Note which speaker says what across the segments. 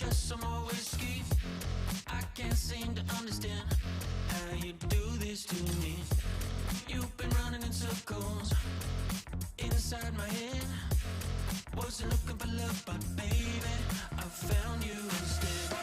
Speaker 1: just some more whiskey. I can't seem to understand how you do this to me. You've been running in circles inside my head. Wasn't looking for love, but baby, I found you instead.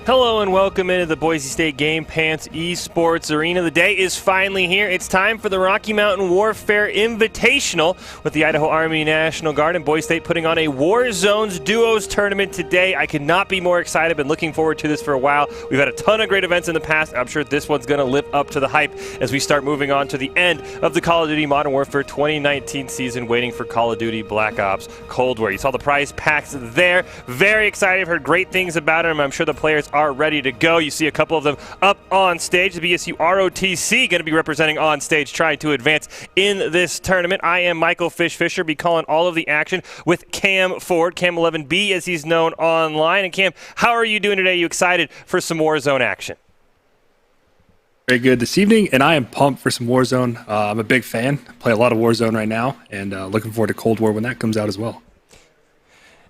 Speaker 2: Hello and welcome into the Boise State Game Pants Esports Arena. The day is finally here. It's time for the Rocky Mountain Warfare Invitational with the Idaho Army National Guard and Boise State putting on a War Zones Duos tournament today. I could not be more excited. Been looking forward to this for a while. We've had a ton of great events in the past. I'm sure this one's going to live up to the hype as we start moving on to the end of the Call of Duty Modern Warfare 2019 season, waiting for Call of Duty Black Ops Cold War. You saw the prize packs there. Very excited. I've heard great things about them. I'm sure the players are ready to go. You see a couple of them up on stage. The BSU ROTC going to be representing on stage, trying to advance in this tournament. I am Michael Fisher, be calling all of the action with Cam Ford, Cam 11B as he's known online. And Cam, how are you doing today? You excited for some Warzone action?
Speaker 3: Very good this evening, and I am pumped for some Warzone. I'm a big fan. I play a lot of Warzone right now, and looking forward to Cold War when that comes out as well.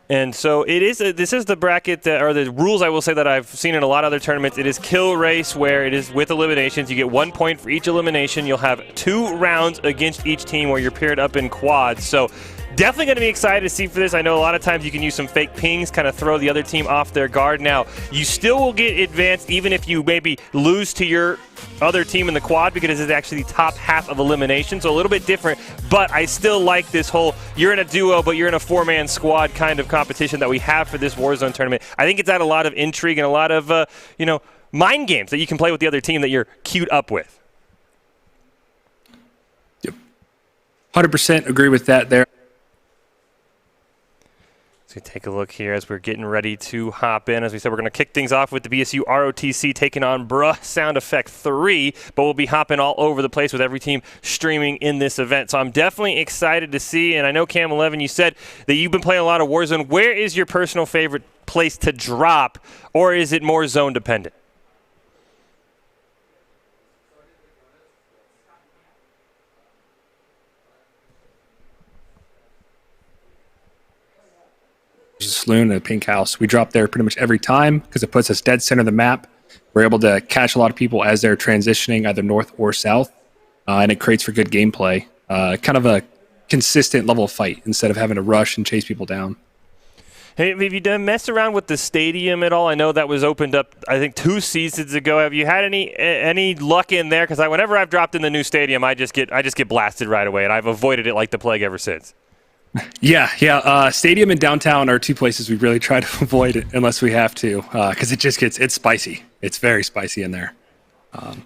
Speaker 2: And so it is. This is the bracket that, or the rules I will say that I've seen in a lot of other tournaments. It is kill race, where it is with eliminations. You get 1 point for each elimination. You'll have 2 rounds against each team where you're paired up in quads. So definitely going to be excited to see for this. I know a lot of times you can use some fake pings, kind of throw the other team off their guard. Now, you still will get advanced even if you maybe lose to your other team in the quad, because it's actually the top half of elimination, so a little bit different. But I still like this whole you're in a duo but you're in a 4-man squad kind of competition that we have for this Warzone tournament. I think it's had a lot of intrigue and a lot of mind games that you can play with the other team that you're queued up with.
Speaker 3: Yep, 100% agree with that there.
Speaker 2: So take a look here as we're getting ready to hop in. As we said, we're going to kick things off with the BSU ROTC taking on Bruh Sound Effect 3, but we'll be hopping all over the place with every team streaming in this event. So I'm definitely excited to see, and I know Cam 11, you said that you've been playing a lot of Warzone. Where is your personal favorite place to drop, or is it more zone dependent?
Speaker 3: Saloon and a pink house. We drop there pretty much every time because it puts us dead center of the map. We're able to catch a lot of people as they're transitioning either north or south, and it creates for good gameplay. Kind of a consistent level of fight instead of having to rush and chase people down.
Speaker 2: Hey, have you messed around with the stadium at all? I know that was opened up, I think, 2 seasons ago. Have you had any luck in there? Because whenever I've dropped in the new stadium, I just get blasted right away, and I've avoided it like the plague ever since.
Speaker 3: Yeah. Stadium and downtown are 2 places we really try to avoid it unless we have to, because it's spicy. It's very spicy in there.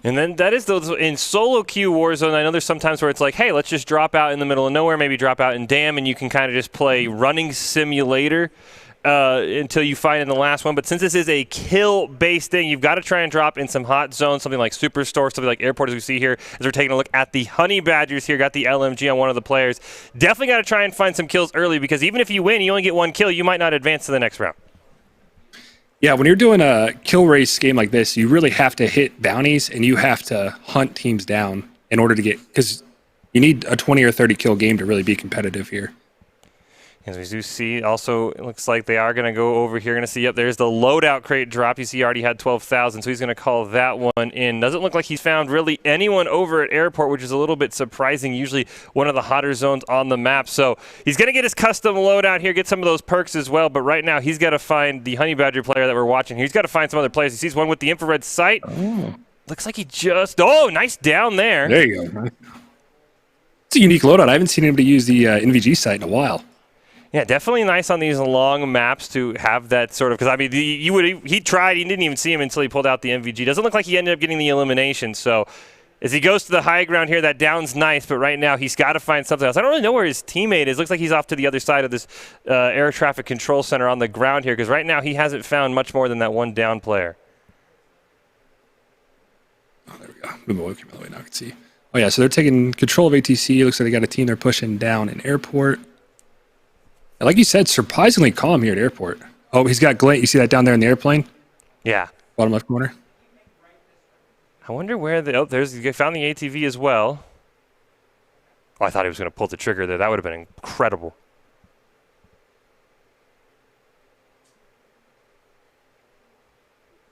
Speaker 2: And then that is those in solo queue Warzone. I know there's sometimes where it's like, hey, let's just drop out in the middle of nowhere, maybe drop out in Dam, and you can kind of just play running simulator until you find in the last one. But since this is a kill-based thing, you've got to try and drop in some hot zones, something like Superstore, something like Airport, as we see here, as we're taking a look at the Honey Badgers here. Got the LMG on one of the players. Definitely got to try and find some kills early, because even if you win, you only get 1 kill, you might not advance to the next round.
Speaker 3: Yeah, when you're doing a kill race game like this, you really have to hit bounties, and you have to hunt teams down in order to get, because you need a 20 or 30 kill game to really be competitive here.
Speaker 2: As we do see, also, it looks like they are going to go over here. Going to see, yep, there's the loadout crate drop. You see he already had 12,000, so he's going to call that one in. Doesn't look like he's found really anyone over at Airport, which is a little bit surprising. Usually one of the hotter zones on the map. So he's going to get his custom loadout here, get some of those perks as well. But right now, he's got to find the Honey Badger player that we're watching. He's got to find some other players. He sees one with the infrared sight. Oh. Looks like he just... Oh, nice down there.
Speaker 3: There you go. It's a unique loadout. I haven't seen anybody use the NVG sight in a while.
Speaker 2: Yeah, definitely nice on these long maps to have that sort of, because I mean, he tried, he didn't even see him until he pulled out the MVG. Doesn't look like he ended up getting the elimination. So as he goes to the high ground here, that down's nice, but right now he's got to find something else. I don't really know where his teammate is. Looks like he's off to the other side of this air traffic control center on the ground here, because right now he hasn't found much more than that one down player.
Speaker 3: Oh, there we go. Move away from the way now I can see. Oh yeah, so they're taking control of ATC. Looks like they got a team they're pushing down in airport. And like you said, surprisingly calm here at airport. Oh, he's got glint. You see that down there in the airplane?
Speaker 2: Yeah.
Speaker 3: Bottom left corner.
Speaker 2: I wonder where the... Oh, they found the ATV as well. Oh, I thought he was going to pull the trigger there. That would have been incredible.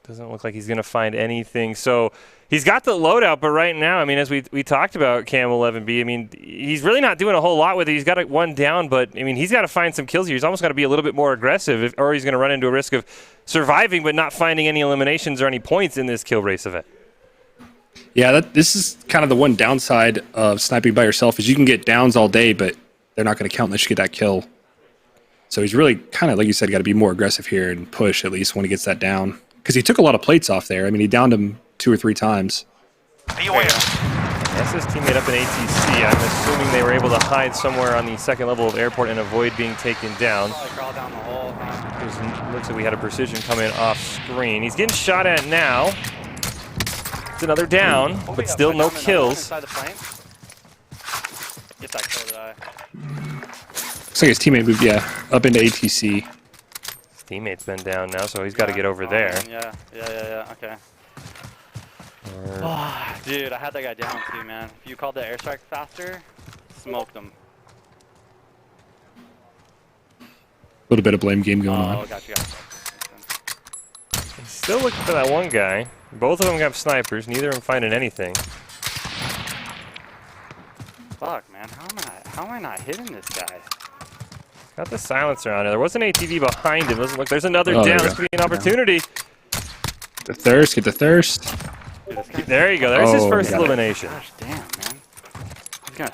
Speaker 2: Doesn't look like he's going to find anything. So he's got the loadout, but right now, I mean, as we talked about Cam 11B, I mean, he's really not doing a whole lot with it. He's got one down, but, I mean, he's got to find some kills here. He's almost got to be a little bit more aggressive, or he's going to run into a risk of surviving but not finding any eliminations or any points in this kill race event.
Speaker 3: Yeah, this is kind of the one downside of sniping by yourself is you can get downs all day, but they're not going to count unless you get that kill. So he's really kind of, like you said, got to be more aggressive here and push at least when he gets that down. Because he took a lot of plates off there. I mean, he downed him 2 or 3 times.
Speaker 2: Be aware. That's his teammate up in ATC. I'm assuming they were able to hide somewhere on the second level of airport and avoid being taken down.
Speaker 4: Crawl down the hole.
Speaker 2: Looks like we had a precision come in off screen. He's getting shot at now. It's another down, but still no kills.
Speaker 4: Get that kill, did I?
Speaker 3: Looks like his teammate moved, up into ATC.
Speaker 2: His teammate's been down now, so he's got to get over there.
Speaker 4: Man, yeah, okay. Oh, dude, I had that guy down too, man. If you called the airstrike faster, smoked him.
Speaker 3: A little bit of blame game going on.
Speaker 4: Oh, gotcha.
Speaker 2: He's still looking for that one guy. Both of them have snipers, neither of them finding anything.
Speaker 4: Fuck, man, how am I not hitting this guy?
Speaker 2: Got the silencer on it. There was an ATV behind him. Doesn't look. There's another down.
Speaker 3: There
Speaker 2: This could be an opportunity.
Speaker 3: The thirst, get the thirst.
Speaker 4: Dude,
Speaker 2: There you go. There's his first elimination.
Speaker 4: Gosh, damn, man. He's gonna...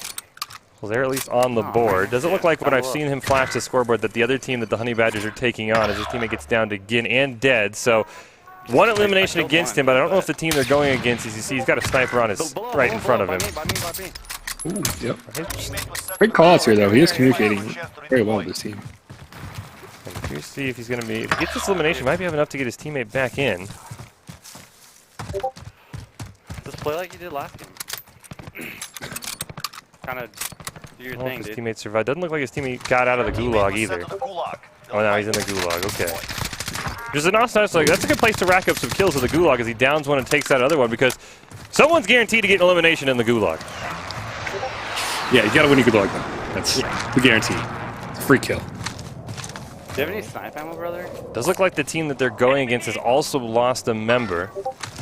Speaker 2: Well, they're at least on the board. Doesn't look like when I've seen him flash the scoreboard that the other team that the Honey Badgers are taking on as his teammate gets down to Gin and dead. So one elimination against him, but I don't know if the team they're going against, as you see, he's got a sniper on his right in front of him.
Speaker 4: By me.
Speaker 3: Ooh, yep. Great calls here, though. He is communicating very well with his team.
Speaker 2: Let's see if he's going to be... If he gets this elimination, might be have enough to get his teammate back in.
Speaker 4: Just play like you did last game. Kind of do your thing,
Speaker 2: His
Speaker 4: dude.
Speaker 2: teammate survived. Doesn't look like his teammate got out of the gulag either. Oh, now he's in the gulag. Okay. There's an awesome, like, that's a good place to rack up some kills with the gulag as he downs one and takes that other one because someone's guaranteed to get an elimination in the gulag.
Speaker 3: Yeah, you gotta win your gulag, though. That's the guarantee. It's a free kill.
Speaker 4: Do you have any snipe ammo, brother?
Speaker 2: Does look like the team that they're going against has also lost a member.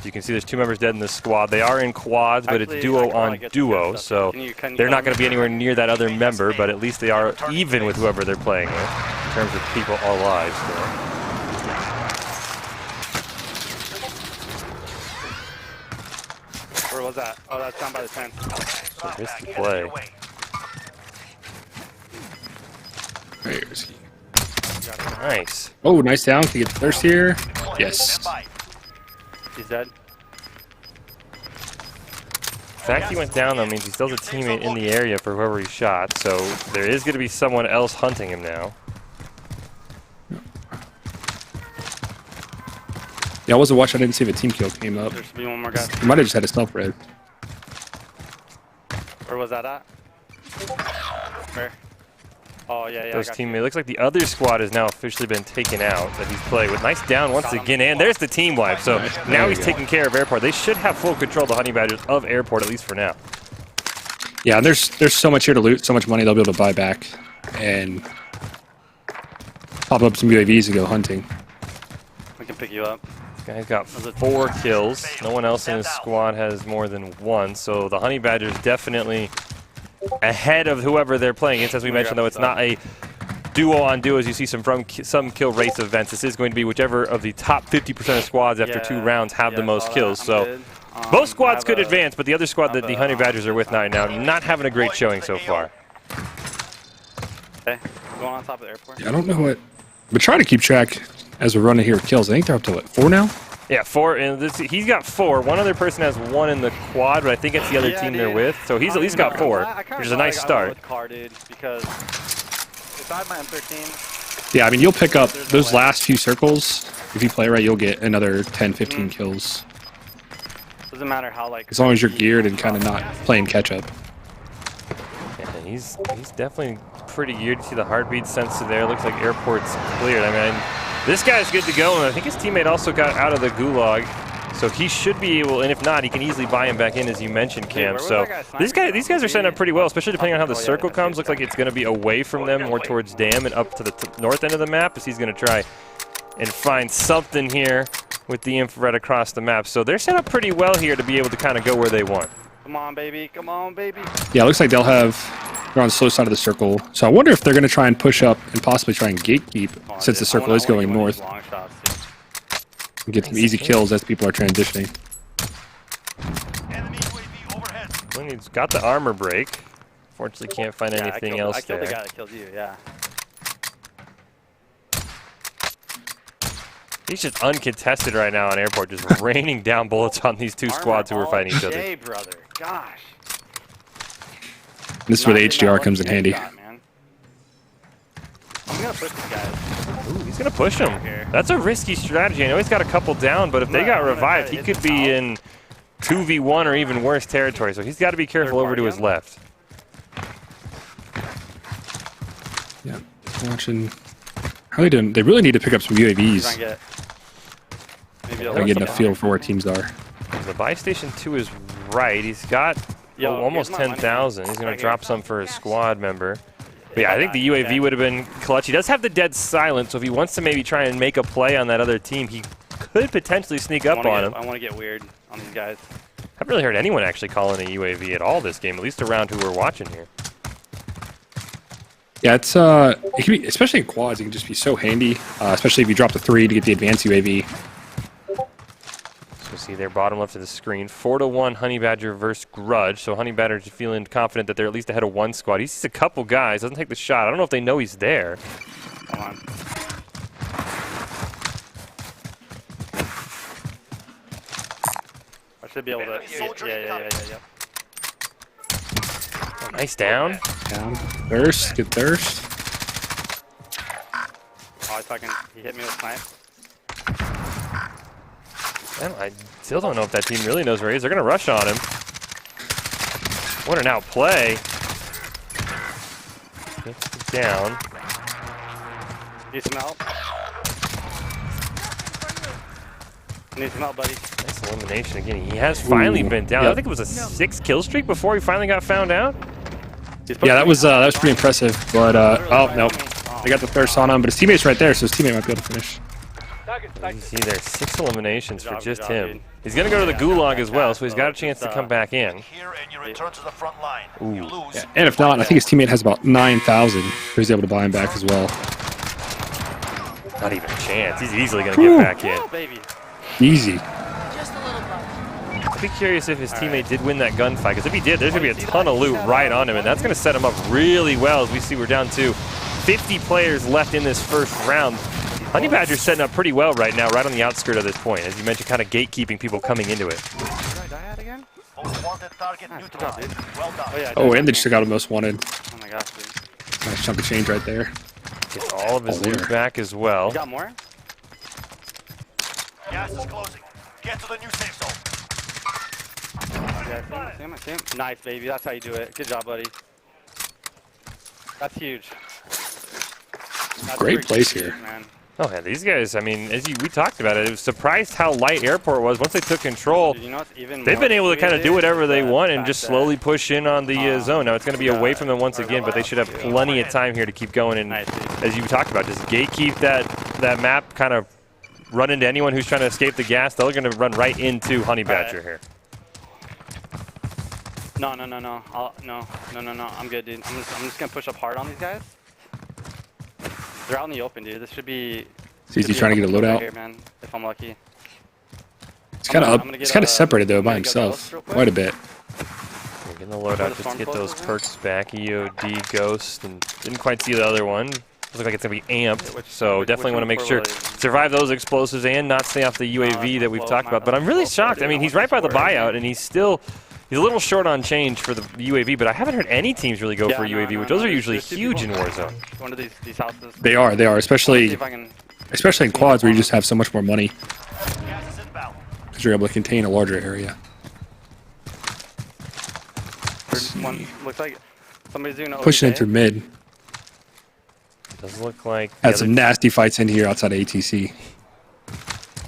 Speaker 2: You can see there's 2 members dead in this squad. They are in quads, but it's duo on duo, so they're not going to be anywhere near that other member, but at least they are even with whoever they're playing with in terms of people alive still.
Speaker 4: Where was that? Oh, that's down by the tent.
Speaker 2: So risky play.
Speaker 3: Where is he?
Speaker 2: Nice.
Speaker 3: Oh, nice down. Can you get the thirst here? Yes.
Speaker 4: He's dead.
Speaker 2: The fact he went down, though, means he still has a teammate in the area for whoever he shot, so there is going to be someone else hunting him now.
Speaker 3: Yeah, I wasn't watching. I didn't see if a team kill came up.
Speaker 4: There should be one more guy.
Speaker 3: He might have just had a self-red.
Speaker 4: Where was that at? Where? Oh, yeah,
Speaker 2: Those teammates. Looks like the other squad has now officially been taken out that he's played with. Nice down once again, and there's the team wipe. So now he's taking care of airport. They should have full control of the Honey Badgers of airport, at least for now.
Speaker 3: Yeah, and there's so much here to loot, so much money they'll be able to buy back and pop up some UAVs and go hunting.
Speaker 4: We can pick you up.
Speaker 2: This guy's got 4 kills. No one else in his squad has more than 1. So the Honey Badgers definitely ahead of whoever they're playing against. As we mentioned, though, it's not a duo on duo as you see some kill race events. This is going to be whichever of the top 50% of squads after 2 rounds have the most kills. So both squads could advance, but the other squad that the Honey Badgers are with now not having a great showing so far.
Speaker 4: Okay, going on top of the airport.
Speaker 3: Yeah, I don't know what. But try to keep track as we're running here with kills. I think they're up to what, 4 now?
Speaker 2: Yeah, 4. And he's got 4. One other person has 1 in the quad, but I think it's the other team they're with. So he's at least got 4, which is a nice start.
Speaker 4: Because if I had my M13,
Speaker 3: Yeah, I mean, you'll pick up those last few circles. If you play right, you'll get another 10, 15 kills.
Speaker 4: Doesn't matter how like.
Speaker 3: As long as you're geared and kind of not playing catch up.
Speaker 2: Yeah, he's definitely pretty geared. You see the heartbeat sensor there. Looks like airport's cleared. I mean, this guy's good to go, and I think his teammate also got out of the gulag, so he should be able. And if not, he can easily buy him back in, as you mentioned, Cam. So these guys are setting up pretty well, especially depending on how the circle comes. Looks like it's going to be away from them, more towards Dam and up to the north end of the map, as he's going to try and find something here with the infrared across the map. So they're set up pretty well here to be able to kind of go where they want.
Speaker 4: Come on, baby. Come on, baby.
Speaker 3: Yeah, it looks like they're on the slow side of the circle. So I wonder if they're going to try and push up and possibly try and gatekeep since the circle is going north. And get some easy kills as people are transitioning.
Speaker 2: When he's got the armor break. Fortunately, can't find anything else there.
Speaker 4: I killed the guy that killed you, yeah.
Speaker 2: He's just uncontested right now on airport, just raining down bullets on these two squads who are fighting each other.
Speaker 4: Hey, brother. Gosh.
Speaker 3: This is where the HDR comes in handy.
Speaker 4: I'm gonna push these guys.
Speaker 2: Ooh, he's gonna push him. That's a risky strategy. I know he's got a couple down, but if they got revived, he could be in 2v1 or even worse territory. So he's got to be careful over to his left.
Speaker 3: Yeah, watching. How are they doing? They really need to pick up some UAVs. They're getting a feel for where teams are.
Speaker 2: The buy station 2 is right. He's got almost 10,000. He's going to drop some for his squad member. But yeah, I think the UAV would have been clutch. He does have the dead silent, so if he wants to maybe try and make a play on that other team, he could potentially sneak up on him.
Speaker 4: I want to get weird on these guys.
Speaker 2: I haven't really heard anyone actually calling a UAV at all this game, at least around who we're watching here.
Speaker 3: Yeah, it's it can be, especially in quads, it can just be so handy, especially if you drop the 3 to get the advanced UAV.
Speaker 2: So see there, bottom left of the screen, 4-1 Honey Badger versus Grudge. So Honey Badger is feeling confident that they're at least ahead of one squad. He sees a couple guys, doesn't take the shot. I don't know if they know he's there.
Speaker 4: Come on. I should be able to. Yeah.
Speaker 2: Oh, nice down.
Speaker 3: Down. Thirst. Good thirst.
Speaker 4: Oh, he hit me with snipe.
Speaker 2: I still don't know if that team really knows where he is. They're going to rush on him. What an outplay. Gets down.
Speaker 4: Need some help? Need some help, buddy.
Speaker 2: Nice elimination again. He has finally been down.
Speaker 3: Yep.
Speaker 2: I think it was a 6 kill streak before he finally got found out.
Speaker 3: Yeah, that was pretty impressive. But oh no, they got the thirst on him. But his teammate's right there, so his teammate might be able to finish.
Speaker 2: You see there, 6 eliminations for just him. He's going to go to the gulag as well, so he's got a chance to come back in.
Speaker 3: Ooh. Yeah, and if not, I think his teammate has about 9,000, so he's able to buy him back as well.
Speaker 2: Not even a chance. He's easily going to get back in.
Speaker 3: Easy.
Speaker 2: I'd be curious if his teammate did win that gunfight, because if he did, there's going to be a ton of loot right on him, and that's going to set him up really well. As we see, we're down to 50 players left in this first round. Honey Badger's setting up pretty well right now, right on the outskirt of this point. As you mentioned, kind of gatekeeping people coming into it.
Speaker 3: Oh, and they just got him most wanted.
Speaker 4: Oh my gosh, dude.
Speaker 3: Nice chunk of change right there.
Speaker 2: Gets all of his loot back as well.
Speaker 4: You got more?
Speaker 5: Gas is closing. Get to the new safe zone.
Speaker 4: Yeah, see him. Nice, baby. That's how you do it. Good job, buddy. That's huge. That's
Speaker 3: Great place
Speaker 4: huge,
Speaker 3: here.
Speaker 4: Man.
Speaker 2: Oh yeah, these guys, I mean, we talked about it, I was surprised how light airport was. Once they took control,
Speaker 4: Dude, you know
Speaker 2: they've been able to kind of do whatever they want and just slowly push in on the zone. Now it's going to be away from them once again, but they should have plenty of time here to keep going. And as you talked about, just gatekeep that map, kind of run into anyone who's trying to escape the gas. They're going to run right into Honey Badger here.
Speaker 4: No. I'm good, dude. I'm just going to push up hard on these guys. They're out in the open, dude. This should be.
Speaker 3: So he's trying to get a loadout.
Speaker 4: Here, man, if I'm lucky.
Speaker 3: It's kind of It's kind of separated though by himself, quite a bit.
Speaker 2: Getting the loadout just to get those perks back. EOD, Ghost, and didn't quite see the other one. Looks like it's gonna be amped, so definitely want to make sure survive those explosives and not stay off the UAV that we've talked about. But I'm really shocked. I mean, he's right by the buyout, and he's a little short on change for the UAV, but I haven't heard any teams really go for UAV, which those are usually huge in Warzone.
Speaker 4: One of these houses.
Speaker 3: They are, especially in quads where you just have so much more money because you're able to contain a larger area.
Speaker 4: One looks like somebody's doing an
Speaker 3: Pushing in
Speaker 4: OBJ.
Speaker 3: through mid.
Speaker 2: Does look like the
Speaker 3: Had some
Speaker 2: other-
Speaker 3: nasty fights in here outside of ATC.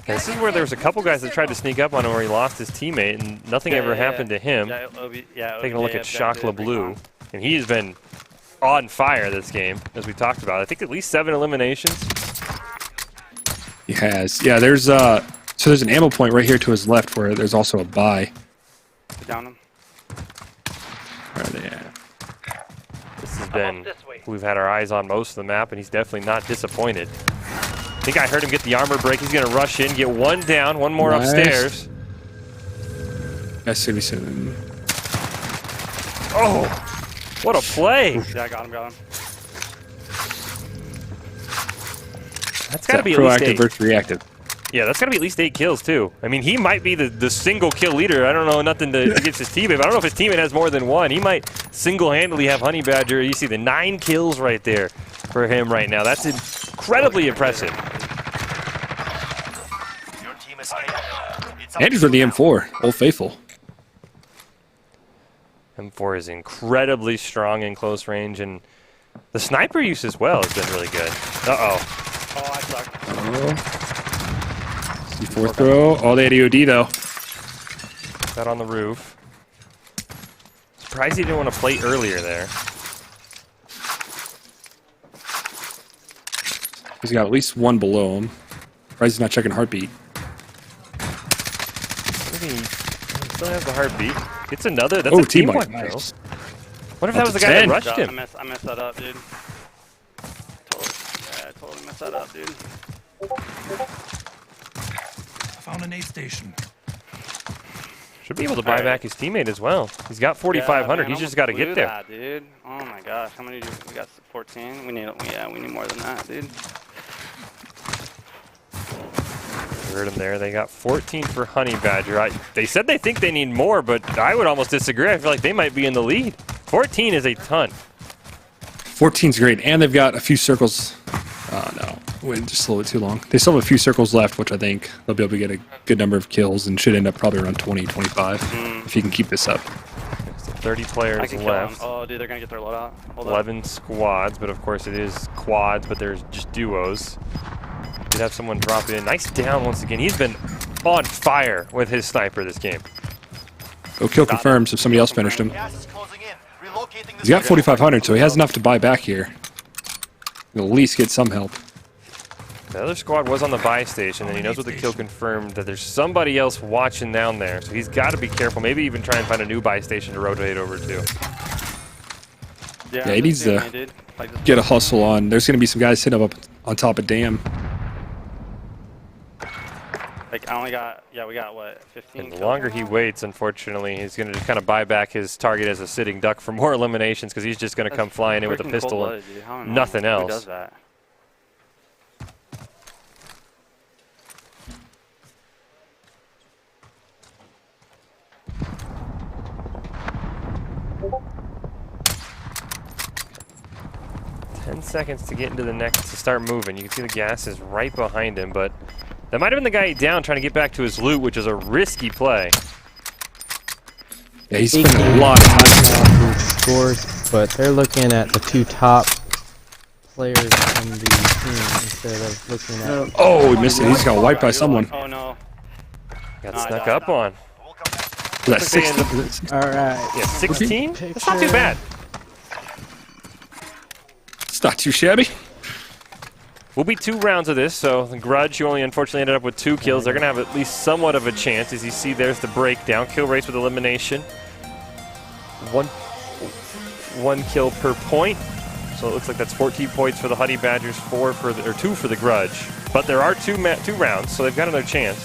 Speaker 2: This is where there was a couple guys that tried to sneak up on him where he lost his teammate, and nothing ever happened to him.
Speaker 4: Yeah,
Speaker 2: Taking a look at
Speaker 4: OBJ
Speaker 2: Shock
Speaker 4: objective,
Speaker 2: LeBlue,
Speaker 4: recon.
Speaker 2: and he has been on fire this game, as we talked about. I think at least 7 eliminations.
Speaker 3: He has. Yeah, there's so there's an ammo point right here to his left where there's also a buy.
Speaker 4: Down him.
Speaker 3: Where are they at?
Speaker 2: This has been who we've had our eyes on most of the map, and he's definitely not disappointed. I think I heard him get the armor break. He's going to rush in, get one down, one more
Speaker 3: Nice.
Speaker 2: upstairs.
Speaker 3: That's gonna be soon.
Speaker 2: Oh, what a play.
Speaker 4: Yeah, I got him.
Speaker 2: That's got to
Speaker 3: Is that
Speaker 2: be at least
Speaker 3: proactive
Speaker 2: 8.
Speaker 3: versus reactive.
Speaker 2: Yeah, that's got to be at least 8 kills, too. I mean, he might be the single kill leader. I don't know nothing against his teammate, but I don't know if his teammate has more than one. He might single-handedly have Honey Badger. You see the 9 kills right there for him right now. That's incredibly impressive.
Speaker 5: Your team is capable. It's up
Speaker 3: And he's
Speaker 5: to
Speaker 3: for the
Speaker 5: you now.
Speaker 3: M4, Old Faithful.
Speaker 2: M4 is incredibly strong in close range, and the sniper use as well has been really good. Uh-oh.
Speaker 4: Oh, I suck.
Speaker 3: C4 throw. Oh, they had EOD though.
Speaker 2: Got on the roof. Surprised he didn't want to play earlier there.
Speaker 3: He's got at least one below him. Surprised he's not checking heartbeat.
Speaker 2: Maybe he still has the heartbeat. Gets another. That's
Speaker 3: Oh,
Speaker 2: a team
Speaker 3: team wipe.
Speaker 2: wipe, though.
Speaker 3: Nice.
Speaker 2: What if that was the
Speaker 3: Up to
Speaker 2: guy that
Speaker 3: 10.
Speaker 2: rushed
Speaker 4: I
Speaker 2: him?
Speaker 4: messed that up, dude. Totally messed that up, dude.
Speaker 6: Found an aid station.
Speaker 2: Should be able to buy back his teammate as well. He's got 4,500.
Speaker 4: Yeah,
Speaker 2: He's
Speaker 4: man,
Speaker 2: just got to
Speaker 4: almost
Speaker 2: get
Speaker 4: blew
Speaker 2: there.
Speaker 4: that, dude. Oh my gosh, how many do we got? 14. We need more than that, dude.
Speaker 2: Heard him there. They got 14 for Honey Badger. They said they think they need more, but I would almost disagree. I feel like they might be in the lead. 14 is a ton.
Speaker 3: 14's great, and they've got a few circles. Oh no, wait just a little bit too long. They still have a few circles left, which I think they'll be able to get a good number of kills and should end up probably around 20, 25 if you can keep this up.
Speaker 2: So 30
Speaker 4: I
Speaker 2: players
Speaker 4: can kill him.
Speaker 2: left.
Speaker 4: Oh, dude, they're gonna get their loadout. Hold up.
Speaker 2: 11 squads, but of course it is quads, but there's just duos. Did have someone drop in. Nice down once again. He's been on fire with his sniper this game.
Speaker 3: Go kill confirmed, so somebody else finished him.
Speaker 5: Gas is closing in. Relocating the
Speaker 3: He's got
Speaker 5: safe
Speaker 3: 4,500, so he has enough to buy back here. He'll at least get some help.
Speaker 2: The other squad was on the buy station, and he knows with the kill confirmed that there's somebody else watching down there, so he's got to be careful. Maybe even try and find a new buy station to rotate over to.
Speaker 3: Yeah, he needs to
Speaker 4: Like,
Speaker 3: get a hustle on. There's going to be some guys sitting up on top of Dam.
Speaker 4: Like, I only got, we got what, 15?
Speaker 2: And the
Speaker 4: kills
Speaker 2: longer
Speaker 4: now?
Speaker 2: he waits, unfortunately, he's going to just kind of buy back his target as a sitting duck for more eliminations because he's just going to come flying in with a
Speaker 4: Freaking
Speaker 2: pistol and
Speaker 4: cold-blooded, dude. I don't know
Speaker 2: nothing
Speaker 4: who
Speaker 2: else.
Speaker 4: does that?
Speaker 2: Ten seconds to get into the next to start moving. You can see the gas is right behind him, but that might have been the guy down trying to get back to his loot, which is a risky play.
Speaker 3: Yeah, he's spending a lot of time.
Speaker 7: Scores, but they're looking at the two top players on the team instead of looking at.
Speaker 3: Oh, he missed it. He just got wiped by someone.
Speaker 4: Oh no.
Speaker 2: Got
Speaker 4: No, I
Speaker 2: snuck
Speaker 4: don't.
Speaker 2: up on.
Speaker 5: We'll come back.
Speaker 3: Was that
Speaker 2: Looks like they
Speaker 3: 16?
Speaker 2: ended
Speaker 7: All right.
Speaker 2: Yeah, 16?
Speaker 7: Picture.
Speaker 2: That's not too bad.
Speaker 3: It's not too shabby.
Speaker 2: We'll be 2 rounds of this, so the Grudge, who only unfortunately ended up with 2 kills, they're going to have at least somewhat of a chance. As you see, there's the breakdown. Kill race with elimination. One kill per point. So it looks like that's 14 points for the Honey Badgers, 2 for the Grudge. But there are 2 rounds, so they've got another chance.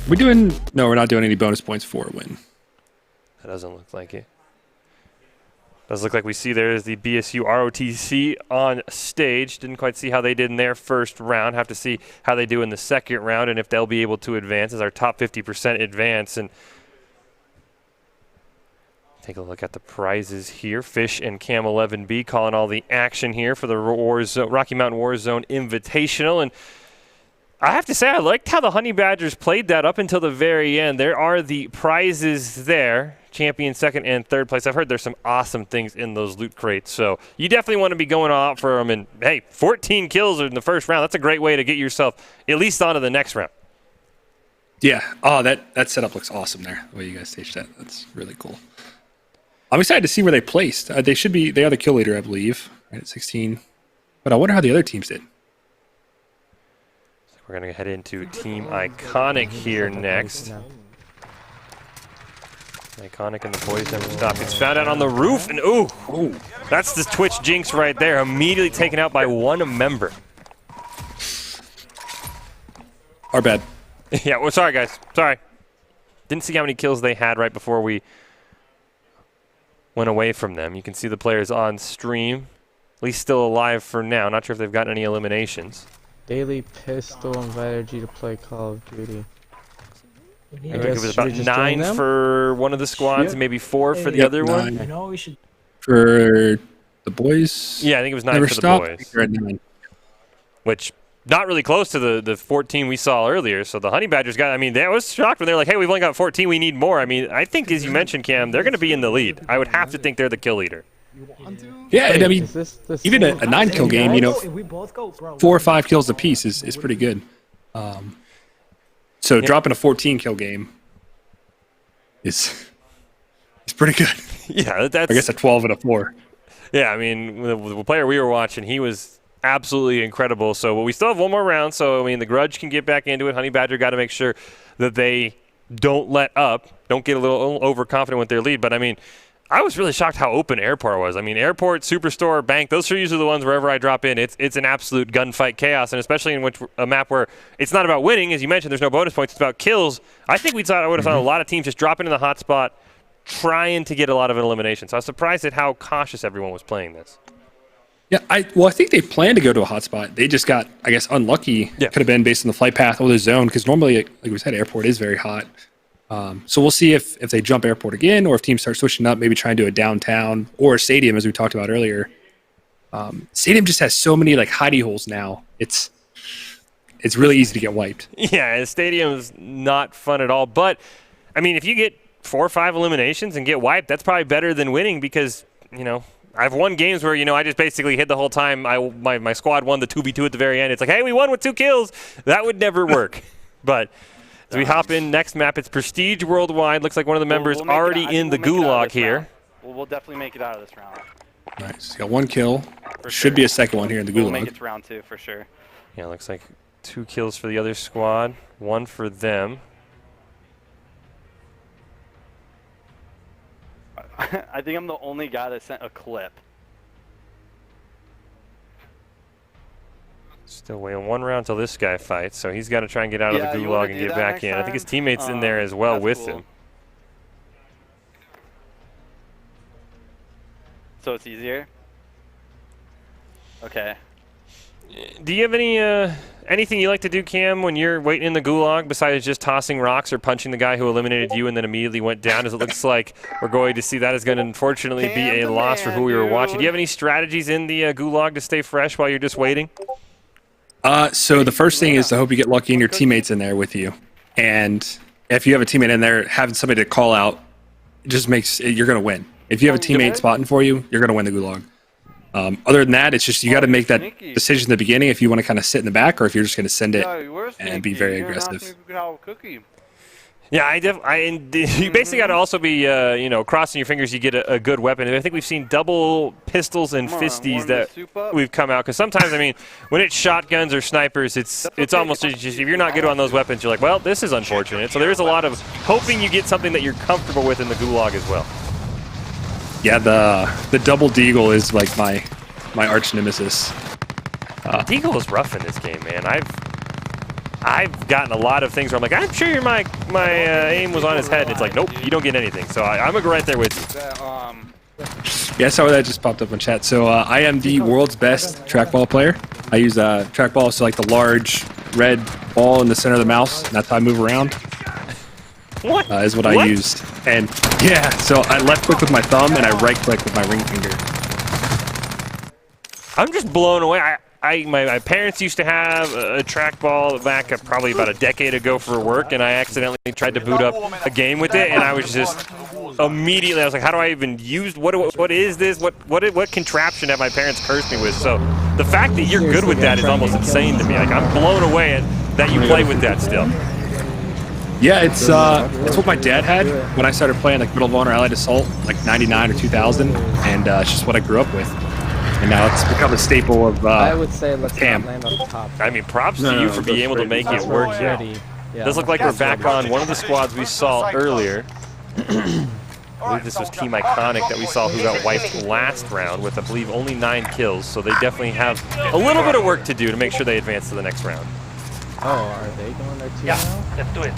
Speaker 3: We doing? No, we're not doing any bonus points for a win.
Speaker 2: That doesn't look like it. Does look like we see there is the BSU ROTC on stage. Didn't quite see how they did in their first round. Have to see how they do in the second round and if they'll be able to advance as our top 50% advance. And take a look at the prizes here. Fish and Cam 11B calling all the action here for the Rocky Mountain Warzone Invitational. And I have to say, I liked how the Honey Badgers played that up until the very end. There are the prizes there, champion, second, and third place. I've heard there's some awesome things in those loot crates, so you definitely want to be going out for them. And, hey, 14 kills in the first round. That's a great way to get yourself at least onto the next round.
Speaker 3: Yeah. Oh, that setup looks awesome there, the way you guys staged that. That's really cool. I'm excited to see where they placed. They are the kill leader, I believe, right at 16. But I wonder how the other teams did.
Speaker 2: We're going to head into Team Iconic here next. Iconic and the boys never stop. Gets found out on the roof, and ooh, that's the Twitch jinx right there. Immediately taken out by one member.
Speaker 3: Our bad.
Speaker 2: Yeah, well, sorry, guys. Sorry. Didn't see how many kills they had right before we went away from them. You can see the players on stream, at least still alive for now. Not sure if they've gotten any eliminations.
Speaker 7: Daily Pistol invited you to play Call of Duty.
Speaker 2: I think it was about 9 for one of the squads, and maybe 4 for the other
Speaker 3: 9.
Speaker 2: one.
Speaker 6: I know we should.
Speaker 3: For the boys?
Speaker 2: Yeah, I think it was 9
Speaker 3: never
Speaker 2: for the
Speaker 3: stopped.
Speaker 2: boys.
Speaker 3: They're at 9.
Speaker 2: Which, not really close to the 14 we saw earlier. So the Honey Badgers got, I mean, I was shocked when they're like, hey, we've only got 14, we need more. I mean, I think, as you mentioned, Cam, they're going to be in the lead. I would have to think they're the kill leader.
Speaker 3: Yeah, and I mean, even a 9-kill game, you know,
Speaker 6: We both go, bro.
Speaker 3: 4 or 5 kills apiece is pretty good. So dropping a 14-kill game is pretty good.
Speaker 2: Yeah, that's.
Speaker 3: I guess a 12 and a 4.
Speaker 2: Yeah, I mean, the player we were watching, he was absolutely incredible. So we still have one more round. So, I mean, the Grudge can get back into it. Honey Badger got to make sure that they don't let up, don't get a little overconfident with their lead. But, I mean, I was really shocked how open Airport was. I mean, Airport, Superstore, Bank, those are usually the ones wherever I drop in, it's an absolute gunfight chaos, and especially in a map where it's not about winning. As you mentioned, there's no bonus points. It's about kills. I think I would have thought a lot of teams just dropping in the hot spot, trying to get a lot of an elimination. So I was surprised at how cautious everyone was playing this.
Speaker 3: Yeah, I think they planned to go to a hotspot. They just got, I guess, unlucky.
Speaker 2: Yeah.
Speaker 3: Could have been based on the flight path or the zone, because normally, like we said, Airport is very hot. So we'll see if they jump Airport again, or if teams start switching up, maybe try and do a downtown or a stadium, as we talked about earlier. Stadium just has so many like hidey holes now. It's really easy to get wiped.
Speaker 2: Yeah, the stadium's not fun at all. But, I mean, if you get 4 or 5 eliminations and get wiped, that's probably better than winning because, you know, I've won games where, you know, I just basically hid the whole time. My squad won the 2v2 at the very end. It's like, hey, we won with 2 kills. That would never work. But as we hop in, next map, it's Prestige Worldwide. Looks like one of the members already in the gulag here.
Speaker 4: We'll definitely make it out of this round.
Speaker 3: Nice. Got 1 kill.
Speaker 4: For
Speaker 3: Should
Speaker 4: sure.
Speaker 3: be a second one here in the
Speaker 4: We'll make
Speaker 3: gulag.
Speaker 4: it to round 2 for sure.
Speaker 2: Yeah, looks like 2 kills for the other squad, 1 for them.
Speaker 4: I think I'm the only guy that sent a clip.
Speaker 2: Still waiting 1 round till this guy fights, so he's got to try and get out of the
Speaker 4: you wanna
Speaker 2: gulag and
Speaker 4: do
Speaker 2: get
Speaker 4: that
Speaker 2: back
Speaker 4: next
Speaker 2: in. I think his
Speaker 4: time?
Speaker 2: teammate's in there as well
Speaker 4: That's
Speaker 2: with
Speaker 4: cool.
Speaker 2: him.
Speaker 4: So it's easier? Okay.
Speaker 2: Do you have anything you like to do, Cam, when you're waiting in the gulag besides just tossing rocks or punching the guy who eliminated you and then immediately went down? As it looks like we're going to see that is going to unfortunately be a loss for who we were watching. Do you have any strategies in the gulag to stay fresh while you're just waiting?
Speaker 3: So the first thing is to hope you get lucky and your teammate's in there with you. And if you have a teammate in there, having somebody to call out just makes it, you're going to win. If you have a teammate spotting for you, you're going to win the gulag. Other than that, it's just you got to make that decision at the beginning if you want to kind of sit in the back or if you're just going to send it and be very aggressive.
Speaker 2: Yeah, you basically got to also be, crossing your fingers you get a good weapon. And I think we've seen double pistols and fisties that we've come out. Because sometimes, I mean, when it's shotguns or snipers, it's almost just if you're not good on those weapons, you're like, well, this is unfortunate. So there's a lot of hoping you get something that you're comfortable with in the gulag as well.
Speaker 3: Yeah, the double deagle is like my arch nemesis.
Speaker 2: Deagle is rough in this game, man. I've gotten a lot of things where I'm like, I'm sure my aim was on his head. And it's like, nope, you don't get anything. So I'm going to go right there with you.
Speaker 3: Yeah, I saw that just popped up in chat. So I am the world's best trackball player. I use trackball, so like the large red ball in the center of the mouse. And that's how I move around.
Speaker 2: What?
Speaker 3: Is what I used. And yeah, so I left click with my thumb and I right click with my ring finger.
Speaker 2: I'm just blown away. I my parents used to have a trackball back probably about a decade ago for work, and I accidentally tried to boot up a game with it, and I was just immediately, I was like, how do I even use, what is this? What contraption have my parents cursed me with? So the fact that you're good with that is almost insane to me. Like, I'm blown away that you play with that still.
Speaker 3: Yeah, it's what my dad had when I started playing like Medal of Honor Allied Assault, like 99 or 2000, and it's just what I grew up with. And now it's become a staple of
Speaker 7: I would say let's not
Speaker 3: TAM.
Speaker 7: land on top.
Speaker 2: I mean, props to you for being able to make it work here.
Speaker 7: Ready. Yeah,
Speaker 2: Does look like we're back on one of the squads we saw earlier. I believe this was Team Iconic that we saw who got wiped last round with, I believe, only 9 kills. So they definitely have a little bit of work to do to make sure they advance to the next round.
Speaker 7: Oh, are they going there too now?
Speaker 5: Let's do it.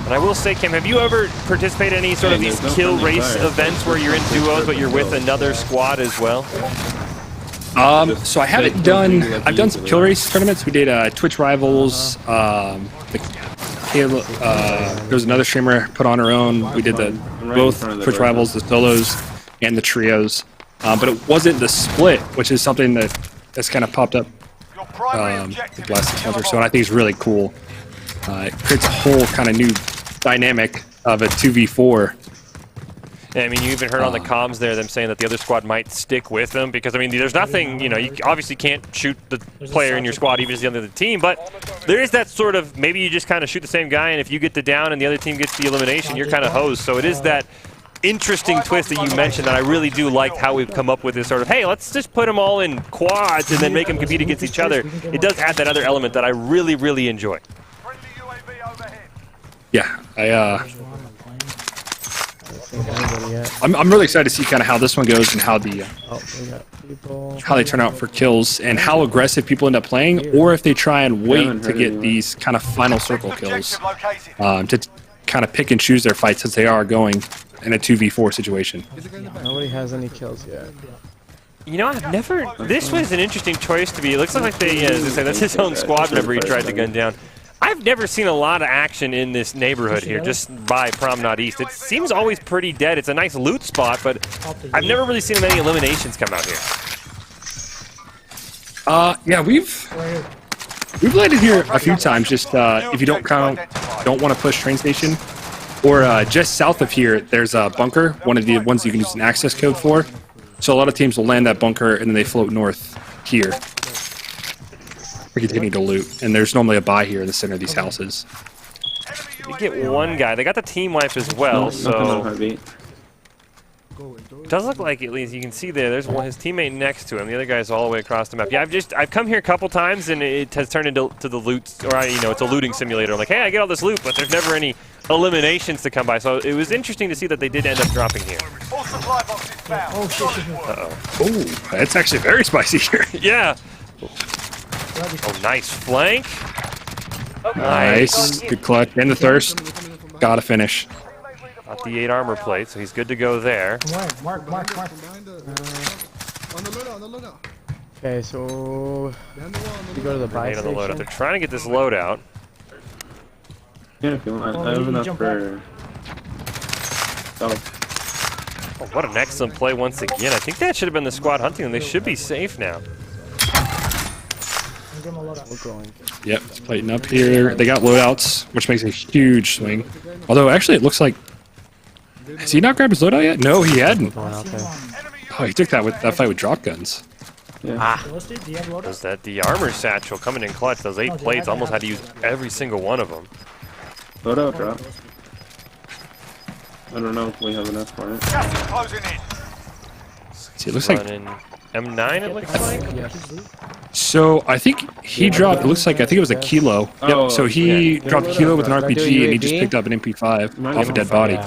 Speaker 2: And I will say, Kim, have you ever participated in any sort of these kill race events where you're in duos but you're with another squad as well?
Speaker 3: So I haven't done. I've done some kill race tournaments. We did Twitch Rivals. There was another streamer put on her own. We did both Twitch Rivals, the solos and the trios. But it wasn't the split, which is something that's kind of popped up the last 6 months or so, and I think it's really cool. It creates a whole kind of new dynamic of a 2v4.
Speaker 2: Yeah, I mean, you even heard on the comms there them saying that the other squad might stick with them because, I mean, there's nothing, you know, you obviously can't shoot the player in your squad even as the other team, but there is that sort of, maybe you just kind of shoot the same guy, and if you get the down and the other team gets the elimination, you're kind of hosed. So it is that interesting twist that you mentioned that I really do like how we've come up with this sort of, hey, let's just put them all in quads and then make them compete against each other. It does add that other element that I really, really enjoy.
Speaker 3: Yeah, I'm really excited to see kind of how this one goes and how how they turn out for kills and how aggressive people end up playing, or if they try and wait to get these kind of final circle kills to kind of pick and choose their fights as they are going in a 2v4 situation.
Speaker 7: Nobody has any kills yet.
Speaker 2: You know, I've never, this was an interesting choice to be. It looks like they, as they say, that's his own squad member he tried to gun down. I've never seen a lot of action in this neighborhood here, just by Promenade East. It seems always pretty dead. It's a nice loot spot, but I've never really seen many eliminations come out here.
Speaker 3: Yeah, we've landed here a few times. Just if you don't want to push train station, or just south of here, there's a bunker, one of the ones you can use an access code for. So a lot of teams will land that bunker and then they float north here. We continue to loot, and there's normally a buy here in the center of these houses.
Speaker 2: You get one guy. They got the team wipe as well, so it does look like, at least you can see there's one, his teammate next to him. The other guy's all the way across the map. Yeah, I've come here a couple times, and it has turned into the loot, or you know, it's a looting simulator. I'm like, hey, I get all this loot, but there's never any eliminations to come by. So it was interesting to see that they did end up dropping here. Uh-oh.
Speaker 3: Oh, that's actually very spicy here.
Speaker 2: Yeah. Oh, nice flank.
Speaker 3: Nice. Good clutch. And the thirst. Gotta finish.
Speaker 2: Got the 8 armor plate, so he's good to go there.
Speaker 6: Mark.
Speaker 7: Okay, so we go to the buy
Speaker 2: On the loadout.
Speaker 7: station.
Speaker 2: They're trying to get this loadout.
Speaker 8: Yeah, if you want. I have enough for...
Speaker 2: Oh, what an excellent play once again. I think that should have been the squad hunting, and they should be safe now.
Speaker 3: Yep, it's plating up here. They got loadouts, which makes a huge swing. Although, actually, it looks like... Has he not grabbed his loadout yet? No, he hadn't. Oh, he took that fight with drop guns.
Speaker 8: Yeah.
Speaker 2: Ah, was that the armor satchel coming in clutch? Those 8 plates, almost had to use every single one of them.
Speaker 8: Loadout drop. I don't know if we have enough for it.
Speaker 5: Gas is closing in.
Speaker 3: See, it looks like...
Speaker 2: M9, it looks like?
Speaker 3: So, I think he dropped... It looks like... I think it was a kilo.
Speaker 8: Oh,
Speaker 3: Yep, so he
Speaker 8: yeah.
Speaker 3: dropped a kilo with an RPG, and he just picked up an MP5 off a dead body.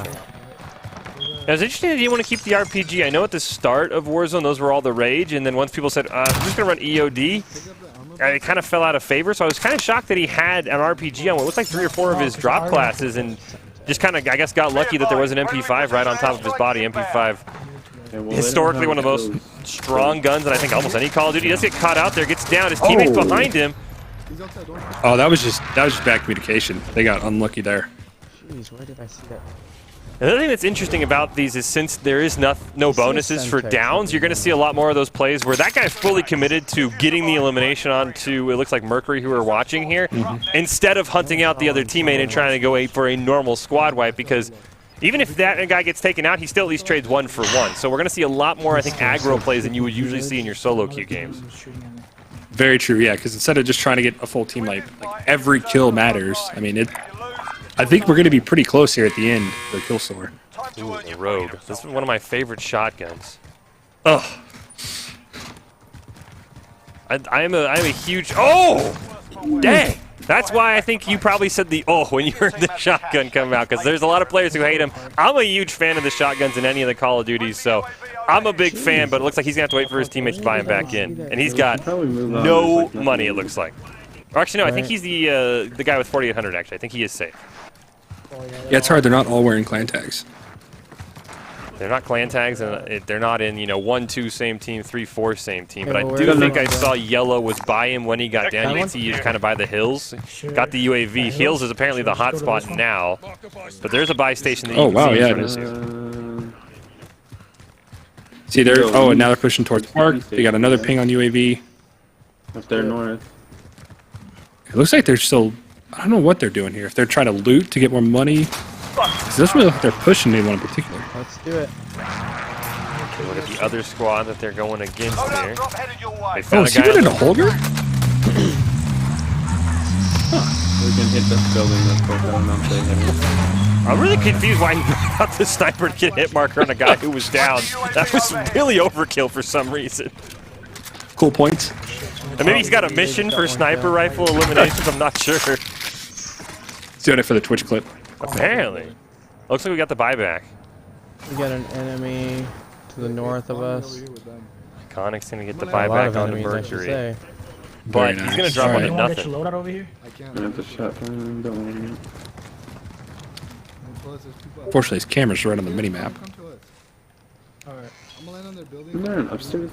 Speaker 2: It was interesting that you want to keep the RPG. I know at the start of Warzone, those were all the rage, and then once people said, I'm just going to run EOD, it kind of fell out of favor, so I was kind of shocked that he had an RPG on what looked like 3 or 4 of his drop classes, and just kind of, I guess, got lucky that there was an MP5 right on top of his body. MP5, historically one of the most strong guns, and I think almost any Call of Duty. He does get caught out there, gets down, his teammate's behind him.
Speaker 3: Oh, that was just bad communication. They got unlucky there.
Speaker 7: Jeez, where did I see that?
Speaker 2: The other thing that's interesting about these is since there is no bonuses for downs, you're going to see a lot more of those plays where that guy's fully committed to getting the elimination onto, it looks like Mercury, who we're watching here, instead of hunting out the other teammate and trying to go for a normal squad wipe, because even if that guy gets taken out, he still at least trades 1 for 1. So we're going to see a lot more, I think, aggro plays than you would usually see in your solo queue games.
Speaker 3: Very true, yeah, because instead of just trying to get a full team, like every kill matters. I mean, I think we're going to be pretty close here at the end for the kill store.
Speaker 2: Ooh, the Rogue. This is one of my favorite shotguns.
Speaker 3: Ugh.
Speaker 2: I am a huge... Oh! Dang! That's why I think you probably said the when you heard the shotgun come out, because there's a lot of players who hate him. I'm a huge fan of the shotguns in any of the Call of Duties, so I'm a big fan, but it looks like he's going to have to wait for his teammates to buy him back in. And he's got no money, it looks like. Or actually, no, I think he's the guy with 4,800, actually. I think he is safe.
Speaker 3: Yeah, it's hard. They're not all wearing clan tags.
Speaker 2: They're not clan tags, and they're not in, 1, 2, same team, 3, 4, same team. But I do think I saw Yellow was by him when he got down. You can see he's kind of by the hills. Got the UAV. Hills is apparently the hot spot now. But there's a buy station that you can see.
Speaker 3: Yeah, it is. See, they're... Oh, and now they're pushing towards Park. They got another ping on UAV.
Speaker 8: Up there north.
Speaker 3: It looks like they're still... I don't know what they're doing here. If they're trying to loot to get more money. It doesn't really look like they're pushing anyone in particular.
Speaker 7: Let's do it.
Speaker 2: Look at the other squad that they're going against here. They
Speaker 3: Oh,
Speaker 2: found
Speaker 3: is he running a Holger?
Speaker 8: We can hit this building that's both on up there.
Speaker 2: I'm really confused why he brought out the sniper to get a hit marker on a guy who was down. That was really overkill for some reason.
Speaker 3: Cool points.
Speaker 2: And maybe he's got a mission for sniper rifle eliminations, I'm not sure.
Speaker 3: He's doing it for the Twitch clip.
Speaker 2: Apparently. Looks like we got the buyback.
Speaker 7: We got an enemy to the north of us.
Speaker 2: Iconic's going to get the
Speaker 7: A lot
Speaker 2: buyback
Speaker 7: of
Speaker 2: on the
Speaker 7: enemies, I should
Speaker 2: Mercury.
Speaker 7: say.
Speaker 2: But
Speaker 3: Very
Speaker 2: he's going
Speaker 3: nice.
Speaker 2: to drop
Speaker 7: Alright.
Speaker 2: onto nothing.
Speaker 6: Loadout over here?
Speaker 8: I have the shotgun. Don't worry.
Speaker 3: Fortunately, his camera's right on the minimap.
Speaker 8: They're upstairs.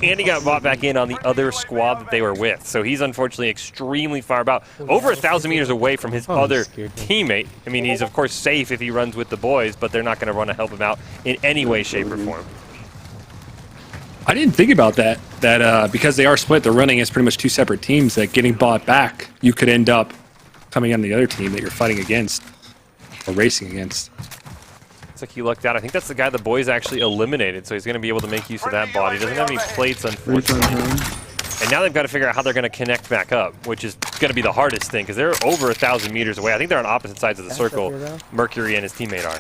Speaker 2: And he got bought back in on the other squad that they were with. So he's unfortunately extremely far about, over 1,000 meters away from his other teammate. I mean, he's of course safe if he runs with the boys, but they're not going to run to help him out in any way, shape, or form.
Speaker 3: I didn't think about that because they are split, they're running as pretty much 2 separate teams, that getting bought back, you could end up coming on the other team that you're fighting against or racing against.
Speaker 2: Looks like he lucked out. I think that's the guy the boys actually eliminated, so he's going to be able to make use of that body. Doesn't have any plates, unfortunately. And now they've got to figure out how they're going to connect back up, which is going to be the hardest thing, because they're over 1,000 meters away. I think they're on opposite sides of the circle, Mercury and his teammate are.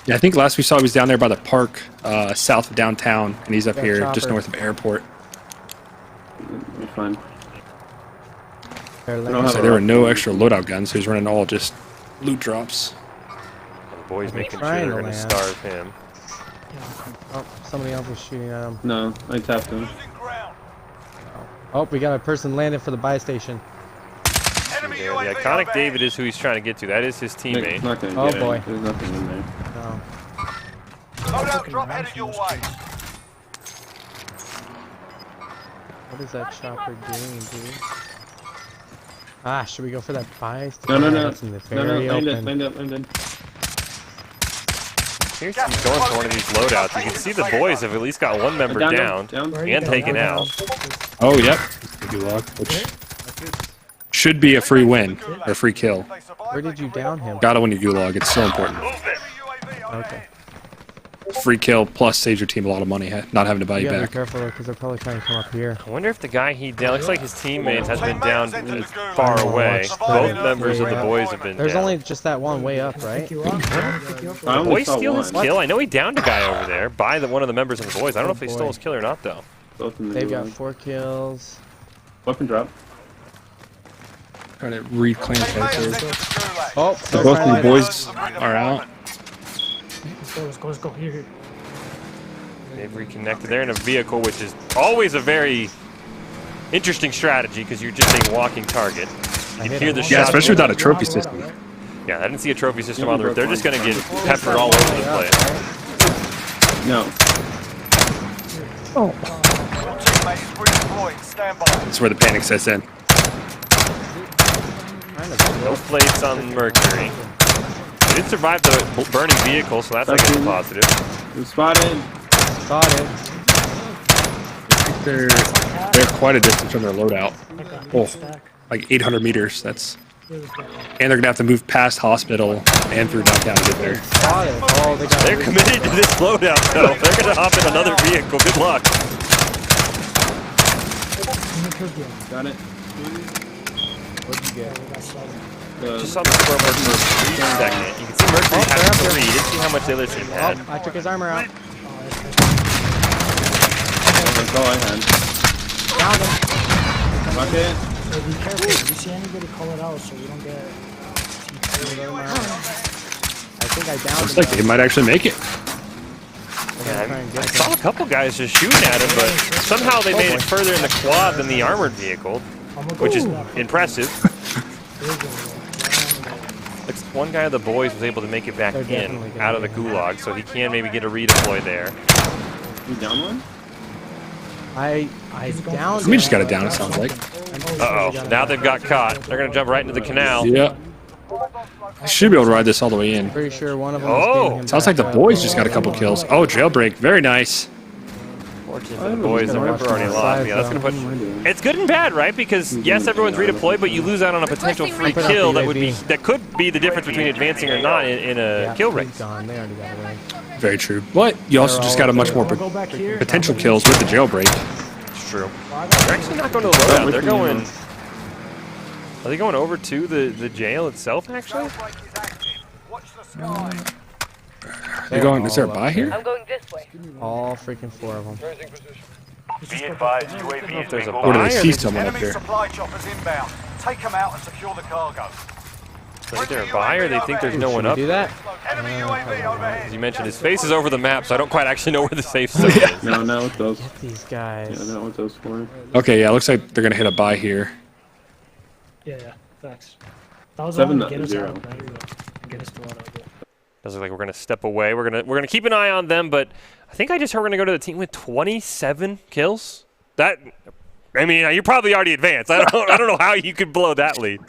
Speaker 3: Yeah, I think last we saw he was down there by the park, south of downtown, and he's up here just north of airport.
Speaker 8: You're fine.
Speaker 3: So there were no extra loadout guns, so he's running all just loot drops.
Speaker 2: The boys making sure they're going to starve him.
Speaker 7: Oh, somebody else was shooting at him.
Speaker 8: No, I tapped him.
Speaker 7: Oh, we got a person landed for the buy station.
Speaker 2: Yeah, the Iconic David is who he's trying to get to. That is his teammate.
Speaker 8: Not gonna
Speaker 7: Oh
Speaker 8: get
Speaker 7: boy.
Speaker 8: it. There's nothing in there.
Speaker 7: No.
Speaker 5: Loadout drop headed your way.
Speaker 7: What is that chopper doing, dude? Ah, should we go for that buy
Speaker 8: No,
Speaker 7: station?
Speaker 8: no, no.
Speaker 7: That's in the
Speaker 8: No, no,
Speaker 7: very
Speaker 8: land it,
Speaker 7: open.
Speaker 8: land it, land it.
Speaker 2: Here's he's going for one of these loadouts. You can see the boys have at least got one member down and taken out.
Speaker 3: Oh, yep. Gulag, which should be a free win, or free kill.
Speaker 7: Where did you down him?
Speaker 3: Gotta win your gulag, it's so important.
Speaker 7: Okay.
Speaker 3: Free kill plus saves your team a lot of money, not having to buy
Speaker 7: You
Speaker 3: you
Speaker 7: gotta be
Speaker 3: back.
Speaker 7: careful though, because they're probably trying to come up here.
Speaker 2: I wonder if the guy he down, looks like his teammate has been down far away. Both members of the boys have been
Speaker 7: There's
Speaker 2: down.
Speaker 7: only just that one way up, right?
Speaker 8: I only
Speaker 2: Boys
Speaker 8: saw
Speaker 2: steal his
Speaker 8: one.
Speaker 2: kill. I know he downed a guy over there by one of the members of the boys. I don't know if they stole his kill or not, though.
Speaker 8: Both in the
Speaker 7: They've got
Speaker 8: gulag.
Speaker 7: 4 kills.
Speaker 8: Weapon drop.
Speaker 3: Trying to read clan characters.
Speaker 7: Oh,
Speaker 3: So both of the boys are out.
Speaker 6: Let's go. Here.
Speaker 2: They've reconnected. They're in a vehicle, which is always a very interesting strategy because you're just a walking target. You can hear the
Speaker 3: Yeah,
Speaker 2: shots.
Speaker 3: especially without a trophy system.
Speaker 2: Yeah, I didn't see a trophy system on the roof. They're just going to get peppered all over the place.
Speaker 8: No.
Speaker 5: Teammate is redeployed. Stand by.
Speaker 3: That's where the panic sets in.
Speaker 2: No plates on Mercury. did survive the burning vehicle, so that's like a positive.
Speaker 8: We're spotted.
Speaker 7: Spotted.
Speaker 3: They're quite a distance from their loadout. Oh,
Speaker 6: Stack.
Speaker 3: like 800 meters. That's and they're gonna have to move past hospital and through downtown to get there.
Speaker 7: Spotted. Oh, they got
Speaker 2: They're committed to this loadout, though. They're going to hop in another vehicle. Good luck.
Speaker 8: Got it.
Speaker 7: What'd you get?
Speaker 2: Just saw the scoreboard for a brief second. You can see Mercury has 3. You didn't see how much the other team had.
Speaker 7: Oh, I took his armor out.
Speaker 8: That's all I had.
Speaker 7: Found him.
Speaker 8: Bucket.
Speaker 6: So be careful. If you see anybody, call it out so you don't get.
Speaker 7: I think I downed
Speaker 3: Looks
Speaker 7: him.
Speaker 3: like they might actually make it.
Speaker 2: Yeah, I saw a couple guys just shooting at him, but somehow they made it further in the quad than the armored vehicle, which is impressive. Looks one guy of the boys was able to make it back in out of the gulag, so he can maybe get a redeploy there.
Speaker 8: You down one?
Speaker 7: I downed
Speaker 3: Somebody just
Speaker 7: him.
Speaker 3: got it down, it sounds like.
Speaker 2: Uh-oh, now they've got caught. They're going to jump right into the canal.
Speaker 3: Yeah. I should be able to ride this all the way in.
Speaker 7: Pretty sure one of them.
Speaker 2: Oh!
Speaker 3: Sounds like the boys just got a couple kills. Oh, jailbreak. Very nice.
Speaker 2: Fortunately for the boys, the Ripper already lost. Yeah, that's going to put... It's good and bad, right? Because, yes, everyone's redeployed, but you lose out on a potential free kill that could be the difference between advancing or not in a kill race.
Speaker 7: Gone. They already got away.
Speaker 3: Very true. But you also just got a much more potential kills with the jailbreak.
Speaker 2: It's true. They're actually not going to the loadout. They're going... Are they going over to the jail itself, actually?
Speaker 3: They're going, is there a buy here?
Speaker 9: I'm going this way.
Speaker 7: All freaking 4 of them.
Speaker 5: Be advised, UAV is
Speaker 2: there's a
Speaker 5: being
Speaker 3: Or do
Speaker 2: buy.
Speaker 3: they see someone up
Speaker 5: Enemy
Speaker 3: there?
Speaker 5: supply choppers inbound. Take them out and secure the cargo.
Speaker 2: So is there a buy or they think there's no one
Speaker 7: Should
Speaker 2: up?
Speaker 7: we do that?
Speaker 5: Enemy UAV overhead.
Speaker 2: As you mentioned, his face is over the map, so I don't quite actually know where the safe zone is.
Speaker 8: No, not with those.
Speaker 7: Get these guys.
Speaker 8: Yeah, not with those 4.
Speaker 3: Okay, yeah, looks like they're going to hit a buy here.
Speaker 6: Yeah, facts. That was
Speaker 8: 7
Speaker 6: all to get us
Speaker 8: 0.
Speaker 6: out, right? Get us to loadout.
Speaker 2: Does look like we're gonna step away. We're gonna keep an eye on them, but I think I just heard we're gonna go to the team with 27 kills. That, I mean, you're probably already advanced. I don't know how you could blow that lead.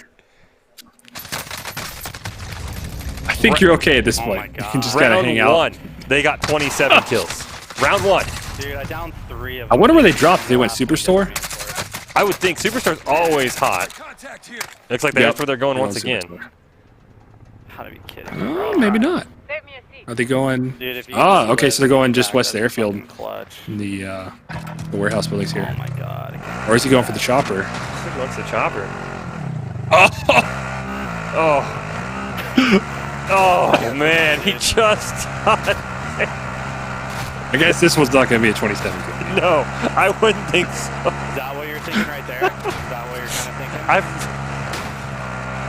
Speaker 3: I think you're okay at this
Speaker 4: Oh
Speaker 3: point.
Speaker 4: my
Speaker 3: You
Speaker 4: God.
Speaker 3: can just kind of hang out.
Speaker 2: Round 1, they got 27 kills. Round 1.
Speaker 4: Dude, I downed 3 of
Speaker 3: I
Speaker 4: them.
Speaker 3: wonder where they dropped. They went Superstore?
Speaker 2: I would think Superstar's always hot. Looks like that's where they're going once again.
Speaker 4: Gotta be kidding me.
Speaker 3: Oh, maybe not.
Speaker 9: Save me a seat.
Speaker 3: Are they going?
Speaker 4: Dude, if you
Speaker 3: Ah,
Speaker 4: can
Speaker 3: okay,
Speaker 4: let
Speaker 3: so they're going
Speaker 4: me
Speaker 3: just
Speaker 4: back,
Speaker 3: west of the
Speaker 4: that's
Speaker 3: airfield,
Speaker 4: fucking clutch.
Speaker 3: in the warehouse buildings
Speaker 4: Oh
Speaker 3: here.
Speaker 4: my god.
Speaker 3: Or is he going for the chopper?
Speaker 2: He wants the chopper. Oh man, he just
Speaker 3: I guess this one's not going to be a 27 kill.
Speaker 2: no, I wouldn't think so.
Speaker 4: Is that what you're thinking right there? Is that what you're kind of thinking?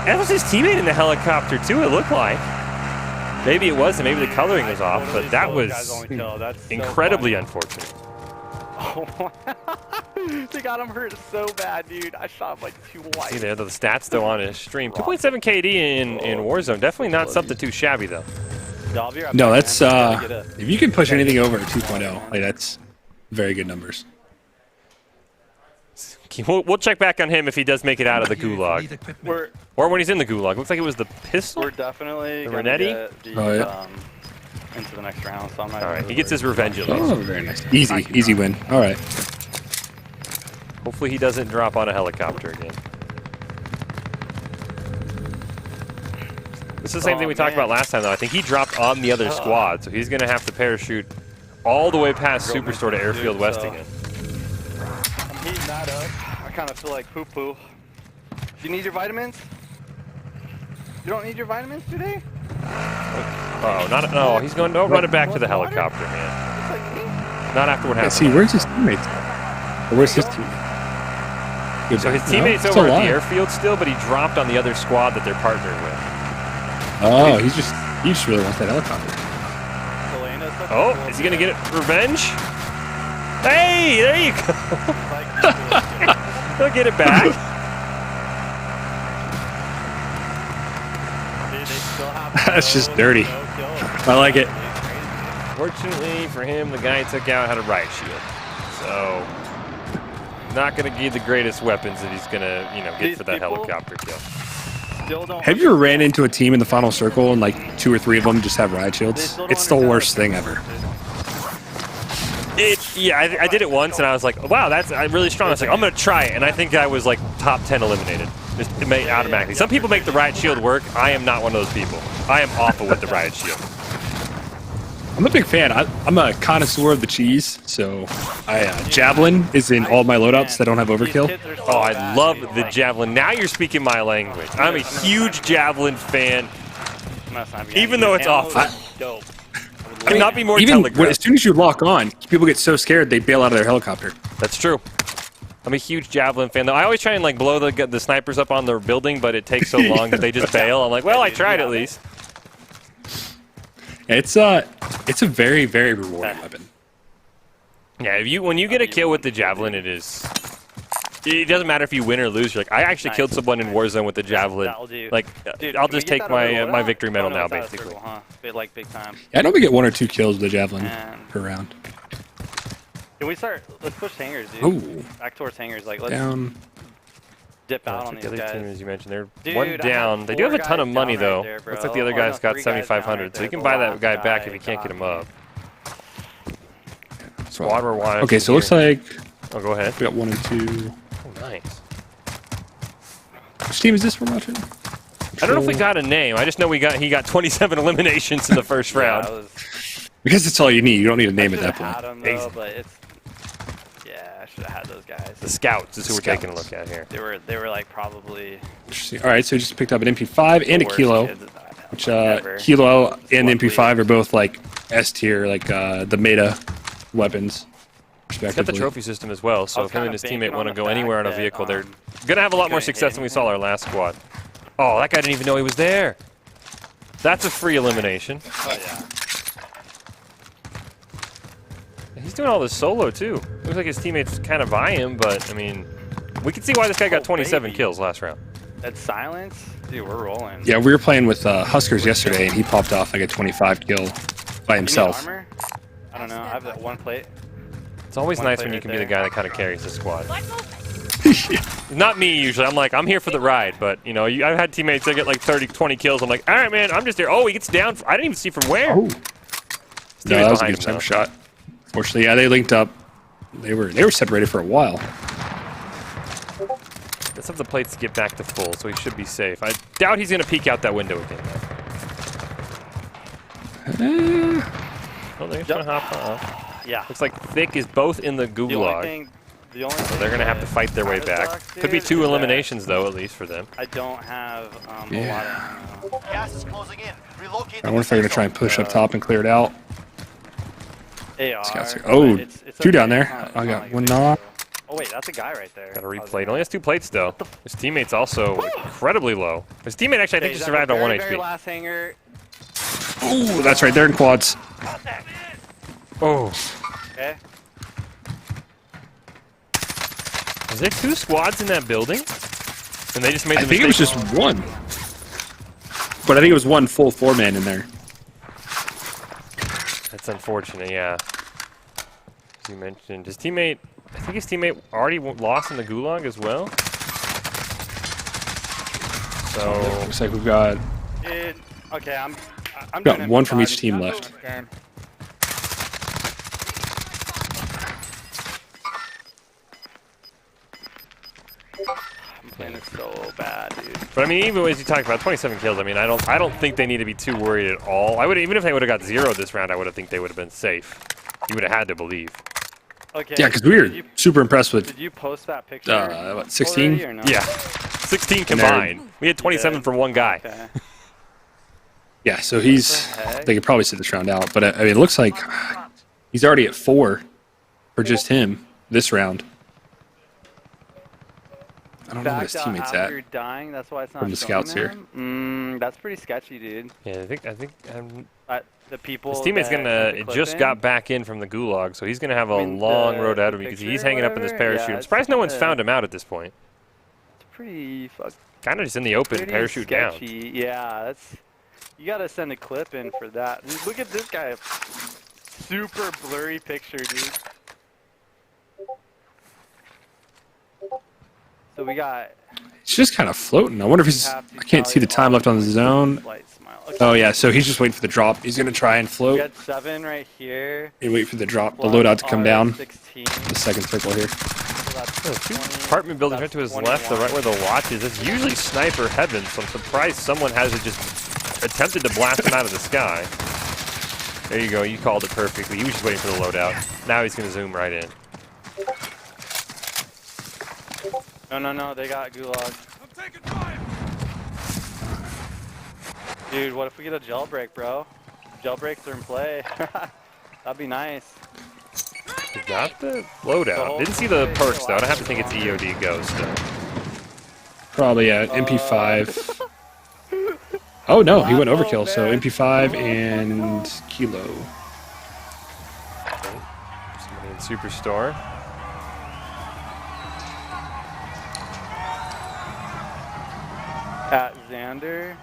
Speaker 2: That was his teammate in the helicopter too. It looked like. Maybe it wasn't. Maybe the coloring was off,
Speaker 4: Totally
Speaker 2: but that
Speaker 4: told
Speaker 2: was
Speaker 4: guys only kill. That's so
Speaker 2: incredibly
Speaker 4: funny.
Speaker 2: unfortunate.
Speaker 4: Oh, they got him hurt so bad, dude. I shot him like twice.
Speaker 2: See there, the stats still on his stream. 2.7 KD in Warzone. Definitely not something too shabby though.
Speaker 4: Yeah, I'll be right
Speaker 3: No,
Speaker 4: back,
Speaker 3: that's
Speaker 4: man. I gotta get a-
Speaker 3: if you can push anything over a 2.0, like that's very good numbers.
Speaker 2: We'll check back on him if he does make it out of the gulag,
Speaker 4: We're
Speaker 2: or when he's in the gulag. Looks like it was the pistol.
Speaker 4: we're definitely
Speaker 2: The
Speaker 4: gonna
Speaker 2: Renetti?
Speaker 4: get the,
Speaker 3: Oh, yeah.
Speaker 4: into the next round. So I'm not
Speaker 2: All right,
Speaker 4: even
Speaker 2: he gets his
Speaker 4: really-
Speaker 2: revenge at least.
Speaker 3: Oh, very nice. Easy win. All right.
Speaker 2: Hopefully he doesn't drop on a helicopter again. This is the same thing we talked about last time, though. I think he dropped on the other squad, so he's going to have to parachute all the way past Superstore to Airfield West again.
Speaker 4: I'm heating that up. I kind of feel like poo-poo. Do you need your vitamins? You don't need your vitamins today?
Speaker 2: Oh, not no. He's going to run it back to the helicopter, man.
Speaker 4: Just like me?
Speaker 2: Not after what
Speaker 3: Let's
Speaker 2: happened.
Speaker 3: see, where's his teammates? Or where's his team? Good.
Speaker 2: So his
Speaker 3: No,
Speaker 2: teammate's
Speaker 3: still
Speaker 2: over at the
Speaker 3: alive.
Speaker 2: airfield still, but he dropped on the other squad that they're partnering with.
Speaker 3: Oh, he just really wants that helicopter.
Speaker 4: Selena's such a
Speaker 2: Oh,
Speaker 4: cool
Speaker 2: is he going to
Speaker 4: kid.
Speaker 2: get it? Revenge? Hey, there you go.
Speaker 4: Like, the coolest kid.
Speaker 2: He'll get it back.
Speaker 4: Dude, they still have
Speaker 3: That's just dirty.
Speaker 4: no kills.
Speaker 3: I like it.
Speaker 2: Fortunately for him, the guy he took out had a riot shield. So, not going to give the greatest weapons that he's going to, get
Speaker 4: These
Speaker 2: for that
Speaker 4: people-
Speaker 2: helicopter kill.
Speaker 4: still don't.
Speaker 3: Have you ever ran into a team in the final circle and like 2 or 3 of them just have riot shields? It's the worst thing ever.
Speaker 2: Yeah, I did it once, and I was like, wow, that's really strong. I was like, I'm going to try it, and I think I was like top 10 eliminated. Just automatically. Some people make the riot shield work. I am not one of those people. I am awful with the riot shield.
Speaker 3: I'm a big fan. I'm a connoisseur of the cheese, so javelin is in all my loadouts that don't have overkill.
Speaker 2: Oh, I love the javelin. Now you're speaking my language. I'm a huge javelin fan, even though it's awful. I mean, not be more
Speaker 3: as soon as you lock on, people get so scared they bail out of their helicopter.
Speaker 2: That's true. I'm a huge javelin fan, though. I always try and like blow the snipers up on the building, but it takes so long that they just bail. I'm like, well, I tried at least.
Speaker 3: It's a very, very rewarding weapon.
Speaker 2: Yeah, when you get a kill with the javelin, it doesn't matter if you win or lose. You're like, I actually killed someone in Warzone with the javelin. Like, I'll just take my victory medal now, basically.
Speaker 4: Like big time.
Speaker 3: Yeah, I normally get 1 or 2 kills with the javelin per round.
Speaker 4: Can we start? Let's push hangers, dude.
Speaker 3: Ooh.
Speaker 4: Back towards hangers. Like, let's
Speaker 3: Down.
Speaker 4: dip out on these
Speaker 2: the other
Speaker 4: guys.
Speaker 2: team, as you mentioned, they're
Speaker 4: Dude,
Speaker 2: one down. They do have a ton of money, though. Looks like the other guy's got 7,500, so you can buy that guy back if you can't get him up. Squad we're watching.
Speaker 3: Okay, so it looks like
Speaker 2: Oh, go ahead.
Speaker 3: we got 1 and 2.
Speaker 2: Oh, nice.
Speaker 3: Which team is this we're watching?
Speaker 2: I don't know if we got a name. I just know he got 27 eliminations in the first round.
Speaker 3: Because that's all you need. You don't need a name at that
Speaker 4: Had
Speaker 3: point.
Speaker 4: them, though, but it's, I should have had those guys.
Speaker 2: The scouts is who we're taking a look at here.
Speaker 4: They were like probably.
Speaker 3: Interesting. All right, so you just picked up an MP5 and a
Speaker 4: worst
Speaker 3: Kilo.
Speaker 4: kids that I've had,
Speaker 3: Which
Speaker 4: like, ever.
Speaker 3: Kilo and
Speaker 4: Luckily.
Speaker 3: MP5 are both like S tier, like the meta weapons.
Speaker 2: He's got the
Speaker 3: Respectively.
Speaker 2: trophy system as well, so
Speaker 4: I was
Speaker 2: if him and
Speaker 4: kinda
Speaker 2: his
Speaker 4: banking
Speaker 2: teammate
Speaker 4: on
Speaker 2: want to
Speaker 4: the
Speaker 2: go anywhere on a
Speaker 4: fact
Speaker 2: vehicle,
Speaker 4: that,
Speaker 2: they're going to have a lot more
Speaker 4: couldn't
Speaker 2: success
Speaker 4: hit
Speaker 2: than we saw our last squad. Oh, that guy didn't even know he was there. That's a free elimination.
Speaker 4: Oh yeah.
Speaker 2: He's doing all this solo, too. Looks like his teammates kind of by him, but, I mean, we can see why this guy got 27 kills last round.
Speaker 4: That silence, dude, we're rolling.
Speaker 3: Yeah, we were playing with Huskers yesterday, and he popped off like a 25 kill by
Speaker 4: You need
Speaker 3: himself.
Speaker 4: armor? I don't know. I have that one plate.
Speaker 2: It's always
Speaker 4: One
Speaker 2: nice
Speaker 4: player
Speaker 2: when you can
Speaker 4: right
Speaker 2: be the
Speaker 4: there.
Speaker 2: guy that kind of carries the squad. Not me, usually. I'm like, I'm here for the ride, but, you know, I've had teammates that get like 30, 20 kills. I'm like, all right, man, I'm just here. Oh, he gets down. I didn't even see from where.
Speaker 3: Oh.
Speaker 2: His
Speaker 3: No,
Speaker 2: teammate's
Speaker 3: that was a
Speaker 2: behind
Speaker 3: good
Speaker 2: him,
Speaker 3: time
Speaker 2: though.
Speaker 3: shot. Fortunately, yeah, they linked up. They were separated for a while.
Speaker 2: Let's have the plates get back to full, so he should be safe. I doubt he's going to peek out that window again, though. Oh, they're just going to hop off.
Speaker 4: Yeah.
Speaker 2: Looks like Thick is both in the
Speaker 4: The only
Speaker 2: gulag.
Speaker 4: thing. The only
Speaker 2: So they're going to have to fight their way back. Could be 2 eliminations, though, at least for them.
Speaker 4: I don't have a
Speaker 3: Yeah.
Speaker 4: lot of.
Speaker 5: Gas is closing in. Relocate.
Speaker 3: I wonder if they're going to try and push up top and clear it out.
Speaker 4: AR.
Speaker 3: Scouts here. Oh,
Speaker 4: it's
Speaker 3: 2 down
Speaker 4: okay.
Speaker 3: there.
Speaker 4: It's
Speaker 3: I
Speaker 4: not
Speaker 3: got
Speaker 4: like
Speaker 3: 1
Speaker 4: a big
Speaker 3: knock.
Speaker 4: deal. Oh wait, that's a guy right there.
Speaker 2: Got a replay. Only has 2 plates, though. His teammate's also incredibly low. His teammate actually, I think, just survived on 1
Speaker 4: Very
Speaker 2: HP.
Speaker 4: last hanger.
Speaker 3: Ooh, that's right. They're in quads.
Speaker 2: Oh.
Speaker 4: Okay.
Speaker 2: Is there 2 squads in that building? And they just made the
Speaker 3: I think it was
Speaker 2: mistake-
Speaker 3: just 1. But I think it was 1 full 4-man in there.
Speaker 2: That's unfortunate, yeah. As you mentioned, his teammate, I think his teammate already lost in the gulag as well. So,
Speaker 3: Looks like we've got
Speaker 4: Okay, I'm
Speaker 3: Got
Speaker 4: doing
Speaker 3: 1 from
Speaker 4: MP5.
Speaker 3: each team left.
Speaker 4: I'm playing it so bad, dude.
Speaker 2: but I mean, even as you talk about 27 kills, I mean, I don't think they need to be too worried at all. Even if they would have got 0 this round, I would have think they would have been safe. You would have had to believe.
Speaker 4: Okay.
Speaker 3: Yeah, because we were
Speaker 4: did you-
Speaker 3: super impressed with
Speaker 4: Did you post that picture?
Speaker 3: what, 16?
Speaker 4: already or no?
Speaker 2: Yeah, 16 combined. We had 27 from one guy.
Speaker 4: Okay.
Speaker 3: Yeah, so he's.
Speaker 4: What the heck?
Speaker 3: They could probably sit this round out, but I mean, it looks like he's already at 4 for just him this round. I don't know where his
Speaker 4: Backed out
Speaker 3: teammates
Speaker 4: after
Speaker 3: at.
Speaker 4: you're dying. That's why it's not
Speaker 3: From the
Speaker 4: showing
Speaker 3: scouts here.
Speaker 4: them? That's pretty sketchy, dude.
Speaker 2: Yeah, I think
Speaker 4: The people.
Speaker 2: his teammate's
Speaker 4: that
Speaker 2: gonna
Speaker 4: sent the
Speaker 2: just
Speaker 4: clip
Speaker 2: got
Speaker 4: in,
Speaker 2: back in from the gulag, so he's gonna have a
Speaker 4: I mean,
Speaker 2: long
Speaker 4: the-
Speaker 2: road ahead of
Speaker 4: the
Speaker 2: him because
Speaker 4: picture
Speaker 2: he's
Speaker 4: or
Speaker 2: hanging up in this
Speaker 4: whatever?
Speaker 2: parachute.
Speaker 4: Yeah,
Speaker 2: I'm
Speaker 4: it's
Speaker 2: surprised no one's
Speaker 4: kinda-
Speaker 2: found him out at this point.
Speaker 4: It's pretty
Speaker 2: Kind of just in the open,
Speaker 4: pretty
Speaker 2: parachute down.
Speaker 4: sketchy. Yeah, that's. You gotta send a clip in for that. And look at this guy. Super blurry picture, dude. So we got.
Speaker 3: It's just kind of floating. I wonder if he's. I can't see the time left on the zone. Oh yeah, so he's just waiting for the drop. He's gonna try and
Speaker 4: We
Speaker 3: float
Speaker 4: got 7 right here.
Speaker 3: and wait for the drop, the loadout to come down.
Speaker 4: 16.
Speaker 3: The second circle here.
Speaker 4: So that's
Speaker 2: Two
Speaker 4: 20,
Speaker 2: apartment buildings right
Speaker 4: that's
Speaker 2: to his left, the right
Speaker 4: 21.
Speaker 2: where the watch is. It's usually sniper heaven, so I'm surprised someone hasn't just attempted to blast him out of the sky. There you go, you called it perfectly. He was just waiting for the loadout. Now he's going to zoom right in.
Speaker 4: No, they got gulag. Dude, what if we get a jailbreak, bro? Jailbreaks are in play. That'd be nice.
Speaker 2: He got the loadout. Didn't see the perks though. I don't have to think it's EOD Ghost.
Speaker 3: Probably MP5. Oh no, he went overkill. So MP5 and Kilo.
Speaker 2: Somebody in Superstore.
Speaker 4: At Xander.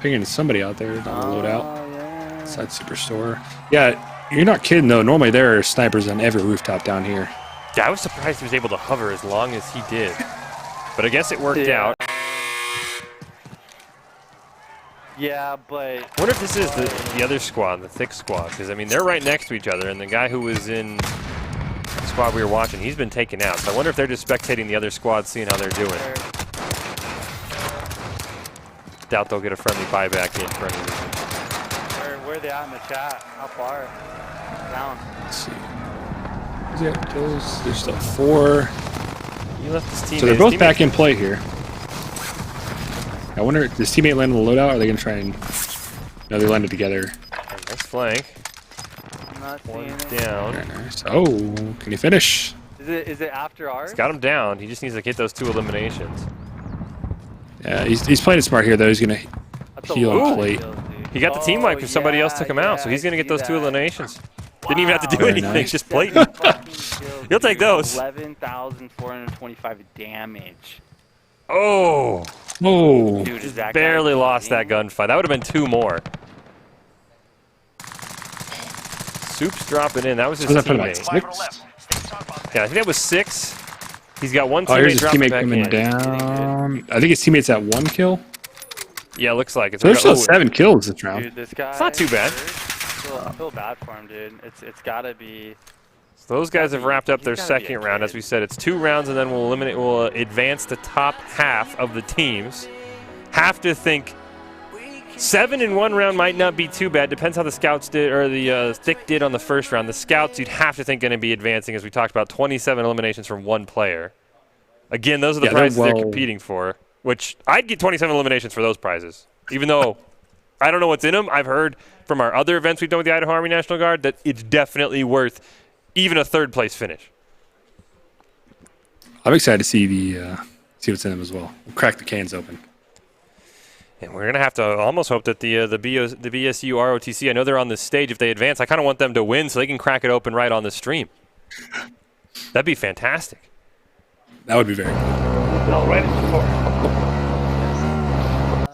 Speaker 3: Pinging somebody out there down the loadout.
Speaker 4: Yeah.
Speaker 3: Side Superstore. Yeah, you're not kidding though. Normally there are snipers on every rooftop down here.
Speaker 2: Yeah, I was surprised he was able to hover as long as he did. But I guess it worked out.
Speaker 4: Yeah, but
Speaker 2: I wonder if this is the other squad, the thick squad, because I mean they're right next to each other, and the guy who was in the squad we were watching, he's been taken out. So I wonder if they're just spectating the other squad, seeing how they're doing. Doubt they'll get a friendly buyback in for any reason.
Speaker 4: where are they at in the chat? How far? Down.
Speaker 3: Let's see. Is it kills? There's still 4.
Speaker 2: He left his teammate.
Speaker 3: So they're both back in play here. I wonder, does teammate land on the loadout, or are they going to try and... No, they landed together.
Speaker 2: Nice flank.
Speaker 4: I'm not seeing
Speaker 2: One
Speaker 4: it.
Speaker 2: down.
Speaker 3: Very nice. Oh, can he finish?
Speaker 4: Is it after ours?
Speaker 2: He's got him down. He just needs to get those 2 eliminations.
Speaker 3: Yeah, he's playing it smart here, though. He's going to
Speaker 4: That's a
Speaker 3: heal
Speaker 4: lot
Speaker 3: on
Speaker 4: of
Speaker 3: plate.
Speaker 4: kills, dude.
Speaker 2: He got the team wipe because somebody else took him out, so he's going to get those 2 eliminations. Didn't even have to do
Speaker 3: Very
Speaker 2: anything,
Speaker 3: nice.
Speaker 2: just blatant. You'll take those.
Speaker 4: 11,425 damage.
Speaker 2: Oh!
Speaker 3: Oh,
Speaker 4: Dude, is that
Speaker 2: Barely
Speaker 4: guy
Speaker 2: lost that
Speaker 4: cheating?
Speaker 2: gunfight. That would have been 2 more. Soup's dropping in. That was his
Speaker 3: was that for like
Speaker 2: teammate.
Speaker 3: 6?
Speaker 2: Yeah, I think that was 6. He's got 1
Speaker 3: Oh,
Speaker 2: teammate
Speaker 3: here's his
Speaker 2: dropping
Speaker 3: teammate
Speaker 2: back
Speaker 3: coming
Speaker 2: in.
Speaker 3: down. I think his teammate's at 1 kill.
Speaker 2: Yeah, looks like it.
Speaker 3: So there's still
Speaker 2: Oh,
Speaker 3: 7 kills this round.
Speaker 4: Dude, this guy.
Speaker 2: It's not too bad.
Speaker 4: I feel bad for him, dude. It's gotta be.
Speaker 2: So those guys have wrapped up their
Speaker 4: He's gotta be a
Speaker 2: second round. As
Speaker 4: kid.
Speaker 2: we said, it's 2 rounds, and then we'll advance the top half of the teams. Have to think 7 in 1 round might not be too bad. Depends how the scouts did, or the thick did on the first round. The scouts, you'd have to think, going to be advancing, as we talked about, 27 eliminations from 1 player. Again, those are the prizes they're competing for. Which I'd get 27 eliminations for those prizes, even though I don't know what's in them. I've heard from our other events we've done with the Idaho Army National Guard that it's definitely worth even a 3rd place finish.
Speaker 3: I'm excited to see what's in them as well. We'll crack the cans open.
Speaker 2: And we're gonna have to almost hope that the BSU ROTC, I know they're on this stage. If they advance, I kind of want them to win so they can crack it open right on the stream. That'd be fantastic.
Speaker 3: That would be very cool.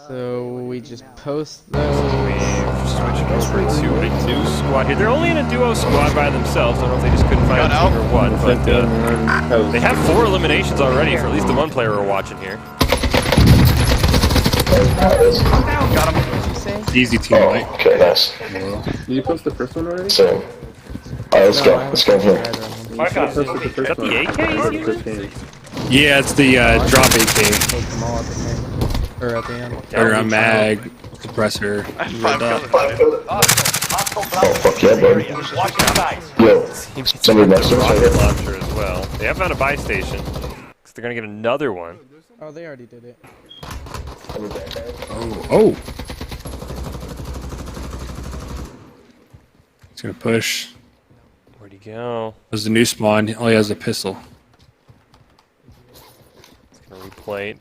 Speaker 7: So we just post those.
Speaker 2: Switching over to a 2 squad here. They're only in a duo squad by themselves. I don't know if they just couldn't find a team or what, but they have 4 eliminations already for at least the 1 player we're watching here.
Speaker 5: Got him.
Speaker 3: Easy team white.
Speaker 9: Okay, nice.
Speaker 8: Did you post the first one already?
Speaker 9: So, alright, let's go. Let's go here.
Speaker 8: You posted the first
Speaker 2: that the
Speaker 8: one.
Speaker 2: AK
Speaker 8: Or
Speaker 2: he's
Speaker 8: the first game.
Speaker 3: Yeah, it's the drop AK.
Speaker 7: Post them all at the end. Or at the end.
Speaker 3: Turnaround mag, suppressor.
Speaker 9: Oh, fuck yeah, buddy.
Speaker 5: Watch your sides.
Speaker 9: Yo,
Speaker 2: Seems to
Speaker 9: somebody
Speaker 2: the
Speaker 9: next to us
Speaker 2: rocket
Speaker 9: right here.
Speaker 2: launcher as well. They have found a buy station. So they're gonna get another one.
Speaker 7: Oh, they already did it.
Speaker 3: Oh. He's going to push.
Speaker 2: Where'd he go?
Speaker 3: There's the new spawn. All he has is a pistol.
Speaker 2: He's gonna replate.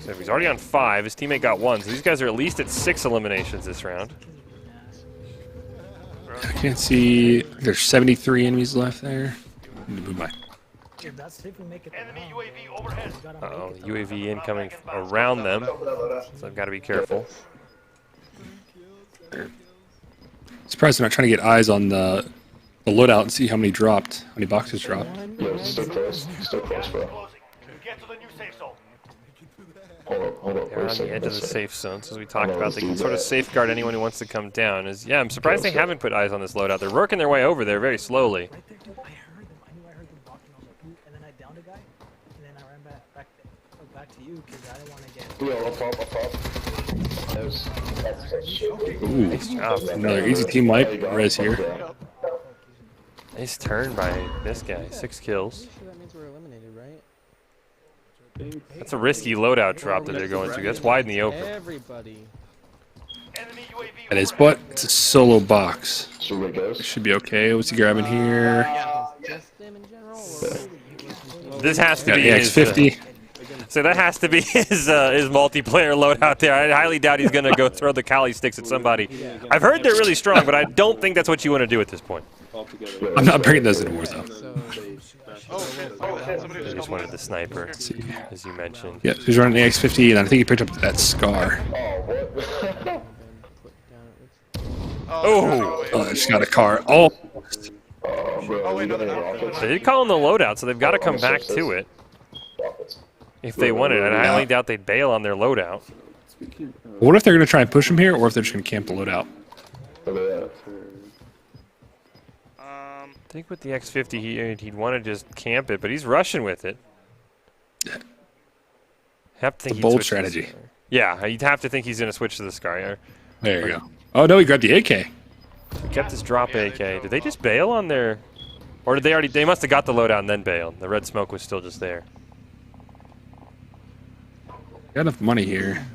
Speaker 2: So if he's already on 5, his teammate got 1. So these guys are at least at 6 eliminations this round.
Speaker 3: I can't see. There's 73 enemies left there. Need to move my.
Speaker 6: Dude, that's if we make it.
Speaker 5: Enemy UAV overhead.
Speaker 2: Uh-oh, UAV incoming around them. So I've got to be careful.
Speaker 3: Surprised they're not trying to get eyes on the loadout and see how many dropped, how many boxes dropped.
Speaker 9: Yo, still close, bro.
Speaker 5: Get to the new safe zone.
Speaker 9: Hold up.
Speaker 2: They're on the edge of the safe zone, so as we talked about, they can sort of safeguard anyone who wants to come down. Yeah, I'm surprised they haven't put eyes on this loadout. They're working their way over there very slowly.
Speaker 6: Right there, dude. I heard them. I knew I heard them walking. I was like, ooh, and then I downed a guy, and then I ran back to you because I didn't want to get.
Speaker 9: Yo, up top.
Speaker 3: Ooh,
Speaker 2: Nice job.
Speaker 3: another easy team wipe. Rez here.
Speaker 2: Nice turn by this guy. 6 kills.
Speaker 7: Sure that means we're eliminated, right?
Speaker 2: That's a risky loadout drop that they're going to. That's wide in the open.
Speaker 7: Everybody.
Speaker 5: Enemy UAV.
Speaker 3: That is what? It's a solo box.
Speaker 9: So where it goes?
Speaker 3: It should be okay. What's he grabbing here?
Speaker 7: Just them in general, or
Speaker 2: This has to
Speaker 3: Got
Speaker 2: be
Speaker 3: the
Speaker 2: his,
Speaker 3: X50.
Speaker 2: so that has to be his multiplayer loadout there. I highly doubt he's going to go throw the Kali sticks at somebody. I've heard they're really strong, but I don't think that's what you want to do at this point.
Speaker 3: I'm not bringing those in Warzone.
Speaker 2: They just wanted the sniper, as you mentioned.
Speaker 3: Yeah, he's running the X50, and I think he picked up that scar.
Speaker 2: Oh!
Speaker 3: Oh, I just got a car. Oh,
Speaker 2: They did call him the loadout, so they've got to come back to it if they want it. I highly doubt they'd bail on their loadout.
Speaker 3: what if they're going to try and push him here, or if they're just going to camp the loadout?
Speaker 2: I think with the X50, he'd want to just camp it, but he's rushing with it. Have to think
Speaker 3: It's a
Speaker 2: he'd
Speaker 3: bold
Speaker 2: switch to the
Speaker 3: strategy.
Speaker 2: Scar. Yeah, you'd have to think he's going to switch to the Scar.
Speaker 3: There you go. Oh, no, he grabbed the AK.
Speaker 2: He kept his drop AK. Did they just bail on their... Or did they already... They must have got the loadout and then bailed. The red smoke was still just there.
Speaker 3: Got enough money here.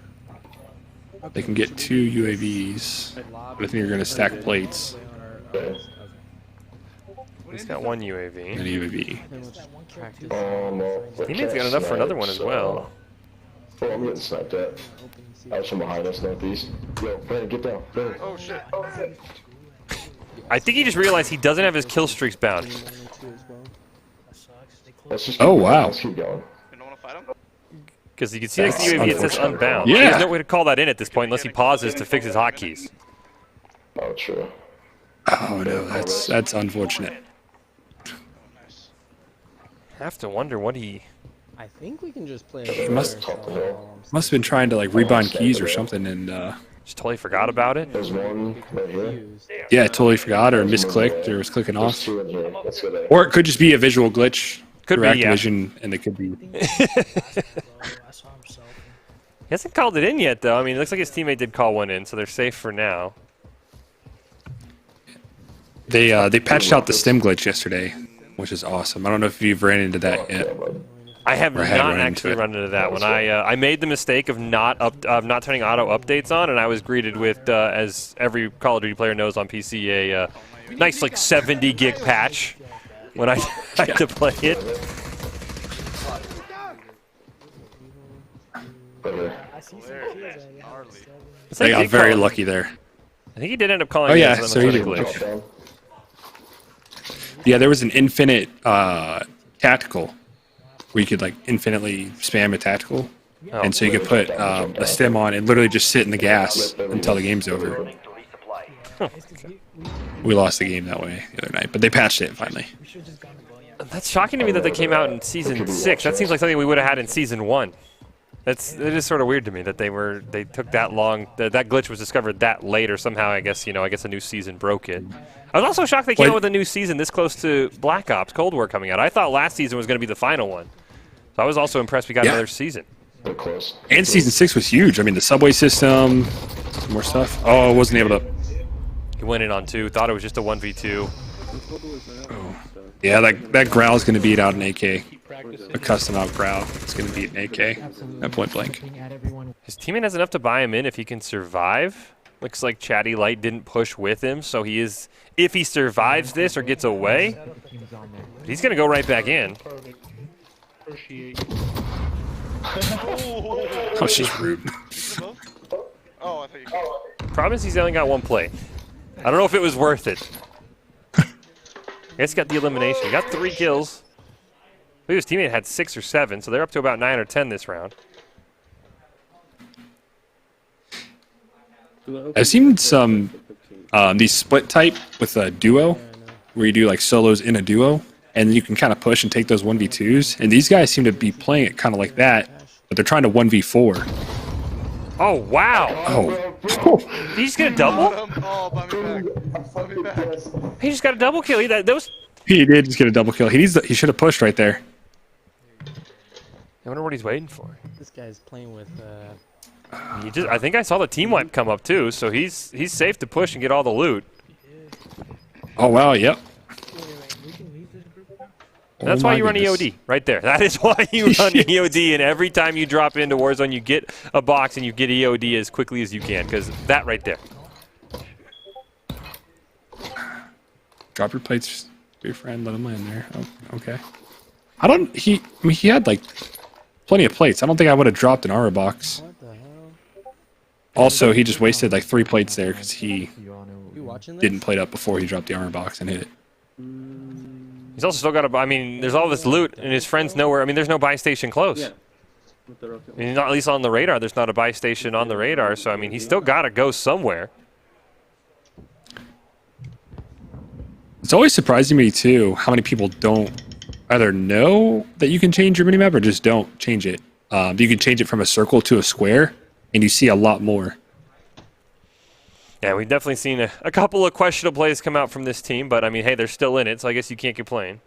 Speaker 3: They can get 2 UAVs. But I think they're going to stack plates.
Speaker 2: He's got 1 UAV.
Speaker 3: And UAV.
Speaker 2: Teammate's got enough for another one as well.
Speaker 9: Oh, I'm getting sniped at. Out from behind us, northeast. Yo, Brandon, get down. Brandon.
Speaker 5: Oh shit.
Speaker 2: I think he just realized he doesn't have his kill streaks bound.
Speaker 9: Let's just
Speaker 3: Oh,
Speaker 9: keep going.
Speaker 3: wow.
Speaker 9: Let's keep going.
Speaker 5: You don't want to fight him?
Speaker 2: Because you can see next to the UAV it says unbound.
Speaker 3: Yeah.
Speaker 2: There's no way to call that in at this point unless he pauses to fix his hotkeys.
Speaker 9: Oh, true.
Speaker 3: Oh, no, that's unfortunate.
Speaker 2: Have to wonder what he...
Speaker 7: I think we can just play.
Speaker 3: He must
Speaker 7: so,
Speaker 3: have been trying to, like, rebind keys or something, and,
Speaker 2: Just totally forgot about it.
Speaker 9: There's one right here.
Speaker 7: confused.
Speaker 3: yeah, totally forgot, or misclicked, or was clicking
Speaker 9: There's
Speaker 3: off.
Speaker 9: 2 in here. Let's go there.
Speaker 3: Or it could just be a visual glitch.
Speaker 2: Could
Speaker 3: through
Speaker 2: be, yeah.
Speaker 3: Activision, and it could be...
Speaker 6: I saw himself.
Speaker 2: He hasn't called it in yet, though. I mean, it looks like his teammate did call one in, so they're safe for now.
Speaker 3: They patched out the stim glitch yesterday, which is awesome. I don't know if you've ran into that yet.
Speaker 2: I have
Speaker 3: Or had
Speaker 2: not
Speaker 3: run into
Speaker 2: actually
Speaker 3: it.
Speaker 2: run into that one. I made the mistake of not turning auto updates on, and I was greeted with, as every Call of Duty player knows on PC, a nice like 70 gig patch when I tried to play it.
Speaker 9: Right here.
Speaker 6: I see some kids.
Speaker 2: It's
Speaker 3: They
Speaker 2: like
Speaker 3: got
Speaker 2: he
Speaker 3: very
Speaker 2: called-
Speaker 3: lucky there.
Speaker 2: I think he did end up calling.
Speaker 3: Oh,
Speaker 2: it,
Speaker 3: yeah,
Speaker 2: so
Speaker 3: so
Speaker 2: that
Speaker 3: he
Speaker 2: must have
Speaker 3: did.
Speaker 2: been a glitch.
Speaker 3: Yeah, there was an infinite tactical where you could like infinitely spam a tactical,
Speaker 2: Oh.
Speaker 3: and so you could put a stim on and literally just sit in the gas until the game's over. We lost the game that way the other night, but they patched it finally.
Speaker 6: We should just gone to go. Yeah.
Speaker 2: That's shocking to me that they came out in season 6. That seems like something we would have had in season 1. It is sort of weird to me that they took that long. That glitch was discovered that late, or somehow I guess a new season broke it. I was also shocked they came out with a new season this close to Black Ops Cold War coming out. I thought last season was going to be the final one, so I was also impressed we got another season.
Speaker 9: They're close.
Speaker 3: And season 6 was huge. I mean, the subway system, some more stuff. Oh, I wasn't able to.
Speaker 2: He went in on 2. Thought it was just a 1v2.
Speaker 3: Yeah, that growl's going to beat out an AK. A custom out growl. It's going to beat an AK at point blank.
Speaker 2: His teammate has enough to buy him in if he can survive. Looks like Chatty Light didn't push with him, so he is. If he survives this or gets away, he's going to go right back in.
Speaker 3: Oh, she's rude.
Speaker 5: Oh, I thought you.
Speaker 2: Problem is he's only got 1 play. I don't know if it was worth it. I guess he got the elimination. He got 3 kills. I believe his teammate had 6 or 7, so they're up to about 9 or 10 this round.
Speaker 3: I've seen some these split type with a duo, where you do like solos in a duo, and you can kind of push and take those 1v2s. And these guys seem to be playing it kind of like that, but they're trying to 1v4.
Speaker 2: Oh, wow.
Speaker 3: Oh.
Speaker 2: Did he just get a double?
Speaker 4: Oh, buy me back.
Speaker 2: He just got a double kill.
Speaker 3: He did just get a double kill. He should have pushed right there.
Speaker 2: I wonder what he's waiting for.
Speaker 7: This guy's playing with.
Speaker 2: I think I saw the team wipe come up too, so he's safe to push and get all the loot.
Speaker 3: Oh wow, yep.
Speaker 6: We can leave this group now?
Speaker 2: That's why you run EOD right there. That is why you run EOD, and every time you drop into Warzone, you get a box and you get EOD as quickly as you can, because that right there.
Speaker 3: Drop your plates to your friend, let him land there. Oh, okay. He had like plenty of plates. I don't think I would have dropped an armor box.
Speaker 7: What the hell?
Speaker 3: Also, he just wasted like 3 plates there because he
Speaker 7: You watching this?
Speaker 3: didn't plate up before he dropped the armor box and hit it.
Speaker 2: He's also still got a. I mean, there's all this loot, and his friends nowhere. I mean, there's no buy station close.
Speaker 8: Yeah. With the rocket.
Speaker 2: I mean, not at least on the radar. There's not a buy station on the radar, so I mean, he's still got to go somewhere.
Speaker 3: It's always surprising me too how many people don't either know that you can change your minimap or just don't change it. You can change it from a circle to a square, and you see a lot more.
Speaker 2: Yeah, we've definitely seen a couple of questionable plays come out from this team, but I mean, hey, they're still in it, so I guess you can't complain.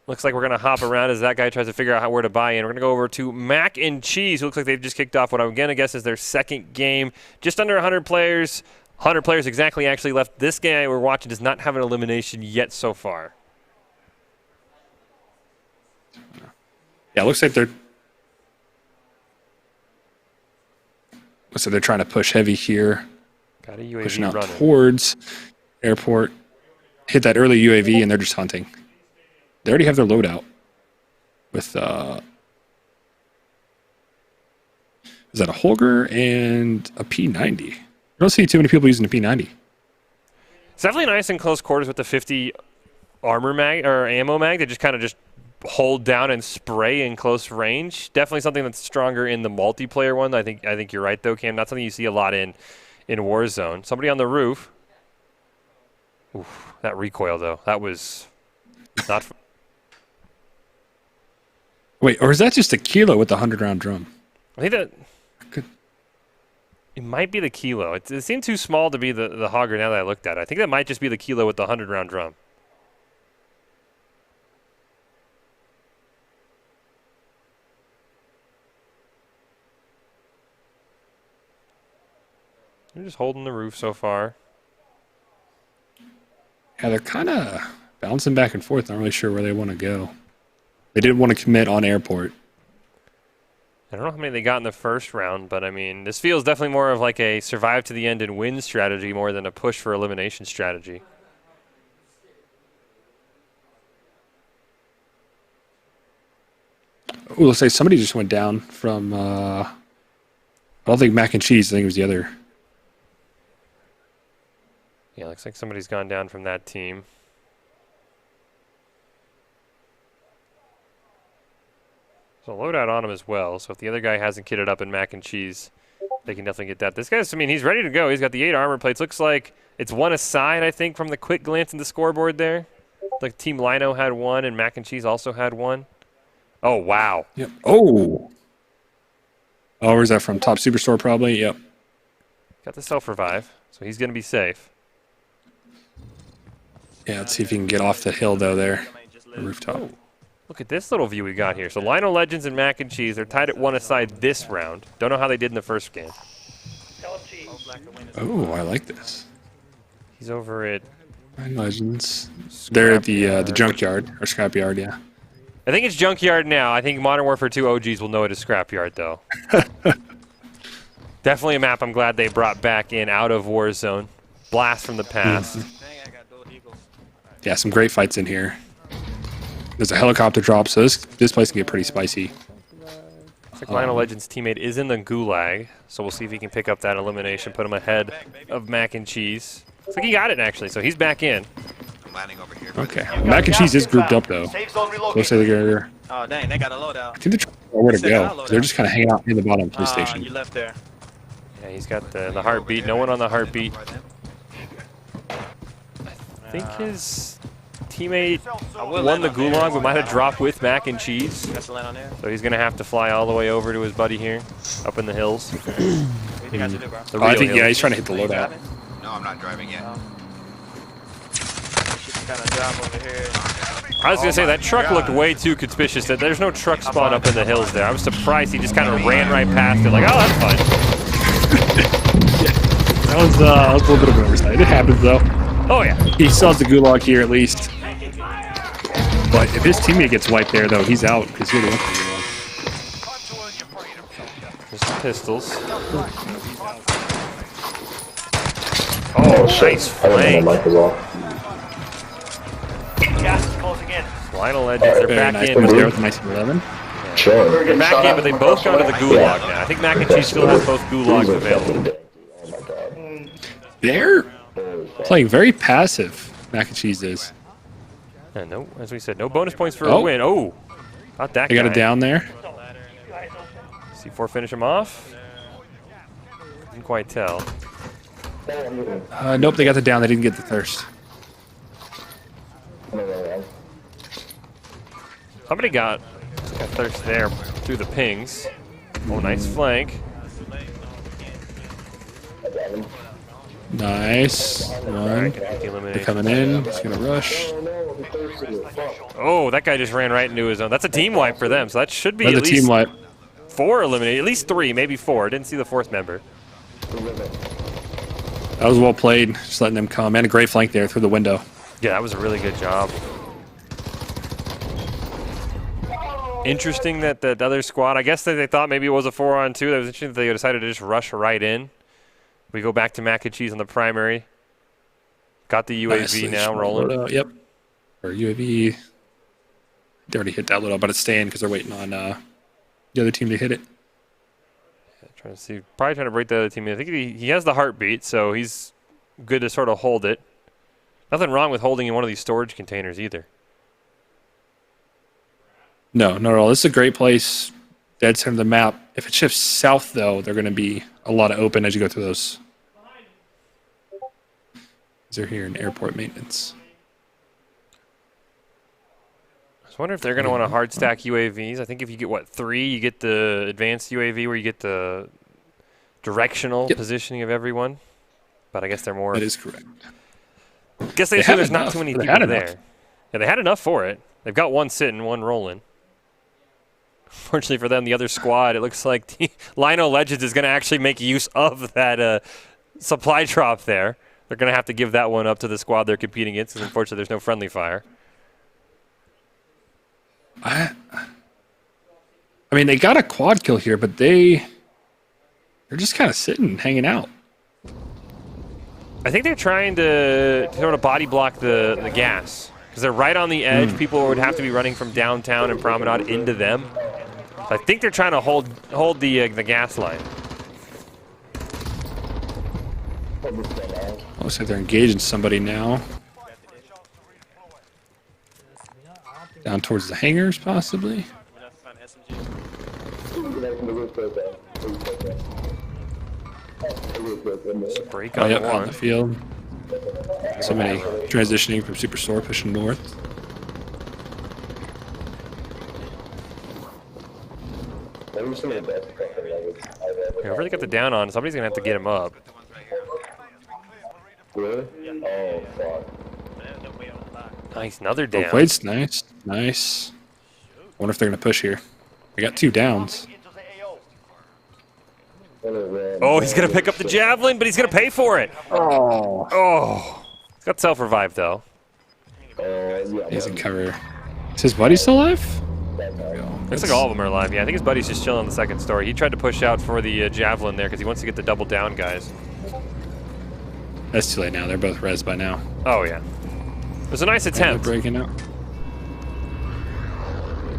Speaker 2: Looks like we're going to hop around as that guy tries to figure out where to buy in. We're going to go over to Mac and Cheese, who looks like they've just kicked off what I'm going to guess is their second game. Just under 100 players. 100 players exactly actually left. This guy we're watching does not have an elimination yet so far.
Speaker 3: Yeah, it looks like they're trying to push heavy here.
Speaker 2: Got a UAV
Speaker 3: Pushing out
Speaker 2: running.
Speaker 3: towards airport. Hit that early UAV, and they're just hunting. They already have their loadout. With, is that a Holger and a P90? I don't see too many people using a P90.
Speaker 2: It's definitely nice in close quarters with the 50 armor mag or ammo mag. They just kind of just hold down and spray in close range. Definitely something that's stronger in the multiplayer one. I think you're right though, Cam. Not something you see a lot in Warzone. Somebody on the roof. Oof, that recoil though. That was not.
Speaker 3: Wait, or is that just a kilo with the 100-round drum?
Speaker 2: I think that. It might be the kilo. It seemed too small to be the Hogger now that I looked at it. I think that might just be the kilo with the 100-round drum. They're just holding the roof so far.
Speaker 3: Yeah, they're kind of bouncing back and forth. Not really sure where they want to go. They didn't want to commit on airport.
Speaker 2: I don't know how many they got in the first round, but I mean, this feels definitely more of like a survive to the end and win strategy more than a push for elimination strategy.
Speaker 3: Oh, let's say somebody just went down from, I don't think Mac and Cheese. I think it was the other.
Speaker 2: Yeah, looks like somebody's gone down from that team. So loadout on him as well. So if the other guy hasn't kitted up in Mac and Cheese, they can definitely get that. This guy's, I mean, he's ready to go. He's got the 8 armor plates. Looks like it's one aside, I think, from the quick glance in the scoreboard there. Like Team Lino had 1 and Mac and Cheese also had 1. Oh, wow.
Speaker 3: Yep. Oh, where's that from? Top Superstore, probably. Yep.
Speaker 2: Got the self-revive, so he's going to be safe.
Speaker 3: Yeah, let's see if he can get off the hill, though, there. The rooftop.
Speaker 2: Oh, look at this little view we got here. So Lino Legends and Mac and Cheese, they're tied at 1 aside this round. Don't know how they did in the first game.
Speaker 3: Oh, I like this.
Speaker 2: He's over at...
Speaker 3: Nine Legends. They're at the junkyard, or scrapyard, yeah.
Speaker 2: I think it's Junkyard now. I think Modern Warfare 2 OGs will know it as Scrapyard, though. Definitely a map I'm glad they brought back in out of Warzone. Blast from the past.
Speaker 3: Yeah, some great fights in here. There's a helicopter drop, so this place can get pretty spicy.
Speaker 2: Looks like Lionel Legends' teammate is in the gulag, so we'll see if he can pick up that elimination, put him ahead of Mac and Cheese. Looks like he got it, actually, so he's back in.
Speaker 5: Over here,
Speaker 3: Okay. Mac and Cheese is grouped up, though. Looks like they're...
Speaker 5: Oh, dang, they got a loadout.
Speaker 3: I think they're trying to know where to go. They're just kind of hanging out in the bottom police station.
Speaker 5: You left there.
Speaker 2: Yeah, he's got the heartbeat. No one on the heartbeat. I think his teammate won the gulag, but might have dropped with mac and cheese. So he's going to have to fly all the way over to his buddy here, up in the hills.
Speaker 3: I think, yeah, he's trying to hit the loadout.
Speaker 5: No, I'm not driving yet.
Speaker 2: I was going to say, that truck looked way too conspicuous. That there's no truck spawn up in the hills there. I was surprised he just kind of ran right past it, like, oh, that's fine.
Speaker 3: That was a little bit of an oversight. It happens, though.
Speaker 2: Oh, yeah.
Speaker 3: He still has the gulag here, at least. But if his teammate gets wiped there, though, he's out, because you're the one for the gulag.
Speaker 2: There's the pistols. Oh, nice flank.
Speaker 5: Gas is closing in.
Speaker 2: Lionel Legends, they're
Speaker 3: Very
Speaker 2: back
Speaker 3: nice.
Speaker 2: in.
Speaker 3: Over there with a nice 11.
Speaker 9: Sure.
Speaker 2: They're back in, but they both gone to the gulag now. I think mac and cheese still has both gulags available.
Speaker 9: Oh my god.
Speaker 3: They're playing very passive, mac and cheese is.
Speaker 2: Yeah, no, as we said, no bonus points for a win. Oh, not that
Speaker 3: They
Speaker 2: guy.
Speaker 3: got it down there.
Speaker 2: C4 finish him off. Didn't quite tell.
Speaker 3: Nope, they got the down. They didn't get the thirst.
Speaker 2: Somebody got thirst there through the pings. Oh, nice flank.
Speaker 3: Nice. One. They're coming in. It's going to rush.
Speaker 2: Oh, that guy just ran right into his own. That's a team wipe for them, so that should be
Speaker 3: Another
Speaker 2: at least
Speaker 3: team wipe.
Speaker 2: 4 eliminated. At least 3, maybe 4. Didn't see the 4th member.
Speaker 3: That was well played. Just letting them come. And a great flank there through the window.
Speaker 2: Yeah, that was a really good job. Interesting that the other squad, I guess that they thought maybe it was a 4-on-2. That was interesting that they decided to just rush right in. We go back to mac and cheese on the primary. Got the UAV
Speaker 3: Nicely
Speaker 2: now rolling.
Speaker 3: loadout. Yep. Or UAV. They already hit that loadout, but it's staying because they're waiting on the other team to hit it.
Speaker 2: Yeah, trying to see, probably trying to break the other team. I think he has the heartbeat, so he's good to sort of hold it. Nothing wrong with holding in one of these storage containers either.
Speaker 3: No, not at all. This is a great place. Dead center of the map. If it shifts south, though, they're going to be a lot of open as you go through those. They're here in airport maintenance.
Speaker 2: I was wondering if they're going to want to hard stack UAVs. I think if you get, what, 3, you get the advanced UAV where you get the directional positioning of everyone. But I guess they're more...
Speaker 3: That is correct.
Speaker 2: I guess they assume there's
Speaker 3: enough.
Speaker 2: not too many
Speaker 3: They
Speaker 2: people
Speaker 3: had
Speaker 2: there.
Speaker 3: enough.
Speaker 2: Yeah, they had enough for it. They've got one sitting, one rolling. Fortunately for them, the other squad, it looks like Lino Legends is going to actually make use of that supply drop there. They're going to have to give that one up to the squad they're competing against, because unfortunately there's no friendly fire.
Speaker 3: I mean, they got a quad kill here, but they're just kind of sitting, hanging out.
Speaker 2: I think they're trying to sort of body block the gas, because they're right on the edge. People would have to be running from downtown and Promenade into them. So I think they're trying to hold the gas line.
Speaker 3: Looks like they're engaging somebody now. Down towards the hangars, possibly.
Speaker 2: Break
Speaker 3: Oh,
Speaker 2: on
Speaker 3: yep, out in
Speaker 2: one.
Speaker 3: the field. Somebody transitioning from Superstore, pushing north.
Speaker 2: Yeah, really got the down on. Somebody's going to have to get him up.
Speaker 9: Really? Oh, fuck.
Speaker 2: Nice, another
Speaker 3: Both
Speaker 2: down.
Speaker 3: waits, nice, nice. Wonder if they're gonna push here. They got 2 downs.
Speaker 2: Oh, he's going to pick up the javelin, but he's going to pay for it. Oh. He's got self-revive, though.
Speaker 3: He's in cover. Is his buddy still alive?
Speaker 2: Looks like all of them are alive. Yeah, I think his buddy's just chilling on the second story. He tried to push out for the javelin there because he wants to get the double down guys.
Speaker 3: That's too late now. They're both res by now.
Speaker 2: Oh, yeah. It was a nice
Speaker 3: They're
Speaker 2: attempt.
Speaker 3: breaking out.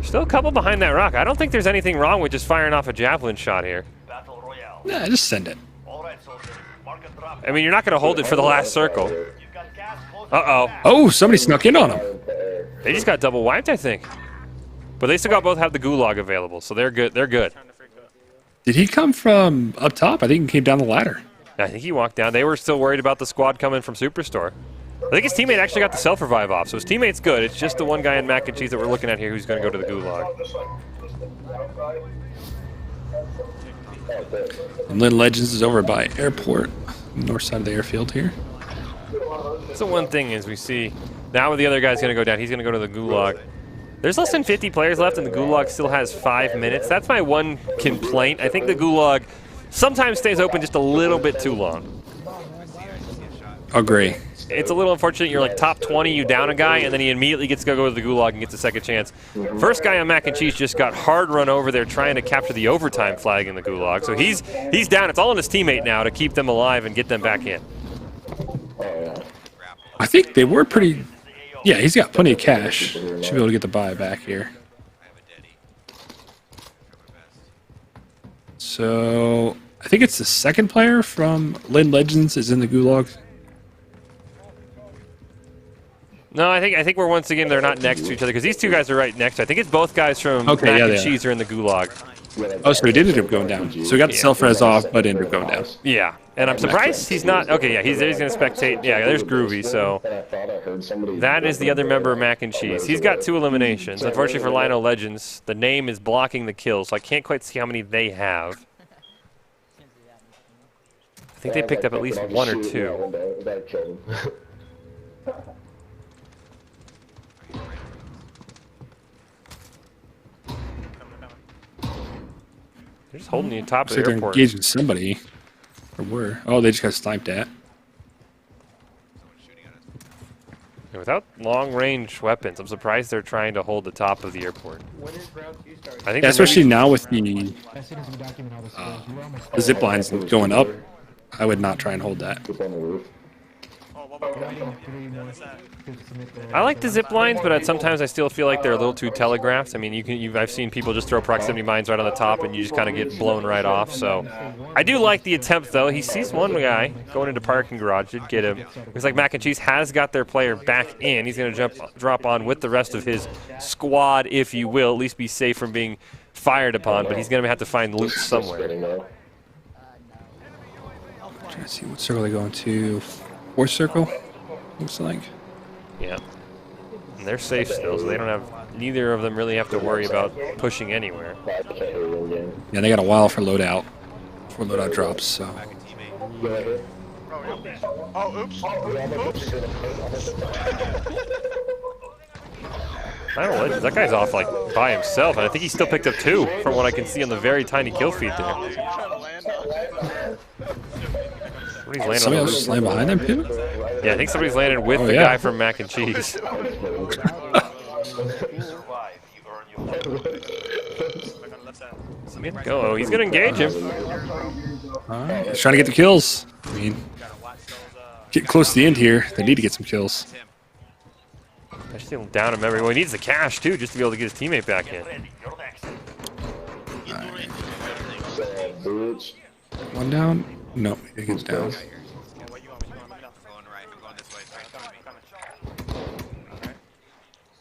Speaker 2: Still a couple behind that rock. I don't think there's anything wrong with just firing off a javelin shot here.
Speaker 3: Nah, just send it.
Speaker 2: I mean, you're not going to hold it for the last circle. Uh-oh.
Speaker 3: Oh, somebody snuck in on him.
Speaker 2: They just got double wiped, I think. But they still got both have the gulag available, so they're good. They're good.
Speaker 3: Did he come from up top? I think he came down the ladder.
Speaker 2: I think he walked down. They were still worried about the squad coming from Superstore. think his teammate actually got the self-revive off, so his teammate's good. It's just the one guy in mac and cheese that we're looking at here who's going to go to the gulag.
Speaker 3: And Lynn Legends is over by airport, north side of the airfield here.
Speaker 2: So one thing is we see now where the other guy's going to go down, he's going to go to the gulag. There's less than 50 players left, and the gulag still has 5 minutes. That's my one complaint. I think the gulag sometimes stays open just a little bit too long.
Speaker 3: Agree.
Speaker 2: It's a little unfortunate. You're like top 20, you down a guy, and then he immediately gets to go to the gulag and gets a second chance. First guy on mac and cheese just got hard run over there trying to capture the overtime flag in the gulag. So he's down. It's all on his teammate now to keep them alive and get them back in.
Speaker 3: I think they were pretty... Yeah, he's got plenty of cash. Should be able to get the buy back here. So I think it's the second player from Lynn Legends is in the gulag.
Speaker 2: No, I think we're once again, they're not next to each other because these two guys are right next. I think it's both guys from
Speaker 3: Okay,
Speaker 2: mac
Speaker 3: yeah,
Speaker 2: and
Speaker 3: they
Speaker 2: cheese are in the gulag.
Speaker 3: Oh, so he did end up going down. So he got the self-res off, but ended up going down.
Speaker 2: Yeah, and I'm surprised he's not. Okay, yeah, he's going to spectate. Yeah, there's Groovy. So that is the other member of mac and cheese. He's got 2 eliminations. Unfortunately for Lino Legends, the name is blocking the kills, so I can't quite see how many they have. I think they picked up at least 1 or 2. They're just holding the top of the
Speaker 3: They're
Speaker 2: airport.
Speaker 3: engaging somebody. Or were. Oh, they just got sniped at.
Speaker 2: And without long-range weapons, I'm surprised they're trying to hold the top of the airport. I think
Speaker 3: Yeah, especially now with the zip lines going up, I would not try and hold that.
Speaker 2: I like the zip lines, but sometimes I still feel like they're a little too telegraphed. I mean, I've seen people just throw proximity mines right on the top, and you just kind of get blown right off. So I do like the attempt, though. He sees one guy going into parking garage. Did get him. Looks like mac and cheese has got their player back in. He's going to drop on with the rest of his squad, if you will, at least be safe from being fired upon. But he's going to have to find loot somewhere.
Speaker 3: Trying to see what circle they go into. 4th circle, looks like.
Speaker 2: Yeah. And they're safe still, so they don't have, neither of them really have to worry about pushing anywhere.
Speaker 3: Yeah, they got a while for loadout, before loadout drops, so.
Speaker 5: Oh, oops.
Speaker 2: Final Legends, that guy's off like by himself, and I think he still picked up 2 from what I can see on the very tiny kill feed there.
Speaker 3: Somebody else just landed behind them, too?
Speaker 2: Yeah, I think somebody's landed with the guy from mac and cheese. Go. He's going to engage him.
Speaker 3: Alright, he's trying to get the kills. I mean, getting close to the end here. They need to get some kills.
Speaker 2: Actually, down him everywhere. He needs the cash, too, just to be able to get his teammate back in.
Speaker 3: One down. No, he gets down.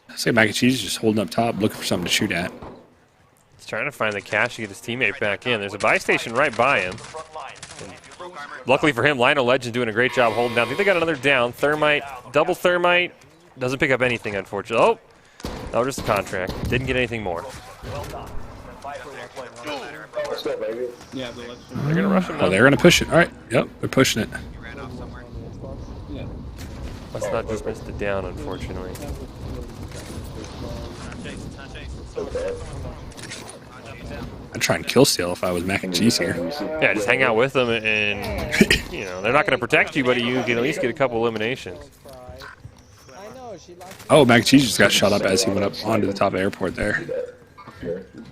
Speaker 3: I say mac and cheese is just holding up top, looking for something to shoot at.
Speaker 2: He's trying to find the cash to get his teammate back in. There's a buy station right by him. And luckily for him, Lino Legends doing a great job holding down. I think they got another down. Thermite, double thermite. Doesn't pick up anything, unfortunately. Oh, that was just a contract. Didn't get anything more.
Speaker 8: Yeah,
Speaker 2: They're going to rush him now.
Speaker 3: Oh, they're going to push it. All right. Yep, they're pushing it.
Speaker 2: Must not just missed it down, unfortunately.
Speaker 3: I'd try and kill steal if I was mac and cheese here.
Speaker 2: Yeah, just hang out with them, and you know they're not going to protect you, but you can at least get a couple eliminations.
Speaker 3: Oh, mac and cheese just got shot up as he went up onto the top of the airport there.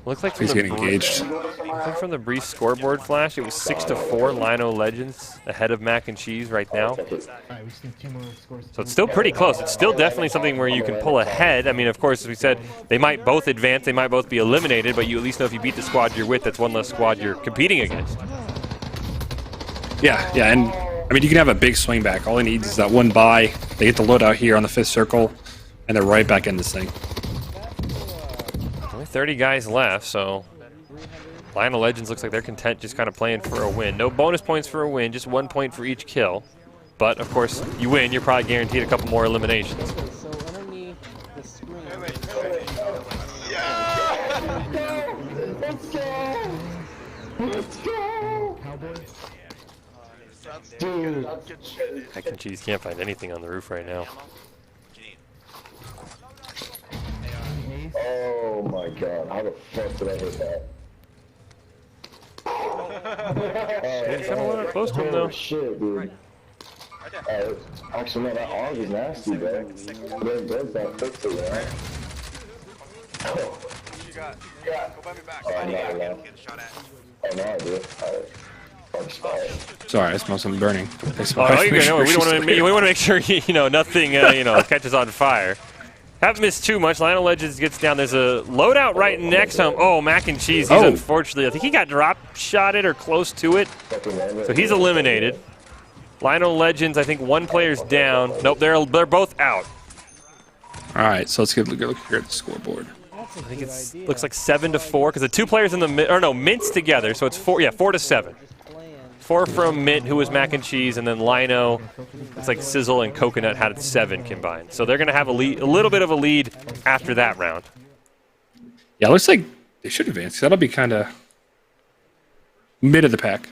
Speaker 2: Looks like
Speaker 3: He's getting engaged.
Speaker 2: I think from the brief scoreboard flash, it was 6-4 Lino Legends ahead of mac and cheese right now. So it's still pretty close. It's still definitely something where you can pull ahead. I mean, of course, as we said, they might both advance, they might both be eliminated, but you at least know if you beat the squad you're with, that's one less squad you're competing against.
Speaker 3: Yeah, and I mean, you can have a big swing back. All he needs is that one buy. They get the loadout here on the 5th circle, and they're right back in this thing.
Speaker 2: Only 30 guys left, so Lino Legends looks like they're content just kind of playing for a win. No bonus points for a win, just 1 point for each kill. But, of course, you win, you're probably guaranteed a couple more eliminations.
Speaker 7: Okay, so underneath the screen.
Speaker 9: Let's go! Let's go! Dude.
Speaker 2: Mac and cheese can't find anything on the roof right now.
Speaker 9: Oh my god, how the fuck did I hit that?
Speaker 2: He's got a little close to him, though.
Speaker 9: Oh shit, dude. Actually, no, that AUG is nasty, bro. Then does that fix it, right? Oh. Oh, no, I do.
Speaker 3: Sorry, I smell something burning.
Speaker 2: Oh, you're good. No, we want to make sure nothing catches on fire. Haven't missed too much. Lionel Legends gets down. There's a loadout right next to him. Oh, Mac and Cheese. He's unfortunately, I think he got drop shotted or close to it. So he's eliminated. Lionel Legends, I think one player's down. Nope, they're both out.
Speaker 3: All right, so let's look here at the scoreboard.
Speaker 2: I think it looks like 7-4 because the two players in the Mint's together, so it's 4-7. 4 from Mint, who was Mac and Cheese, and then Lino, it's like Sizzle and Coconut had 7 combined. So they're going to have a little bit of a lead after that round.
Speaker 3: Yeah, it looks like they should advance. That'll be kind of mid of the pack.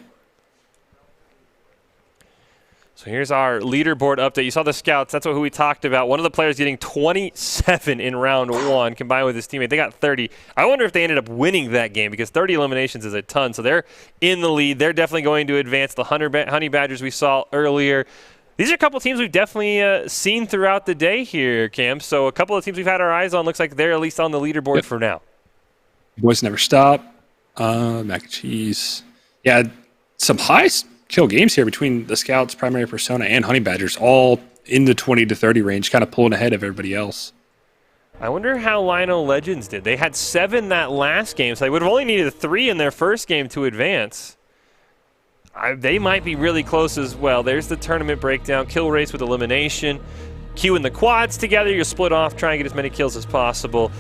Speaker 2: So here's our leaderboard update. You saw the scouts. That's who we talked about. One of the players getting 27 in round 1 combined with his teammate. They got 30. I wonder if they ended up winning that game because 30 eliminations is a ton. So they're in the lead. They're definitely going to advance. The Honey Badgers we saw earlier. These are a couple teams we've definitely seen throughout the day here, Cam. So a couple of teams we've had our eyes on. Looks like they're at least on the leaderboard for now.
Speaker 3: Boys Never Stop. Mac and Cheese. Yeah, some high kill games here between the Scouts, Primary Persona, and Honey Badgers, all in the 20 to 30 range, kind of pulling ahead of everybody else.
Speaker 2: I wonder how Lionel Legends did. They had 7 that last game, so they would have only needed 3 in their first game to advance. They might be really close as well. There's the tournament breakdown. Kill rates with elimination. Queuing the quads together. You split off, try and get as many kills as possible.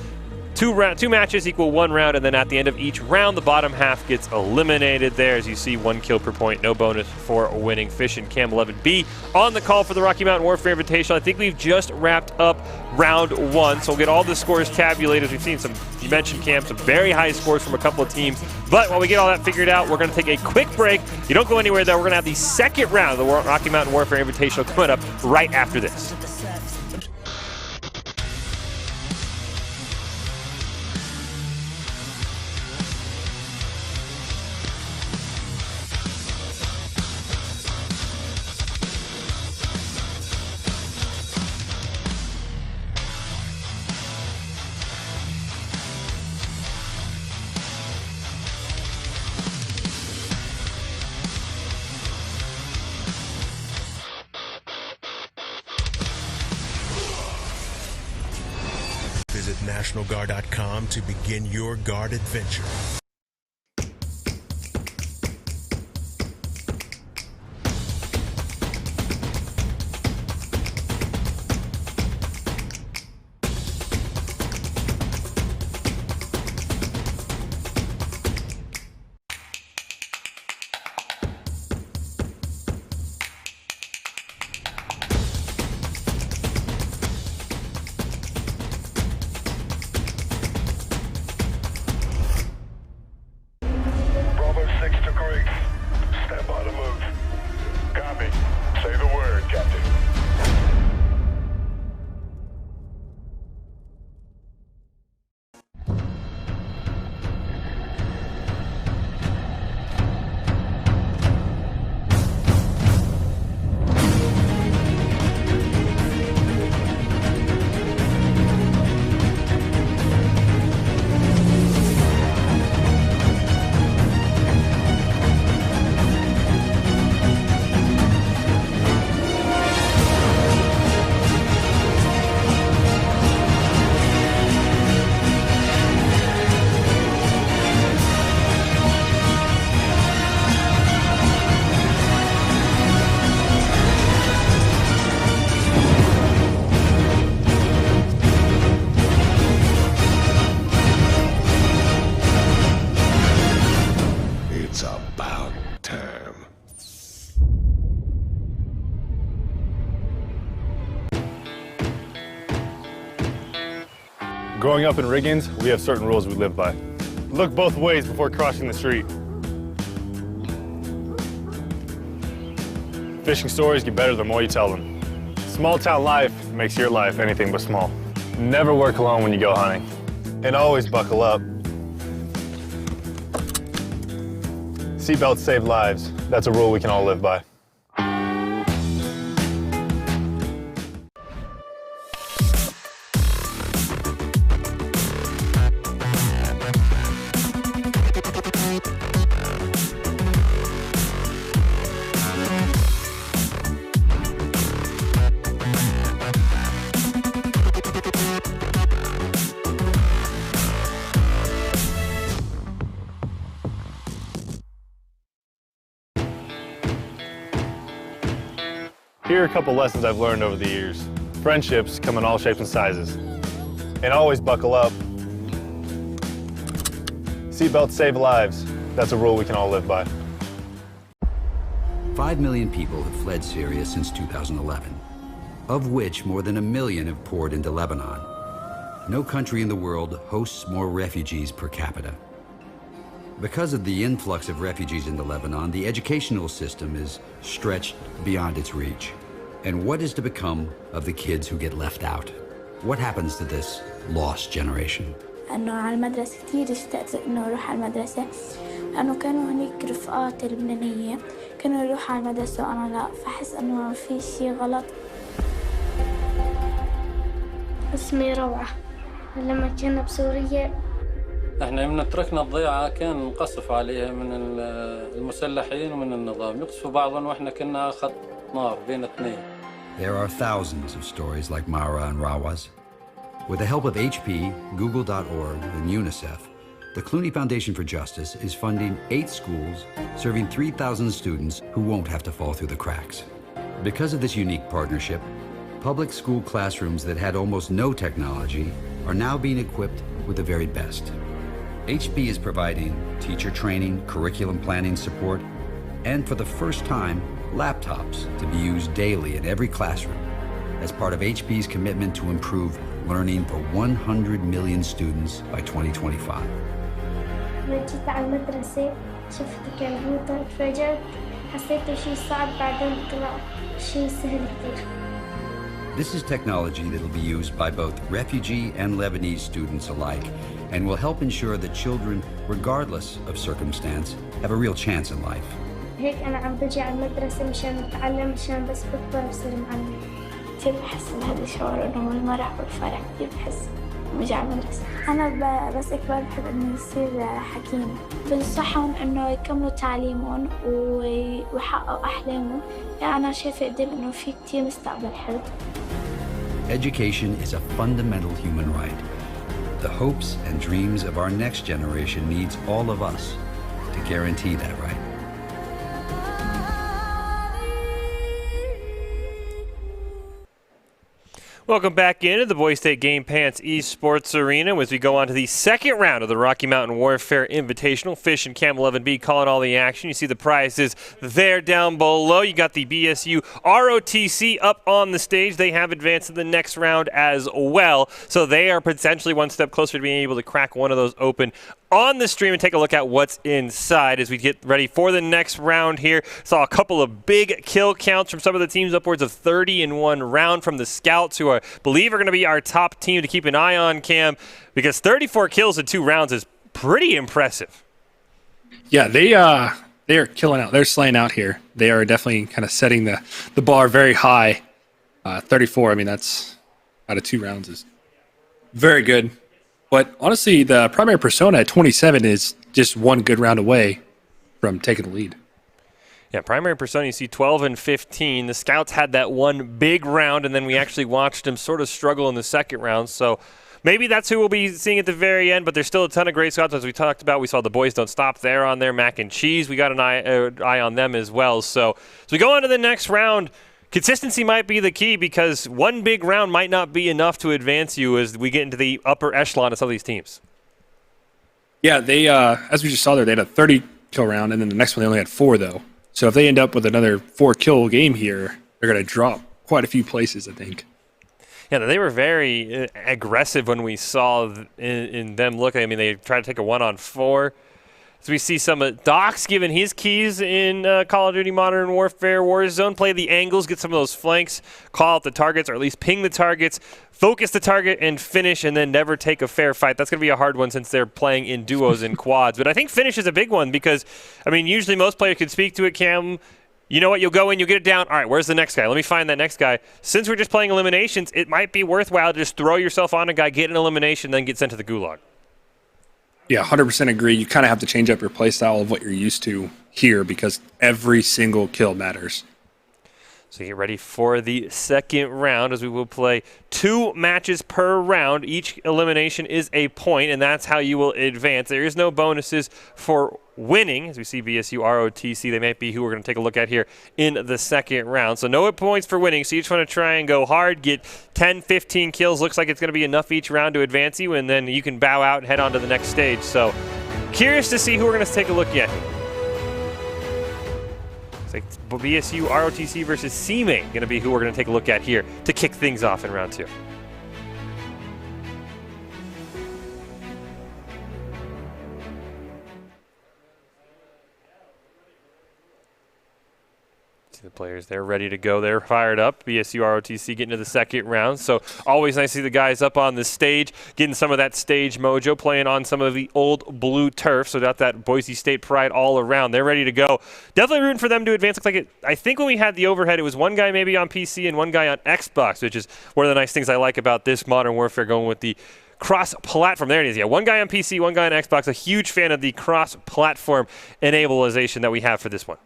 Speaker 2: Two matches equal 1 round, and then at the end of each round, the bottom half gets eliminated there. As you see, 1 kill per point, no bonus for winning. Fish and Cam 11B on the call for the Rocky Mountain Warfare Invitational. I think we've just wrapped up round 1, so we'll get all the scores tabulated. We've seen some, you mentioned, Cam, some very high scores from a couple of teams. But while we get all that figured out, we're going to take a quick break. You don't go anywhere, though. We're going to have the second round of the Rocky Mountain Warfare Invitational coming up right after this.
Speaker 10: Visit NationalGuard.com to begin your Guard adventure.
Speaker 11: Growing up in Riggins, we have certain rules we live by. Look both ways before crossing the street. Fishing stories get better the more you tell them. Small town life makes your life anything but small. Never work alone when you go hunting. And always buckle up. Seatbelts save lives. That's a rule we can all live by. Here are a couple lessons I've learned over the years. Friendships come in all shapes and sizes. And always buckle up. Seatbelts save lives. That's a rule we can all live by.
Speaker 12: 5 million people have fled Syria since 2011, of which more than 1 million have poured into Lebanon. No country in the world hosts more refugees per capita. Because of the influx of refugees into Lebanon, the educational system is stretched beyond its reach. And what is to become of the kids who get left out? What happens to this lost generation?
Speaker 13: أنه على المدرسة كتير اشتقت إنه أروح على المدرسة لأنه كانوا هنيك رفقاتي اللبنانية كانوا يروحوا على المدرسة وأنا لا فحس إنه في شي غلط. اسمي روعة. لما كنا بسوريا
Speaker 14: احنا من تركنا الضيعة كان نقصف عليها من المسلحين ومن النظام يقصفوا بعضهم واحنا كنا خط نار بين اثنين.
Speaker 12: There are thousands of stories like Mara and Rawa's. With the help of HP, Google.org, and UNICEF, the Clooney Foundation for Justice is funding 8 schools, serving 3,000 students who won't have to fall through the cracks. Because of this unique partnership, public school classrooms that had almost no technology are now being equipped with the very best. HP is providing teacher training, curriculum planning support, and for the first time, laptops to be used daily in every classroom as part of HP's commitment to improve learning for 100 million students by 2025.
Speaker 13: لما جيت على المدرسة شفت الكمبيوتر تفاجأت حسيته شيء صعب بعدين طلع شيء سهل كتير.
Speaker 12: This is technology that will be used by both refugee and Lebanese students alike and will help ensure that children, regardless of circumstance, have a real chance in life.
Speaker 13: هيك أنا عم بجي على المدرسة مشان أتعلم مشان بس بكبر بصير معلم. كتير بحس بهذا الشعور إنه المرح والفرح كتير بحس لما بجي على المدرسة. أنا بس أكبر بحب إنه يصير حكيم. بنصحهم إنه يكملوا تعليمهم ويحققوا أحلامهم. يعني أنا شايفة قدام إنه في كتير مستقبل حلو.
Speaker 12: Education is a fundamental human right. The hopes and dreams of our next generation needs all of us to guarantee that right.
Speaker 2: Welcome back into the Boys State Game Pants Esports Arena as we go on to the second round of the Rocky Mountain Warfare Invitational. Fish and Cam 11B calling all the action. You see the prizes there down below. You got the BSU ROTC up on the stage. They have advanced to the next round as well. So they are potentially one step closer to being able to crack one of those open on the stream and take a look at what's inside as we get ready for the next round here. Saw a couple of big kill counts from some of the teams, upwards of 30 in one round from the Scouts, who I believe are going to be our top team to keep an eye on, Cam, because 34 kills in 2 rounds is pretty impressive.
Speaker 3: Yeah, they are killing out. They're slaying out here. They are definitely kind of setting the bar very high. 34, I mean, that's out of 2 rounds is very good. But honestly, the primary persona at 27 is just one good round away from taking the lead.
Speaker 2: Yeah, primary persona, you see 12 and 15. The Scouts had that one big round, and then we actually watched them sort of struggle in the second round. So maybe that's who we'll be seeing at the very end, but there's still a ton of great Scouts. As we talked about, we saw the Boys Don't Stop there on their Mac and Cheese. We got an eye on them as well. So as we go on to the next round, consistency might be the key because one big round might not be enough to advance you as we get into the upper echelon of some of these teams.
Speaker 3: Yeah, they as we just saw there, they had a 30-kill round, and then the next one they only had 4, though. So if they end up with another 4-kill game here, they're going to drop quite a few places, I think.
Speaker 2: Yeah, they were very aggressive when we saw in them look. I mean, they tried to take a 1-on-4. So we see some of Doc's giving his keys in Call of Duty Modern Warfare Warzone. Play the angles, get some of those flanks, call out the targets, or at least ping the targets, focus the target, and finish, and then never take a fair fight. That's going to be a hard one since they're playing in duos and quads. But I think finish is a big one because, I mean, usually most players could speak to it, Cam. You know what? You'll go in, you'll get it down. All right, where's the next guy? Let me find that next guy. Since we're just playing eliminations, it might be worthwhile to just throw yourself on a guy, get an elimination, then get sent to the gulag.
Speaker 3: Yeah, 100% agree. You kind of have to change up your play style of what you're used to here because every single kill matters.
Speaker 2: So get ready for the second round as we will play 2 matches per round. Each elimination is a point, and that's how you will advance. There is no bonuses for winning. As we see BSU ROTC, they might be who we're going to take a look at here in the second round. So no points for winning, so you just want to try and go hard, get 10, 15 kills. Looks like it's going to be enough each round to advance you, and then you can bow out and head on to the next stage. So curious to see who we're going to take a look at. It's like BSU ROTC versus C-Main going to be who we're going to take a look at here to kick things off in round 2. See the players, they're ready to go. They're fired up. BSU ROTC getting to the second round. So always nice to see the guys up on the stage, getting some of that stage mojo, playing on some of the old blue turf. So got that Boise State pride all around. They're ready to go. Definitely rooting for them to advance. Looks like it. I think when we had the overhead, it was one guy maybe on PC and one guy on Xbox, which is one of the nice things I like about this Modern Warfare, going with the cross-platform. There it is. Yeah, one guy on PC, one guy on Xbox. A huge fan of the cross-platform enableization that we have for this one.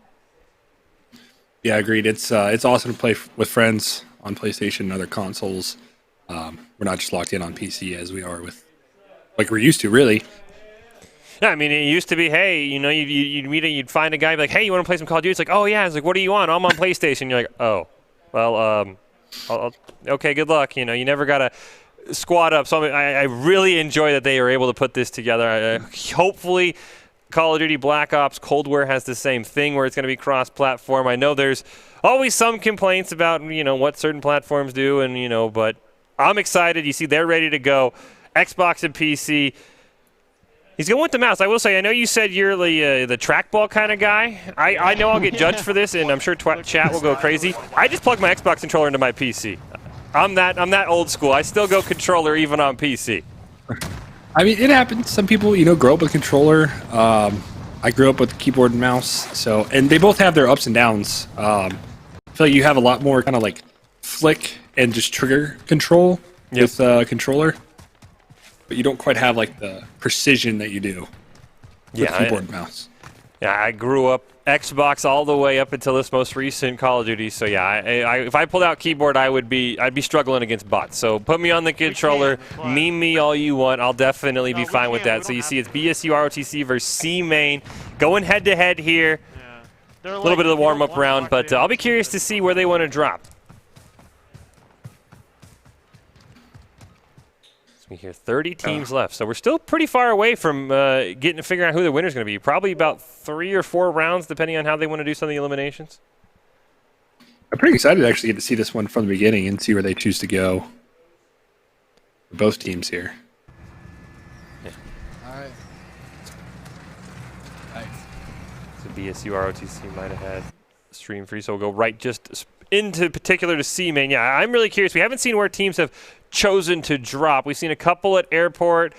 Speaker 3: Yeah, agreed. It's awesome to play with friends on PlayStation and other consoles. We're not just locked in on PC as we are with, like we're used to, really.
Speaker 2: Yeah, I mean, it used to be, hey, you know, you'd meet, you'd find a guy, be like, hey, you want to play some Call of Duty? It's like, oh yeah. It's like, what are you on? I'm on PlayStation. You're like, oh, well, okay, good luck. You know, you never gotta squad up. So I really enjoy that they are able to put this together. Hopefully, Call of Duty Black Ops Cold War has the same thing where it's going to be cross-platform. I know there's always some complaints about, you know, what certain platforms do, and, you know, but I'm excited. You see, they're ready to go. Xbox and PC. He's going with the mouse. I will say, I know you said you're the trackball kind of guy. I know I'll get judged for this, and I'm sure chat will go crazy. I just plug my Xbox controller into my PC. I'm that old school. I still go controller even on PC.
Speaker 3: I mean, it happens. Some people, you know, grow up with controller. I grew up with keyboard and mouse. And they both have their ups and downs. I feel like you have a lot more kind of like flick and just trigger control with controller, but you don't quite have like the precision that you do with keyboard and mouse.
Speaker 2: Yeah, I grew up Xbox all the way up until this most recent Call of Duty. So yeah, if I pulled out keyboard, I'd be struggling against bots. So put me on the controller, meme me all you want. I'll definitely be fine with that. So you see, it's BSU ROTC versus C-Main going head to head here. A little bit of the warm up round, but I'll be curious to see where they want to drop. We hear 30 teams left, so we're still pretty far away from getting to figure out who the winner's going to be. Probably about 3 or 4 rounds, depending on how they want to do some of the eliminations.
Speaker 3: I'm pretty excited to actually get to see this one from the beginning and see where they choose to go. Both teams here.
Speaker 2: Yeah. All right. Nice. So BSU ROTC might have had stream free, so we'll go right just into particular to C-Main. Yeah, I'm really curious. We haven't seen where teams have chosen to drop. We've seen a couple at airport,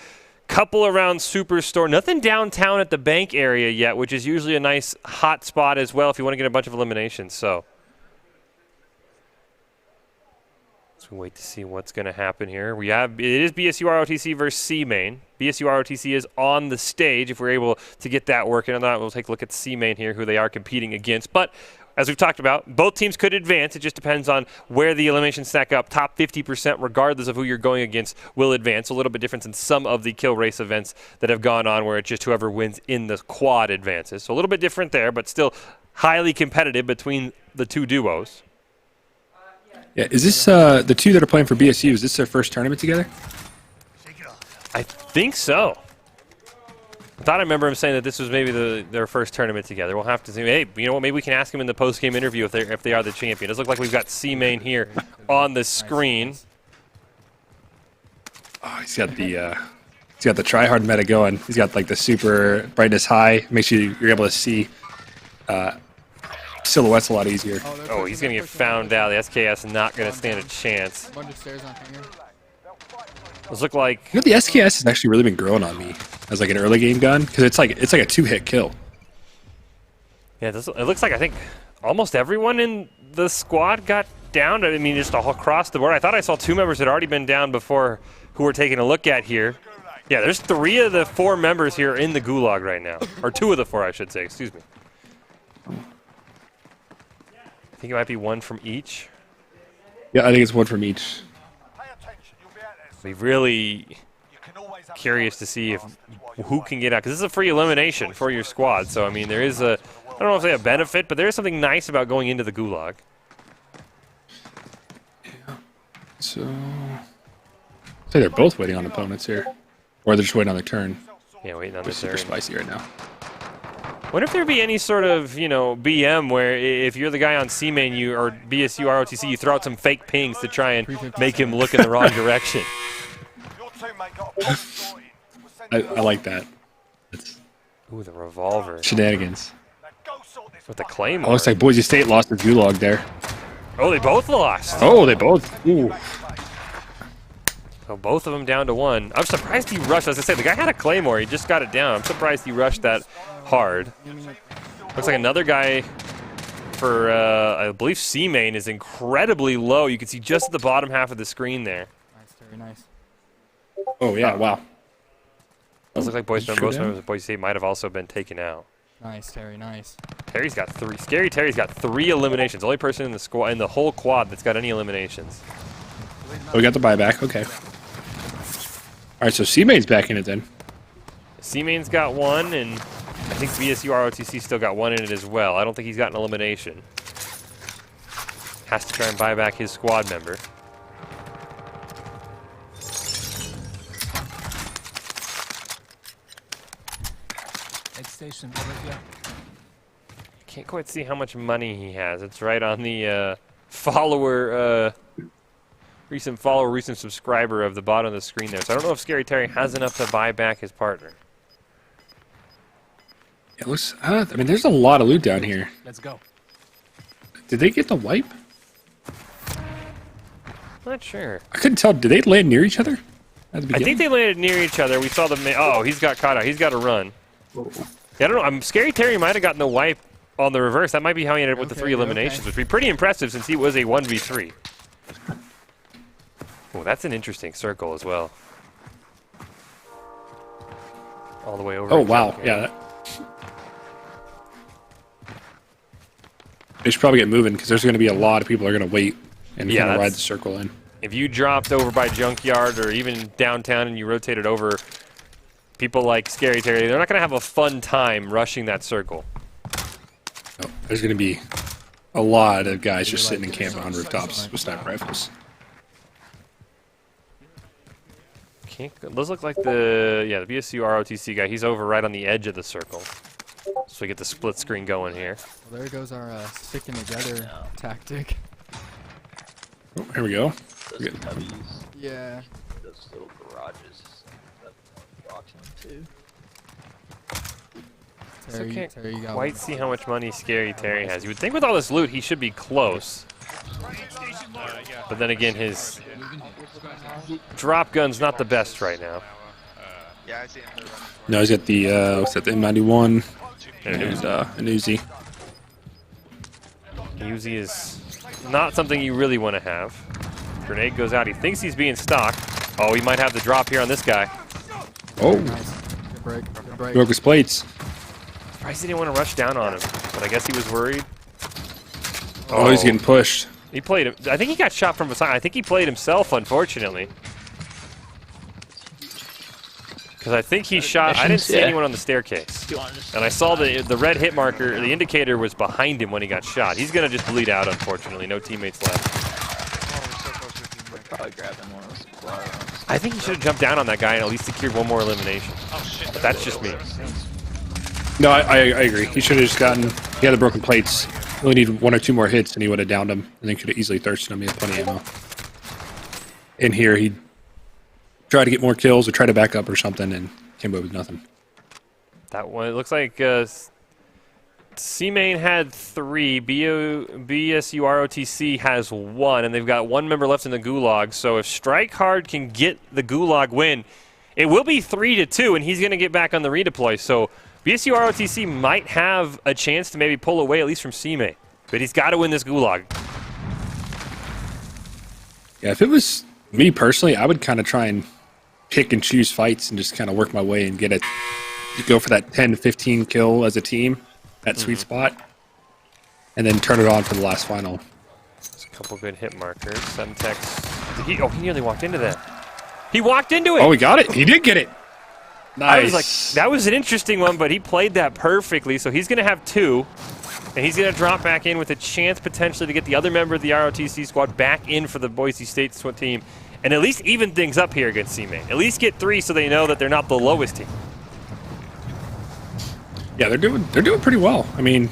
Speaker 2: couple around Superstore, nothing downtown at the bank area yet, which is usually a nice hot spot as well if you want to get a bunch of eliminations. So let's wait to see what's going to happen here. It is BSU ROTC versus C-Main. BSU ROTC is on the stage. If we're able to get that working on that, we'll take a look at C-Main here, who they are competing against. But as we've talked about, both teams could advance. It just depends on where the eliminations stack up. Top 50%, regardless of who you're going against, will advance. A little bit different than some of the kill race events that have gone on where it's just whoever wins in the quad advances. So a little bit different there, but still highly competitive between the two duos.
Speaker 3: Yeah, is this the two that are playing for BSU? Is this their first tournament together?
Speaker 2: I think so. I thought I remember him saying that this was maybe their first tournament together. We'll have to see. Hey, you know what? Maybe we can ask him in the post-game interview if they are the champion. It does look like we've got C-Main here on the screen.
Speaker 3: Oh, he's got the try hard meta going. He's got like the super brightness high. Makes you're able to see silhouettes a lot easier.
Speaker 2: Oh, he's gonna get found out. The SKS not gonna stand a chance.
Speaker 15: Bunch of stairs on here.
Speaker 2: Those look like.
Speaker 3: You know, the SKS has actually really been growing on me as like an early game gun because it's like a 2-hit kill.
Speaker 2: Yeah, it looks like I think almost everyone in the squad got down. I mean, just all across the board. I thought I saw 2 members that had already been down before who we're taking a look at here. Yeah, there's 3 of the 4 members here in the gulag right now. Or 2 of the 4, I should say. Excuse me. I think it might be 1 from each.
Speaker 3: Yeah, I think it's 1 from each.
Speaker 2: Be really curious to see who can get out, because this is a free elimination for your squad. So I mean, there is I don't know if they have benefit, but there is something nice about going into the gulag.
Speaker 3: Yeah. So, I think they're both waiting on opponents here, or they're just waiting on their turn.
Speaker 2: Yeah, waiting on their turn.
Speaker 3: Super spicy right now.
Speaker 2: Wonder if there'd be any sort of, BM where if you're the guy on C main or BSU ROTC, you throw out some fake pings to try and make him look in the wrong direction.
Speaker 3: I like that.
Speaker 2: Ooh, the revolver.
Speaker 3: Shenanigans.
Speaker 2: With the claymore.
Speaker 3: Oh, looks like Boise State lost the gulag there.
Speaker 2: Oh, they both lost.
Speaker 3: Oh, they both. Ooh.
Speaker 2: So both of them down to 1. I'm surprised he rushed. As I said, the guy had a claymore. He just got it down. I'm surprised he rushed that hard. Looks like another guy for, I believe, C main is incredibly low. You can see just at the bottom half of the screen there.
Speaker 15: Nice, very nice.
Speaker 3: Oh, yeah, wow.
Speaker 2: Does look like most members of Boise State might have also been taken out.
Speaker 15: Nice, Terry, nice.
Speaker 2: Terry's got 3. Scary Terry's got 3 eliminations. Only person in the squad in the whole quad that's got any eliminations.
Speaker 3: Oh, we got the buyback. Okay. All right, so C-Main's back in it then.
Speaker 2: C-Main's got 1, and I think BSU ROTC still got 1 in it as well. I don't think he's got an elimination. Has to try and buy back his squad member.
Speaker 6: Station,
Speaker 2: Can't quite see how much money he has. It's right on the follower, recent follower, recent subscriber of the bottom of the screen there. So I don't know if Scary Terry has enough to buy back his partner.
Speaker 3: It looks. I mean, there's a lot of loot down here.
Speaker 6: Let's go.
Speaker 3: Did they get the wipe?
Speaker 2: Not sure.
Speaker 3: I couldn't tell. Did they land near each other? At the
Speaker 2: I
Speaker 3: beginning?
Speaker 2: think they landed near each other. We saw them. Oh, he's got caught out. He's got to run. Yeah, I don't know. Scary Terry might have gotten the wipe on the reverse. That might be how he ended up with the 3 eliminations, which would be pretty impressive since he was a 1v3. Oh, that's an interesting circle as well. All the way over.
Speaker 3: Oh, wow. Yeah. They should probably get moving because there's going to be a lot of people that are going to wait and kind of ride the circle in.
Speaker 2: If you dropped over by Junkyard or even downtown and you rotated over, people like Scary Terry, they're not going to have a fun time rushing that circle.
Speaker 3: Oh, there's going to be a lot of guys just sitting in camp on rooftops with sniper rifles.
Speaker 2: Those look like the BSU ROTC guy. He's over right on the edge of the circle. So we get the split screen going here.
Speaker 15: Well, there goes our sticking together tactic.
Speaker 3: Oh, here we go.
Speaker 15: Yeah.
Speaker 16: Those little garages. Too.
Speaker 2: So
Speaker 15: Terry,
Speaker 2: can't
Speaker 15: you got
Speaker 2: quite
Speaker 15: one.
Speaker 2: see how much money Scary Terry has. You would think with all this loot he should be close. But then again, his drop gun's not the best right now.
Speaker 3: No, he's got the what's that? The M91 and an Uzi.
Speaker 2: Uzi is not something you really want to have. Grenade goes out. He thinks he's being stalked. Oh, he might have the drop here on this guy.
Speaker 3: Oh.
Speaker 15: Nice. Good break. Good break.
Speaker 3: Broke his plates.
Speaker 2: Surprised he didn't want to rush down on him, but I guess he was worried.
Speaker 3: Oh, he's getting pushed.
Speaker 2: He played him. I think he got shot from behind. I think he played himself, unfortunately. Because I think he shot. I didn't see anyone on the staircase. And I saw the red hit marker, the indicator was behind him when he got shot. He's going to just bleed out, unfortunately. No teammates left. I think he should have jumped down on that guy and at least secured 1 more elimination. But that's just me.
Speaker 3: No, I agree. He should have just gotten. He had the broken plates. Only need 1 or 2 more hits, and he would have downed him, and then could have easily thirsted him. He had plenty of ammo. In here, he try to get more kills or try to back up or something, and came away with nothing.
Speaker 2: That one, it looks like C-Main had 3, BSUROTC has 1, and they've got 1 member left in the Gulag. So if Strike Hard can get the Gulag win, it will be 3-2, and he's going to get back on the redeploy. So BSUROTC might have a chance to maybe pull away, at least from C-Main. But he's got to win this Gulag.
Speaker 3: Yeah, if it was me personally, I would kind of try and pick and choose fights and just kind of work my way and go for that 10 to 15 kill as a team, that sweet spot, and then turn it on for the last final.
Speaker 2: There's a couple good hit markers. Semtex. He nearly walked into that. He walked into it.
Speaker 3: Oh, he got it. He did get it. Nice.
Speaker 2: I was like, that was an interesting one, but he played that perfectly. So he's going to have 2, and he's going to drop back in with a chance potentially to get the other member of the ROTC squad back in for the Boise State team, and at least even things up here against C-Main. At least get 3 so they know that they're not the lowest team.
Speaker 3: Yeah, they're doing pretty well. I mean,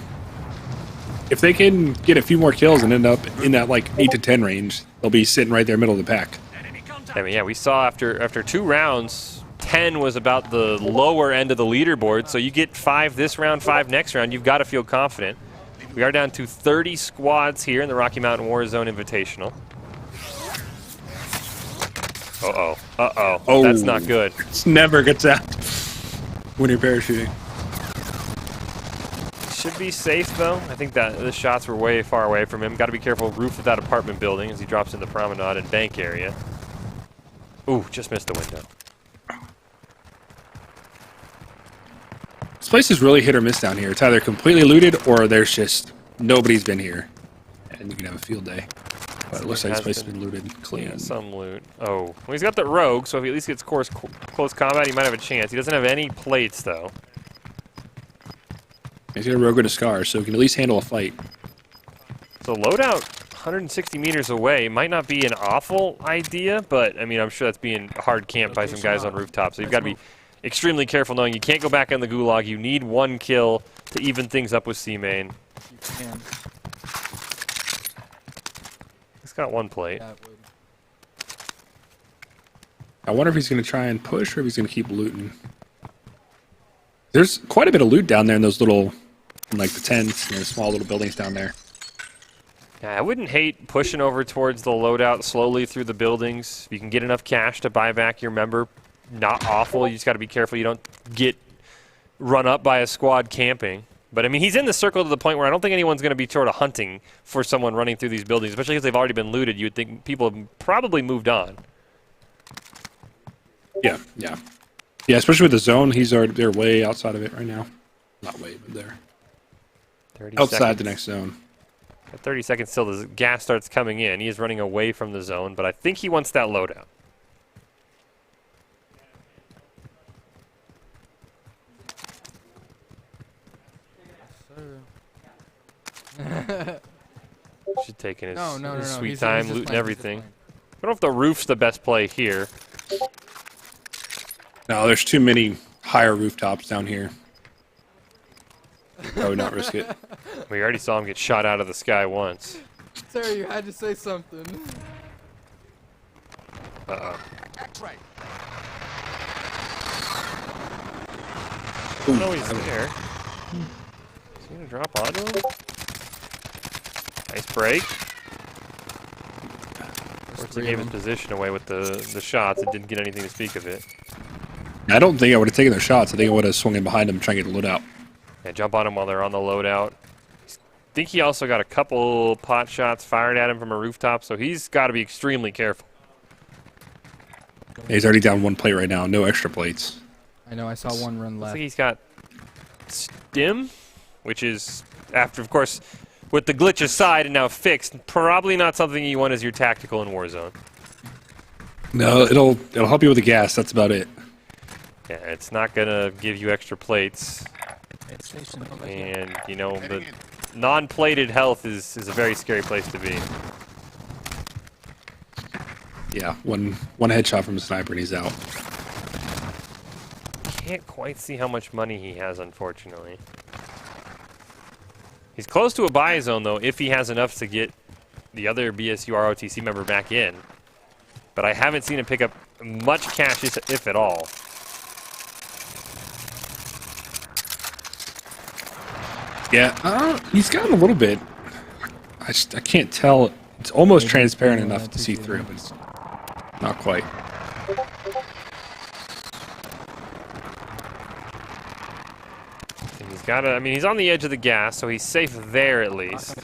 Speaker 3: if they can get a few more kills and end up in that like 8 to 10 range, they'll be sitting right there middle of the pack.
Speaker 2: I mean, yeah, we saw after 2 rounds, 10 was about the lower end of the leaderboard. So you get 5 this round, 5 next round, you've got to feel confident. We are down to 30 squads here in the Rocky Mountain Warzone Invitational. Uh-oh. Uh-oh.
Speaker 3: Oh,
Speaker 2: that's not good.
Speaker 3: It's never a good sound when you're parachuting.
Speaker 2: Should be safe, though. I think that the shots were way far away from him. Got to be careful. Roof of that apartment building as he drops in the promenade and bank area. Ooh, just missed the window.
Speaker 3: This place is really hit or miss down here. It's either completely looted or there's just nobody's been here, and you can have a field day. But it looks like this place has been looted clean.
Speaker 2: Yeah, some loot. Oh, well, he's got the rogue, so if he at least gets close combat, he might have a chance. He doesn't have any plates, though.
Speaker 3: He's got a rogue and a scar, so he can at least handle a fight.
Speaker 2: So loadout 160 meters away might not be an awful idea, but I mean, I'm sure that's being hard camped by some guys on rooftops. So you've got to be extremely careful knowing you can't go back on the Gulag. You need 1 kill to even things up with C-Main. He's got 1 plate.
Speaker 3: I wonder if he's going to try and push or if he's going to keep looting. There's quite a bit of loot down there in those little, like the tents, and the small little buildings down there.
Speaker 2: Yeah, I wouldn't hate pushing over towards the loadout slowly through the buildings. If you can get enough cash to buy back your member, not awful. You just got to be careful you don't get run up by a squad camping. But I mean, he's in the circle to the point where I don't think anyone's going to be sort of hunting for someone running through these buildings, especially because they've already been looted. You would think people have probably moved on.
Speaker 3: Yeah, yeah. Yeah, especially with the zone, they're way outside of it right now. Not way, but they're
Speaker 2: 30
Speaker 3: outside
Speaker 2: seconds.
Speaker 3: the next zone.
Speaker 2: At 30 seconds till the gas starts coming in. He is running away from the zone, but I think he wants that loadout. Should take in his sweet time, looting everything. I don't know if the roof's the best play here.
Speaker 3: No, there's too many higher rooftops down here. I would not risk it.
Speaker 2: We already saw him get shot out of the sky once.
Speaker 15: Terry, you had to say something.
Speaker 2: Uh-oh.
Speaker 5: That's right.
Speaker 2: I know he's there. Is he going to drop onto him? Nice break. Of course, he gave his position away with the shots and didn't get anything to speak of it.
Speaker 3: I don't think I would have taken their shots. I think I would have swung in behind them and tried to get the loadout.
Speaker 2: Yeah, jump on him while they're on the loadout. I think he also got a couple pot shots fired at him from a rooftop, so he's got to be extremely careful.
Speaker 3: He's already down 1 plate right now. No extra plates.
Speaker 15: I know, I saw 1 run left.
Speaker 2: Looks like he's got stim, which is, after, of course, with the glitch aside and now fixed, probably not something you want as your tactical in Warzone.
Speaker 3: No, it'll help you with the gas. That's about it.
Speaker 2: Yeah, it's not going to give you extra plates. And, you know, the non-plated health is a very scary place to be.
Speaker 3: Yeah, one headshot from a sniper and he's out.
Speaker 2: Can't quite see how much money he has, unfortunately. He's close to a buy zone, though, if he has enough to get the other BSU ROTC member back in. But I haven't seen him pick up much cash, if at all.
Speaker 3: Yeah, he's gotten a little bit. I can't tell. It's almost transparent enough to see through, but it's not quite.
Speaker 2: He's got I mean, he's on the edge of the gas, so he's safe there at least.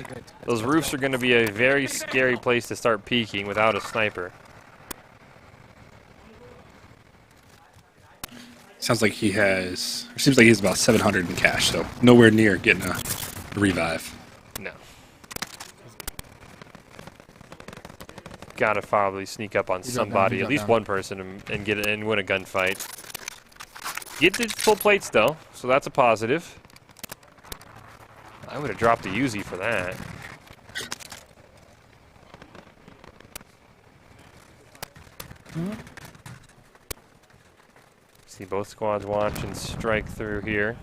Speaker 2: Those roofs are going to be a very scary place to start peeking without a sniper.
Speaker 3: Sounds like he has, or seems like he's about 700 in cash, so nowhere near getting a revive.
Speaker 2: No. Gotta probably sneak up on somebody, at least one person, and get it and win a gunfight. Get the full plates though, so that's a positive. I would have dropped a Uzi for that. See both squads watch and strike through here.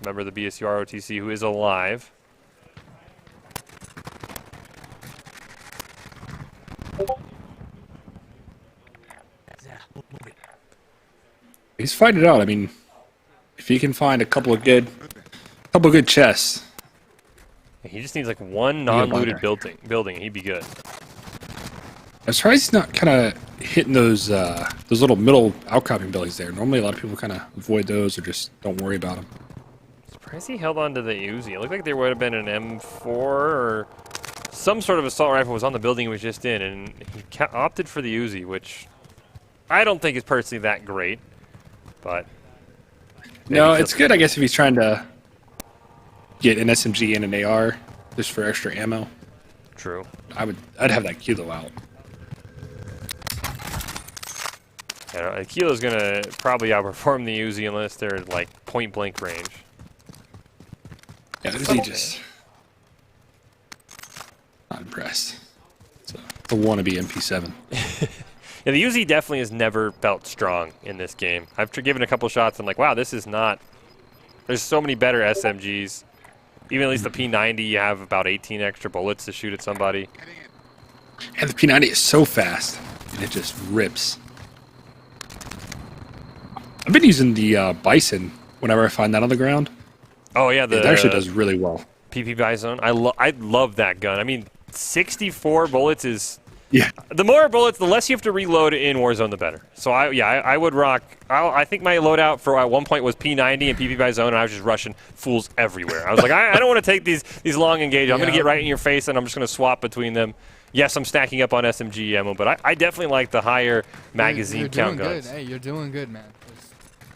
Speaker 2: Remember the BSU ROTC who is alive.
Speaker 3: He's fighting it out. I mean, if he can find a couple of good chests.
Speaker 2: He just needs like one non-looted building. He'd be good.
Speaker 3: I'm surprised he's not kind of hitting those little middle outcropping buildings there. Normally, a lot of people kind of avoid those or just don't worry about them.
Speaker 2: Surprised he held on to the Uzi. It looked like there would have been an M4 or some sort of assault rifle was on the building he was just in, and he opted for the Uzi, which I don't think is personally that great. But
Speaker 3: no, it's good, I guess, if he's trying to get an SMG and an AR just for extra ammo.
Speaker 2: True.
Speaker 3: I'd have that kilo out.
Speaker 2: Yeah, Kilo's gonna probably outperform the Uzi unless they're like point blank range.
Speaker 3: Yeah, Uzi just not impressed. It's a wannabe MP7.
Speaker 2: Yeah, the Uzi definitely has never felt strong in this game. I've given a couple shots. I'm like, wow, this is not. There's so many better SMGs. Even at least the P90, you have about 18 extra bullets to shoot at somebody.
Speaker 3: And the P90 is so fast, and it just rips. I've been using the Bison whenever I find that on the ground.
Speaker 2: Oh yeah,
Speaker 3: it actually does really well.
Speaker 2: PP Bison, I love that gun. I mean, 64 bullets is.
Speaker 3: Yeah.
Speaker 2: The more bullets, the less you have to reload in Warzone, the better. So I would rock. I think my loadout for at one point was P90 and PP by zone, and I was just rushing fools everywhere. I was like, I don't want to take these long engages. I'm going to get right in your face, and I'm just going to swap between them. Yes, I'm stacking up on SMG ammo, but I definitely like the higher magazine count guns.
Speaker 15: Good. Hey, you're doing good, man.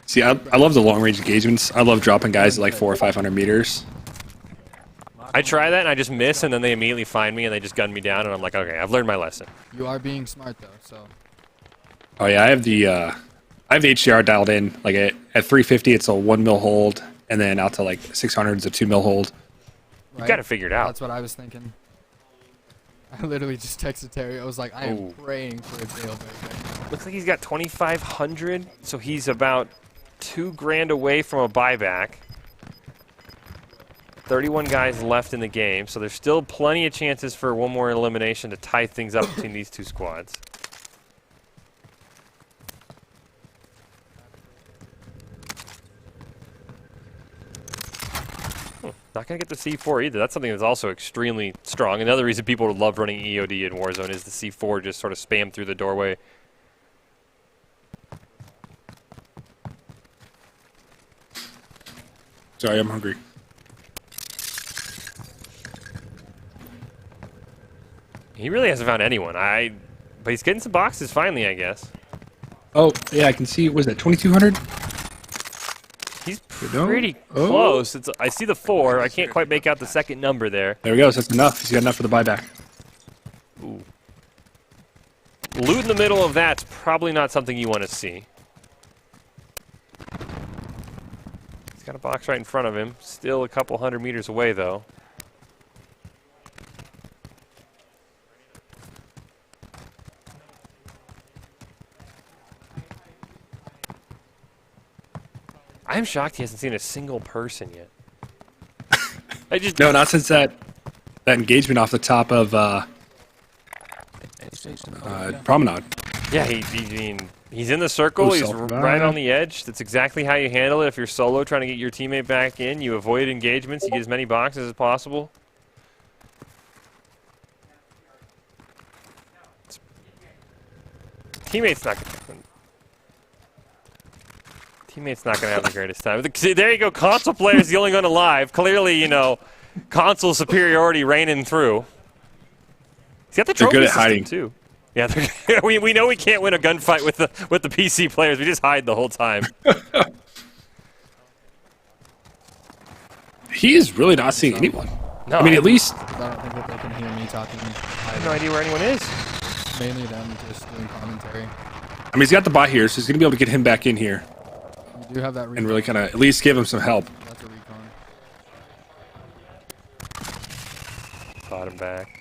Speaker 3: See, I love the long range engagements. I love dropping guys at like 400 or 500 meters.
Speaker 2: I try that and I just miss, and then they immediately find me and they just gun me down, and I'm like, okay, I've learned my lesson.
Speaker 15: You are being smart though, so.
Speaker 3: Oh yeah, I have the HDR dialed in. Like at 350, it's a 1 mil hold, and then out to like 600, it's a 2 mil hold.
Speaker 2: You've got to figure it out.
Speaker 15: That's what I was thinking. I literally just texted Terry. I was like, I am praying for a jailbreak.
Speaker 2: Looks like he's got 2,500, so he's about $2 grand away from a buyback. 31 guys left in the game, so there's still plenty of chances for one more elimination to tie things up between these two squads. Not going to get the C4 either. That's something that's also extremely strong. Another reason people would love running EOD in Warzone is the C4 just sort of spam through the doorway.
Speaker 3: Sorry, I'm hungry.
Speaker 2: He really hasn't found anyone. But he's getting some boxes finally, I guess.
Speaker 3: Oh, yeah, I can see. Was that 2,200?
Speaker 2: He's pretty close. I see the 4. I can't quite make out the second number there.
Speaker 3: There we go. So that's enough. He's got enough for the buyback.
Speaker 2: Ooh. Loot in the middle of that's probably not something you want to see. He's got a box right in front of him. Still a couple 100 meters away, though. I'm shocked he hasn't seen a single person yet.
Speaker 3: No, not since that engagement off the top of Promenade.
Speaker 2: Yeah, he's in the circle. He's right on the edge. That's exactly how you handle it. If you're solo trying to get your teammate back in, you avoid engagements. You get as many boxes as possible. Teammate's not gonna have the greatest time. See, there you go. Console player's the only one alive. Clearly, you know, console superiority reigning through. He's got the trophy
Speaker 3: good at
Speaker 2: system
Speaker 3: hiding
Speaker 2: too. Yeah, we know we can't win a gunfight with the PC players. We just hide the whole time.
Speaker 3: He is really not seeing anyone.
Speaker 2: No,
Speaker 3: I mean, at least.
Speaker 15: I don't think that they can hear me talking.
Speaker 2: I have no idea where anyone is.
Speaker 15: Mainly them just doing commentary.
Speaker 3: I mean, he's got the bot here, so he's gonna be able to get him back in here.
Speaker 15: You do have that recon.
Speaker 3: And really kind of at least give him some help.
Speaker 15: That's a recon.
Speaker 2: Bought him back.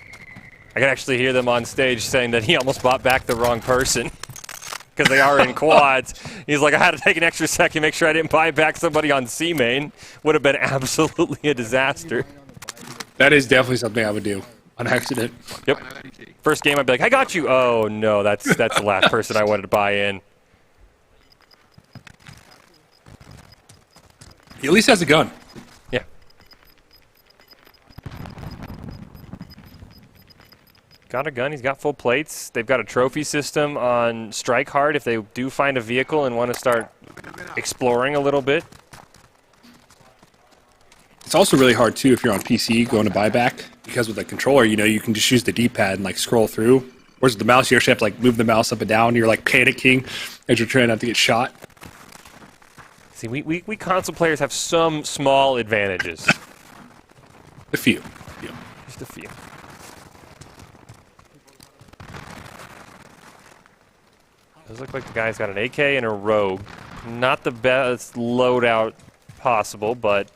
Speaker 2: I can actually hear them on stage saying that he almost bought back the wrong person because they are in quads. He's like, I had to take an extra second, make sure I didn't buy back somebody on C main. Would have been absolutely a disaster.
Speaker 3: That is definitely something I would do on accident.
Speaker 2: Yep. First game, I'd be like, I got you. Oh no, that's the last person I wanted to buy in.
Speaker 3: He at least has a gun.
Speaker 2: Yeah. Got a gun. He's got full plates. They've got a trophy system on Strike Hard if they do find a vehicle and want to start exploring a little bit.
Speaker 3: It's also really hard too if you're on PC going to buyback, because with the controller, you know, you can just use the D-pad and like scroll through. Whereas with the mouse, you actually have to like move the mouse up and down. You're like panicking as you're trying not to get shot.
Speaker 2: See, we console players have some small advantages.
Speaker 3: A few.
Speaker 2: Just a few. Does look like the guy's got an AK and a Rogue. Not the best loadout possible, but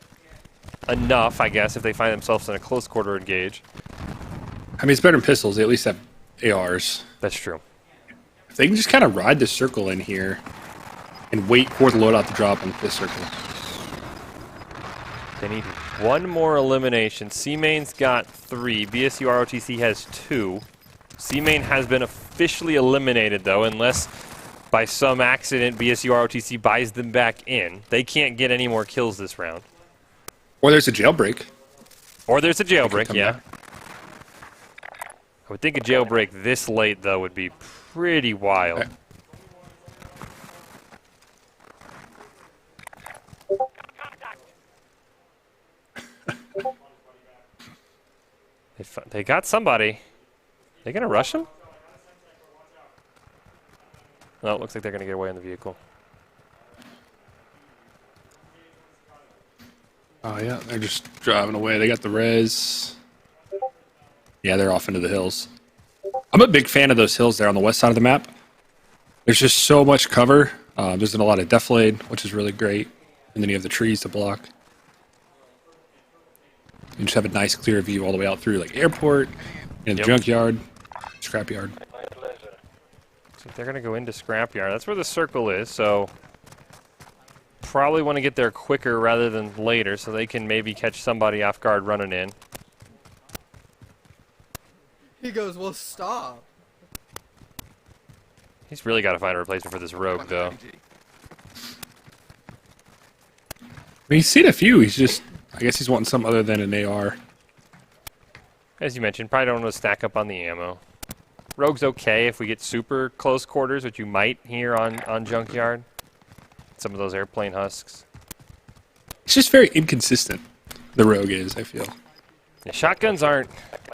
Speaker 2: enough, I guess, if they find themselves in a close quarter engage.
Speaker 3: I mean, it's better than pistols. They at least have ARs.
Speaker 2: That's true.
Speaker 3: If they can just kind of ride the circle in here and wait for the loadout to drop on this circle.
Speaker 2: They need one more elimination. C-Main's got 3. BSU ROTC has 2. C-Main has been officially eliminated, though, unless by some accident BSU ROTC buys them back in. They can't get any more kills this round.
Speaker 3: Or there's a jailbreak.
Speaker 2: Or there's a jailbreak, yeah. Back. I would think a jailbreak this late, though, would be pretty wild. Okay. They got somebody. They gonna rush him? No, it looks like they're gonna get away in the vehicle.
Speaker 3: Oh yeah, they're just driving away. They got the res. Yeah, they're off into the hills. I'm a big fan of those hills there on the west side of the map. There's just so much cover. There's a lot of defilade, which is really great. And then you have the trees to block. You just have a nice clear view all the way out through like airport and the junkyard, scrapyard.
Speaker 2: So they're gonna go into scrapyard. That's where the circle is, so probably want to get there quicker rather than later so they can maybe catch somebody off guard running in.
Speaker 15: He goes, well, stop.
Speaker 2: He's really got to find a replacement for this Rogue, though.
Speaker 3: I mean, he's seen a few. He's just, I guess he's wanting something other than an AR.
Speaker 2: As you mentioned, probably don't want to stack up on the ammo. Rogue's okay if we get super close quarters, which you might hear on Junkyard. Some of those airplane husks.
Speaker 3: It's just very inconsistent, the Rogue is, I feel.
Speaker 2: Yeah, shotguns aren't...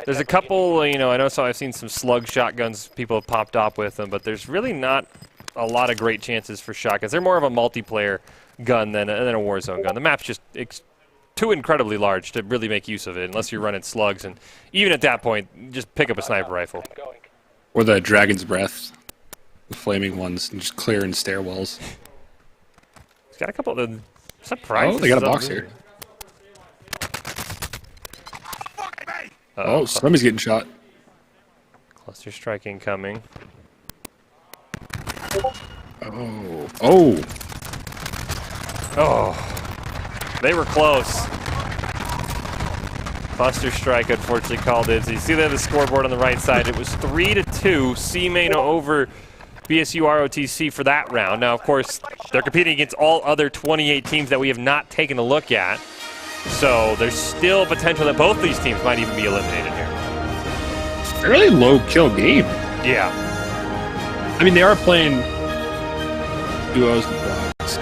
Speaker 2: There's a couple, you know, I know I've seen some slug shotguns people have popped off with them, but there's really not a lot of great chances for shotguns. They're more of a multiplayer gun than a Warzone gun. The map's just too incredibly large to really make use of it, unless you're running slugs, and even at that point, just pick up a sniper rifle.
Speaker 3: Or the Dragon's Breath, the flaming ones, and just clearing stairwells.
Speaker 2: It's got a couple of surprises.
Speaker 3: Oh, they got a box here. Oh, somebody's getting shot.
Speaker 2: Cluster strike incoming.
Speaker 3: Oh. Oh.
Speaker 2: Oh. They were close. Cluster strike unfortunately called in. So you see there the scoreboard on the right side. It was 3-2. C-Main over BSU ROTC for that round. Now, of course, they're competing against all other 28 teams that we have not taken a look at. So there's still potential that both these teams might even be eliminated here.
Speaker 3: Fairly low kill game.
Speaker 2: Yeah.
Speaker 3: I mean, they are playing duos and quads. So.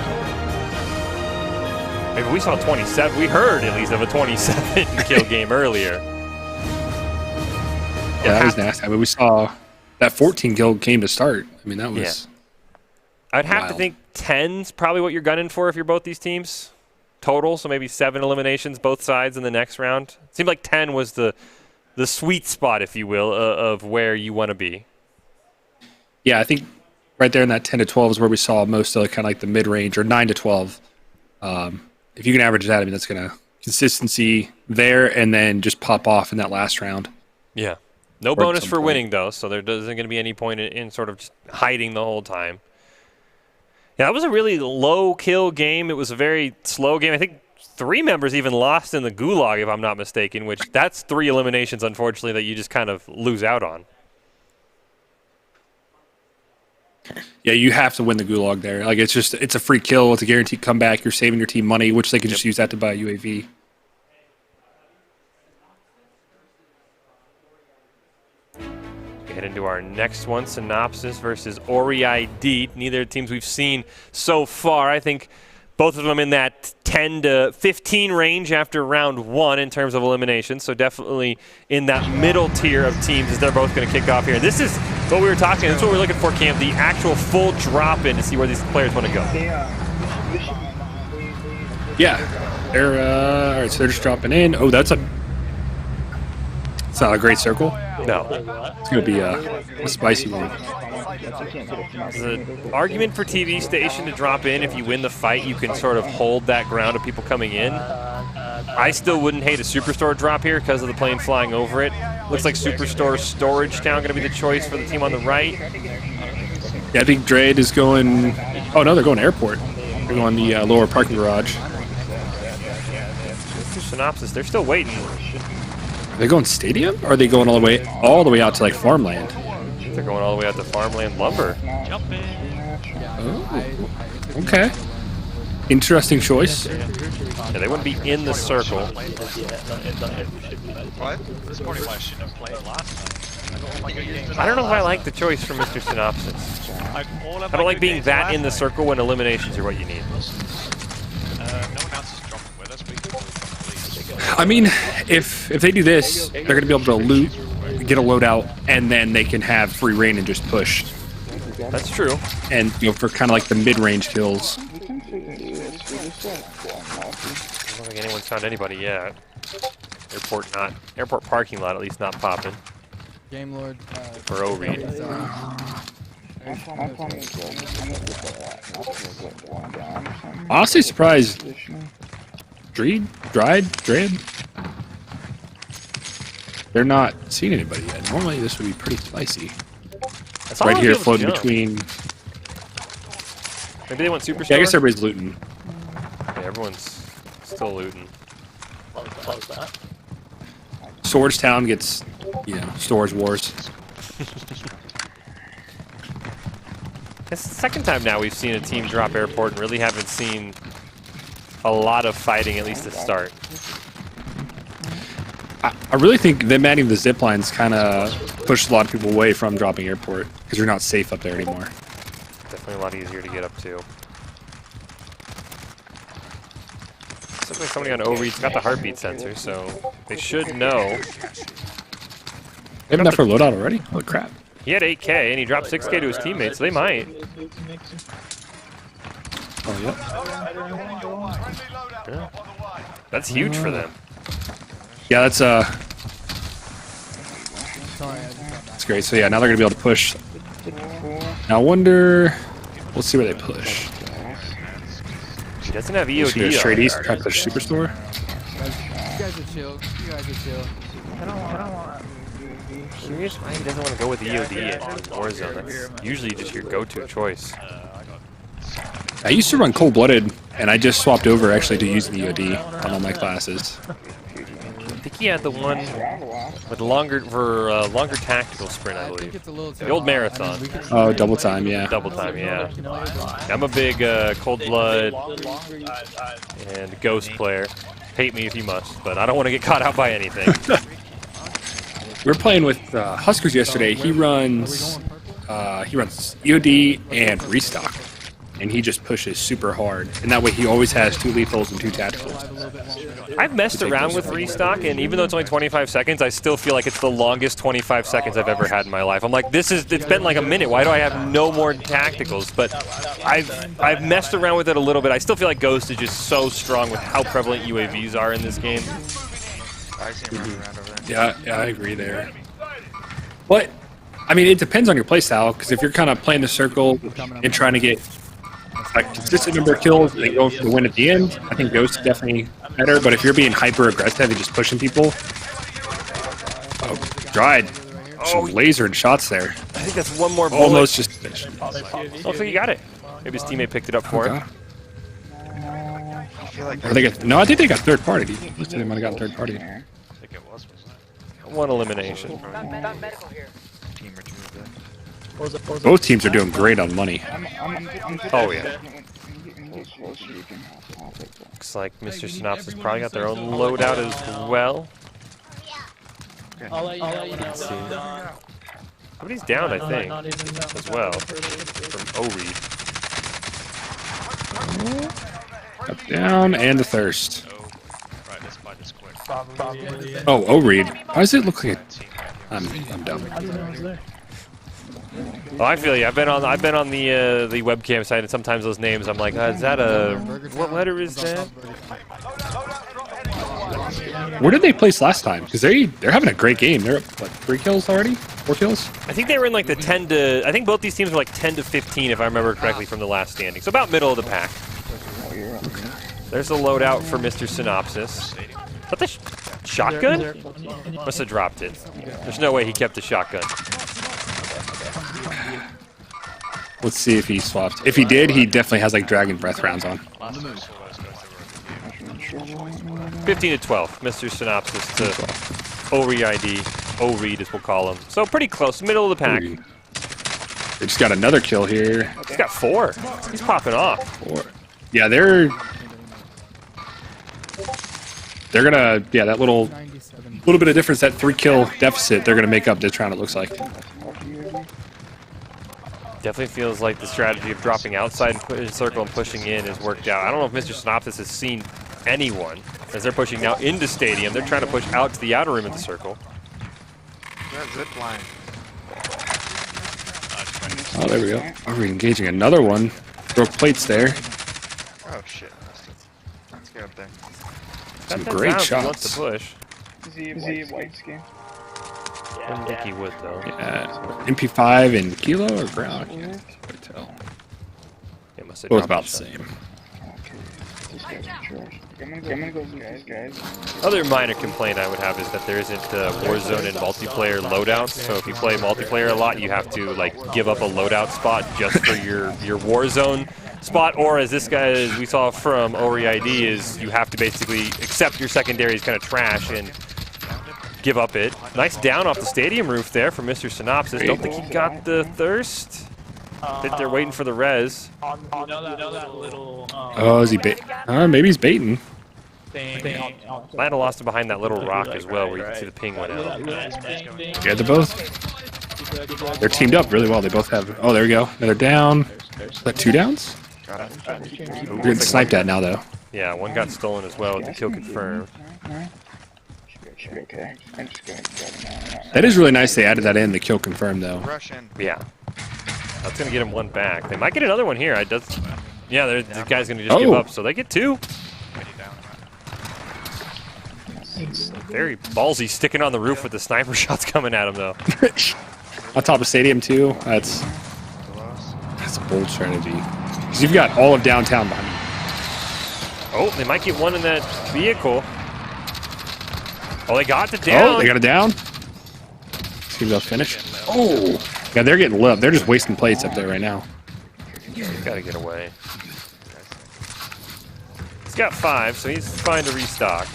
Speaker 2: Maybe we saw 27. We heard at least of a 27 kill game earlier.
Speaker 3: Yeah, that was nasty. I mean, we saw that 14 kill game to start. I mean, that was.
Speaker 2: Yeah. I'd have
Speaker 3: wild.
Speaker 2: to think 10's probably what you're gunning for if you're both these teams total. So maybe 7 eliminations both sides in the next round. It seemed like 10 was the sweet spot, if you will, of where you want to be.
Speaker 3: Yeah, I think right there in that 10 to 12 is where we saw most of kind of like the mid range, or 9 to 12. If you can average that, I mean, that's going to consistency there and then just pop off in that last round.
Speaker 2: Yeah. No bonus for winning, though, so there isn't going to be any point in sort of just hiding the whole time. Yeah, that was a really low kill game. It was a very slow game. I think 3 members even lost in the gulag, if I'm not mistaken, which that's 3 eliminations, unfortunately, that you just kind of lose out on.
Speaker 3: Yeah, you have to win the gulag there. Like, it's a free kill. It's a guaranteed comeback. You're saving your team money, which they can just use that to buy a UAV.
Speaker 2: Head into our next one, Synopsis versus Ori ID. Neither teams we've seen so far. I think both of them in that 10 to 15 range after round 1 in terms of elimination. So definitely in that middle tier of teams as they're both going to kick off here. And this is what we were talking. This is what we're looking for, Cam. The actual full drop in to see where these players want to go.
Speaker 3: Yeah, they're all right. So they're just dropping in. Oh, it's not a great circle.
Speaker 2: No.
Speaker 3: It's going to be a spicy one.
Speaker 2: There's an argument for TV station to drop in. If you win the fight, you can sort of hold that ground of people coming in. I still wouldn't hate a Superstore drop here because of the plane flying over it. Looks like Superstore Storage Town going to be the choice for the team on the right.
Speaker 3: Yeah, I think Drade is going... Oh, no, they're going airport. They're going the lower parking garage.
Speaker 2: Synopsis, they're still waiting.
Speaker 3: Are they going stadium? Or are they going all the way out to like farmland?
Speaker 2: They're going all the way out to farmland lumber.
Speaker 3: Oh, okay. Interesting choice.
Speaker 2: Yeah, they wouldn't be in the circle.
Speaker 5: What? This morning why I shouldn't have played last night.
Speaker 2: I don't know if I like the choice from Mr. Synopsis. I don't like being that in the circle when eliminations are what you need.
Speaker 5: No one else is dropping with us.
Speaker 3: I mean, if they do this, they're going to be able to loot, get a loadout, and then they can have free reign and just push.
Speaker 2: That's true.
Speaker 3: And for kind of like the mid-range kills.
Speaker 2: I don't think anyone's found anybody yet. Airport parking lot at least not popping.
Speaker 15: Game Lord.
Speaker 2: For O-Read.
Speaker 3: Honestly surprised. Dread? They're not seeing anybody yet. Normally this would be pretty spicy. Right here floating between...
Speaker 2: Maybe they want Superstore?
Speaker 3: Yeah, I guess everybody's looting.
Speaker 2: Yeah, everyone's still looting.
Speaker 3: Storage Town gets, storage wars.
Speaker 2: It's the second time now we've seen a team drop airport and really haven't seen a lot of fighting, at least to start.
Speaker 3: I really think them adding the zip lines kind of pushed a lot of people away from dropping airport because you're not safe up there anymore.
Speaker 2: Definitely a lot easier to get up to. Looks like somebody on O-Read's got the heartbeat sensor, so they should know.
Speaker 3: They have enough for loadout already? Holy crap.
Speaker 2: He had 8K, and he dropped 6K to his teammates, so they might.
Speaker 3: Oh, yeah.
Speaker 2: Yeah. That's huge for them.
Speaker 3: Yeah, that's great. So yeah, now they're gonna be able to push. Now I wonder. Let's see where they push.
Speaker 2: He doesn't have EOD.
Speaker 3: Straight east, try to push Superstore.
Speaker 15: You guys are chill.
Speaker 2: I don't want. Curious why he doesn't want to go with EOD in Warzone. That's usually just your go-to choice.
Speaker 3: I used to run Cold-Blooded, and I just swapped over actually to using EOD on all my classes.
Speaker 2: I think he had the one with longer tactical sprint, I believe. The old marathon.
Speaker 3: Oh, double time, yeah.
Speaker 2: Double time, yeah. I'm a big Cold Blood and Ghost player. Hate me if you must, but I don't want to get caught out by anything.
Speaker 3: We were playing with Huskers yesterday. He runs EOD and restock, and he just pushes super hard. And that way, he always has 2 lethals and 2 tacticals.
Speaker 2: I've messed around with restock, and even though it's only 25 seconds, I still feel like it's the longest 25 seconds I've ever had in my life. I'm like, it's been like a minute. Why do I have no more tacticals? But I've messed around with it a little bit. I still feel like Ghost is just so strong with how prevalent UAVs are in this game.
Speaker 3: Yeah, I agree there. But, I mean, it depends on your playstyle, because if you're kind of playing the circle and trying to get a consistent number of kills and then go for the win at the end, I think Ghost is definitely better. But if you're being hyper aggressive and just pushing people, dried. Some lasered shots there.
Speaker 2: I think that's one more bullet.
Speaker 3: Almost just finished.
Speaker 2: Looks like you got it. Maybe his teammate picked it up for him.
Speaker 3: No, I think they got third party. Looks like they might have gotten third party.
Speaker 5: I think it was, wasn't it?
Speaker 2: One elimination.
Speaker 3: Both teams are doing great on money.
Speaker 2: Oh, yeah. Looks like Mr. Synopsis probably got their own loadout as well. Let's see. Somebody's down, I think, as well, from O-Reed.
Speaker 3: Up, down, and the thirst. Oh, O-Reed. Why does it look like a... I'm dumb.
Speaker 2: Well, I feel you. I've been on the webcam site, and sometimes those names, I'm like, is that a... What letter is that?
Speaker 3: Where did they place last time? Because they're having a great game. They're up, what, 3 kills already? 4 kills?
Speaker 2: I think they were in like the 10 to... I think both these teams were like 10 to 15, if I remember correctly, from the last standing. So about middle of the pack. There's a loadout for Mr. Synopsis. Is that the shotgun? Must have dropped it. There's no way he kept the shotgun.
Speaker 3: Let's see if he swapped. If he did, he definitely has like Dragon Breath rounds on.
Speaker 2: 15 to 12. Mr. Synopsis to O-Reed as we'll call him. So pretty close, middle of the pack.
Speaker 3: They just got another kill here.
Speaker 2: He's got 4. He's popping off.
Speaker 3: 4. Yeah, they're gonna, that little bit of difference, that 3 kill deficit, they're gonna make up this round, it looks like.
Speaker 2: Definitely feels like the strategy of dropping outside and putting in circle and pushing in has worked out. I don't know if Mr. Synopsis has seen anyone as they're pushing now into stadium. They're trying to push out to the outer rim of the circle.
Speaker 5: Zip line.
Speaker 3: Oh, there we go. Oh, we're engaging another one. Broke plates there.
Speaker 5: Oh shit. Let's get up there.
Speaker 3: Some great shots.
Speaker 2: Wants to push.
Speaker 17: Is he white skin?
Speaker 2: I didn't think he would though.
Speaker 3: Yeah. MP5 and Kilo or Brown? I can't quite tell.
Speaker 2: It must have
Speaker 3: both about the same.
Speaker 2: Other minor complaint I would have is that there isn't Warzone and multiplayer loadouts. So if you play multiplayer a lot, you have to like give up a loadout spot just for your Warzone spot, or as this guy, as we saw from OREID, is you have to basically accept your secondary is kind of trash and give up it. Nice down off the stadium roof there from Mr. Synopsis. Don't think he got the thirst. I think they're waiting for the res.
Speaker 3: Oh, is he bait? Maybe he's baiting.
Speaker 2: Might have lost him behind that little rock as well, where you can see the ping went out.
Speaker 3: Yeah, they're both. They're teamed up really well. They both have. Oh, there we go. Another down. Is that 2 downs? We're getting sniped at now, though.
Speaker 2: Yeah, one got stolen as well with the kill confirmed.
Speaker 3: That is really nice they added that in, the kill confirmed, though.
Speaker 2: Yeah. That's going to get him 1 back. They might get another one here. Yeah, the guy's going to just give up, so they get 2. Very ballsy sticking on the roof with the sniper shots coming at him, though.
Speaker 3: On top of stadium, too. That's a bold strategy. Because you've got all of downtown behind you.
Speaker 2: Oh, they might get one in that vehicle. Oh, they got the down.
Speaker 3: Oh, they got a down. See if they'll finish. Oh! Yeah, they're getting lit. They're just wasting plates up there right now.
Speaker 2: He's got to get away. He's got 5, so he's fine to restock.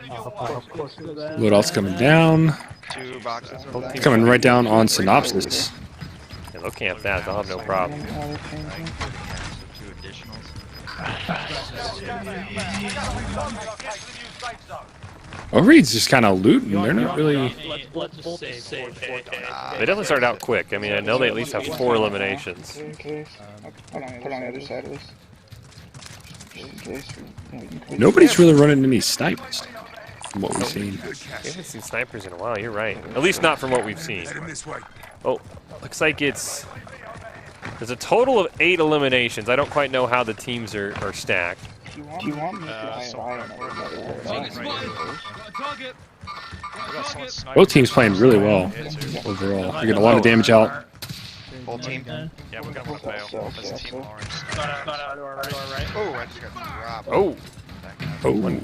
Speaker 3: Loadout's coming down.
Speaker 18: Two boxes.
Speaker 3: Coming right down on Synopsis.
Speaker 2: Yeah, they'll camp that. They'll have no problem.
Speaker 18: Two additionals.
Speaker 3: Oh, Reed's just kind of looting. They're not really.
Speaker 2: They definitely started out quick. I mean, I know they at least have 4 eliminations.
Speaker 17: Put on the other side of this.
Speaker 3: Nobody's really running any snipers from what we've seen.
Speaker 2: We haven't seen snipers in a while. You're right. At least not from what we've seen. Oh, looks like there's a total of 8 eliminations. I don't quite know how the teams are stacked.
Speaker 17: Do you want me
Speaker 3: Both teams playing really well overall. They're getting a lot of damage out.
Speaker 18: Full team? Yeah, we got one fail. That's team orange. Oh, I just got dropped.
Speaker 3: Oh.
Speaker 2: One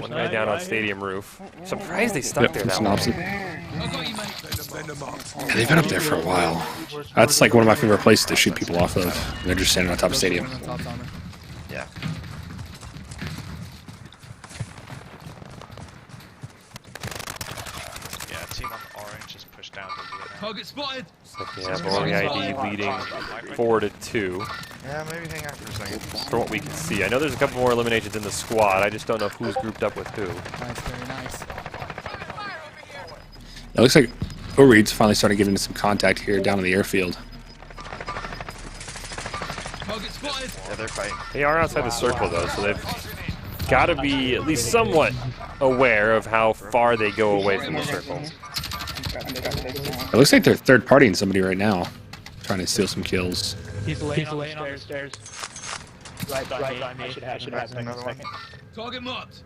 Speaker 2: guy down on stadium roof. Surprised they stuck there that
Speaker 3: Synopsis. Yeah, they've been up there for a while. That's like one of my favorite places to shoot people off of. They're just standing on top of stadium.
Speaker 18: Yeah. Yeah, team on orange just pushed down to Vietnam.
Speaker 1: Target spotted.
Speaker 2: Yeah, Boring ID leading 4-2.
Speaker 18: Yeah, maybe hang out for a second.
Speaker 2: From what we can see. I know there's a couple more eliminations in the squad. I just don't know who's grouped up with who.
Speaker 15: Nice, very nice.
Speaker 3: It looks like Reed's finally starting to get into some contact here down in the airfield.
Speaker 1: Target spotted.
Speaker 18: Yeah, they're fighting.
Speaker 2: They are outside the circle though, so they've got to be at least somewhat aware of how far they go away from the circle.
Speaker 3: It looks like they're third partying somebody right now, trying to steal some kills.
Speaker 6: He's laying on the stairs. Right by me. I should have
Speaker 18: another one.
Speaker 1: Target marked.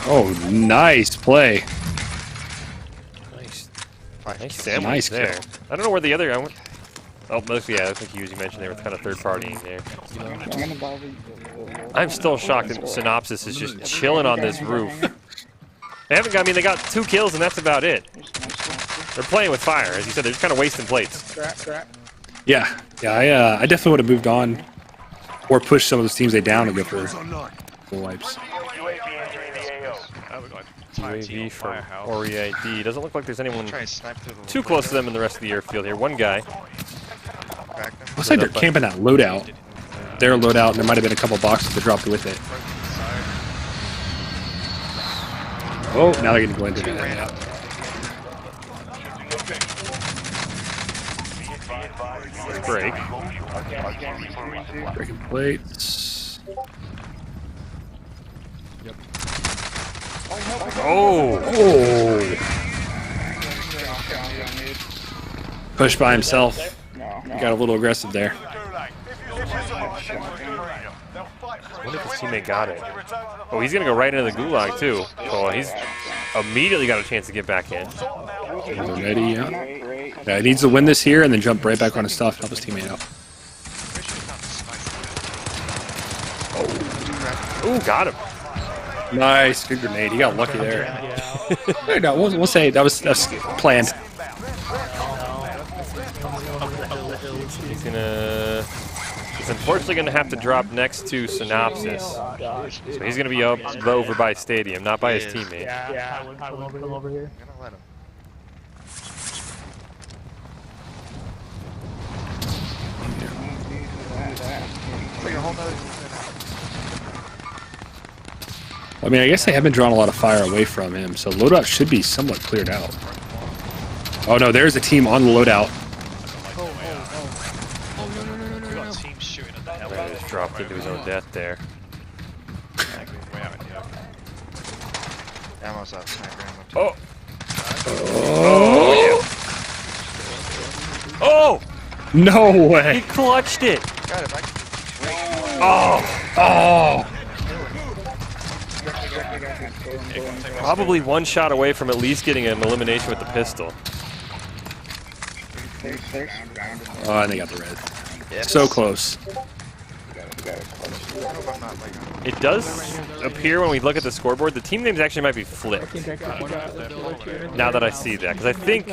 Speaker 3: Oh, nice play.
Speaker 2: Nice sandwich
Speaker 3: Nice
Speaker 2: there.
Speaker 3: kill.
Speaker 2: I don't know where the other guy went. Oh, yeah, I think you mentioned they were kind of third partying there. I'm still shocked that Synopsis is just chilling on this roof. They haven't got, I mean, they got 2 kills and that's about it. They're playing with fire. As you said, they're just kind of wasting plates.
Speaker 3: Yeah, I definitely would have moved on or pushed some of those teams they down to go for full wipes.
Speaker 2: UAV from Ori ID. Doesn't look like there's anyone too close to them in the rest of the airfield here. One guy.
Speaker 3: Looks like they're camping that loadout. Their loadout, and there might have been a couple boxes that dropped with it. Oh, now they're getting to go into that.
Speaker 2: Break.
Speaker 3: Breaking plates.
Speaker 15: Yep.
Speaker 2: Oh!
Speaker 3: Push by himself. Got a little aggressive there.
Speaker 2: I wonder if his teammate got it. Oh, he's going to go right into the gulag, too. So he's immediately got a chance to get back in.
Speaker 3: Ready, yeah. Yeah, he needs to win this here and then jump right back on his stuff and help his teammate out.
Speaker 2: Ooh, got him.
Speaker 3: Nice, good grenade. He got lucky there. No, we'll say that's planned.
Speaker 2: He's unfortunately gonna have to drop next to Synopsis. So he's gonna be up over by Stadium, not by his teammate.
Speaker 6: Yeah, I will come over here.
Speaker 3: I mean, I guess they have been drawing a lot of fire away from him, so loadout should be somewhat cleared out. Oh no, there's a team on the loadout.
Speaker 2: Right, just dropped into his own death there. Oh!
Speaker 3: Oh!
Speaker 2: Oh!
Speaker 3: No way!
Speaker 2: He clutched it!
Speaker 3: Oh! Oh!
Speaker 2: Probably one shot away from at least getting an elimination with the pistol.
Speaker 3: Oh, and they got the red. Yes. So close.
Speaker 2: It does appear when we look at the scoreboard, the team names actually might be flipped. Now that I see that, because I think,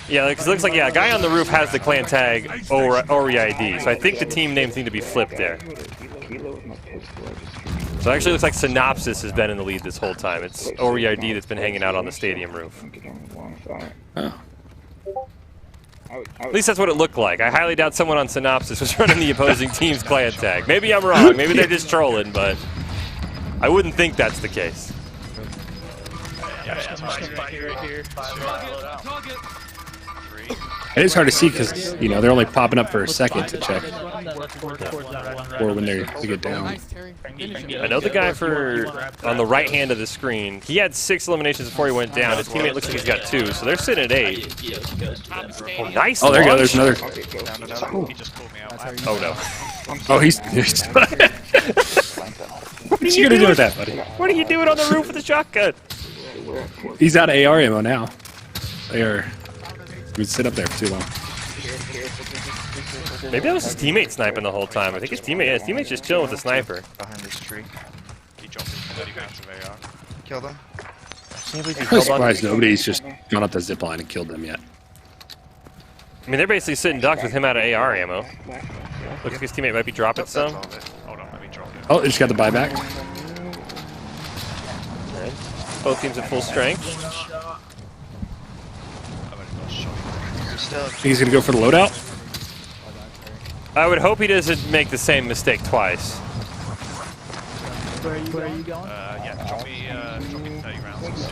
Speaker 2: yeah, because it looks like, yeah, a guy on the roof has the clan tag Ori ID, so I think the team names need to be flipped there. So it actually looks like Synopsis has been in the lead this whole time. It's OREID that's been hanging out on the stadium roof.
Speaker 3: Oh.
Speaker 2: At least that's what it looked like. I highly doubt someone on Synopsis was running the opposing team's clan tag. Maybe I'm wrong. Maybe they're just trolling, but I wouldn't think that's the case.
Speaker 3: It is hard to see because, you know, they're only popping up for a second to check. Or when they get down.
Speaker 2: I know the guy on the right hand of the screen, he had 6 eliminations before he went down. His teammate looks like he's got 2, so they're sitting at 8. Oh, nice.
Speaker 3: Oh, there you go. There's another.
Speaker 2: Oh, no.
Speaker 3: Oh, he's what are you going to do with that, buddy?
Speaker 2: What are you doing on the roof with a shotgun?
Speaker 3: He's out of AR ammo now. They are. We'd sit up there for too long.
Speaker 2: Maybe that was his teammate sniping the whole time. I think his teammate's just chilling with the sniper.
Speaker 18: Behind this tree. He jumped 30 rounds of AR. Killed him.
Speaker 3: I'm surprised nobody's just gone up the zip line and killed them yet.
Speaker 2: I mean, they're basically sitting ducks with him out of AR ammo. Looks like his teammate might be dropping some.
Speaker 18: Hold on, let me drop it.
Speaker 3: Oh, they just got the buyback.
Speaker 2: Right. Both teams at full strength.
Speaker 3: He's going to go for the loadout?
Speaker 2: I would hope he doesn't make the same mistake twice.
Speaker 6: Where are you going?
Speaker 18: Yeah, drop me 30 rounds.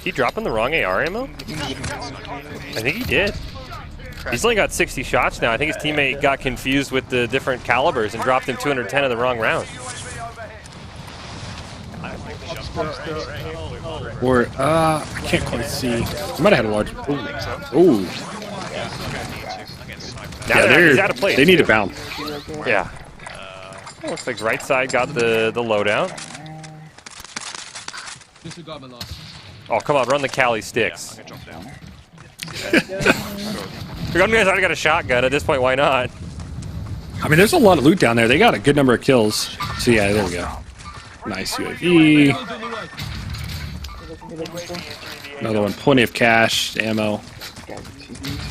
Speaker 2: He dropping the wrong AR ammo? I think he did. He's only got 60 shots now. I think his teammate got confused with the different calibers and dropped him 210 of the wrong round.
Speaker 3: Or, I can't quite see. He might have had a large. Ooh. Yeah,
Speaker 2: he's out of place.
Speaker 3: They need to bounce.
Speaker 2: Yeah. Looks like right side got the loadout. Oh, come on, run the Cali sticks. The gun guy's already got a shotgun. At this point, why not?
Speaker 3: I mean, there's a lot of loot down there. They got a good number of kills. So, yeah, there we go. Nice UAV. Another one. Plenty of cash, ammo.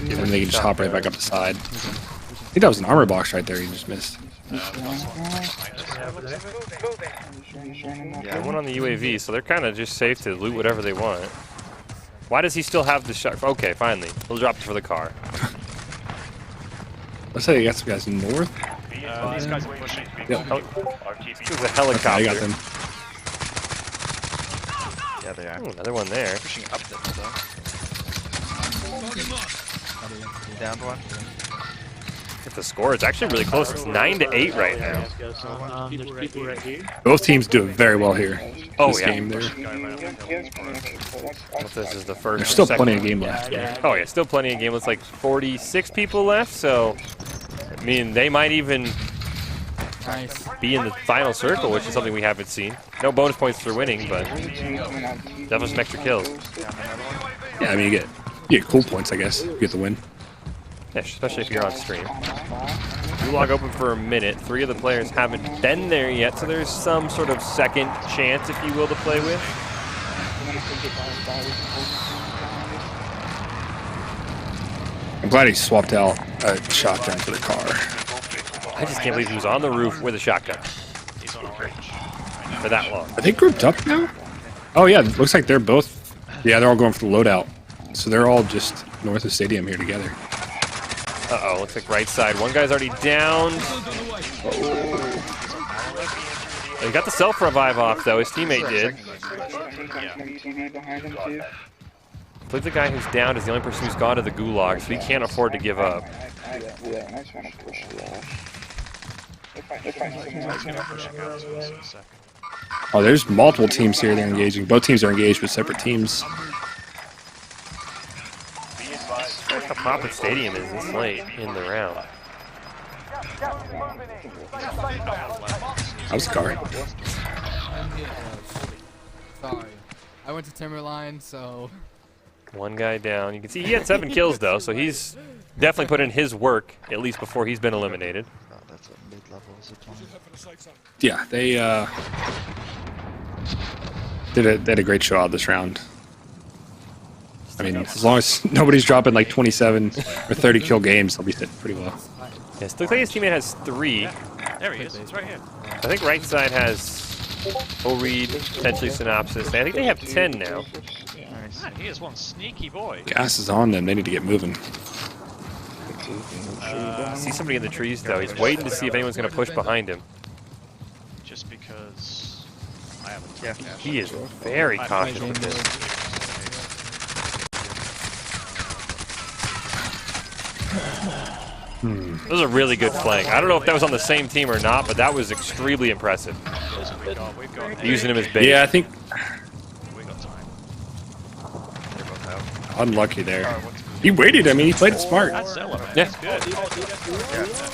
Speaker 3: And then they can just hop right back up the side. I think that was an armor box right there you just missed.
Speaker 2: Yeah, one on the UAV, so they're kind of just safe to loot whatever they want. Why does he still have the shot? Okay, finally. He'll drop it for the car.
Speaker 3: Let's say they got some guys north.
Speaker 18: These guys are pushing.
Speaker 3: Yep.
Speaker 2: There's a helicopter.
Speaker 3: Okay, I got them.
Speaker 18: Yeah, they are.
Speaker 2: Ooh, another one there.
Speaker 18: Pushing up the hill. You downed one?
Speaker 2: At the score, it's actually really close. It's 9-8 right now.
Speaker 3: Both teams doing very well here.
Speaker 2: Oh,
Speaker 3: this
Speaker 2: yeah.
Speaker 3: game there.
Speaker 2: This is the first.
Speaker 3: There's still plenty of game left.
Speaker 2: Oh, yeah, still plenty of game. It's like 46 people left, so I mean, they might even be in the final circle, which is something we haven't seen. No bonus points for winning, but definitely some extra kills.
Speaker 3: Yeah, I mean, you get cool points, I guess. You get the win.
Speaker 2: Yeah, especially if you're on stream. Gulag open for a minute. 3 of the players haven't been there yet, so there's some sort of second chance, if you will, to play with.
Speaker 3: I'm glad he swapped out a shotgun for the car.
Speaker 2: I just can't believe he was on the roof with a shotgun.
Speaker 18: He's on a bridge.
Speaker 2: For that long.
Speaker 3: Are they grouped up now? Oh, yeah. Looks like they're both. Yeah, they're all going for the loadout. So they're all just north of stadium here together.
Speaker 2: Uh-oh, looks like right side. One guy's already downed. He got the self-revive off, though. His teammate did. I believe the guy who's downed is the only person who's gone to the gulag, so he can't afford to give up.
Speaker 3: Oh, there's multiple teams here they're engaging. Both teams are engaged with separate teams.
Speaker 2: How poppin' stadium is this late in the round?
Speaker 3: That was the car.
Speaker 15: Sorry. I went to Timberline, so...
Speaker 2: One guy down. You can see he had 7 kills, though, so he's definitely put in his work, at least before he's been eliminated.
Speaker 3: Yeah, they did a great show out this round. I mean, as long as nobody's dropping like 27 or 30 kill games, they'll be sitting pretty well.
Speaker 2: Yes, looks like his teammate has 3.
Speaker 18: There he is. It's right here.
Speaker 2: I think right side has O-Reed, potentially Synopsis. I think they have 10 now.
Speaker 18: Man, he is one sneaky boy.
Speaker 3: Gas is on them. They need to get moving.
Speaker 2: I see somebody in the trees, though. He's waiting to see if anyone's going to push behind him.
Speaker 18: Just because I have a cash.
Speaker 2: He is very cautious with this. That was a really good flank. I don't know if that was on the same team or not, but that was extremely impressive. Using him as bait.
Speaker 3: Yeah, I think
Speaker 18: We got time. They're both out.
Speaker 3: unlucky there. He waited. I mean, he played it smart.
Speaker 18: That's Zella, man.
Speaker 2: Yeah.
Speaker 18: That's good.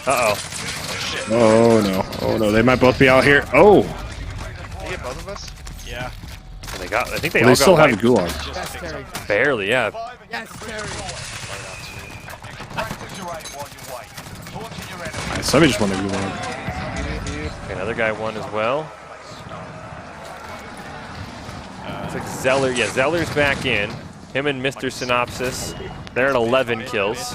Speaker 2: Uh-oh.
Speaker 3: Oh no! Oh no! They might both be out here. Oh,
Speaker 18: Did you get both of us? Yeah.
Speaker 2: They got. I think they
Speaker 3: well,
Speaker 2: all
Speaker 3: they still
Speaker 2: got
Speaker 3: have a
Speaker 2: wiped.
Speaker 3: gulag.
Speaker 15: Yes, Terry.
Speaker 2: Barely, yeah.
Speaker 15: Yes, Terry.
Speaker 3: Somebody just won the gulag.
Speaker 2: Okay, another guy won as well. It's like Zeller. Yeah, Zeller's back in. Him and Mr. Synopsis. They're at 11 kills.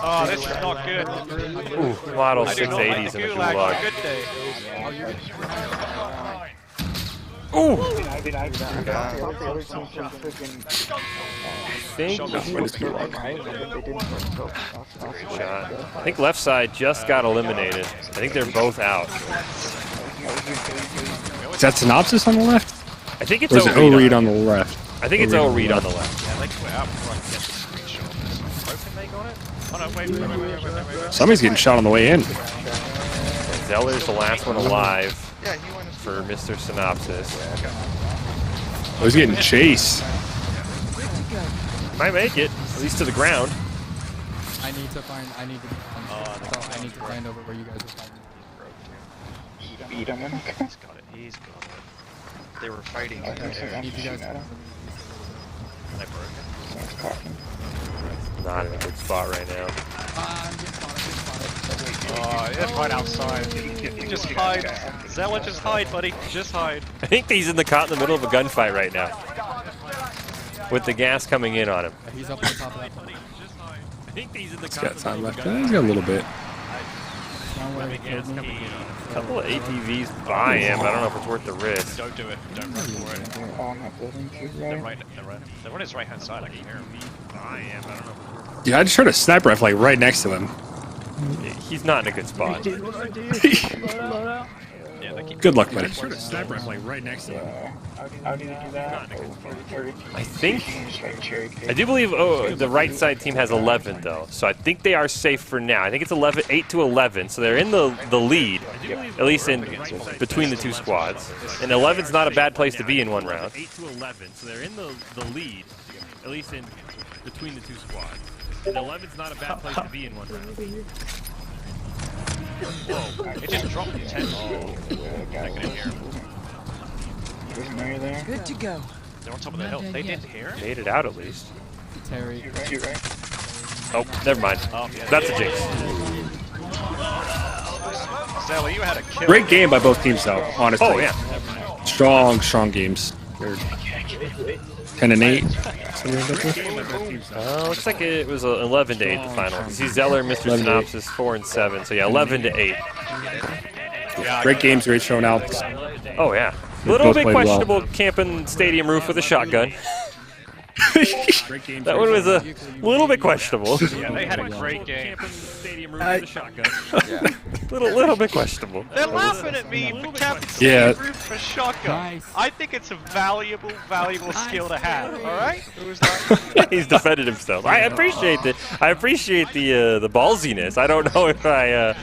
Speaker 18: Oh, this is not good.
Speaker 2: Ooh, model
Speaker 18: I do not
Speaker 2: 680s
Speaker 18: like
Speaker 2: in
Speaker 18: the
Speaker 2: the
Speaker 18: gulag.
Speaker 2: gulag.
Speaker 18: Good day.
Speaker 2: Ooh! I think left side just got eliminated. I think they're both out.
Speaker 3: Is that Synopsis on the left?
Speaker 2: I think it's
Speaker 3: Or is it O-Reed on the left?
Speaker 2: I think it's O-Reed on the left.
Speaker 18: Yeah, they quit out before I can get the screenshot of this. Hoping they got it. Oh no, wait.
Speaker 3: Somebody's getting shot on the way in.
Speaker 2: Zeller's the last one alive for Mr. Synopsis.
Speaker 3: Oh, he's getting chased.
Speaker 2: Might make it, at least to the ground.
Speaker 15: I need to find over where you guys are fighting.
Speaker 17: Beat him.
Speaker 18: He's got it. He's got it. They were fighting.
Speaker 15: I need you guys to
Speaker 18: They broke it.
Speaker 2: Not in a good spot right now.
Speaker 18: Oh, it's right outside. Just hide. Zella, just hide, buddy. Just hide.
Speaker 2: I think he's caught in the middle of a gunfight right now. With the gas coming in on him.
Speaker 15: He's up on top of that.
Speaker 2: I think he's
Speaker 3: He's got time left. He's got a little bit.
Speaker 2: A couple of ATVs by him. I don't know if it's worth the risk.
Speaker 18: Don't do it. Don't run for it. They're on his right hand side. I can hear him.
Speaker 3: Yeah, I just heard a sniper rifle like right next to him.
Speaker 2: He's not in a good spot.
Speaker 3: Good luck, buddy.
Speaker 17: Sniper rifle right next to him. How do you do that?
Speaker 2: I think, I do believe the right side team has 11 though, so I think they are safe for now. I think it's 8 to 11, so they're in the lead, at least in between the two squads. And 11's not a bad place to be in one round. 8 to 11, so they're in the lead, at least in between the two squads. And 11's not a bad place to be in one round.
Speaker 18: Whoa, it just dropped to 10. Oh, I couldn't hear him.
Speaker 17: Good
Speaker 15: to go.
Speaker 18: They're on top of the hill. They didn't hear him?
Speaker 2: Made it out at least.
Speaker 15: Terry.
Speaker 2: Oh, never mind. That's a jinx.
Speaker 18: Zella, you had a kill.
Speaker 3: Great game by both teams, though, honestly.
Speaker 2: Oh, yeah.
Speaker 3: Strong games. They're 10 and 8.
Speaker 2: Looks like it was 11 to 8 the final. See Zeller, Mr. Synopsis 4 and 7. So yeah, 11 to 8.
Speaker 3: Great games, great showouts.
Speaker 2: Oh yeah. A
Speaker 3: They
Speaker 2: little
Speaker 3: both
Speaker 2: bit
Speaker 3: played well.
Speaker 2: questionable camping stadium roof with a shotgun. That one was a little bit questionable.
Speaker 18: Yeah, they had a great game.
Speaker 2: Little bit questionable.
Speaker 18: They're laughing at me for camping
Speaker 3: Yeah.
Speaker 18: roof for shotgun. I think it's a valuable skill to have. All right?
Speaker 2: He's defended himself. I appreciate the ballsiness. I don't know if I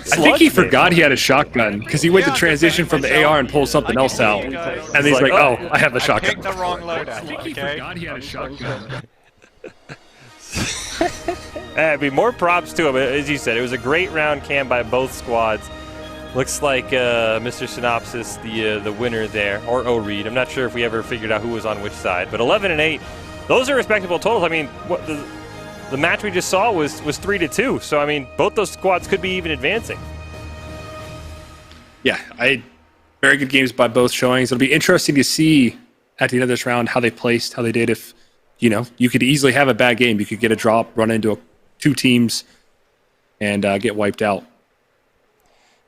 Speaker 3: think he forgot he had a shotgun because he went to transition from the AR and pull something else out, and he's like, "Oh, I have the shotgun."
Speaker 18: Picked the wrong loadout.
Speaker 3: He forgot he had a shotgun.
Speaker 2: I mean, more props to him. As you said, it was a great round cam by both squads. Looks like Mr. Synopsis, the winner there, or O-Reed. I'm not sure if we ever figured out who was on which side, but 11 and 8, those are respectable totals. I mean, what the match we just saw was 3 to 2. So I mean, both those squads could be even advancing.
Speaker 3: Yeah, very good games by both showings. It'll be interesting to see at the end of this round how they placed, how they did, if you could easily have a bad game. You could get a drop, run into two teams, and get wiped out.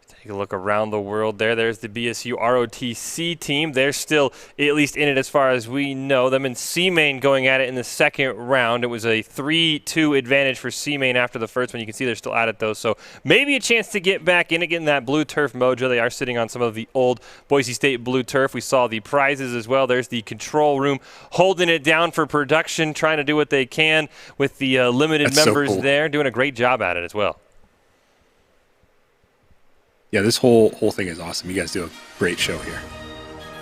Speaker 2: Take a look around the world there. There's the BSU ROTC team. They're still at least in it as far as we know. Them and C-Main going at it in the second round. It was a 3-2 advantage for C-Main after the first one. You can see they're still at it, though. So maybe a chance to get back in again, that blue turf mojo. They are sitting on some of the old Boise State blue turf. We saw the prizes as well. There's the control room holding it down for production, trying to do what they can with the limited members there. Doing a great job at it as well.
Speaker 3: Yeah, this whole thing is awesome. You guys do a great show here.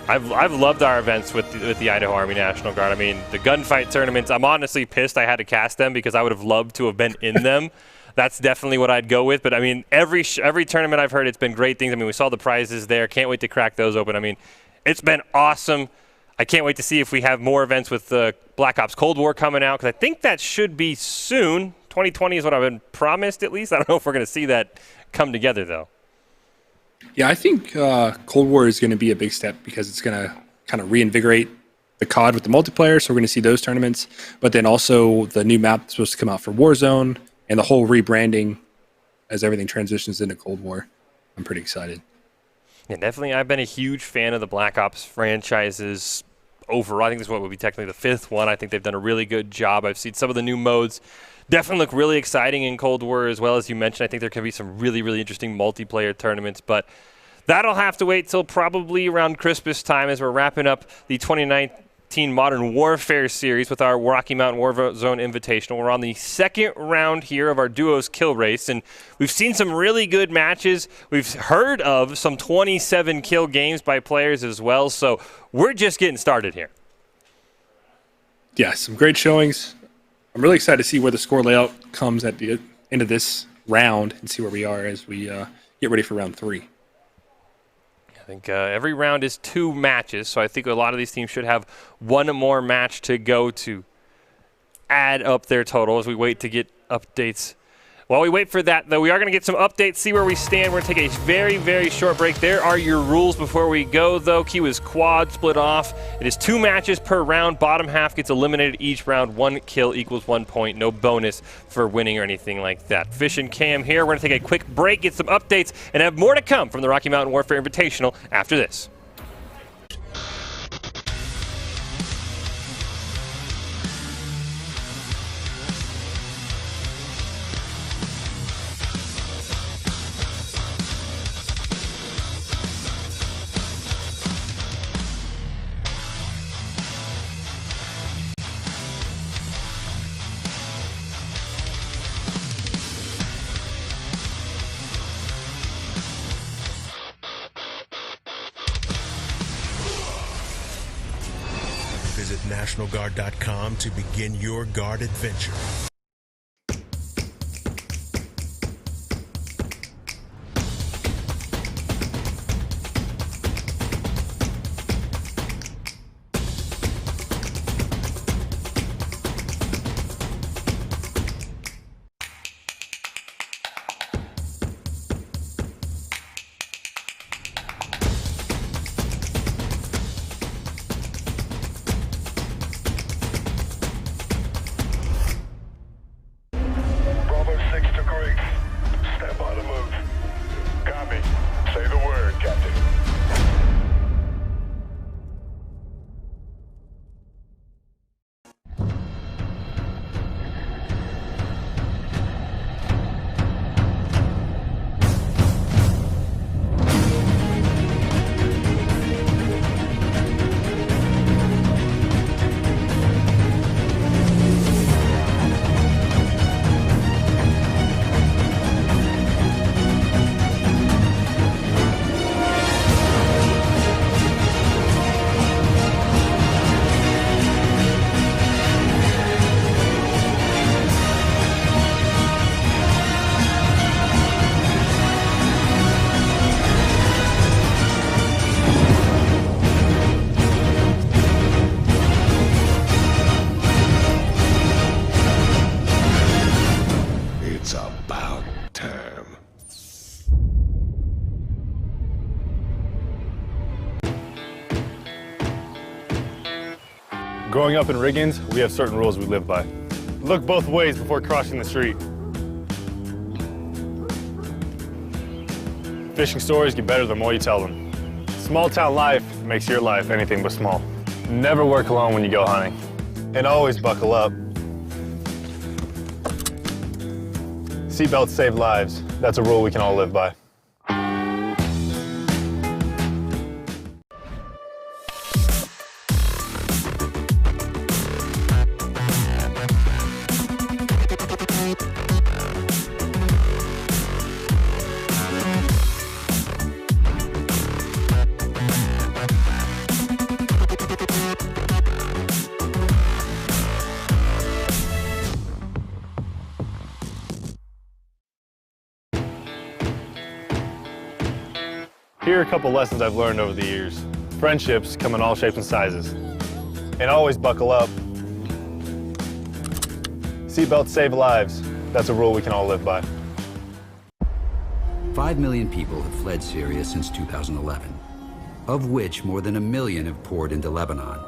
Speaker 2: I've loved our events with the Idaho Army National Guard. I mean, the gunfight tournaments, I'm honestly pissed I had to cast them because I would have loved to have been in them. That's definitely what I'd go with. But, I mean, every tournament I've heard, it's been great things. I mean, we saw the prizes there. Can't wait to crack those open. I mean, it's been awesome. I can't wait to see if we have more events with the Black Ops Cold War coming out because I think that should be soon. 2020 is what I've been promised, at least. I don't know if we're going to see that come together, though.
Speaker 3: Yeah, I think Cold War is going to be a big step because it's going to kind of reinvigorate the COD with the multiplayer, so we're going to see those tournaments. But then also the new map that's supposed to come out for Warzone and the whole rebranding as everything transitions into Cold War. I'm pretty excited.
Speaker 2: Yeah, definitely. I've been a huge fan of the Black Ops franchises overall. I think this one will be technically the fifth one. I think they've done a really good job. I've seen some of the new modes definitely look really exciting in Cold War as well. As you mentioned, I think there can be some really, really interesting multiplayer tournaments, but that'll have to wait till probably around Christmas time as we're wrapping up the 2019 Modern Warfare series with our Rocky Mountain Warzone Invitational. We're on the second round here of our duos kill race, and we've seen some really good matches. We've heard of some 27 kill games by players as well, so we're just getting started here.
Speaker 3: Yeah, some great showings. I'm really excited to see where the score layout comes at the end of this round and see where we are as we get ready for round 3.
Speaker 2: I think every round is 2 matches, so I think a lot of these teams should have one more match to go to add up their total as we wait to get updates. While we wait for that, though, we are going to get some updates, see where we stand. We're going to take a very, very short break. There are your rules before we go, though. Q is quad, split off. It is 2 matches per round. Bottom half gets eliminated each round. 1 kill equals 1 point. No bonus for winning or anything like that. Fish and Cam here. We're going to take a quick break, get some updates, and have more to come from the Rocky Mountain Warfare Invitational after this.
Speaker 10: Visit NationalGuard.com to begin your guard adventure.
Speaker 11: Growing up in Riggins, we have certain rules we live by. Look both ways before crossing the street. Fishing stories get better the more you tell them. Small town life makes your life anything but small. Never work alone when you go hunting. And always buckle up. Seatbelts save lives. That's a rule we can all live by. Here are a couple lessons I've learned over the years. Friendships come in all shapes and sizes. And always buckle up. Seatbelts save lives. That's a rule we can all live by.
Speaker 12: 5 million people have fled Syria since 2011, of which more than 1 million have poured into Lebanon.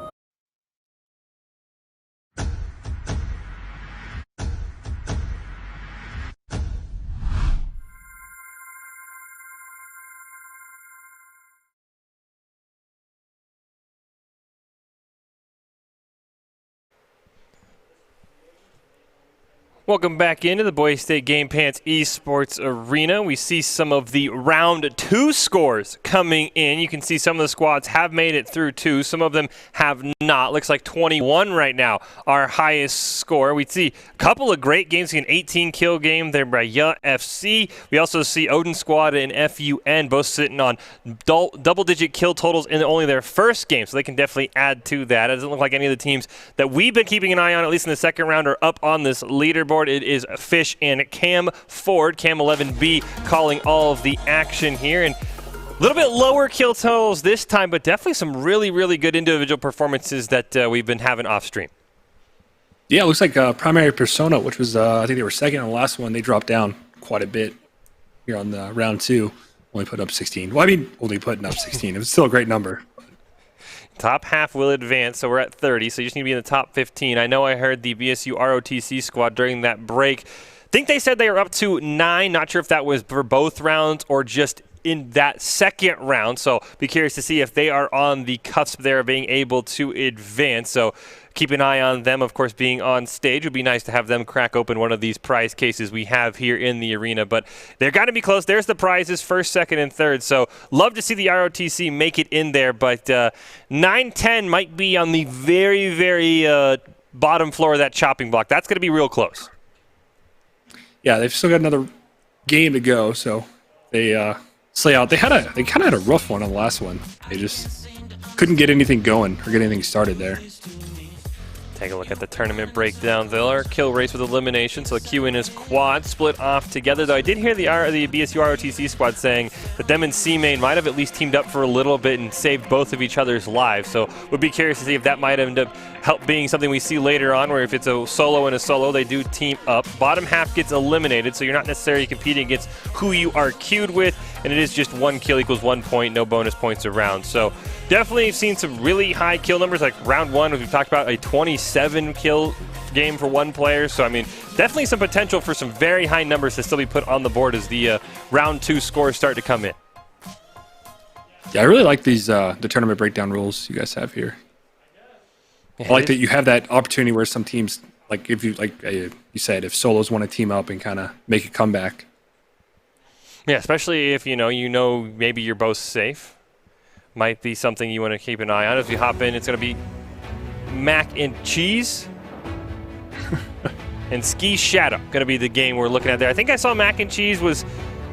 Speaker 2: Welcome back into the Boise State Game Pants Esports Arena. We see some of the round 2 scores coming in. You can see some of the squads have made it through 2. Some of them have not. Looks like 21 right now, our highest score. We see a couple of great games. An 18-kill game there by FC. We also see Odin Squad and FUN both sitting on double-digit kill totals in only their first game, so they can definitely add to that. It doesn't look like any of the teams that we've been keeping an eye on, at least in the second round, are up on this leaderboard. It is Fish and Cam Ford, Cam 11B, calling all of the action here. And a little bit lower kill totals this time, but definitely some really, really good individual performances that we've been having off stream.
Speaker 3: Yeah, it looks like Primary Persona, which was, I think they were second on the last one, they dropped down quite a bit here on the round 2. Only put up 16. Well, I mean, only putting up 16. It was still a great number.
Speaker 2: Top half will advance, so we're at 30, so you just need to be in the top 15. I know I heard the BSU ROTC squad during that break. I think they said they were up to 9. Not sure if that was for both rounds or just in that second round, so be curious to see if they are on the cusp there of being able to advance. So keep an eye on them, of course, being on stage. It would be nice to have them crack open one of these prize cases we have here in the arena, but they're got to be close. There's the prizes, first, second, and third, so love to see the ROTC make it in there, but 9-10 might be on the very, very bottom floor of that chopping block. That's going to be real close.
Speaker 3: Yeah, they've still got another game to go, so they slay out. They kind of had a rough one on the last one. They just couldn't get anything going or get anything started there.
Speaker 2: Take a look at the tournament breakdown. There are kill race with elimination, so Q and his quad split off together. Though I did hear the BSU ROTC squad saying that them and C-Main might have at least teamed up for a little bit and saved both of each other's lives. So would be curious to see if that might end up being something we see later on, where if it's a solo and a solo, they do team up. Bottom half gets eliminated, so you're not necessarily competing against who you are queued with, and it is just 1 kill equals 1 point, no bonus points around. So definitely seen some really high kill numbers, like round 1, we've talked about a 27 kill game for one player. So, I mean, definitely some potential for some very high numbers to still be put on the board as the round 2 scores start to come in.
Speaker 3: Yeah, I really like these the tournament breakdown rules you guys have here. I like that you have that opportunity where some teams, like if you you said, if solos want to team up and kind of make a comeback.
Speaker 2: Yeah, especially if you know maybe you're both safe. Might be something you want to keep an eye on. As we hop in, it's going to be Mac and Cheese and Ski Shadow going to be the game we're looking at there. I think I saw Mac and Cheese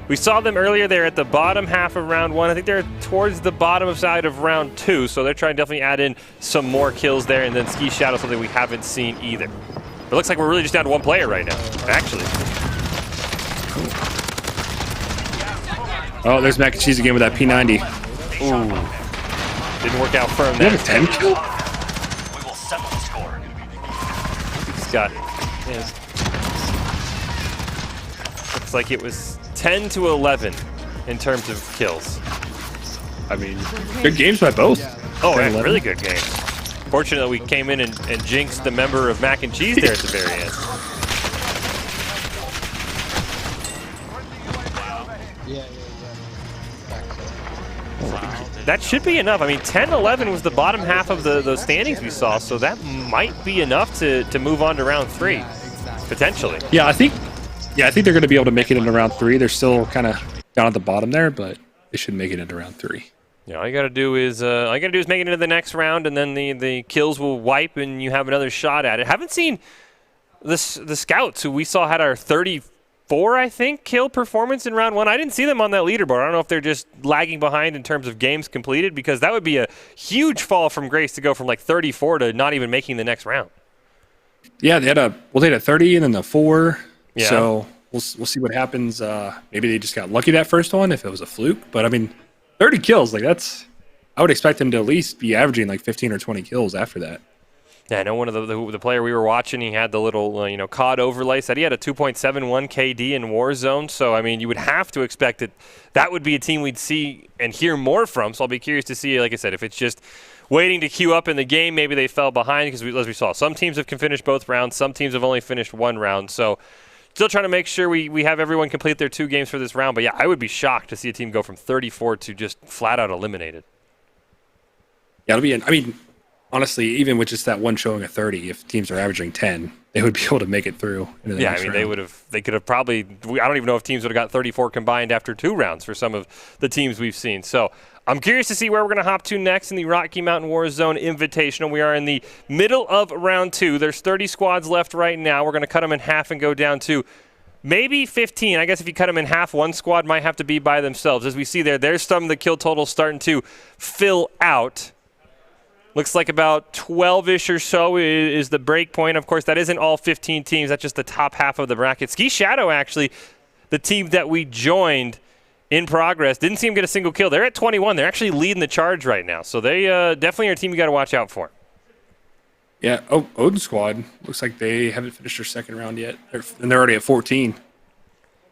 Speaker 2: we saw them earlier there at the bottom half of round 1. I think they're towards the bottom side of round 2, so they're trying to definitely add in some more kills there, and then Ski Shadow, something we haven't seen either. It looks like we're really just down to 1 player right now, actually.
Speaker 3: Oh, there's Mac and Cheese again with that P90.
Speaker 2: Ooh. Didn't work out for him there.
Speaker 3: You have a 10 kill?
Speaker 5: We will settle the score.
Speaker 2: He's got looks like it was 10 to 11 in terms of kills.
Speaker 3: I mean, good games by both.
Speaker 2: Oh, yeah, really good games. Fortunately, we came in and jinxed the member of Mac and Cheese there at the very end. That should be enough. I mean, 10-11 was the bottom half of the standings we saw, so that might be enough to move on to round 3, potentially.
Speaker 3: Yeah, I think they're going to be able to make it into round 3. They're still kind of down at the bottom there, but they should make it into round 3.
Speaker 2: Yeah, all you got to do is make it into the next round, and then the kills will wipe, and you have another shot at it. Haven't seen the scouts who we saw had our 34, I think, kill performance in round 1. I didn't see them on that leaderboard. I don't know if they're just lagging behind in terms of games completed, because that would be a huge fall from grace to go from like 34 to not even making the next round.
Speaker 3: Yeah, they had a 30 and then the 4.
Speaker 2: Yeah.
Speaker 3: So we'll see what happens. Maybe they just got lucky that first one if it was a fluke. But I mean, 30 kills, like that's. I would expect them to at least be averaging like 15 or 20 kills after that.
Speaker 2: Yeah, I know one of the player we were watching, he had the little COD overlay, said he had a 2.71 KD in Warzone. So I mean, you would have to expect that would be a team we'd see and hear more from. So I'll be curious to see, like I said, if it's just waiting to queue up in the game, maybe they fell behind, because as we saw, some teams have finished both rounds, some teams have only finished one round. So still trying to make sure we have everyone complete their 2 games for this round. But yeah, I would be shocked to see a team go from 34 to just flat out eliminated.
Speaker 3: Yeah, I mean, honestly, even with just that one showing of 30, if teams are averaging 10, they would be able to make it through. Into the next round.
Speaker 2: They could have probably, I don't even know if teams would have got 34 combined after 2 rounds for some of the teams we've seen. So I'm curious to see where we're going to hop to next in the Rocky Mountain Warzone Invitational. We are in the middle of round 2. There's 30 squads left right now. We're going to cut them in half and go down to maybe 15. I guess if you cut them in half, one squad might have to be by themselves. As we see there's some of the kill totals starting to fill out. Looks like about 12-ish or so is the break point. Of course, that isn't all 15 teams. That's just the top half of the bracket. Ski Shadow, actually, the team that we joined in progress, didn't see him get a single kill. They're at 21. They're actually leading the charge right now. So they definitely are a team you got to watch out for.
Speaker 3: Yeah, Odin Squad, looks like they haven't finished their second round yet. They're already at 14.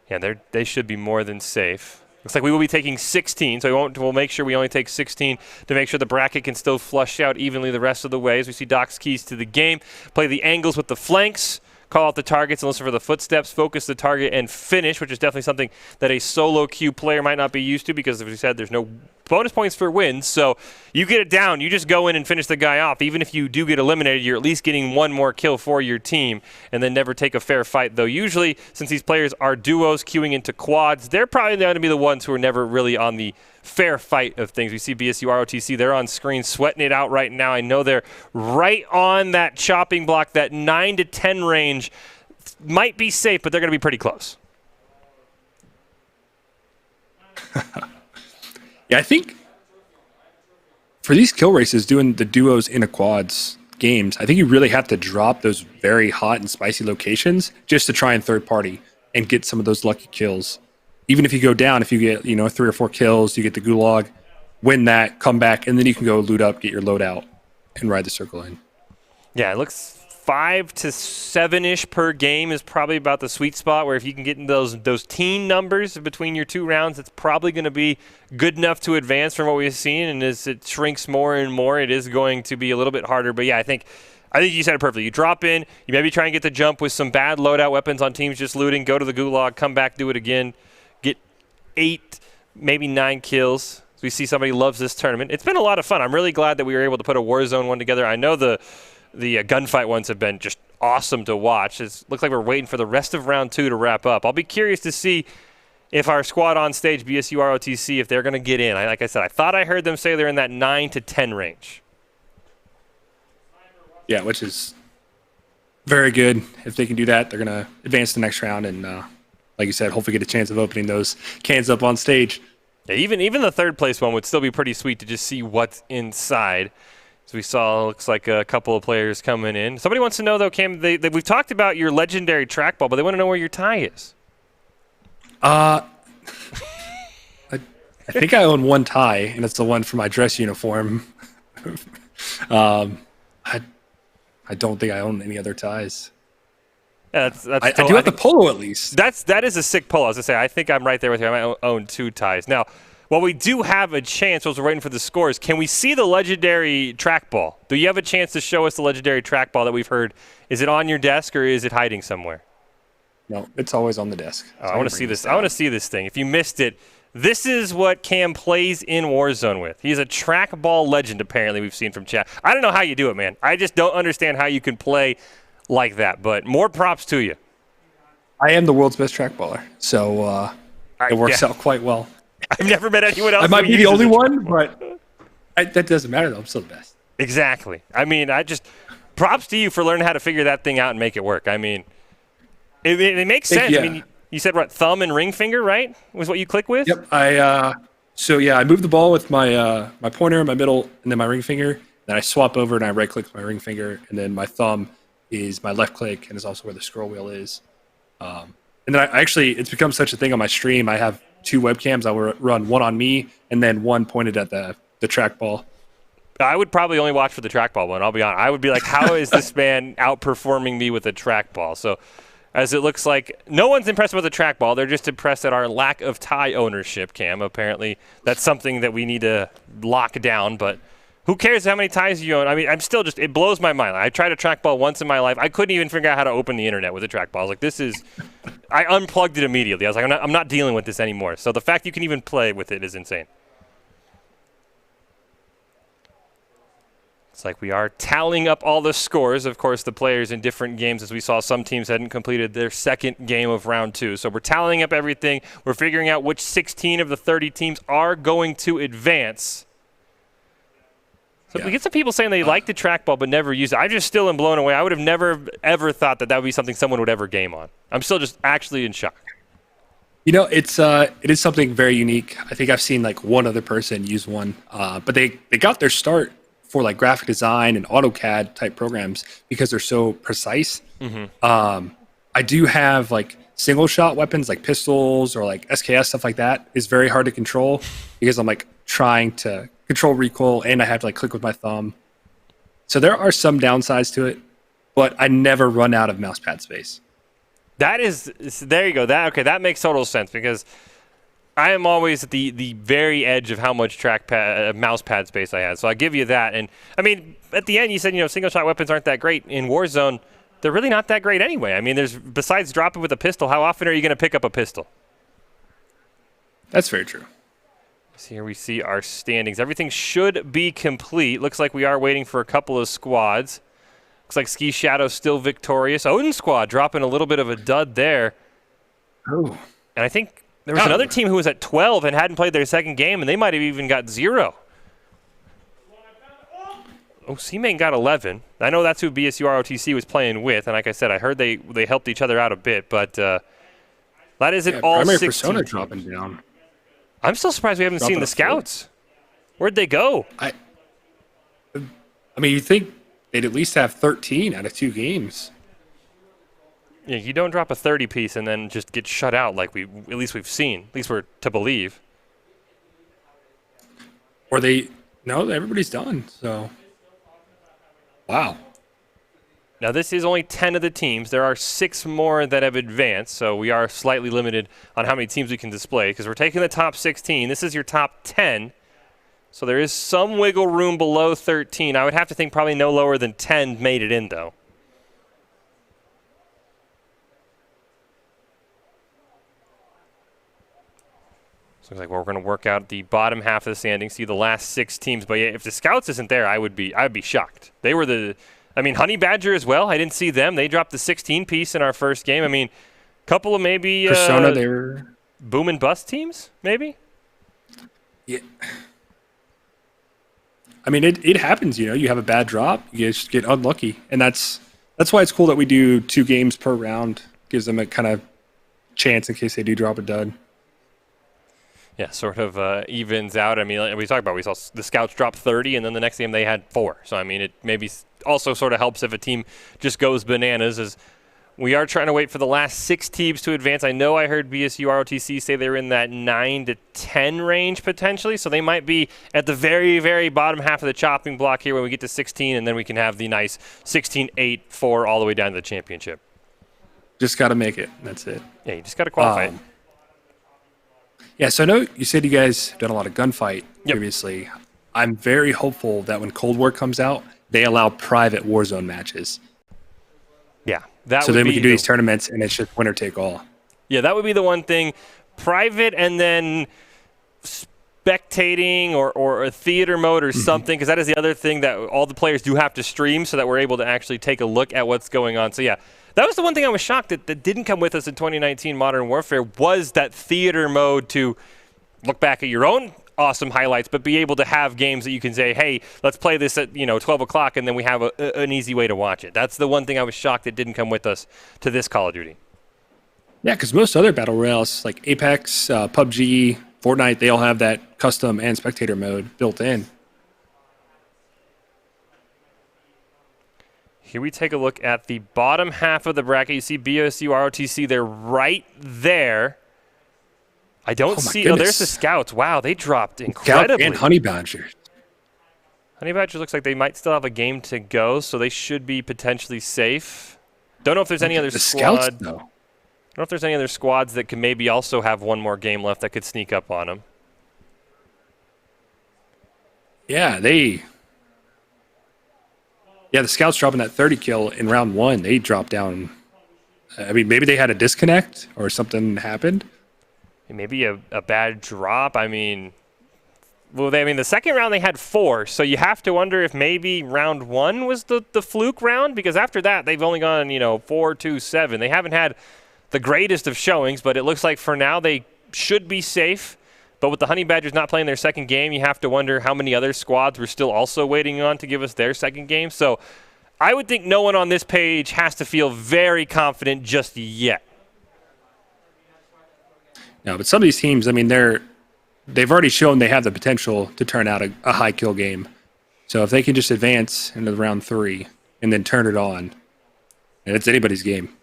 Speaker 2: Yeah, they should be more than safe. Looks like we will be taking 16, so we'll make sure we only take 16 to make sure the bracket can still flush out evenly the rest of the way. As we see Doc's keys to the game, play the angles with the flanks, call out the targets and listen for the footsteps, focus the target, and finish, which is definitely something that a solo queue player might not be used to, because as we said, there's no bonus points for wins. So you get it down, you just go in and finish the guy off. Even if you do get eliminated, you're at least getting one more kill for your team, and then never take a fair fight. Though usually, since these players are duos queuing into quads, they're probably going to be the ones who are never really on the fair fight of things. We see BSU ROTC, they're on screen sweating it out right now. I know they're right on that chopping block, that 9 to 10 range. Might be safe, but they're going to be pretty close.
Speaker 3: Yeah, I think for these kill races, doing the duos in a quads games, I think you really have to drop those very hot and spicy locations just to try and third party and get some of those lucky kills. Even if you go down, if you get 3 or 4 kills, you get the gulag, win that, come back, and then you can go loot up, get your load out, and ride the circle in.
Speaker 2: Yeah, it looks 5 to 7-ish per game is probably about the sweet spot, where if you can get in those teen numbers between your 2 rounds, it's probably going to be good enough to advance from what we've seen. And as it shrinks more and more, it is going to be a little bit harder. But yeah, I think you said it perfectly. You drop in, you maybe try and get the jump with some bad loadout weapons on teams just looting, go to the gulag, come back, do it again, get 8, maybe 9 kills. So we see somebody loves this tournament. It's been a lot of fun. I'm really glad that we were able to put a Warzone one together. I know the gunfight ones have been just awesome to watch. It looks like we're waiting for the rest of round 2 to wrap up. I'll be curious to see if our squad on stage, BSU ROTC, if they're going to get in. Like I said, I thought I heard them say they're in that 9 to 10 range.
Speaker 3: Yeah, which is very good. If they can do that, they're going to advance to the next round and, like you said, hopefully get a chance of opening those cans up on stage.
Speaker 2: Yeah, even the third place one would still be pretty sweet to just see what's inside. As we saw, looks like a couple of players coming in. Somebody wants to know, though, Cam, we've talked about your legendary trackball, but they want to know where your tie is.
Speaker 3: I think I own one tie, and it's the one for my dress uniform. I don't think I own any other ties.
Speaker 2: Yeah,
Speaker 3: I do have the polo at least.
Speaker 2: That is a sick polo. As I say, I think I'm right there with you. I might own 2 ties. Now, Well, we do have a chance while we're waiting for the scores. Can we see the legendary trackball? Do you have a chance to show us the legendary trackball that we've heard? Is it on your desk or is it hiding somewhere?
Speaker 3: No, it's always on the desk.
Speaker 2: Oh, I want to see this. I want to see this thing. If you missed it, this is what Cam plays in Warzone with. He's a trackball legend, apparently, we've seen from chat. I don't know how you do it, man. I just don't understand how you can play like that, but more props to you.
Speaker 3: I am the world's best trackballer, so it works out quite well.
Speaker 2: I've never met anyone else.
Speaker 3: I might be the only one, but that doesn't matter, though. I'm still the best.
Speaker 2: Exactly. I mean, props to you for learning how to figure that thing out and make it work. I mean, it makes sense.
Speaker 3: Yeah.
Speaker 2: I mean, you said what, thumb and ring finger, right? Was what you click with?
Speaker 3: Yep. I move the ball with my my pointer, my middle, and then my ring finger. Then I swap over and I right click with my ring finger, and then my thumb is my left click, and is also where the scroll wheel is. And then it's become such a thing on my stream. I have 2 webcams. I will run one on me and then one pointed at the trackball.
Speaker 2: I would probably only watch for the trackball one. I'll be honest. I would be like, how is this man outperforming me with a trackball? So, as it looks like no one's impressed with the trackball. They're just impressed at our lack of tie ownership, Cam. Apparently, that's something that we need to lock down. But who cares how many ties you own? I mean, it blows my mind. I tried a trackball once in my life. I couldn't even figure out how to open the internet with a trackball. I was like, I unplugged it immediately. I was like, I'm not dealing with this anymore. So the fact you can even play with it is insane. It's like we are tallying up all the scores. Of course, the players in different games, as we saw, some teams hadn't completed their second game of round 2. So we're tallying up everything. We're figuring out which 16 of the 30 teams are going to advance. So we get some people saying they like the trackball but never use it. I just still am blown away. I would have never, ever thought that would be something someone would ever game on. I'm still just actually in shock.
Speaker 3: You know, it is something very unique. I think I've seen like one other person use one, but they got their start for like graphic design and AutoCAD type programs because they're so precise.
Speaker 2: Mm-hmm.
Speaker 3: I do have like single shot weapons like pistols or like SKS, stuff like that is very hard to control because I'm like trying to control recoil and I have to like click with my thumb. So there are some downsides to it, but I never run out of mouse pad space.
Speaker 2: There you go. That makes total sense because I am always at the very edge of how much mouse pad space I have. So I give you that. And I mean, at the end, you said, single shot weapons aren't that great. In Warzone, they're really not that great anyway. I mean, besides dropping with a pistol, how often are you going to pick up a pistol?
Speaker 3: That's very true.
Speaker 2: So here we see our standings. Everything should be complete. Looks like we are waiting for a couple of squads. Looks like Ski Shadow still victorious. Odin Squad dropping a little bit of a dud there.
Speaker 3: Oh.
Speaker 2: And I think there was another team who was at 12 and hadn't played their second game, and they might have even got 0. Oh, C-Main got 11. I know that's who BSU ROTC was playing with, and like I said, I heard they helped each other out a bit, but that isn't all
Speaker 3: Primary
Speaker 2: 16
Speaker 3: Persona
Speaker 2: teams.
Speaker 3: dropping down.
Speaker 2: I'm still surprised we haven't seen the scouts. Where'd they go?
Speaker 3: I mean, you think they'd at least have 13 out of 2 games.
Speaker 2: Yeah, you don't drop a 30 piece and then just get shut out like we've seen. At least we're to believe.
Speaker 3: Or no, everybody's done. So, wow.
Speaker 2: Now this is only 10 of the teams. There are 6 more that have advanced, so we are slightly limited on how many teams we can display because we're taking the top 16. This is your top 10. So there is some wiggle room below 13. I would have to think probably no lower than 10 made it in, though. So looks like we're going to work out the bottom half of the standing, see the last 6 teams. But yeah, if the Scouts isn't there, I would be shocked. They were Honey Badger as well. I didn't see them. They dropped the 16 piece in our first game. I mean, a couple of maybe
Speaker 3: Persona, they were
Speaker 2: boom and bust teams, maybe.
Speaker 3: Yeah. I mean, it happens. You have a bad drop, you just get unlucky, and that's why it's cool that we do 2 games per round. Gives them a kind of chance in case they do drop a dud.
Speaker 2: Yeah, sort of evens out. I mean, like we talked about, we saw the Scouts drop 30, and then the next game they had 4. So, I mean, it maybe also sort of helps if a team just goes bananas, as we are trying to wait for the last 6 teams to advance. I know I heard BSU ROTC say they're in that 9 to 10 range potentially, so they might be at the very, very bottom half of the chopping block here when we get to 16, and then we can have the nice 16, 8, 4 all the way down to the championship.
Speaker 3: Just got to make it. That's it.
Speaker 2: Yeah, you just got to qualify it.
Speaker 3: Yeah, so I know you said you guys have done a lot of gunfight previously. I'm very hopeful that when Cold War comes out, they allow private Warzone matches.
Speaker 2: Yeah, that
Speaker 3: so
Speaker 2: would
Speaker 3: then
Speaker 2: be
Speaker 3: we can do these tournaments, and it's just winner take all.
Speaker 2: Yeah, that would be the one thing. Private and then spectating or a theater mode or something, because that is the other thing that all the players do have to stream so that we're able to actually take a look at what's going on. So, yeah, that was the one thing I was shocked that didn't come with us in 2019 Modern Warfare was that theater mode to look back at your own awesome highlights, but be able to have games that you can say, hey, let's play this at 12 o'clock, and then we have an easy way to watch it. That's the one thing I was shocked that didn't come with us to this Call of Duty.
Speaker 3: Yeah, because most other battle royales like Apex, PUBG, Fortnite, they all have that custom and spectator mode built in.
Speaker 2: Here we take a look at the bottom half of the bracket. You see BSU ROTC, they're right there. I don't see.
Speaker 3: Goodness.
Speaker 2: Oh, there's the Scouts. Wow, they dropped incredibly.
Speaker 3: Scout and Honey Badger.
Speaker 2: Honey Badger looks like they might still have a game to go, so they should be potentially safe. Don't know if there's any other squad.
Speaker 3: Scouts, though.
Speaker 2: I don't know if there's any other squads that could maybe also have one more game left that could sneak up on them.
Speaker 3: Yeah, the Scouts dropping that 30 kill in round 1. They dropped down. I mean, maybe they had a disconnect or something happened.
Speaker 2: Maybe a bad drop. I mean, the second round they had 4, so you have to wonder if maybe round 1 was the fluke round, because after that they've only gone 4-2-7. They haven't had the greatest of showings, but it looks like for now they should be safe. But with the Honey Badgers not playing their second game, you have to wonder how many other squads we're still also waiting on to give us their second game. So I would think no one on this page has to feel very confident just yet.
Speaker 3: No, but some of these teams, I mean, they've already shown they have the potential to turn out a high kill game. So if they can just advance into round 3 and then turn it on, and it's anybody's game.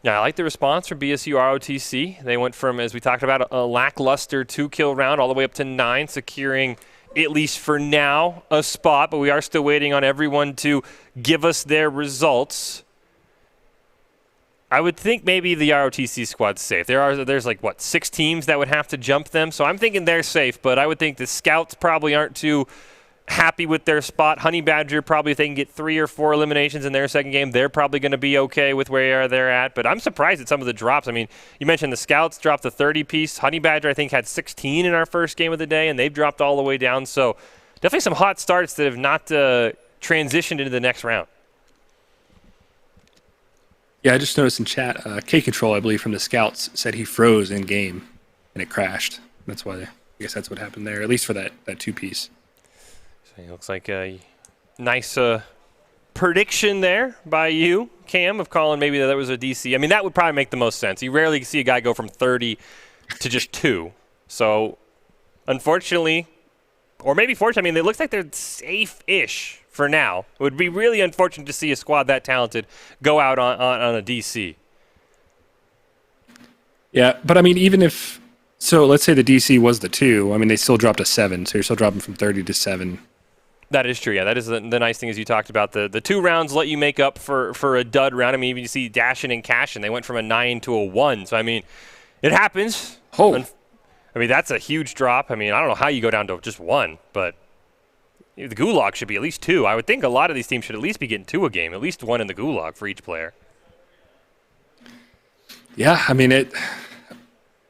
Speaker 2: Yeah, I like the response from BSU ROTC. They went from, as we talked about, a lackluster 2-kill round all the way up to 9, securing, at least for now, a spot. But we are still waiting on everyone to give us their results. I would think maybe the ROTC squad's safe. There's 6 teams that would have to jump them, so I'm thinking they're safe. But I would think the Scouts probably aren't too happy with their spot. Honey Badger, probably if they can get 3 or 4 eliminations in their second game, they're probably going to be okay with where they're at. But I'm surprised at some of the drops. I mean, you mentioned the Scouts dropped the 30-piece. Honey Badger, I think, had 16 in our first game of the day, and they've dropped all the way down. So definitely some hot starts that have not transitioned into the next round.
Speaker 3: Yeah, I just noticed in chat, K-Control, I believe, from the Scouts, said he froze in-game, and it crashed. That's why, I guess that's what happened there, at least for that 2-piece.
Speaker 2: So it looks like a nice prediction there by you, Cam, of calling maybe that was a DC. I mean, that would probably make the most sense. You rarely see a guy go from 30 to just 2. So, unfortunately, or maybe fortunately, I mean, it looks like they're safe-ish for now. It would be really unfortunate to see a squad that talented go out on a DC.
Speaker 3: Yeah, but I mean, even if... So let's say the DC was the 2. I mean, they still dropped a 7, so you're still dropping from 30 to 7.
Speaker 2: That is true, yeah. That is the nice thing, as you talked about. The 2 rounds let you make up for a dud round. I mean, even you see Dashin and Cashin, they went from a 9 to a 1. So, I mean, it happens.
Speaker 3: Oh.
Speaker 2: I mean, that's a huge drop. I mean, I don't know how you go down to just 1, but the Gulag should be at least 2. I would think a lot of these teams should at least be getting 2 a game, at least 1 in the Gulag for each player.
Speaker 3: Yeah, I mean, I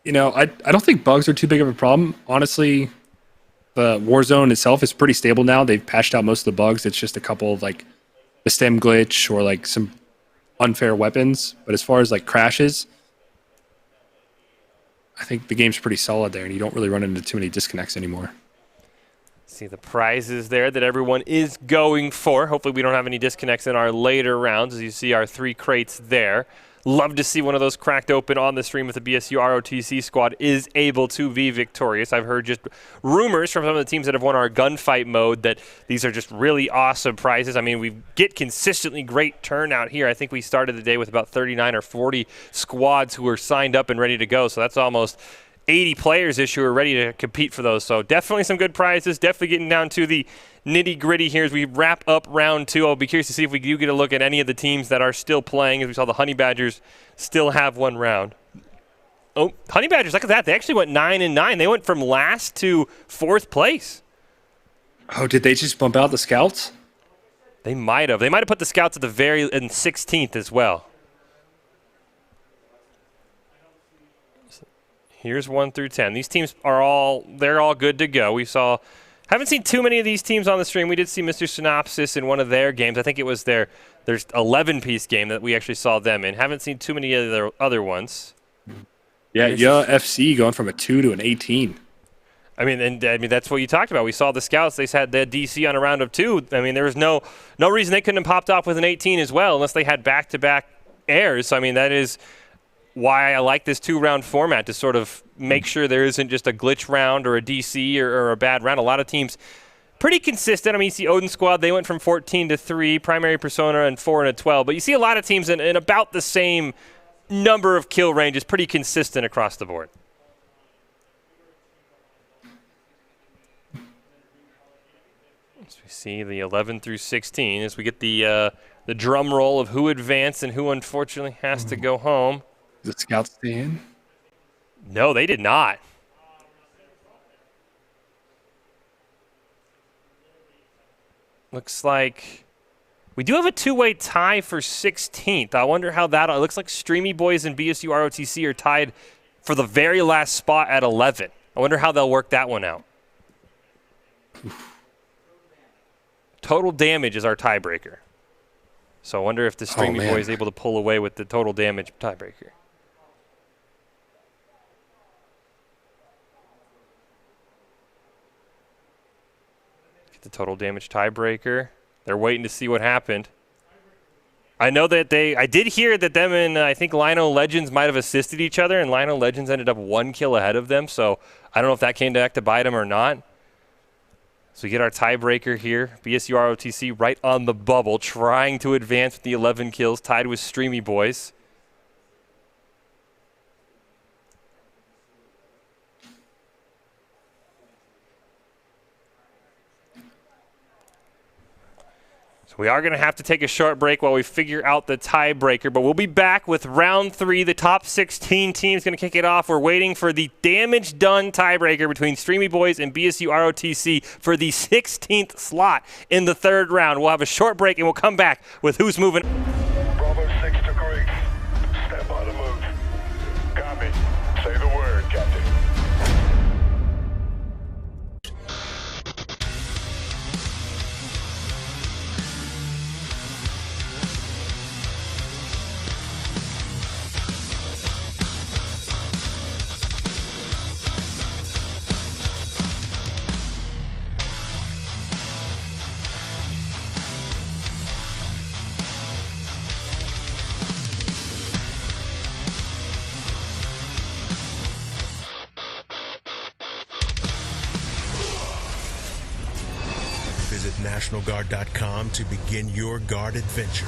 Speaker 3: don't think bugs are too big of a problem. Honestly, the Warzone itself is pretty stable now. They've patched out most of the bugs. It's just a couple of, the stem glitch or, some unfair weapons. But as far as, crashes, I think the game's pretty solid there, and you don't really run into too many disconnects anymore.
Speaker 2: See the prizes there that everyone is going for. Hopefully we don't have any disconnects in our later rounds, as you see our 3 crates there. Love to see one of those cracked open on the stream if the BSU ROTC squad is able to be victorious. I've heard just rumors from some of the teams that have won our gunfight mode that these are just really awesome prizes. I mean, we get consistently great turnout here. I think we started the day with about 39 or 40 squads who are signed up and ready to go, so that's almost 80 players this year are ready to compete for those. So definitely some good prizes. Definitely getting down to the nitty-gritty here as we wrap up round 2. I'll be curious to see if we do get a look at any of the teams that are still playing, as we saw the Honey Badgers still have 1 round. Oh, Honey Badgers, look at that. They actually went 9-9. They went from last to 4th place.
Speaker 3: Oh, did they just bump out the Scouts?
Speaker 2: They might have. They might have put the Scouts at the in 16th as well. Here's 1 through 10. These teams are they're all good to go. Haven't seen too many of these teams on the stream. We did see Mr. Synopsis in one of their games. I think it was their 11-piece game that we actually saw them in. Haven't seen too many of their other ones.
Speaker 3: Yeah, FC going from a 2 to an 18.
Speaker 2: I mean, that's what you talked about. We saw the Scouts. They had DC on a round of 2. I mean, there was no reason they couldn't have popped off with an 18 as well, unless they had back-to-back airs. So, I mean, that is why I like this 2-round format, to sort of make sure there isn't just a glitch round or a DC or a bad round. A lot of teams pretty consistent. I mean, you see Odin Squad, they went from 14 to 3, Primary Persona and 4 and a 12. But you see a lot of teams in about the same number of kill ranges, pretty consistent across the board. So we see the 11 through 16 as we get the drum roll of who advanced and who unfortunately has to go home.
Speaker 3: Did the Scouts stay in?
Speaker 2: No, they did not. Looks like we do have a 2-way tie for 16th. I wonder how that. It looks like Streamy Boys and BSU ROTC are tied for the very last spot at 11. I wonder how they'll work that one out. Total damage is our tiebreaker. So I wonder if the Streamy Boy is able to pull away with the total damage tiebreaker. Get the total damage tiebreaker. They're waiting to see what happened. I know that I did hear that them and I think Lino Legends might have assisted each other, and Lino Legends ended up 1 kill ahead of them. So I don't know if that came back to bite them or not. So we get our tiebreaker here. BSU ROTC right on the bubble, trying to advance with the 11 kills, tied with Streamy Boys. We are going to have to take a short break while we figure out the tiebreaker, but we'll be back with round 3. The top 16 teams going to kick it off. We're waiting for the damage done tiebreaker between Streamy Boys and BSU ROTC for the 16th slot in the 3rd round. We'll have a short break and we'll come back with who's moving.
Speaker 5: Bravo 6 to Griggs. Step on the move. Copy. Say the word, Captain.
Speaker 10: Visit NationalGuard.com to begin your guard adventure.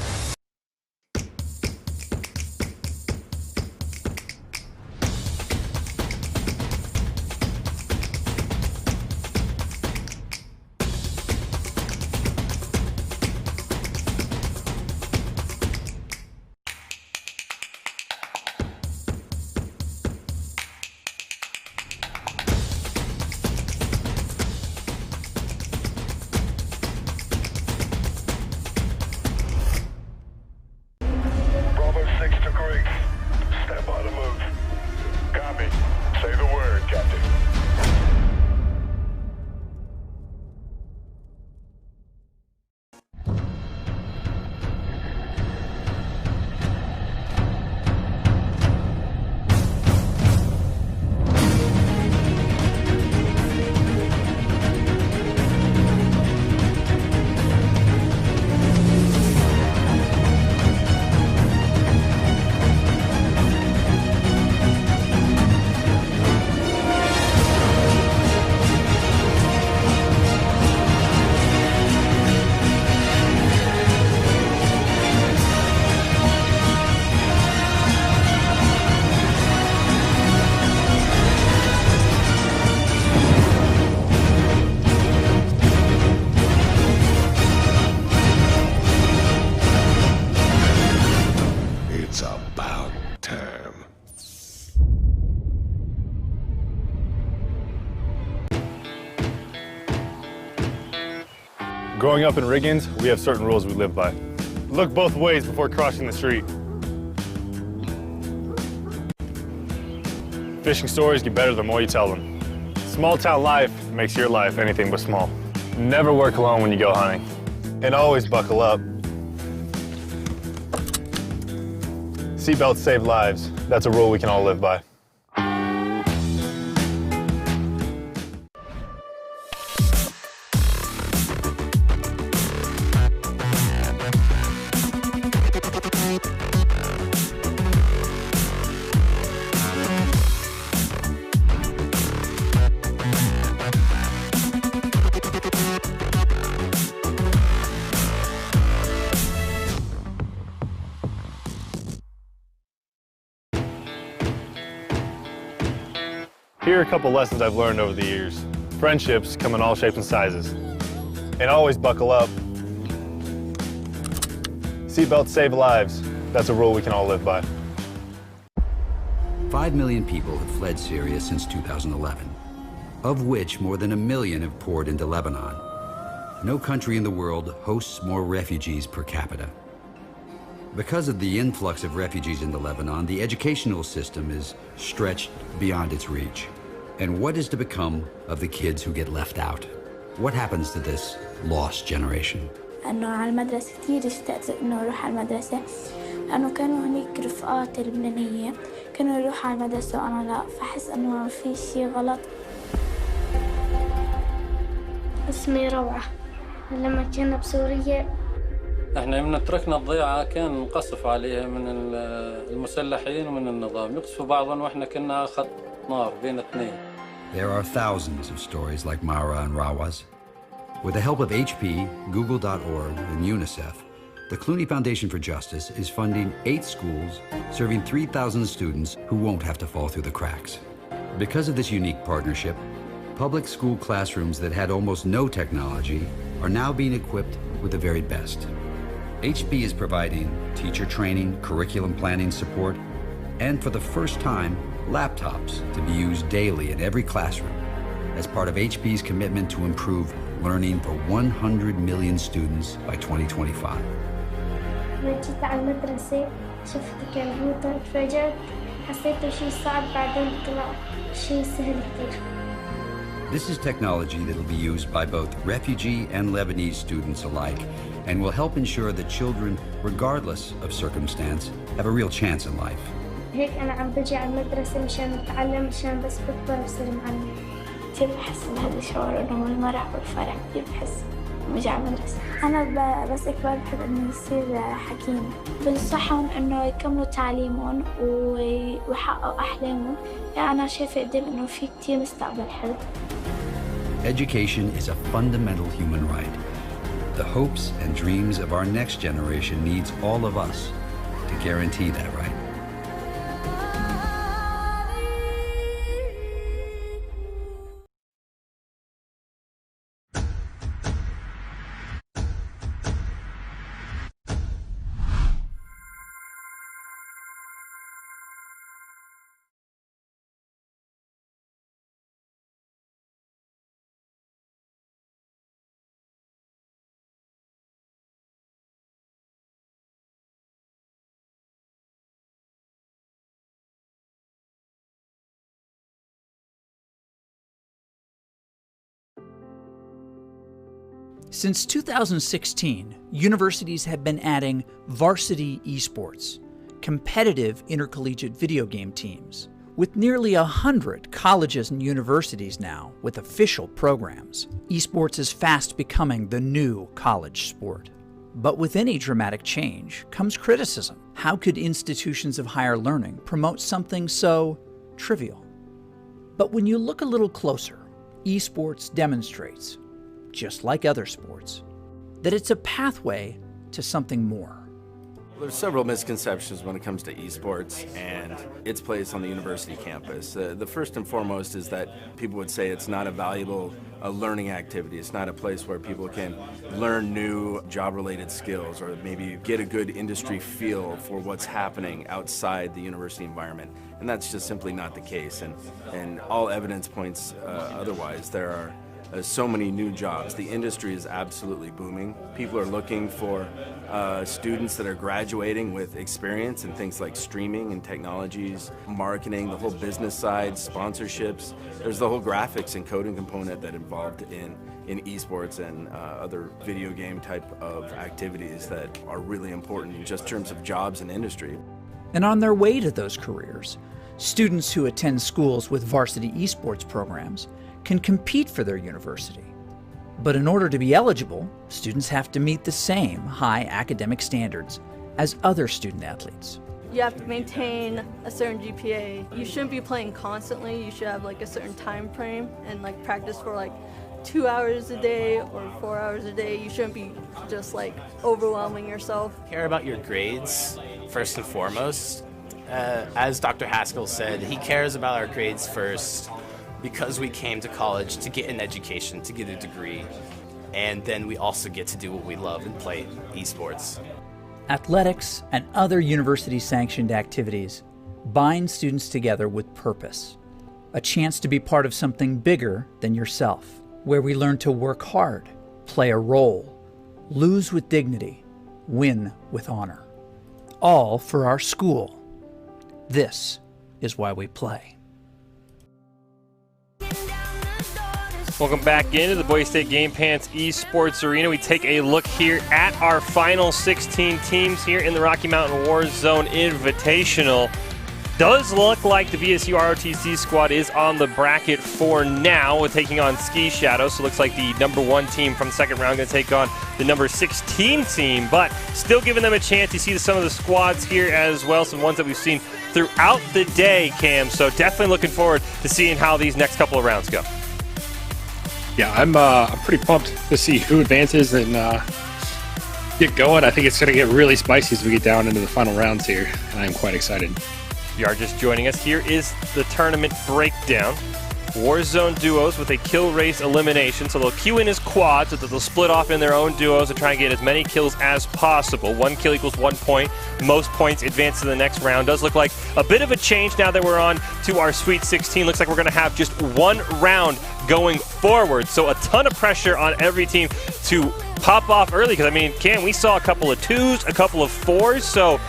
Speaker 11: Growing up in Riggins, we have certain rules we live by. Look both ways before crossing the street. Fishing stories get better the more you tell them. Small town life makes your life anything but small. Never work alone when you go hunting. And always buckle up. Seatbelts save lives. That's a rule we can all live by. Here are a couple lessons I've learned over the years. Friendships come in all shapes and sizes. And always buckle up. Seatbelts save lives. That's a rule we can all live by.
Speaker 12: 5 million people have fled Syria since 2011, of which more than 1 million have poured into Lebanon. No country in the world hosts more refugees per capita. Because of the influx of refugees into Lebanon, the educational system is stretched beyond its reach. And what is to become of the kids who get left out? What happens to this lost generation?
Speaker 13: أنه على المدرسة كتير اشتقت إنه أروح على المدرسة لأنه كانوا هنيك رفقاتي اللبنانية كانوا يروحوا على المدرسة وأنا لا فحس إنه في شي غلط. اسمي روعة. لما كنا بسوريا
Speaker 14: احنا من تركنا الضيعة كان نقصف عليها من المسلحين ومن النظام يقصفوا بعضهم واحنا كنا خط نار بين اثنين.
Speaker 12: There are thousands of stories like Mara and Rawa's. With the help of HP, Google.org, and UNICEF, the Clooney Foundation for Justice is funding 8 schools, serving 3,000 students who won't have to fall through the cracks. Because of this unique partnership, public school classrooms that had almost no technology are now being equipped with the very best. HP is providing teacher training, curriculum planning support, and for the first time, laptops to be used daily in every classroom as part of HP's commitment to improve learning for 100 million students by 2025.
Speaker 13: لما جيت على المدرسة شفت الكمبيوتر اتفاجأت حسيته شيء صعب بعدين طلع شيء سهل كتير.
Speaker 12: This is technology that will be used by both refugee and Lebanese students alike and will help ensure that children, regardless of circumstance, have a real chance in life.
Speaker 13: هيك أنا عم بجي على المدرسة مشان أتعلم مشان بس بكبر بصير معلم. كتير بحس بهذا الشعور إنه المرح والفرح كتير بحس لما بجي على المدرسة. أنا بس أكبر بحب إني يصير حكيم. بنصحهم إنه يكملوا تعليمهم ويحققوا أحلامهم. يعني أنا شايفة قدام إنه في كتير مستقبل حلو.
Speaker 12: Education is a fundamental human right. The hopes and dreams of our next generation needs all of us to guarantee that right.
Speaker 19: Since 2016, universities have been adding varsity esports, competitive intercollegiate video game teams, with nearly 100 colleges and universities now with official programs. Esports is fast becoming the new college sport. But with any dramatic change comes criticism. How could institutions of higher learning promote something so trivial? But when you look a little closer, esports demonstrates, just like other sports, that it's a pathway to something more.
Speaker 20: There's several misconceptions when it comes to esports and its place on the university campus. The first and foremost is that people would say it's not a valuable learning activity. It's not a place where people can learn new job-related skills or maybe get a good industry feel for what's happening outside the university environment. And that's just simply not the case. And all evidence points otherwise. There are so many new jobs. The industry is absolutely booming. People are looking for students that are graduating with experience in things like streaming and technologies, marketing, the whole business side, sponsorships. There's the whole graphics and coding component that involved in esports and other video game type of activities that are really important in just terms of jobs and industry.
Speaker 19: And on their way to those careers, students who attend schools with varsity esports programs can compete for their university. But in order to be eligible, students have to meet the same high academic standards as other student athletes.
Speaker 21: You have to maintain a certain GPA. You shouldn't be playing constantly. You should have like a certain time frame and like practice for like 2 hours a day or 4 hours a day. You shouldn't be just like overwhelming yourself.
Speaker 22: Care about your grades first and foremost. As Dr. Haskell said, he cares about our grades first because we came to college to get an education, to get a degree, and then we also get to do what we love and play esports.
Speaker 19: Athletics and other university-sanctioned activities bind students together with purpose, a chance to be part of something bigger than yourself, where we learn to work hard, play a role, lose with dignity, win with honor, all for our school. This is why we play.
Speaker 2: Welcome back into the Boise State Game Pants Esports Arena. We take a look here at our final 16 teams here in the Rocky Mountain War Zone Invitational. Does look like the BSU ROTC squad is on the bracket for now, with taking on Ski Shadow. So it looks like the number 1 team from the second round going to take on the number 16 team, but still giving them a chance. You see some of the squads here as well, some ones that we've seen throughout the day, Cam. So definitely looking forward to seeing how these next couple of rounds go.
Speaker 3: Yeah, I'm pretty pumped to see who advances and get going. I think it's going to get really spicy as we get down into the final rounds here, and I'm quite excited.
Speaker 2: If you are just joining us, here is the tournament breakdown. Warzone duos with a kill race elimination. So they'll queue in as quads, so that they'll split off in their own duos and try and get as many kills as possible. 1 kill equals 1 point. Most points advance to the next round. Does look like a bit of a change now that we're on to our Sweet 16. Looks like we're going to have just 1 round going forward. So a ton of pressure on every team to pop off early. Because, I mean, Cam, we saw a couple of 2s, a couple of 4s. So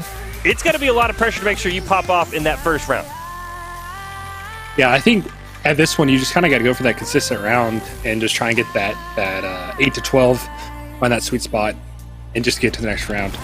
Speaker 2: it's going to be a lot of pressure to make sure you pop off in that first round.
Speaker 3: Yeah, I think at this one, you just kind of got to go for that consistent round and just try and get that 8 to 12, find that sweet spot, and just get to the next round.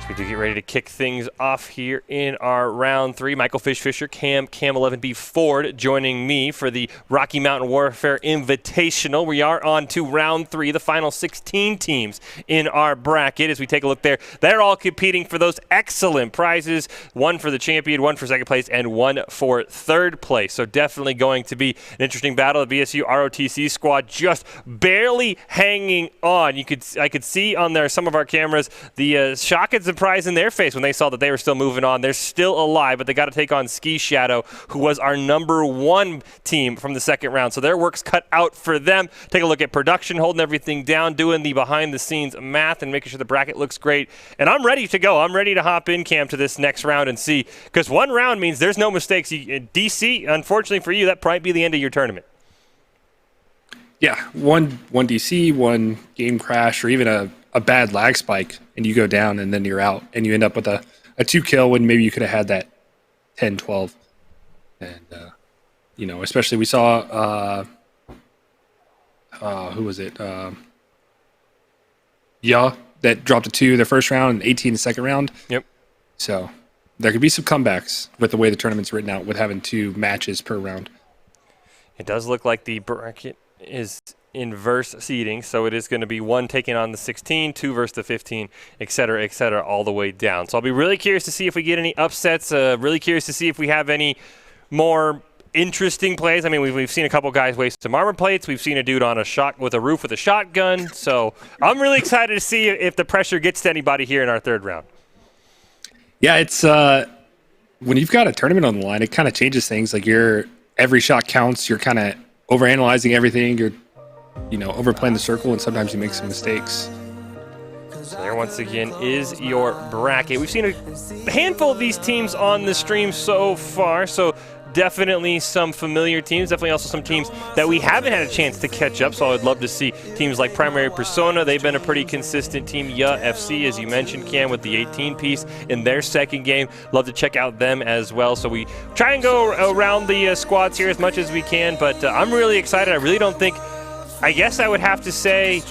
Speaker 2: So we do get ready to kick things off here in our round 3. Michael Fisher, Cam 11B Ford joining me for the Rocky Mountain Warfare Invitational. We are on to round 3, the final 16 teams in our bracket. As we take a look there, they're all competing for those excellent prizes. 1 for the champion, 1 for second place, and 1 for third place. So definitely going to be an interesting battle. The BSU ROTC squad just barely hanging on. I could see on there some of our cameras the shock and surprise in their face when they saw that they were still moving on. They're still alive, but they got to take on Ski Shadow, who was our number 1 team from the second round. So their work's cut out for them. Take a look at production, holding everything down, doing the behind-the-scenes math, and making sure the bracket looks great. And I'm ready to go. I'm ready to hop in, Cam, to this next round and see, because 1 round means there's no mistakes. DC, unfortunately for you, that might be the end of your tournament.
Speaker 3: Yeah, one DC, 1 game crash, or even a bad lag spike, and you go down and then you're out, and you end up with a 2 kill when maybe you could have had that 10, 12. And, especially we saw, who was it? That dropped a 2 the first round and 18 the second round.
Speaker 2: Yep.
Speaker 3: So there could be some comebacks with the way the tournament's written out with having 2 matches per round.
Speaker 2: It does look like the bracket is inverse seeding, so it is going to be 1 taking on the 16, 2 versus the 15, et cetera, all the way down. So I'll be really curious to see if we get any upsets, really curious to see if we have any more interesting plays. I mean, we've seen a couple guys waste some armor plates. We've seen a dude on a roof with a shotgun. So I'm really excited to see if the pressure gets to anybody here in our third round.
Speaker 3: Yeah, it's when you've got a tournament on the line, it kind of changes things. Like every shot counts. You're kind of overanalyzing everything. You're overplaying the circle, and sometimes you make some mistakes.
Speaker 2: So there once again is your bracket. We've seen a handful of these teams on the stream so far. So definitely some familiar teams, definitely also some teams that we haven't had a chance to catch up, so I would love to see teams like Primary Persona. They've been a pretty consistent team. Yeah, FC, as you mentioned, Cam, with the 18-piece in their second game. Love to check out them as well. So we try and go around the squads here as much as we can, but I'm really excited. I really don't think, I guess I would have to say,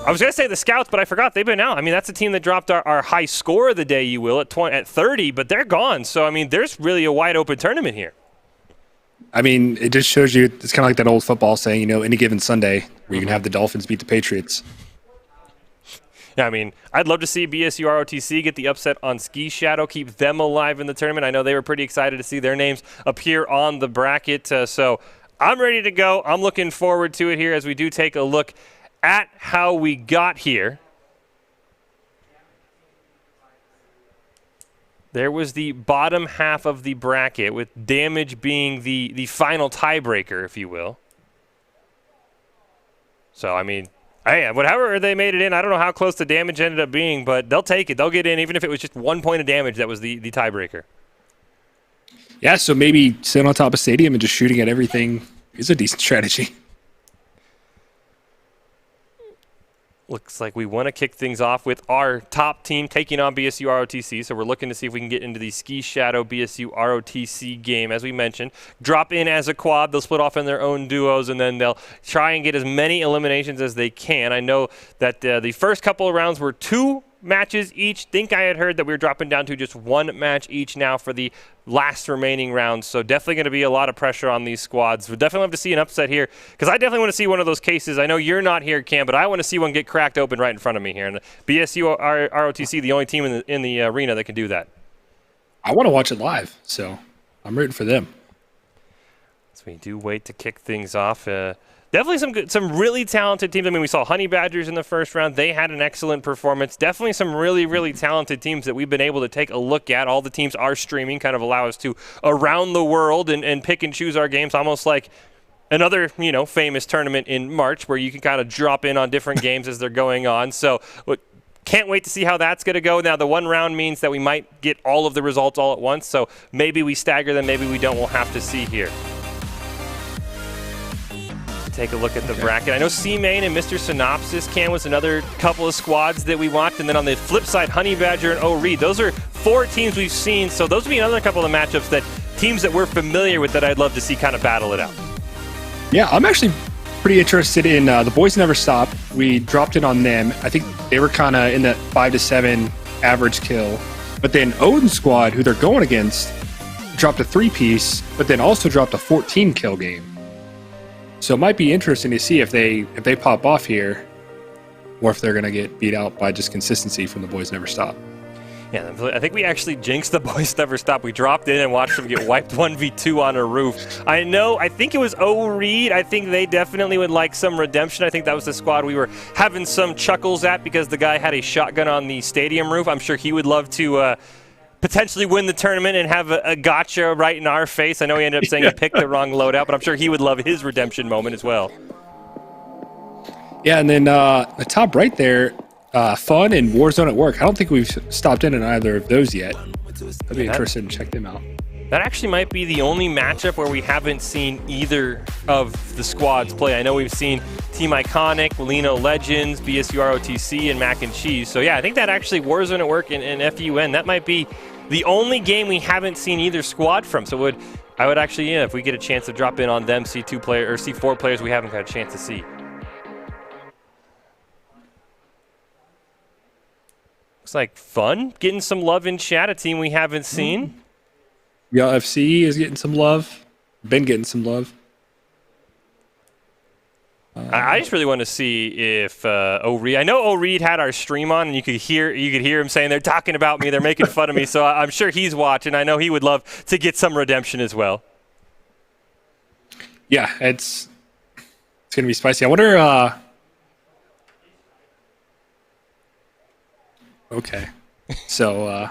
Speaker 2: I was going to say the Scouts, but I forgot. They've been out. I mean, that's a team that dropped our high score of the day, you will, at 30, but they're gone. So, I mean, there's really a wide open tournament here.
Speaker 3: I mean, it just shows you, it's kind of like that old football saying, you know, any given Sunday where you can have the Dolphins beat the Patriots.
Speaker 2: Yeah, I mean, I'd love to see BSU ROTC get the upset on Ski Shadow, keep them alive in the tournament. I know they were pretty excited to see their names appear on the bracket. So I'm ready to go. I'm looking forward to it here as we do take a look at how we got here. There was the bottom half of the bracket, with damage being the final tiebreaker, if you will. So, I mean, hey, whatever they made it in, I don't know how close the damage ended up being, but they'll take it. They'll get in, even if it was just 1 point of damage that was the tiebreaker.
Speaker 3: Yeah, so maybe sitting on top of Stadium and just shooting at everything is a decent strategy.
Speaker 2: Looks like we want to kick things off with our top team taking on BSU ROTC. So we're looking to see if we can get into the Ski Shadow BSU ROTC game. As we mentioned, drop in as a quad. They'll split off in their own duos, and then they'll try and get as many eliminations as they can. I know that the first couple of rounds were 2 matches each. Think I had heard that we were dropping down to just 1 match each now for the last remaining rounds. So definitely going to be a lot of pressure on these squads. We'll definitely have to see an upset here, because I definitely want to see one of those cases. I know you're not here, Cam, but I want to see one get cracked open right in front of me here. And BSU ROTC, the only team in the arena that can do that.
Speaker 3: I want to watch it live, so I'm rooting for them.
Speaker 2: So we do wait to kick things off. Definitely some really talented teams. I mean, we saw Honey Badgers in the first round. They had an excellent performance. Definitely some really, really talented teams that we've been able to take a look at. All the teams are streaming, kind of allow us to around the world and pick and choose our games, almost like another, famous tournament in March where you can kind of drop in on different games as they're going on. So can't wait to see how that's going to go. Now, the 1 round means that we might get all of the results all at once. So maybe we stagger them, maybe we don't. We'll have to see here. Take a look at the bracket. I know C-Main and Mr. Synopsis, Cam, was another couple of squads that we watched. And then on the flip side, Honey Badger and O-Reed. Those are 4 teams we've seen. So those would be another couple of matchups that teams that we're familiar with that I'd love to see kind of battle it out. Yeah,
Speaker 3: I'm actually pretty interested in the Boys Never Stop. We dropped in on them. I think they were kind of in that 5 to 7 average kill. But then Odin Squad, who they're going against, dropped a 3-piece, but then also dropped a 14 kill game. So it might be interesting to see if they pop off here, or if they're going to get beat out by just consistency from the Boys Never Stop.
Speaker 2: Yeah, I think we actually jinxed the Boys Never Stop. We dropped in and watched them get wiped 1v2 on a roof. I think it was O-Reed. I think they definitely would like some redemption. I think that was the squad we were having some chuckles at because the guy had a shotgun on the stadium roof. I'm sure he would love to potentially win the tournament and have a gotcha right in our face. I know he ended up saying he picked the wrong loadout, but I'm sure he would love his redemption moment as well.
Speaker 3: Yeah, and then the top right there, Fun and Warzone at Work. I don't think we've stopped in either of those yet. I'd be interested in check them out.
Speaker 2: That actually might be the only matchup where we haven't seen either of the squads play. I know we've seen Team Iconic, Lino Legends, BSU ROTC, and Mac and Cheese. So yeah, I think that actually Warzone at Work and FUN, that might be the only game we haven't seen either squad from. So I would actually, if we get a chance to drop in on them, see 4 players we haven't got a chance to see. Looks like Fun getting some love in chat, a team we haven't seen.
Speaker 3: Yeah, FC is getting some love. Been getting some love.
Speaker 2: I just really want to see if O-Reed. I know O-Reed had our stream on, and you could hear him saying they're talking about me, they're making fun of me. So I'm sure he's watching. I know he would love to get some redemption as well.
Speaker 3: Yeah, it's gonna be spicy. I wonder. Okay, so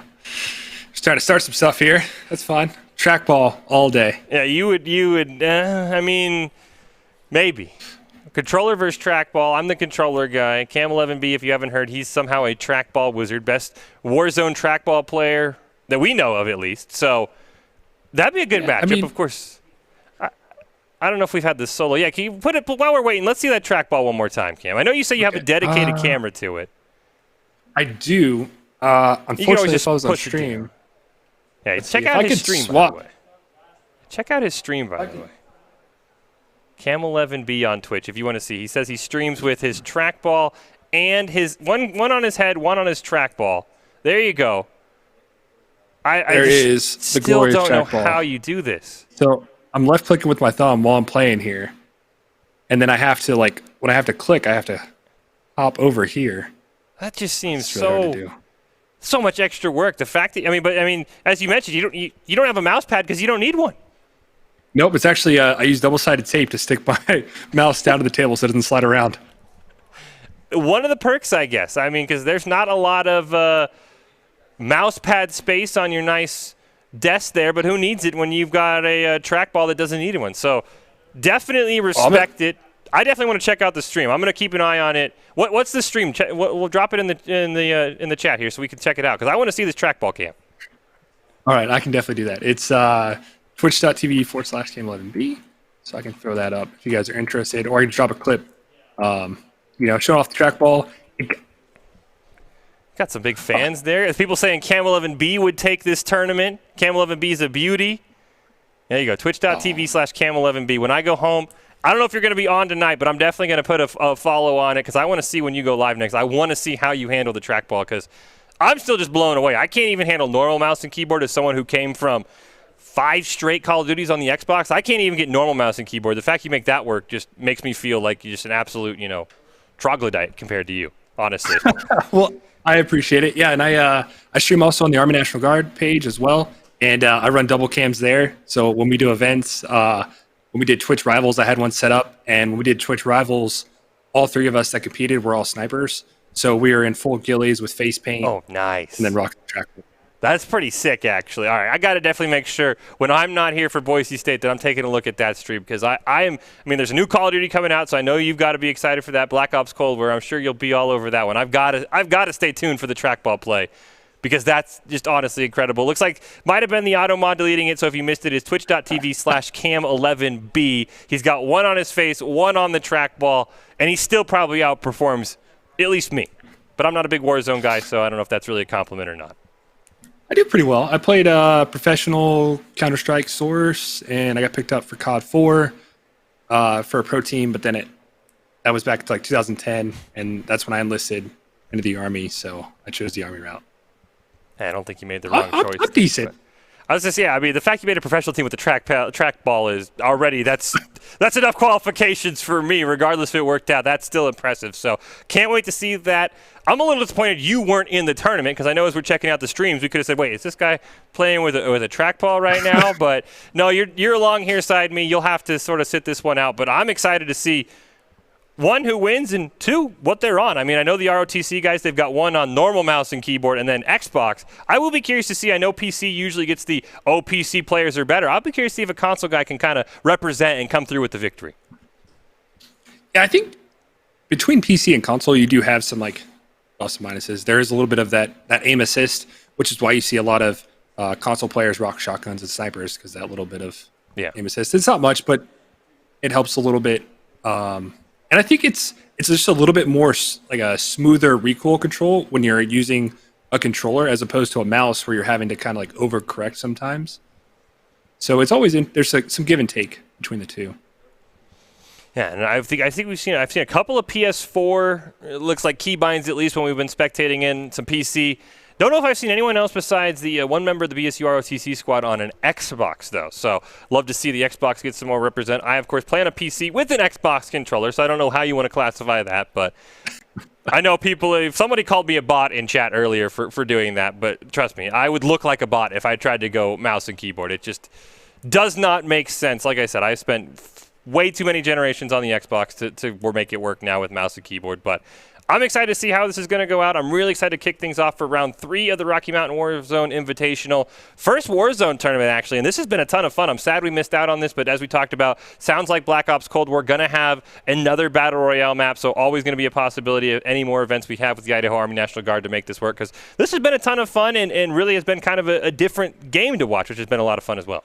Speaker 3: just trying to start some stuff here. That's fine. Trackball all day.
Speaker 2: Yeah, you would. I mean, maybe. Controller versus trackball. I'm the controller guy. Cam11B, if you haven't heard, he's somehow a trackball wizard. Best Warzone trackball player that we know of, at least. So That'd be a good matchup, of course. I don't know if we've had this solo. Yeah, can you put it while we're waiting? Let's see that trackball one more time, Cam. I know you say you have a dedicated camera to it.
Speaker 3: I do. Unfortunately, if I was on stream.
Speaker 2: Yeah, check out his stream, by the way. Check out his stream, by the way. Cam11B on Twitch, if you want to see. He says he streams with his trackball and his one on his head, one on his trackball. There you go. I still don't know how you do this.
Speaker 3: So I'm left clicking with my thumb while I'm playing here, and then I have to when I have to click, I have to hop over here.
Speaker 2: That just seems so much extra work. The fact that as you mentioned, you don't have a mouse pad because you don't need one.
Speaker 3: Nope, it's actually I use double-sided tape to stick my mouse down to the table so it doesn't slide around.
Speaker 2: One of the perks, I guess. Because there's not a lot of mouse pad space on your nice desk there, but who needs it when you've got a trackball that doesn't need one? So definitely respect it. I definitely want to check out the stream. I'm going to keep an eye on it. What's the stream? We'll drop it in the chat here so we can check it out because I want to see this trackball, Cam.
Speaker 3: All right, I can definitely do that. It's twitch.tv/Cam11B, so I can throw that up if you guys are interested, or I can drop a clip, showing off the trackball.
Speaker 2: Got some big fans there. There's people saying Cam11B would take this tournament. Cam11B is a beauty. There you go, twitch.tv/Cam11B. When I go home, I don't know if you're going to be on tonight, but I'm definitely going to put a follow on it because I want to see when you go live next. I want to see how you handle the trackball because I'm still just blown away. I can't even handle normal mouse and keyboard as someone who came from 5 straight Call of Duties on the Xbox. I can't even get normal mouse and keyboard. The fact you make that work just makes me feel like you're just an absolute, troglodyte compared to you, honestly.
Speaker 3: Well, I appreciate it. Yeah, and I stream also on the Army National Guard page as well, and I run double cams there. So when we do events, when we did Twitch Rivals, I had one set up, and when we did Twitch Rivals, all 3 of us that competed were all snipers. So we were in full ghillies with face paint.
Speaker 2: Oh, nice.
Speaker 3: And then rocking the trackball.
Speaker 2: That's pretty sick, actually. All right, I got to definitely make sure when I'm not here for Boise State that I'm taking a look at that stream because there's a new Call of Duty coming out, so I know you've got to be excited for that. Black Ops Cold War, I'm sure you'll be all over that one. I've got to stay tuned for the trackball play because that's just honestly incredible. Looks like might have been the auto mod deleting it, so if you missed it, it's twitch.tv/Cam11B. He's got one on his face, one on the trackball, and he still probably outperforms at least me. But I'm not a big Warzone guy, so I don't know if that's really a compliment or not.
Speaker 3: I did pretty well. I played professional Counter-Strike Source, and I got picked up for COD 4 for a pro team, but then that was back to 2010, and that's when I enlisted into the Army, so I chose the Army route.
Speaker 2: I don't think you made the wrong choice.
Speaker 3: I'm decent.
Speaker 2: I was just the fact you made a professional team with the trackball is already that's enough qualifications for me. Regardless if it worked out, that's still impressive. So can't wait to see that. I'm a little disappointed you weren't in the tournament because I know as we're checking out the streams, we could have said, "Wait, is this guy playing with a trackball right now?" But no, you're along here side me. You'll have to sort of sit this one out. But I'm excited to see. 1, who wins, and 2, what they're on. I know the ROTC guys, they've got one on normal mouse and keyboard, and then Xbox. I will be curious to see. I know PC usually gets the, PC players are better. I'll be curious to see if a console guy can kind of represent and come through with the victory.
Speaker 3: Yeah, I think between PC and console, you do have some, plus and minuses. There is a little bit of that aim assist, which is why you see a lot of console players rock shotguns and snipers, because that little bit of aim assist. It's not much, but it helps a little bit. And I think it's just a little bit more like a smoother recoil control when you're using a controller as opposed to a mouse where you're having to kind of overcorrect sometimes. So it's always there's some give and take between the two.
Speaker 2: Yeah, and I've seen a couple of PS4. It looks like keybinds at least when we've been spectating in some PC. Don't know if I've seen anyone else besides the one member of the BSU ROTC squad on an Xbox, though. So love to see the Xbox get some more represent. I, of course, play on a PC with an Xbox controller, so I don't know how you want to classify that. But I know people, if somebody called me a bot in chat earlier for doing that, but trust me, I would look like a bot if I tried to go mouse and keyboard. It just does not make sense. Like I said, I spent way too many generations on the Xbox to make it work now with mouse and keyboard. But I'm excited to see how this is going to go out. I'm really excited to kick things off for round 3 of the Rocky Mountain Warzone Invitational. First Warzone tournament, actually, and this has been a ton of fun. I'm sad we missed out on this, but as we talked about, sounds like Black Ops Cold War going to have another Battle Royale map, so always going to be a possibility of any more events we have with the Idaho Army National Guard to make this work, because this has been a ton of fun and really has been kind of a different game to watch, which has been a lot of fun as well.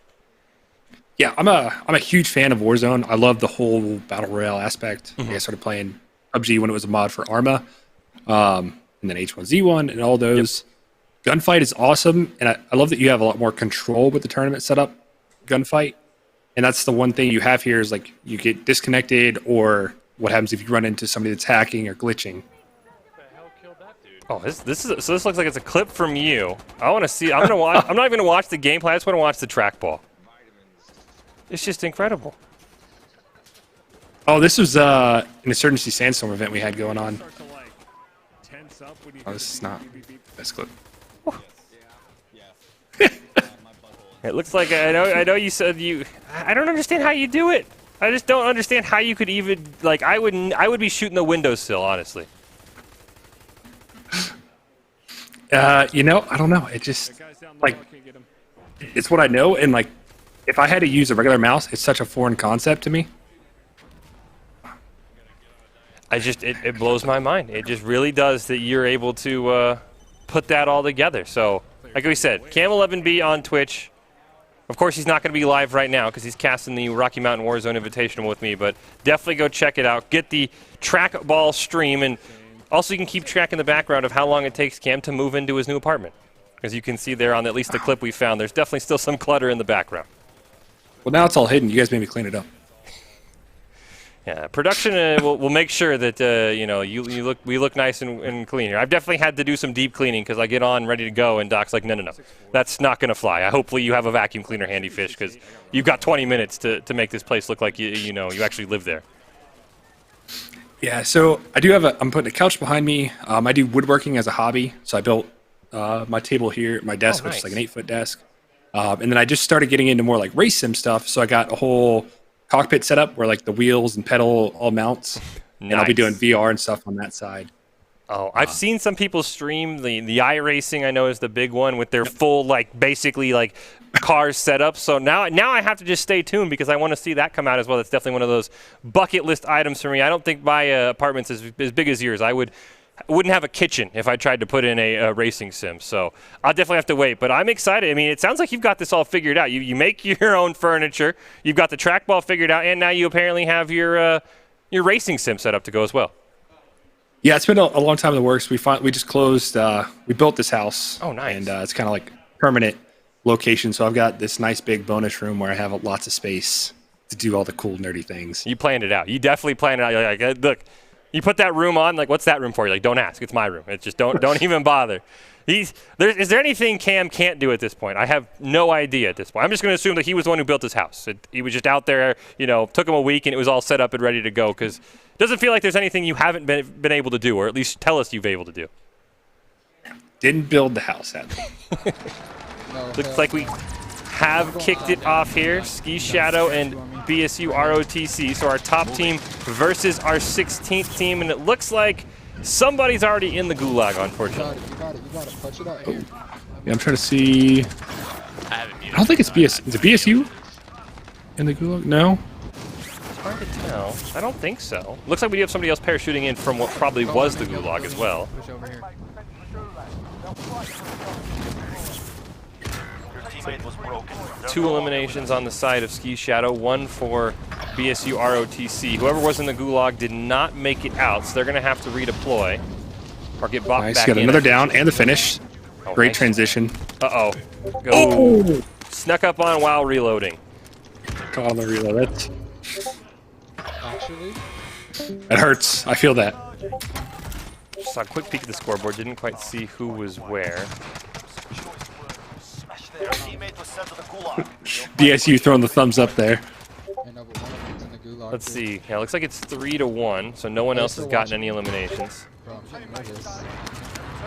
Speaker 3: Yeah, I'm a huge fan of Warzone. I love the whole battle royale aspect. I started playing PUBG when it was a mod for Arma, and then H1Z1 and all those. Gunfight is awesome, and I love that you have a lot more control with the tournament setup. Gunfight, and that's the one thing you have here is like you get disconnected, or what happens if you run into somebody that's hacking or glitching.
Speaker 2: Oh, this looks like it's a clip from you. I want to see. I'm gonna watch. I'm not even gonna watch the gameplay. I just want to watch the trackball. It's just incredible.
Speaker 3: Oh, this was an Insurgency Sandstorm event we had going on. Oh, this is not this clip.
Speaker 2: It looks like I know you said you. I don't understand how you do it. I just don't understand how you could even like. I would be shooting the windowsill, honestly.
Speaker 3: You know, I don't know. It just like it's what I know, and like if I had to use a regular mouse, it's such a foreign concept to me.
Speaker 2: It blows my mind. It just really does that you're able to put that all together. So, like we said, Cam11B on Twitch. Of course, he's not going to be live right now because he's casting the Rocky Mountain Warzone Invitational with me, but definitely go check it out. Get the trackball stream, and also you can keep track in the background of how long it takes Cam to move into his new apartment. As you can see there on at least the clip we found, there's definitely still some clutter in the background.
Speaker 3: Well, now it's all hidden. You guys made me clean it up.
Speaker 2: Yeah, production will make sure that you know we look nice and clean here. I've definitely had to do some deep cleaning because I get on ready to go, and Doc's like, no, that's not gonna fly. Hopefully you have a vacuum cleaner handy, Fish, because you've got 20 minutes to make this place look like you actually live there.
Speaker 3: Yeah, so I do have I'm putting a couch behind me. I do woodworking as a hobby, so I built my table here, my desk, which is like an 8-foot desk, and then I just started getting into more like race sim stuff. So I got a whole cockpit setup where like the wheels and pedal all mounts, and I'll be doing VR and stuff on that side.
Speaker 2: Oh, I've seen some people stream the iRacing. I know is the big one with their full like basically like cars set up. So now I have to just stay tuned because I want to see that come out as well. That's definitely one of those bucket list items for me. I don't think my apartment's as big as yours. I wouldn't have a kitchen if I tried to put in a racing sim. So I'll definitely have to wait. But I'm excited. I mean, it sounds like you've got this all figured out. You make your own furniture. You've got the trackball figured out, and now you apparently have your racing sim set up to go as well.
Speaker 3: Yeah, it's been a long time in the works. We just closed. We built this house.
Speaker 2: Oh, nice.
Speaker 3: And it's kind of like permanent location. So I've got this nice big bonus room where I have lots of space to do all the cool nerdy things.
Speaker 2: You planned it out. You definitely planned it out. You're like, look. You put that room on, like, what's that room for? You're like, don't ask. It's my room. It's just don't even bother. Is there anything Cam can't do at this point? I have no idea at this point. I'm just going to assume that he was the one who built his house. He was just out there, took him a week, and it was all set up and ready to go. Because it doesn't feel like there's anything you haven't been able to do, or at least tell us you've been able to do.
Speaker 3: Didn't build the house, sadly.
Speaker 2: Looks like we have kicked it off here. Ski Shadow and BSU ROTC. So our top team versus our 16th team, and it looks like somebody's already in the gulag, unfortunately.
Speaker 15: You got it. Punch it out.
Speaker 3: Oh. Yeah, I'm trying to see. I don't think it's BSU. Is it BSU in the gulag? No.
Speaker 2: It's hard to tell. I don't think so. Looks like we have somebody else parachuting in from what probably was the gulag as well.
Speaker 15: Push over here.
Speaker 2: Two eliminations on the side of Ski Shadow, one for BSU ROTC. Whoever was in the gulag did not make it out, so they're going to have to redeploy or get bought
Speaker 3: nice.
Speaker 2: Back
Speaker 3: Got
Speaker 2: in.
Speaker 3: Another down and the finish. Great nice. Transition.
Speaker 2: Uh-oh. Oh! Snuck up on while reloading.
Speaker 3: Caught on the reload.
Speaker 15: Actually?
Speaker 3: That hurts. I feel that.
Speaker 2: Just saw a quick peek at the scoreboard. Didn't quite see who was where.
Speaker 3: BSU throwing the thumbs up there.
Speaker 2: Let's see. Yeah, looks like it's 3-1, so no one else has gotten any eliminations.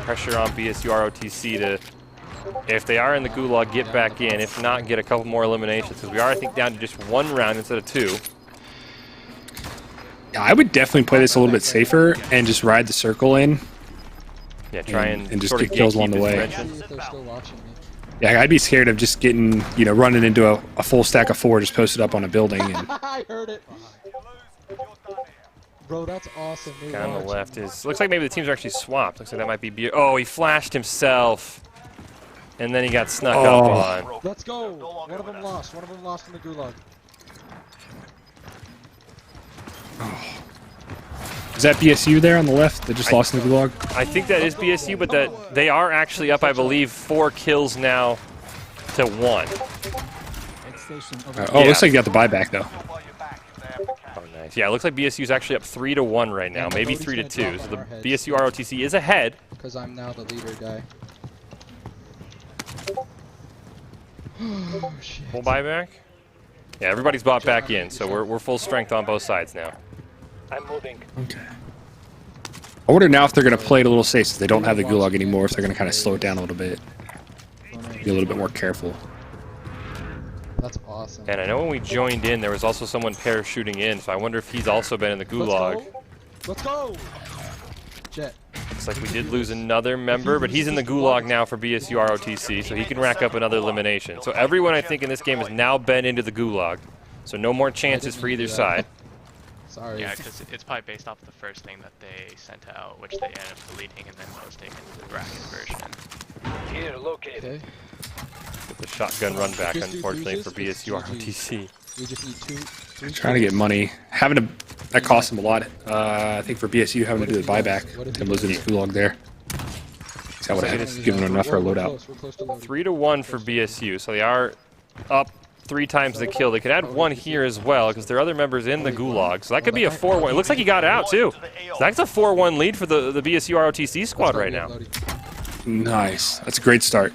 Speaker 2: Pressure on BSU ROTC to, if they are in the gulag, get back in. If not, get a couple more eliminations, because we are, I think, down to just one round instead of two.
Speaker 3: Yeah, I would definitely play this a little bit safer and just ride the circle in.
Speaker 2: Yeah, try and
Speaker 3: just
Speaker 2: sort
Speaker 3: get
Speaker 2: of
Speaker 3: kills along the way.
Speaker 15: Watching me.
Speaker 3: Yeah, I'd be scared of just getting, running into a full stack of 4 just posted up on a building. And
Speaker 15: I heard it. Bro, that's awesome.
Speaker 2: Guy on the left is, looks like maybe the teams are actually swapped. Looks like that might be, oh, he flashed himself. and then he got snuck up on.
Speaker 4: Let's go. One of them lost. One of them lost in the gulag.
Speaker 3: Is that BSU there on the left that just lost in the gulag?
Speaker 2: I think that is BSU, but that they are actually up, I believe, 4 kills now to 1.
Speaker 3: Oh, looks like you got the buyback though.
Speaker 2: Oh, nice. Yeah, it looks like BSU is actually up 3 to 1 right now, maybe 3 to 2. So the BSU ROTC is ahead.
Speaker 4: Because I'm now the leader guy.
Speaker 2: Oh, shit. Full buyback? Yeah, everybody's bought back in, so we're full strength on both sides now.
Speaker 6: I'm moving.
Speaker 3: Okay. I wonder now if they're going to play it a little safe since they don't have the gulag anymore, if they're going to kind of slow it down a little bit. Be a little bit more careful.
Speaker 4: That's awesome.
Speaker 2: And I know when we joined in, there was also someone parachuting in, so I wonder if he's also been in the gulag.
Speaker 4: Let's go! Jet.
Speaker 2: Looks like we did lose another member, but he's in the gulag now for BSU ROTC, so he can rack up another elimination. So everyone, I think, in this game has now been into the gulag, so no more chances for either side.
Speaker 4: Sorry.
Speaker 18: Yeah, because it's probably based off the first thing that they sent out, which they ended up deleting, and then that was taken to the bracket version.
Speaker 6: Here, located.
Speaker 2: Get the shotgun run back, unfortunately, for BSU ROTC.
Speaker 4: We just need 2.
Speaker 3: Trying to get money. That cost them a lot. I think for BSU having to do the buyback and losing his gulag there. That would have given them enough for a loadout.
Speaker 2: 3 to 1 for BSU, so they are up 3 times the kill. They could add 1 here as well because there are other members in the gulag, so that could be a 4-1. It looks like he got out too. So that's a 4-1 lead for the BSU ROTC squad right now.
Speaker 3: Nice. That's a great start.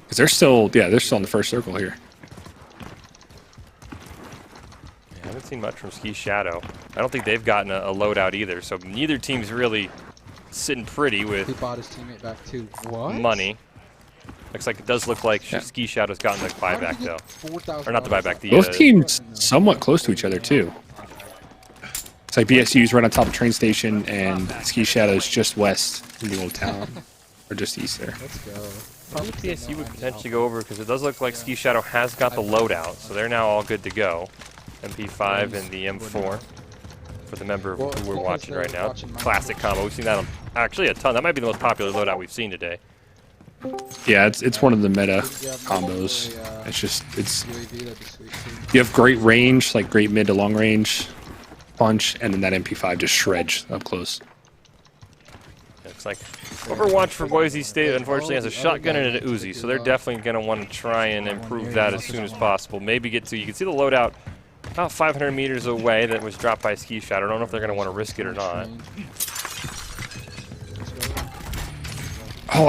Speaker 3: Because they're still in the first circle here.
Speaker 2: I haven't seen much from Ski Shadow. I don't think they've gotten a loadout either, so neither team's really sitting pretty with
Speaker 4: He bought his teammate back too. What?
Speaker 2: money. Looks like it does look like Ski Shadow's gotten the buyback though. Or not the buyback, the
Speaker 3: Both teams somewhat close to each other too. It's like BSU's right on top of the train station and Ski Shadow's just west in the old town. Or just east there.
Speaker 4: Let's go.
Speaker 2: Probably BSU would potentially go over because it does look like Ski Shadow has got the loadout, so they're now all good to go. MP5 and the M4 for the member who we're watching right now. Classic combo. We've seen that on actually a ton. That might be the most popular loadout we've seen today.
Speaker 3: Yeah, it's one of the meta combos. It's you have great range, like great mid to long range punch, and then that MP5 just shreds up close.
Speaker 2: Looks like Overwatch for Boise State unfortunately has a shotgun and an Uzi, so they're definitely going to want to try and improve that as soon as possible. Maybe get to, you can see the loadout about 500 meters away that was dropped by Ski Shadow. I don't know if they're going to want to risk it or not.
Speaker 3: Oh,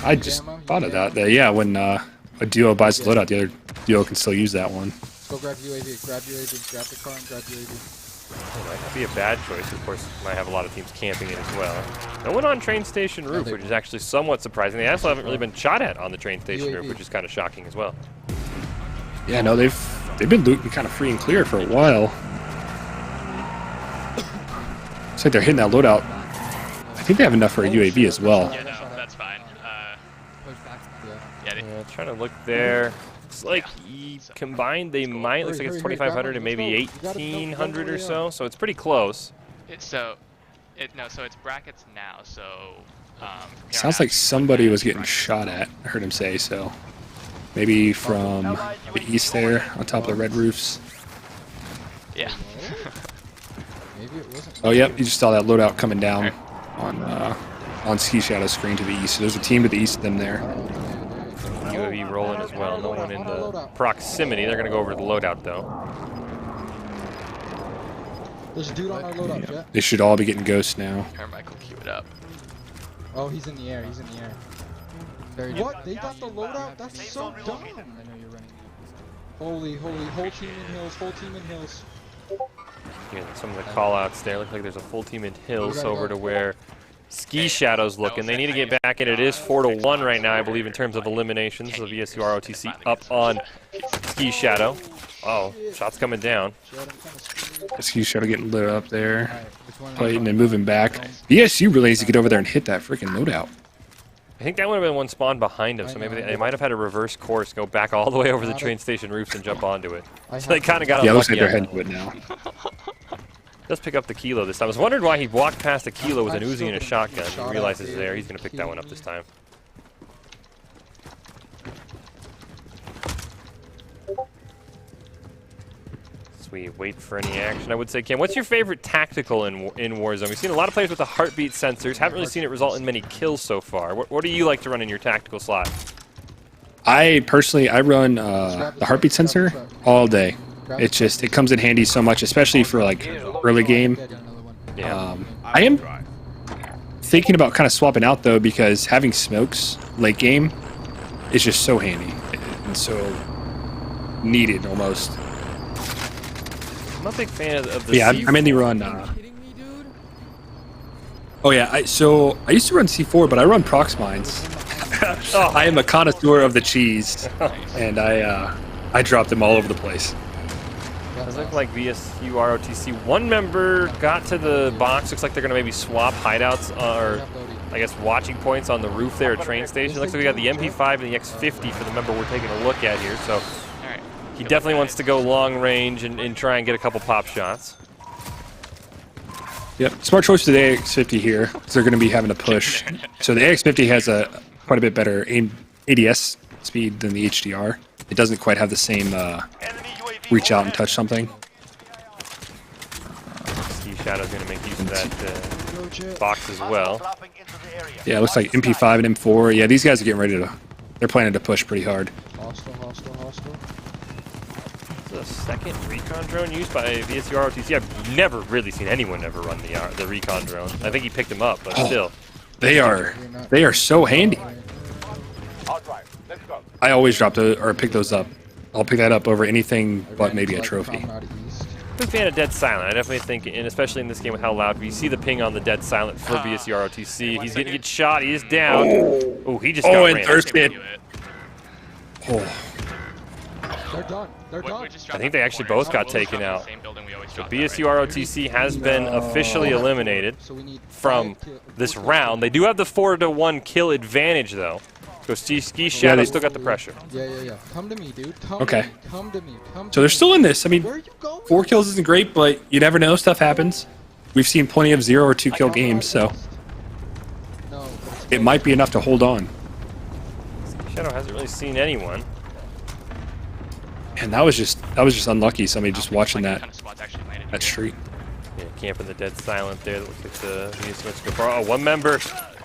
Speaker 3: I just thought of that. Yeah, when a duo buys the loadout, the other duo can still use that one.
Speaker 4: Go grab UAV, grab UAV, grab the car and grab UAV.
Speaker 2: It might not be a bad choice. Of course, might have a lot of teams camping it as well. No one on train station roof, which is actually somewhat surprising. They also haven't really been shot at on the train station roof, which is kind of shocking as well.
Speaker 3: Yeah, no, they've been looting kind of free and clear for a while. Looks like they're hitting that loadout. I think they have enough for a UAV as well.
Speaker 18: Yeah, no, that's fine.
Speaker 2: Yeah, trying to look there. Looks like combined they might. Looks like it's 2,500 and maybe 1,800 or so. So it's pretty close.
Speaker 18: So it's brackets now. So
Speaker 3: sounds like somebody was getting shot at. I heard him say so. Maybe from the east there, on top of the red roofs.
Speaker 18: Yeah.
Speaker 3: Oh, yep. You just saw that loadout coming down on Ski Shadow's screen to the east. So there's a team to the east of them there.
Speaker 2: UAV rolling as well. No one in the proximity. They're going to go over to the loadout, though.
Speaker 4: There's a dude on our loadout, yeah.
Speaker 3: They should all be getting ghosts now.
Speaker 18: Carmichael, queue it up.
Speaker 4: Oh, he's in the air. He's in the air. What? They got the loadout? That's so dumb. I know you're running. Holy, whole team in hills, whole team in hills.
Speaker 2: Yeah, some of the call-outs there. Looks like there's a full team in hills over to where Ski Shadow's looking. They need to get back in. It is 4-1 right now, I believe, in terms of eliminations. The VSU ROTC up on Ski Shadow. Oh, shots coming down.
Speaker 3: Ski Shadow getting lit up there. Fighting and moving back. VSU really needs to get over there and hit that freaking loadout.
Speaker 2: I think that would have been one spawn behind him, so maybe they might have had a reverse course, go back all the way over the train station roofs and jump onto it. So they kind of got
Speaker 3: it looks like
Speaker 2: unlucky
Speaker 3: they're heading to it now.
Speaker 2: Does pick up the kilo this time. I was wondering why he walked past the kilo with an Uzi and a shotgun. He realizes it's there. He's going to pick that one up this time. We wait for any action. I would say, Cam, what's your favorite tactical in Warzone? We've seen a lot of players with the heartbeat sensors. Haven't really seen it result in many kills so far. What do you like to run in your tactical slot?
Speaker 3: I personally run the heartbeat sensor all day. It comes in handy so much, especially for like early game.
Speaker 2: Yeah.
Speaker 3: I am thinking about kind of swapping out though, because having smokes late game is just so handy and so needed almost.
Speaker 2: I'm a big fan of the.
Speaker 3: Yeah, I mainly run. Oh yeah, I used to run C4, but I run prox mines. I am a connoisseur of the cheese, and I drop them all over the place.
Speaker 2: Does look like VSU ROTC. One member got to the box. Looks like they're going to maybe swap hideouts, or I guess watching points on the roof there at train station. Looks like we got the MP5 and the X50 for the member we're taking a look at here. So he definitely wants to go long range and try and get a couple pop shots.
Speaker 3: Yep, smart choice to the AX50 here, because they're going to be having to push. So the AX50 has quite a bit better ADS speed than the HDR. It doesn't quite have the same reach out and touch something.
Speaker 2: Ski Shadow's going to make use of that box as well.
Speaker 3: Yeah, it looks like MP5 and M4. Yeah, these guys are getting ready to. They're planning to push pretty hard.
Speaker 4: Hostile.
Speaker 2: The second recon drone used by VSU ROTC. I've never really seen anyone ever run the recon drone. I think he picked them up, but still.
Speaker 3: They are so handy. I always drop those or pick those up. I'll pick that up over anything but maybe a trophy.
Speaker 2: Big fan of Dead Silent. I definitely think, and especially in this game with how loud, you see the ping on the Dead Silent for VSU ROTC. He's going to get shot. He is down. Oh, he just got ran.
Speaker 3: Thirst hit.
Speaker 4: They're done.
Speaker 2: I think they actually both got taken out. So BSU ROTC has been officially eliminated from this round. They do have the 4-to-1 kill advantage, though. So Ski Shadow still got the pressure.
Speaker 4: Yeah. Come to me, dude. Come to me.
Speaker 3: So they're still in this. I mean, 4 kills isn't great, but you never know. Stuff happens. We've seen plenty of 0 or 2 kill games, so it might be enough to hold on.
Speaker 2: Ski Shadow hasn't really seen anyone.
Speaker 3: And that was just unlucky. Somebody just watching that street.
Speaker 2: Yeah, camping the Dead Silent there. That looks like the one member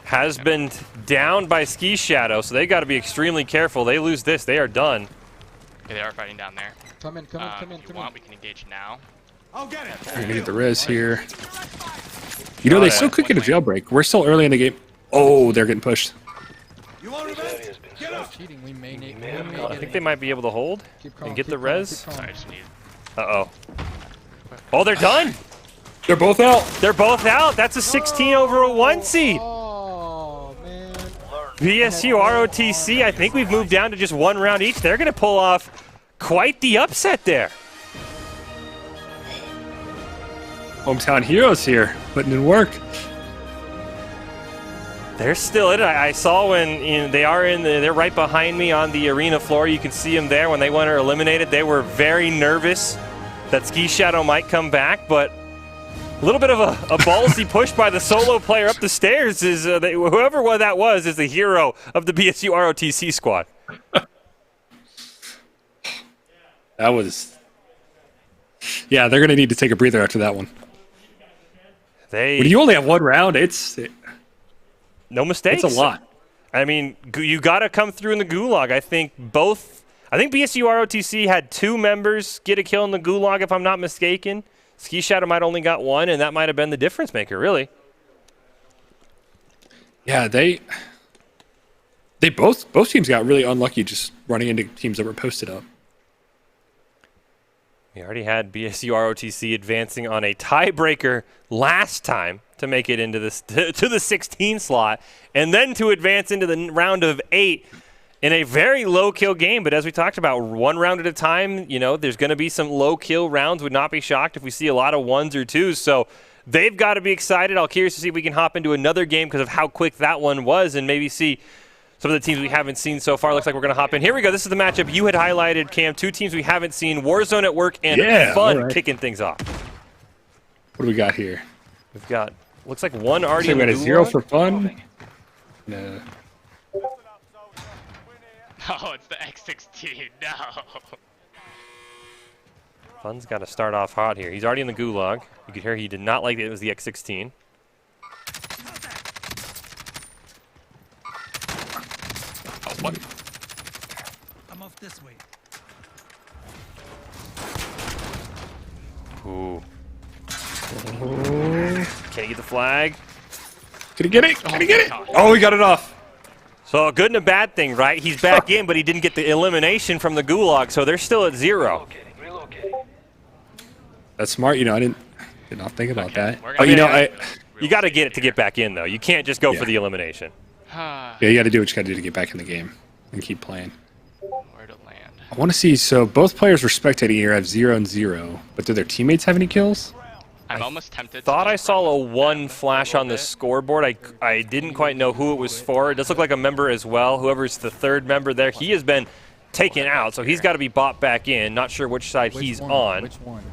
Speaker 2: has been down by Ski Shadow, so they got to be extremely careful. They lose this, they are done.
Speaker 18: Okay, they are fighting down there.
Speaker 4: Come in.
Speaker 18: If you want, we can engage now.
Speaker 3: We're gonna get the res here. You know, they still could get a jailbreak. We're still early in the game. Oh, they're getting pushed.
Speaker 15: Cheating. We may
Speaker 2: I think they might be able to hold and get the res. Uh-oh. Oh, they're done.
Speaker 3: They're both out.
Speaker 2: They're both out. That's a 16 over a 1 seed.
Speaker 4: Oh, man.
Speaker 2: VSU ROTC, I think we've moved down to just 1 round each. They're going to pull off quite the upset there.
Speaker 3: Hometown heroes here, putting in work.
Speaker 2: They're still in it. I saw when they're right behind me on the arena floor. You can see them there. When they went eliminated, they were very nervous that Ski Shadow might come back, but a little bit of a ballsy push by the solo player up the stairs. Whoever that was is the hero of the BSU ROTC squad.
Speaker 3: That was... Yeah, they're going to need to take a breather after that one. When you only have 1 round,
Speaker 2: no mistakes.
Speaker 3: It's a lot.
Speaker 2: I mean, you got to come through in the gulag. I think BSU ROTC had 2 members get a kill in the gulag, if I'm not mistaken. Ski Shadow might only got 1, and that might have been the difference maker, really.
Speaker 3: Yeah, they both teams got really unlucky just running into teams that were posted up.
Speaker 2: We already had BSU ROTC advancing on a tiebreaker last time to make it into this to the 16 slot, and then to advance into the round of 8 in a very low kill game. But as we talked about, 1 round at a time, you know, there's going to be some low kill rounds. Would not be shocked if we see a lot of 1s or 2s. So they've got to be excited. I'll curious to see if we can hop into another game because of how quick that one was, and maybe see some of the teams we haven't seen so far. Looks like we're going to hop in. Here we go. This is the matchup you had highlighted, Cam. 2 teams we haven't seen. Warzone at work and Fun kicking things off.
Speaker 3: What do we got here?
Speaker 2: We've got, looks like 1 already.
Speaker 3: So we got a 0 for Fun. No.
Speaker 18: Oh, it's the X16. No.
Speaker 2: Fun's got to start off hot here. He's already in the gulag. You could hear he did not like it was the X-16.
Speaker 17: Oh, what? I'm off this way.
Speaker 2: Ooh. Can he get the flag?
Speaker 3: Can he get it? Can he get it? Oh, he got it off.
Speaker 2: So a good and a bad thing, right? He's back in, but he didn't get the elimination from the gulag, so they're still at 0.
Speaker 3: That's smart. You know, I did not think about that.
Speaker 2: Oh, you know, you got to get it to get back in, though. You can't just go for the elimination.
Speaker 3: Yeah, you got to do what you got to do to get back in the game and keep playing.
Speaker 18: Where to land?
Speaker 3: I want to see. So both players were spectating here have 0 and 0, but do their teammates have any kills?
Speaker 18: I'm almost tempted.
Speaker 2: Thought I saw a 1 flash on the scoreboard. I didn't quite know who it was for. It does look like a member as well. Whoever's the third member there, he has been taken out, so he's got to be bought back in. Not sure which side he's on.
Speaker 15: Which one?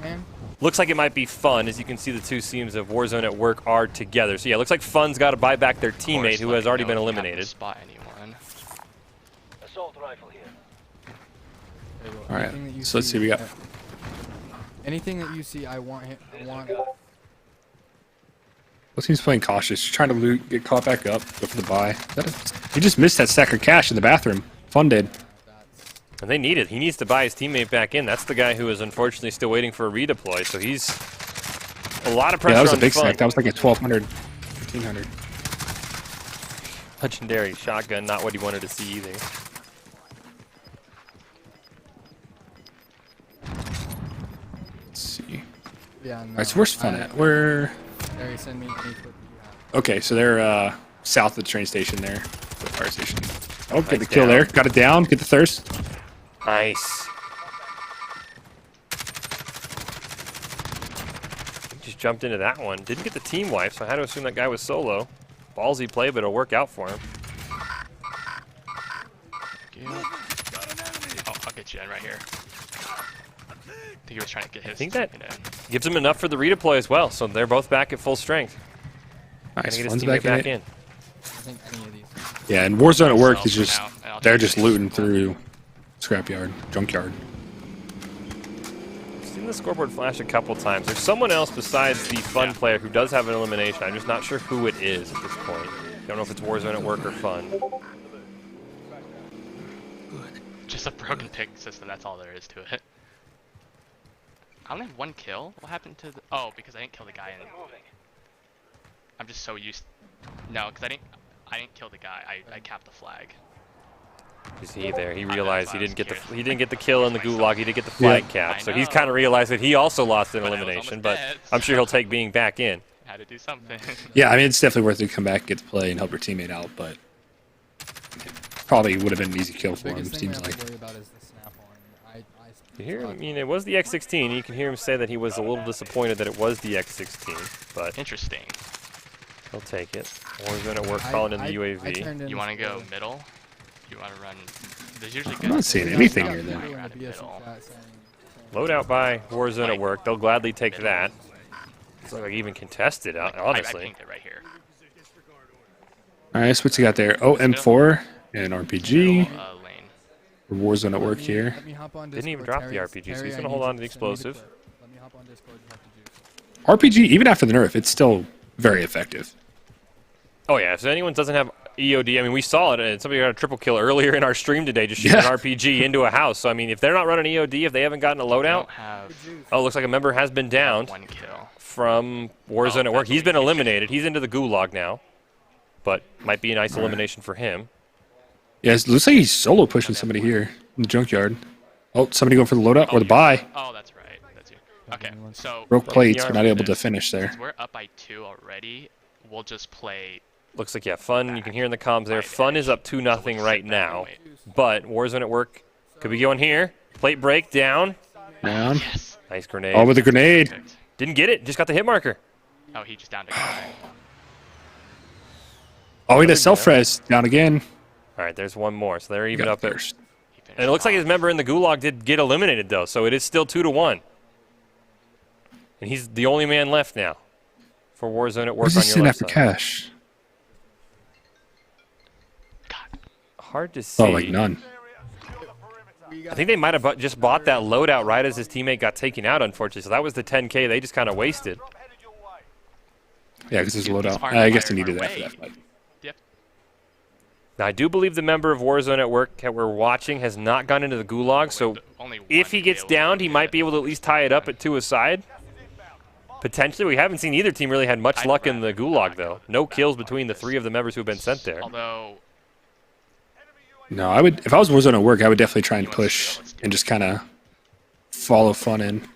Speaker 15: Man?
Speaker 2: Looks like it might be Fun. As you can see, the two teams of Warzone at Work are together. So yeah, looks like Fun's got to buy back their teammate who has already been eliminated.
Speaker 18: Spot anyone.
Speaker 5: Assault rifle here.
Speaker 3: All right, so let's see. We got.
Speaker 15: Anything that you see, I want him. I want.
Speaker 3: Well, team's playing cautious, trying to loot, get caught back up, go for the buy. He just missed that stack of cash in the bathroom. Fun did.
Speaker 2: And they need it. He needs to buy his teammate back in. That's the guy who is unfortunately still waiting for a redeploy. So he's a lot of pressure.
Speaker 3: Yeah, that was
Speaker 2: on
Speaker 3: a big
Speaker 2: Fun.
Speaker 3: stack. That was like a 1,200, 1,500.
Speaker 2: Legendary shotgun, not what he wanted to see either.
Speaker 3: Let's see.
Speaker 15: Yeah. No,
Speaker 3: All right, so where's Fun at? Where?
Speaker 15: Larry, send me any clip you have.
Speaker 3: Okay, so they're south of the train station there, the fire station. Oh, get
Speaker 2: Nice
Speaker 3: the kill
Speaker 2: down.
Speaker 3: there. Got it down. Get the thirst.
Speaker 2: Nice. Just jumped into that one. Didn't get the team wipe, so I had to assume that guy was solo. Ballsy play, but it'll work out for him.
Speaker 18: Oh, I'll get you in right here. I think he was trying to get his.
Speaker 2: I think that gives him enough for the redeploy as well, so they're both back at full strength.
Speaker 3: Nice.
Speaker 2: Gonna get his
Speaker 3: Fun's
Speaker 2: teammate
Speaker 3: back in
Speaker 2: back in.
Speaker 15: I think any of these.
Speaker 3: Yeah, and Warzone at Work is
Speaker 18: for
Speaker 3: just,
Speaker 18: now, and I'll
Speaker 3: they're
Speaker 18: take
Speaker 3: just
Speaker 18: this.
Speaker 3: looting through scrapyard, junkyard.
Speaker 2: I've seen the scoreboard flash a couple times. There's someone else besides the Fun player who does have an elimination. I'm just not sure who it is at this point. Don't know if it's Warzone at Work or Fun.
Speaker 18: Just a broken pick system. That's all there is to it. I only have 1 kill. What happened to the? Oh, because I didn't kill the guy. I'm just so used. No, because I didn't kill the guy. I capped the flag.
Speaker 2: You see there, he realized he didn't get the kill in the gulag. He didn't get the flag cap, so he's kind of realized that he also lost an elimination. But I'm sure he'll take being back in.
Speaker 18: Had to do something.
Speaker 3: Yeah, I mean, it's definitely worth it to come back, get to play, and help your teammate out, but probably would have been an easy kill for him, seems like.
Speaker 2: You hear him, I mean, it was the X-16. You can hear him say that he was a little disappointed that it was the X-16, but
Speaker 18: interesting.
Speaker 2: He'll take it. Warzone at Work calling in the UAV.
Speaker 18: You want to go middle? You want to run? There's usually good.
Speaker 3: I'm not seeing anything here then.
Speaker 2: Loadout by Warzone at Work. They'll gladly take that. It's like even contested, honestly.
Speaker 18: I pinged it right here.
Speaker 3: All right, so what you got there? Oh, M4 and RPG. Warzone at Work here.
Speaker 2: Didn't even drop the RPG, so he's going to hold on to the explosive.
Speaker 3: RPG, even after the nerf, it's still very effective.
Speaker 2: Oh yeah, if anyone doesn't have EOD, I mean, we saw it, and somebody got a triple kill earlier in our stream today, just shooting an RPG into a house. So I mean, if they're not running EOD, if they haven't gotten a loadout, oh, looks like a member has been downed from Warzone at Work. He's been eliminated. He's into the gulag now, but might be a nice elimination for him.
Speaker 3: Yeah, it looks like he's solo pushing somebody here in the junkyard. Oh, somebody going for the loadout or the buy.
Speaker 18: Oh, that's right. That's you. Okay, so
Speaker 3: Broke plates, we're not able to finish there.
Speaker 18: Since we're up by 2 already, we'll just play.
Speaker 2: Looks like, yeah, Fun, you can hear in the comms there, Fun is up 2-0 right now, but Warzone at Work could be going here. Plate break, down.
Speaker 3: Down.
Speaker 2: Nice grenade.
Speaker 3: Oh, with a grenade.
Speaker 2: Didn't get it, just got the hit marker.
Speaker 18: Oh, he just downed a guy.
Speaker 3: Oh, he does self-res. Down again.
Speaker 2: All right, there's one more, so they're even up there. And it looks like his member in the gulag did get eliminated, though, so it is still 2-1. And he's the only man left now for Warzone at Work on your left side.
Speaker 3: Cash?
Speaker 2: Hard to see.
Speaker 3: Oh, like none.
Speaker 2: I think they might have just bought that loadout right as his teammate got taken out, unfortunately. So that was the 10K they just kind of wasted.
Speaker 3: Yeah, because there's a loadout. I guess they needed that for that fight.
Speaker 18: Yep.
Speaker 2: Now, I do believe the member of Warzone at work that we're watching has not gone into the gulag, so if he gets downed, he might be able to at least tie it up to his side. Potentially. We haven't seen either team really had much luck in the gulag, though. No kills between the 3 of the members who have been sent there.
Speaker 18: Although...
Speaker 3: No, I would. If I was Warzone at work, I would definitely try and push and just kind of follow Fun in.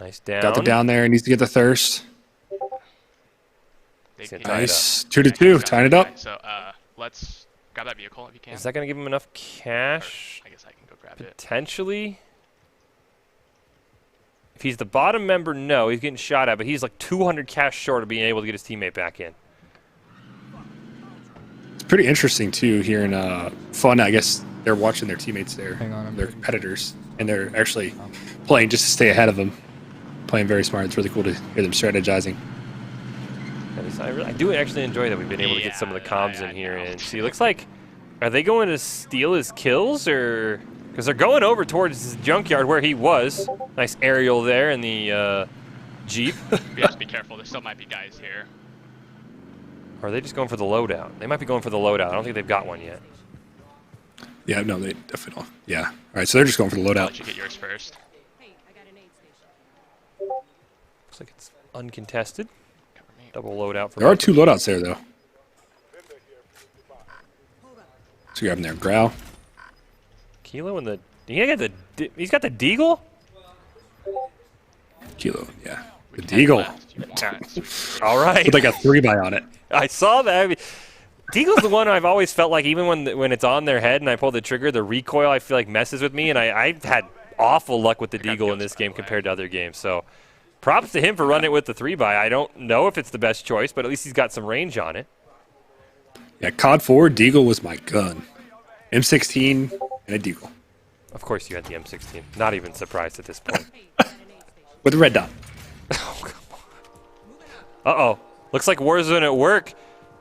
Speaker 2: Nice down.
Speaker 3: Got the down there. Needs to get the thirst. Nice. 2-2. Tying it up.
Speaker 18: So let's grab that vehicle if you can.
Speaker 2: Is that going to give him enough cash?
Speaker 18: Or I guess I can go grab it.
Speaker 2: Potentially. If he's the bottom member, no. He's getting shot at, but he's like 200 cash short of being able to get his teammate back in.
Speaker 3: It's pretty interesting, too, here in Fun. I guess they're watching their teammates there, their competitors, and they're actually playing just to stay ahead of them. Playing very smart. It's really cool to hear them strategizing.
Speaker 2: I do actually enjoy that we've been able to get some of the comms in here and see. Looks like, are they going to steal his kills or? Because they're going over towards his junkyard where he was. Nice aerial there in the Jeep.
Speaker 18: You have to be careful. There still might be guys here.
Speaker 2: Or are they just going for the loadout? They might be going for the loadout. I don't think they've got one yet.
Speaker 3: Yeah, no, they definitely don't. Yeah. All right, so they're just going for the loadout.
Speaker 18: I'll let you get yours first.
Speaker 2: Looks like it's uncontested. Double loadout for
Speaker 3: There are 2 loadouts there, though. So you have them there. Growl.
Speaker 2: Kilo and the... He's got the Deagle?
Speaker 3: Kilo, yeah. The Deagle.
Speaker 2: All right.
Speaker 3: With like a 3x on it.
Speaker 2: I saw that. I mean, Deagle's the one I've always felt like even when it's on their head and I pull the trigger, the recoil I feel like messes with me, and I've had awful luck with the Deagle in this game compared to other games. So props to him for running it with the 3x. I don't know if it's the best choice, but at least he's got some range on it.
Speaker 3: Yeah, COD 4, Deagle was my gun. M16 and a Deagle.
Speaker 2: Of course you had the M16. Not even surprised at this point.
Speaker 3: With a red dot.
Speaker 2: Uh-oh. Looks like Warzone at work.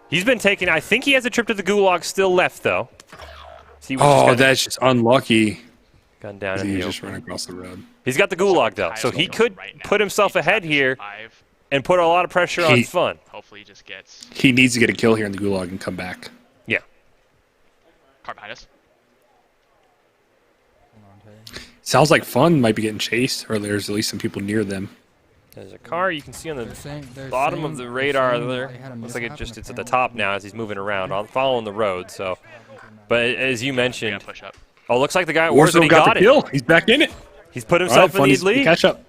Speaker 2: He's been taking... I think he has a trip to the gulag still left, though.
Speaker 3: That's just unlucky.
Speaker 2: Gone down in the
Speaker 3: He's just running across the road.
Speaker 2: He's got the gulag, though, so he could put himself ahead here and put a lot of pressure on Fun.
Speaker 18: Hopefully he just gets...
Speaker 3: He needs to get a kill here in the gulag and come back.
Speaker 2: Yeah.
Speaker 18: Car behind us.
Speaker 3: Sounds like Fun might be getting chased, or there's at least some people near them.
Speaker 2: There's a car you can see on the bottom of the radar there. Looks like it's at the top now as he's moving around, following the road. So, but as you mentioned, oh, looks like the guy at Warzone got
Speaker 3: the kill. He's back in it.
Speaker 2: He's put himself in the lead.
Speaker 3: Catch up.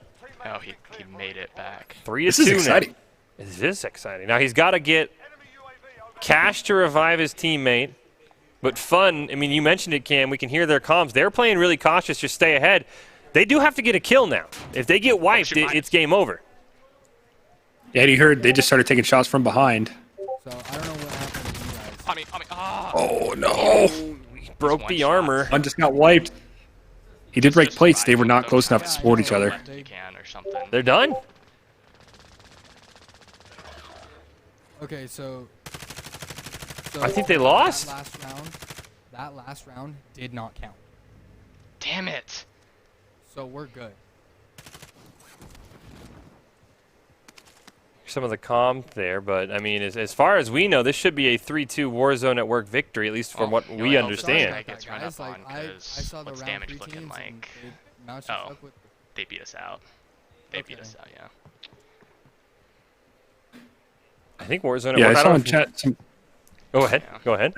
Speaker 18: Oh, he made it back.
Speaker 2: 3-2
Speaker 3: This is exciting.
Speaker 2: Now. This is exciting. Now he's got to get Cash to revive his teammate. But Fun, I mean, you mentioned it, Cam. We can hear their comms. They're playing really cautious, just stay ahead. They do have to get a kill now. If they get wiped, it's game over.
Speaker 3: Yeah, and you heard they just started taking shots from behind.
Speaker 15: So I don't know what happened to you guys.
Speaker 3: Oh, no.
Speaker 2: He broke the armor.
Speaker 3: Fun just got wiped. He did break plates. They were not close enough to support each other.
Speaker 2: They're done?
Speaker 15: Okay, so
Speaker 2: I think they lost.
Speaker 15: That last round did not count.
Speaker 18: Damn it.
Speaker 15: So we're good.
Speaker 2: Some of the calm there, but I mean, as far as we know, this should be a 3-2 Warzone at work victory, at least from what we understand.
Speaker 18: Gets run up on because what's damage looking like? Oh, they beat us out. They beat us out, yeah.
Speaker 2: I think Warzone at
Speaker 3: work.
Speaker 2: I
Speaker 3: saw in chat.
Speaker 2: Go ahead. Yeah. Go ahead.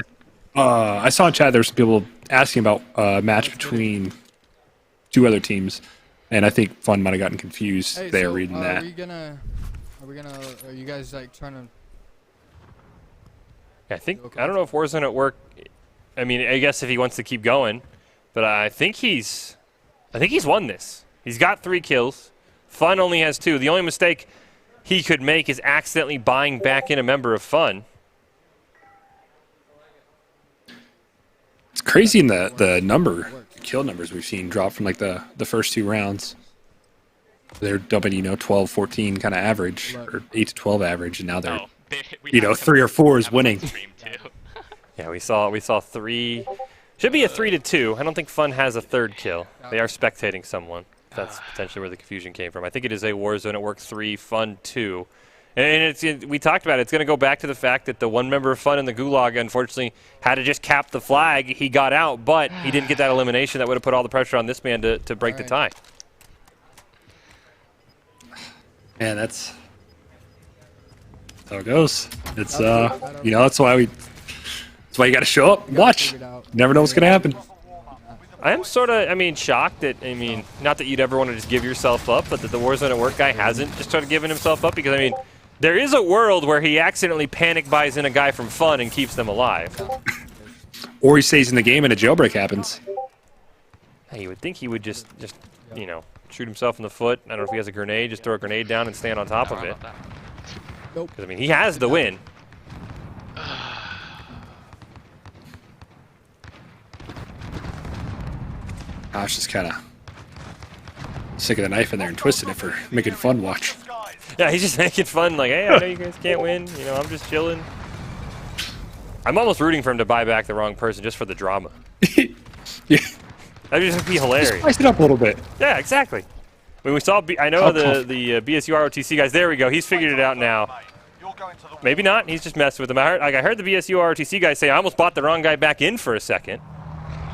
Speaker 3: I saw in chat there were some people asking about a match between 2 other teams, and I think Fun might have gotten confused.
Speaker 15: Hey,
Speaker 3: They're reading that.
Speaker 15: Are you guys like trying to?
Speaker 2: I think I don't know if Warzone at work. I mean, I guess if he wants to keep going, but I think he's won this. He's got 3 kills. Fun only has 2. The only mistake he could make is accidentally buying back in a member of Fun.
Speaker 3: It's crazy in the kill numbers we've seen drop from like the first 2 rounds. They're dumping, 12, 14 kind of average, or 8 to 12 average, and now they're, 3 or 4 is winning.
Speaker 2: Yeah, we saw 3 Should be a 3-2. I don't think Fun has a third kill. They are spectating someone. That's potentially where the confusion came from. I think it is a Warzone at Work 3, Fun 2. And we talked about it. It's going to go back to the fact that the one member of Fun in the Gulag, unfortunately, had to just cap the flag. He got out, but he didn't get that elimination. That would have put all the pressure on this man to break the tie.
Speaker 3: Man, that's how it goes. It's you know, that's why you got to show up and watch. Never know what's going to happen.
Speaker 2: I am sort of, shocked that, not that you'd ever want to just give yourself up, but that the Warzone at Work guy hasn't just started giving himself up, because, there is a world where he accidentally panic buys in a guy from Fun and keeps them alive.
Speaker 3: Or he stays in the game and a jailbreak happens.
Speaker 2: Hey, you would think he would just shoot himself in the foot. I don't know if he has a grenade, just throw a grenade down and stand on top of it. Because, he has the win.
Speaker 3: I was just kind of sticking the knife in there and twisting it for making Fun watch.
Speaker 2: Yeah, he's just making fun, like, hey, I know you guys can't win. I'm just chilling. I'm almost rooting for him to buy back the wrong person just for the drama.
Speaker 3: Yeah.
Speaker 2: That'd just be hilarious.
Speaker 3: Just spice it up a little bit.
Speaker 2: Yeah, exactly. When we saw, I know the BSU ROTC guys, there we go. He's figured it out now. Maybe not. He's just messing with them. I heard the BSU ROTC guys say, I almost bought the wrong guy back in for a second.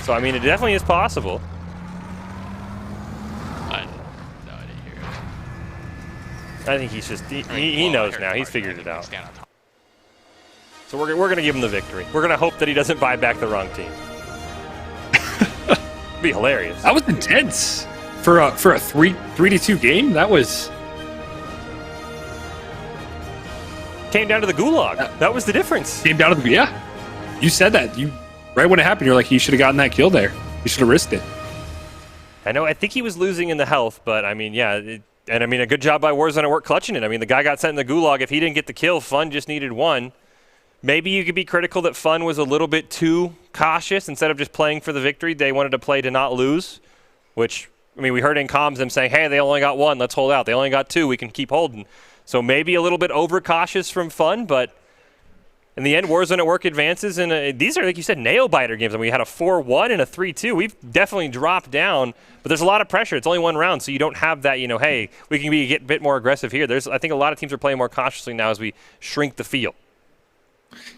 Speaker 2: So, it definitely is possible. I think he's just, he knows now. He's figured it out. So we're going to give him the victory. We're going to hope that he doesn't buy back the wrong team. It'd be hilarious.
Speaker 3: That was intense. For a 3-2 game, that was...
Speaker 2: Came down to the Gulag. That was the difference.
Speaker 3: Came down to the... Yeah. You said that. Right when it happened, you're like, he should have gotten that kill there. He should have risked it.
Speaker 2: I think he was losing in the health, but, yeah... a good job by Warzone at Work clutching it. The guy got sent in the Gulag. If he didn't get the kill, Fun just needed one. Maybe you could be critical that Fun was a little bit too cautious. Instead of just playing for the victory, they wanted to play to not lose, which, we heard in comms them saying, hey, they only got one, let's hold out. They only got two, we can keep holding. So maybe a little bit overcautious from Fun, but in the end, Warzone at Work advances, and these are, like you said, nail-biter games. We had a 4-1 and a 3-2. We've definitely dropped down, but there's a lot of pressure. It's only one round, so you don't have that, hey, we can get a bit more aggressive here. I think a lot of teams are playing more cautiously now as we shrink the field.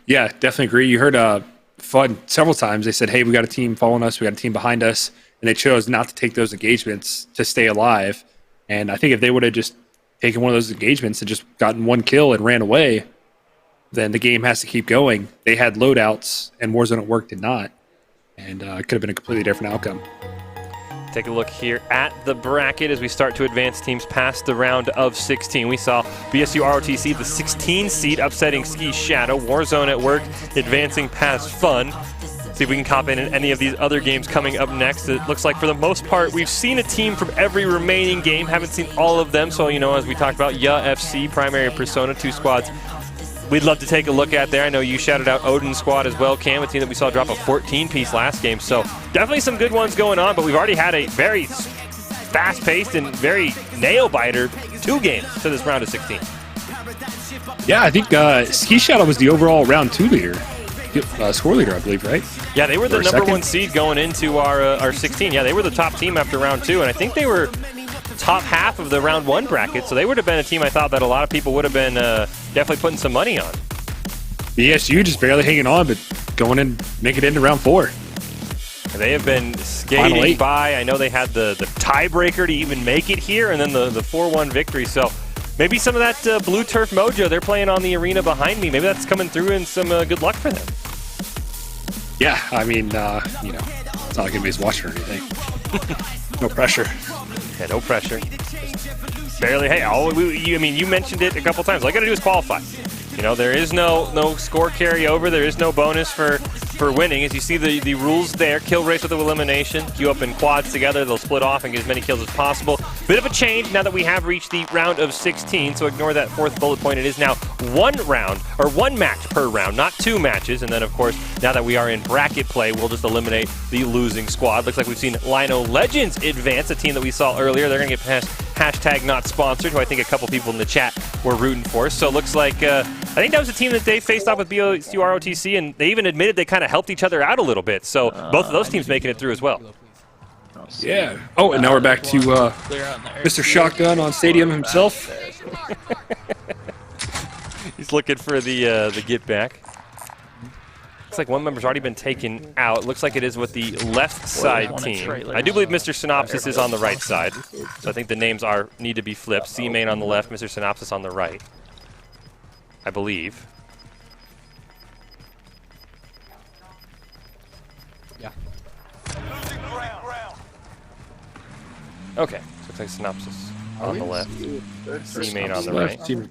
Speaker 3: Yeah, definitely agree. You heard Fun several times. They said, hey, we got a team following us. We got a team behind us, and they chose not to take those engagements to stay alive. And I think if they would have just taken one of those engagements and just gotten one kill and ran away, then the game has to keep going. They had loadouts, and Warzone at Work did not. And it could have been a completely different outcome.
Speaker 2: Take a look here at the bracket as we start to advance teams past the round of 16. We saw BSU ROTC, the 16 seed, upsetting Ski Shadow. Warzone at Work advancing past Fun. See if we can cop in any of these other games coming up next. It looks like for the most part, we've seen a team from every remaining game. Haven't seen all of them. So, as we talked about, FC, Primary Persona, 2 squads we'd love to take a look at there. I know you shouted out Odin's squad as well, Cam, a team that we saw drop a 14-piece last game. So definitely some good ones going on, but we've already had a very fast-paced and very nail-biter 2 games to this round of 16.
Speaker 3: Yeah, I think Ski Shadow was the overall round 2 leader. Score leader, I believe, right?
Speaker 2: Yeah, they were the number 1 seed going into our 16. Yeah, they were the top team after round 2, and I think they were top half of the round 1 bracket, so they would have been a team I thought that a lot of people would have been definitely putting some money on.
Speaker 3: BSU just barely hanging on, but going in, make it into round 4.
Speaker 2: And they have been skating by. I know they had the tiebreaker to even make it here, and then the 4-1 victory. So maybe some of that blue turf mojo they're playing on the arena behind me, maybe that's coming through, and some good luck for them.
Speaker 3: Yeah, it's not like anybody's watching or anything. No pressure.
Speaker 2: Yeah, no pressure. Just barely. Hey, you mentioned it a couple times. All you got to do is qualify. There is no score carryover. There is no bonus for winning. As you see the rules there, kill race with elimination. Queue up in quads together. They'll split off and get as many kills as possible. Bit of a change now that we have reached the round of 16. So ignore that 4th bullet point. It is now 1 round or 1 match per round, not 2 matches. And then, of course, now that we are in bracket play, we'll just eliminate the losing squad. Looks like we've seen Lino Legends advance, a team that we saw earlier. They're going to get past #NotSponsored, who I think a couple people in the chat were rooting for. So it looks like I think that was a team that they faced off with BOCROTC, and they even admitted they kind of helped each other out a little bit. So both of those teams making it through as well.
Speaker 3: Yeah. Oh, and now we're back to Mr. Shotgun on Stadium himself.
Speaker 2: He's looking for the get back. Looks like one member's already been taken out. Looks like it is with the left side team. I do believe Mr. Synopsis is on the right side. So I think the names need to be flipped. C-Main on the left, Mr. Synopsis on the right. I believe.
Speaker 15: Yeah.
Speaker 2: Okay. So looks like Synopsis on the left. C-Main on the right.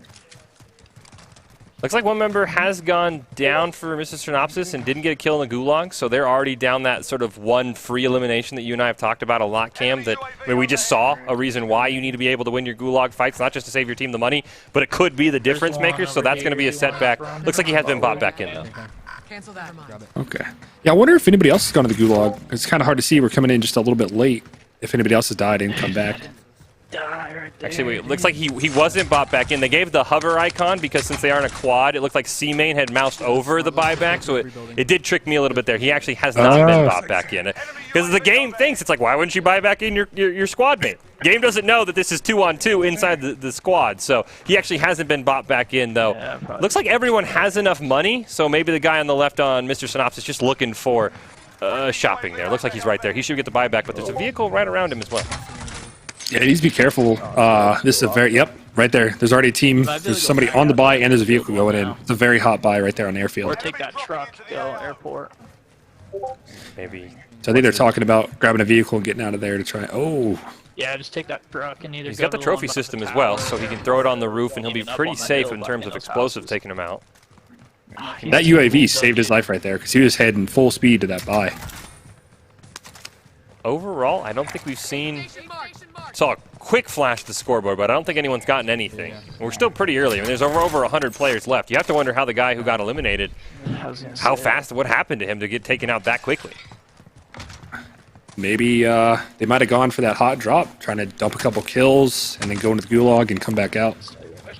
Speaker 2: Looks like one member has gone down for Mr. Synopsis and didn't get a kill in the gulag, so they're already down that sort of one free elimination that you and I have talked about a lot, Cam, that we just saw a reason why you need to be able to win your gulag fights, not just to save your team the money, but it could be the difference maker, so that's going to be a setback. Looks like he has been bought back in, though.
Speaker 7: Cancel that.
Speaker 3: Okay. Yeah, I wonder if anybody else has gone to the gulag. It's kind of hard to see. We're coming in just a little bit late. If anybody else has died and come back.
Speaker 2: Actually, wait, it looks like he wasn't bought back in. They gave the hover icon because since they aren't a quad, it looked like C-Main had moused over the buyback, so it did trick me a little bit there. He actually has not been bought back in. Because the game thinks, it's like, why wouldn't you buy back in your squad mate? Game doesn't know that this is 2-on-2 inside the squad, so he actually hasn't been bought back in, though. Yeah, looks like everyone has enough money, so maybe the guy on the left on Mr. Synopsis just looking for shopping there. Looks like he's right there. He should get the buyback, but there's a vehicle right around him as well.
Speaker 3: Yeah, he needs to be careful. This is a very, yep, right there. There's already a team. There's somebody on the buy and there's a vehicle going in. It's a very hot buy right there on the airfield.
Speaker 17: Or take that truck, go airport.
Speaker 2: Maybe.
Speaker 3: So I think they're talking about grabbing a vehicle and getting out of there to try. Oh.
Speaker 17: Yeah, just take that truck and either.
Speaker 2: He's got the trophy system as well, so he can throw it on the roof and he'll be pretty safe in terms of explosives taking him out.
Speaker 3: That UAV saved his life right there because he was heading full speed to that buy.
Speaker 2: Overall, I don't think we've seen... Saw a quick flash to the scoreboard, but I don't think anyone's gotten anything. Yeah. We're still pretty early. I mean, there's over 100 players left. You have to wonder how the guy who got eliminated, how fast, what happened to him to get taken out that quickly.
Speaker 3: Maybe they might have gone for that hot drop, trying to dump a couple kills and then go into the gulag and come back out.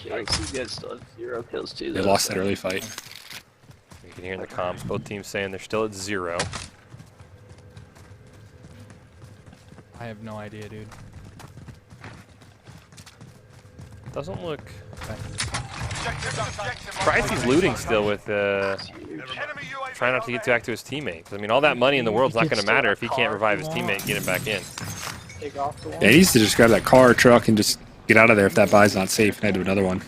Speaker 17: These guys still have 0 kills too.
Speaker 3: They lost that early fight.
Speaker 2: You can hear in the comms, both teams saying they're still at 0.
Speaker 15: I have no idea, dude.
Speaker 2: Doesn't look... Surprised he's looting still with... trying not to get back to his teammates. I mean, all that money in the world's not going to matter if he can't revive his teammate and get him back in.
Speaker 3: Yeah, he needs to just grab that car or truck and just get out of there if that buy's not safe and head to another one.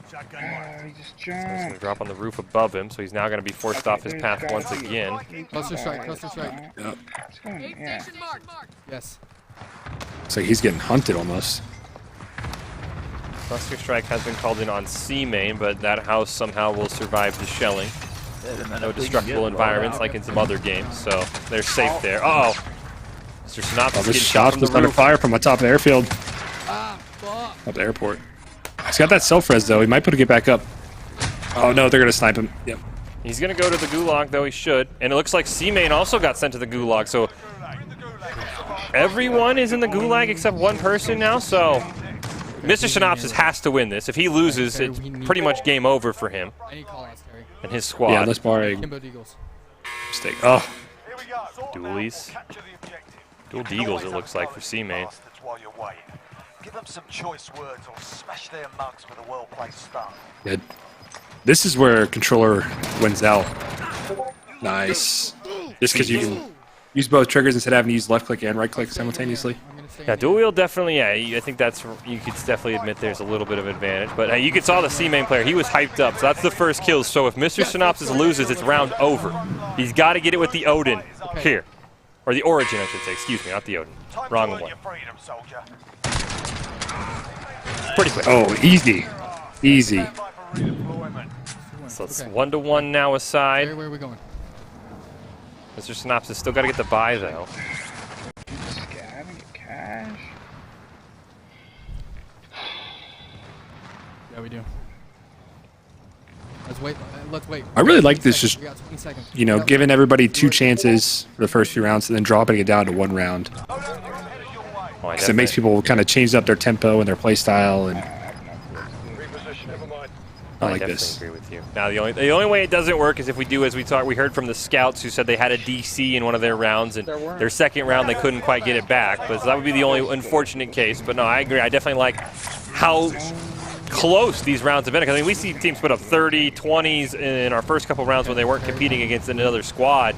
Speaker 2: So he's going to drop on the roof above him, so he's now going to be forced off his path once again.
Speaker 15: Cluster strike, cluster strike.
Speaker 3: Yep.
Speaker 15: Yeah. Yes.
Speaker 3: Looks like he's getting hunted almost.
Speaker 2: Cluster strike has been called in on C-Main, but that house somehow will survive the shelling. No destructible environments like in some other games, so they're safe there. Uh oh! Mr. Synopsis
Speaker 3: this
Speaker 2: getting
Speaker 3: shot
Speaker 2: from
Speaker 3: was
Speaker 2: the
Speaker 3: under
Speaker 2: roof.
Speaker 3: fire from the top of the airfield. Up the airport. He's got that self-res though. He might put a get back up. Oh no, they're gonna snipe him. Yep.
Speaker 2: He's gonna go to the gulag, though he should. And it looks like C-Main also got sent to the gulag, so everyone is in the gulag except one person now, so Mr. Synopsis has to win this. If he loses, it's pretty much game over for him and his squad.
Speaker 3: Yeah, let's borrow mistake. Oh.
Speaker 2: Dualies. Dual Deagles, it looks like, for C-Main.
Speaker 5: Give them some choice words or smash their mugs with a well-placed stun.
Speaker 3: Yeah. This is where controller wins out. Nice. Just because you can use both triggers instead of having to use left click and right click simultaneously.
Speaker 2: Yeah, dual wheel definitely, yeah, I think that's, you could definitely admit there's a little bit of advantage. But you could saw the C-Main player, he was hyped up, so that's the first kill. So if Mr. Synopsis loses, it's round over. He's got to get it with the Odin here. Or the Origin, I should say, excuse me, not the Odin. Wrong one. Pretty quick.
Speaker 3: Oh, easy. Easy.
Speaker 2: So it's 1-to-1 now aside.
Speaker 15: Where are we going?
Speaker 2: Mr. Synopsis still got to get the buy, though.
Speaker 15: Yeah, we do. Let's wait. Let's wait.
Speaker 3: I really like this, just, you know, giving everybody 2 chances for the first few rounds and then dropping it down to 1 round. Because it makes people kind of change up their tempo and their play style. And Not
Speaker 2: I
Speaker 3: like
Speaker 2: definitely
Speaker 3: this.
Speaker 2: agree with you. Now the only way it doesn't work is if we do as we heard from the scouts who said they had a DC in one of their rounds, and their second round they couldn't quite get it back. But so that would be the only unfortunate case. But no, I agree. I definitely like how close these rounds have been. Because I mean, we see teams put up 30, 20s in our first couple rounds when they weren't competing against another squad.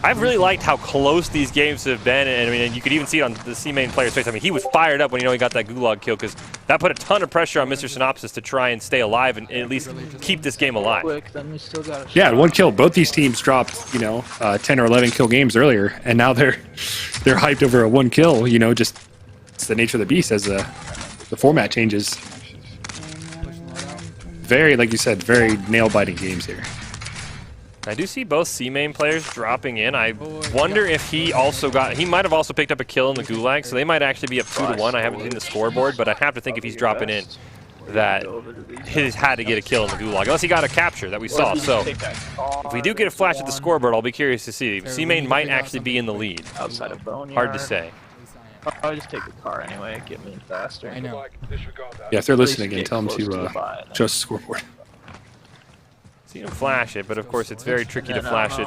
Speaker 2: I've really liked how close these games have been, and I mean, you could even see it on the C-Main player's face. I mean, he was fired up when he got that Gulag kill, because that put a ton of pressure on Mr. Synopsis to try and stay alive and at least keep this game alive.
Speaker 3: Yeah, and 1 kill. Both these teams dropped, 10 or 11 kill games earlier, and now they're hyped over a 1 kill. Just it's the nature of the beast as the format changes. Very, like you said, very nail-biting games here.
Speaker 2: I do see both C-Main players dropping in. I wonder if he might have also picked up a kill in the Gulag, so they might actually be up 2-1. I haven't seen the scoreboard, but I have to think if he's dropping in that he's had to get a kill in the Gulag, unless he got a capture that we saw. So if we do get a flash at the scoreboard, I'll be curious to see. C-Main might actually be in the lead.
Speaker 17: Outside of Boneyard.
Speaker 2: Hard to say.
Speaker 17: I'll just take the car anyway, get me faster.
Speaker 15: I know.
Speaker 3: Yeah, if they're listening again, tell them to show us the scoreboard.
Speaker 2: So you can flash it, but of course it's very tricky to flash it.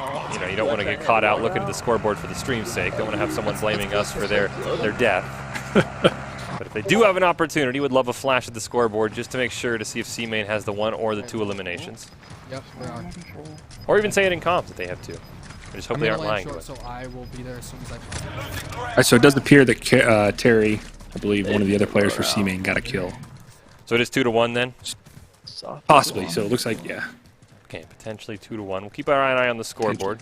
Speaker 2: You don't want to get caught out looking at the scoreboard for the stream's sake. Don't want to have someone blaming us for their death. But if they do have an opportunity, would love a flash at the scoreboard just to make sure to see if C-Main has the 1 or the 2 eliminations.
Speaker 15: Yep, they are.
Speaker 2: Or even say it in comms that they have 2. I just hope they aren't lying to us.
Speaker 15: So I will be there as soon as I can.
Speaker 3: All right, so it does appear that Terry, I believe one of the other players for C-Main, got a kill.
Speaker 2: So it is 2-1 then?
Speaker 3: Possibly, so it looks like, yeah.
Speaker 2: Okay, potentially 2-1. We'll keep our eye on the scoreboard.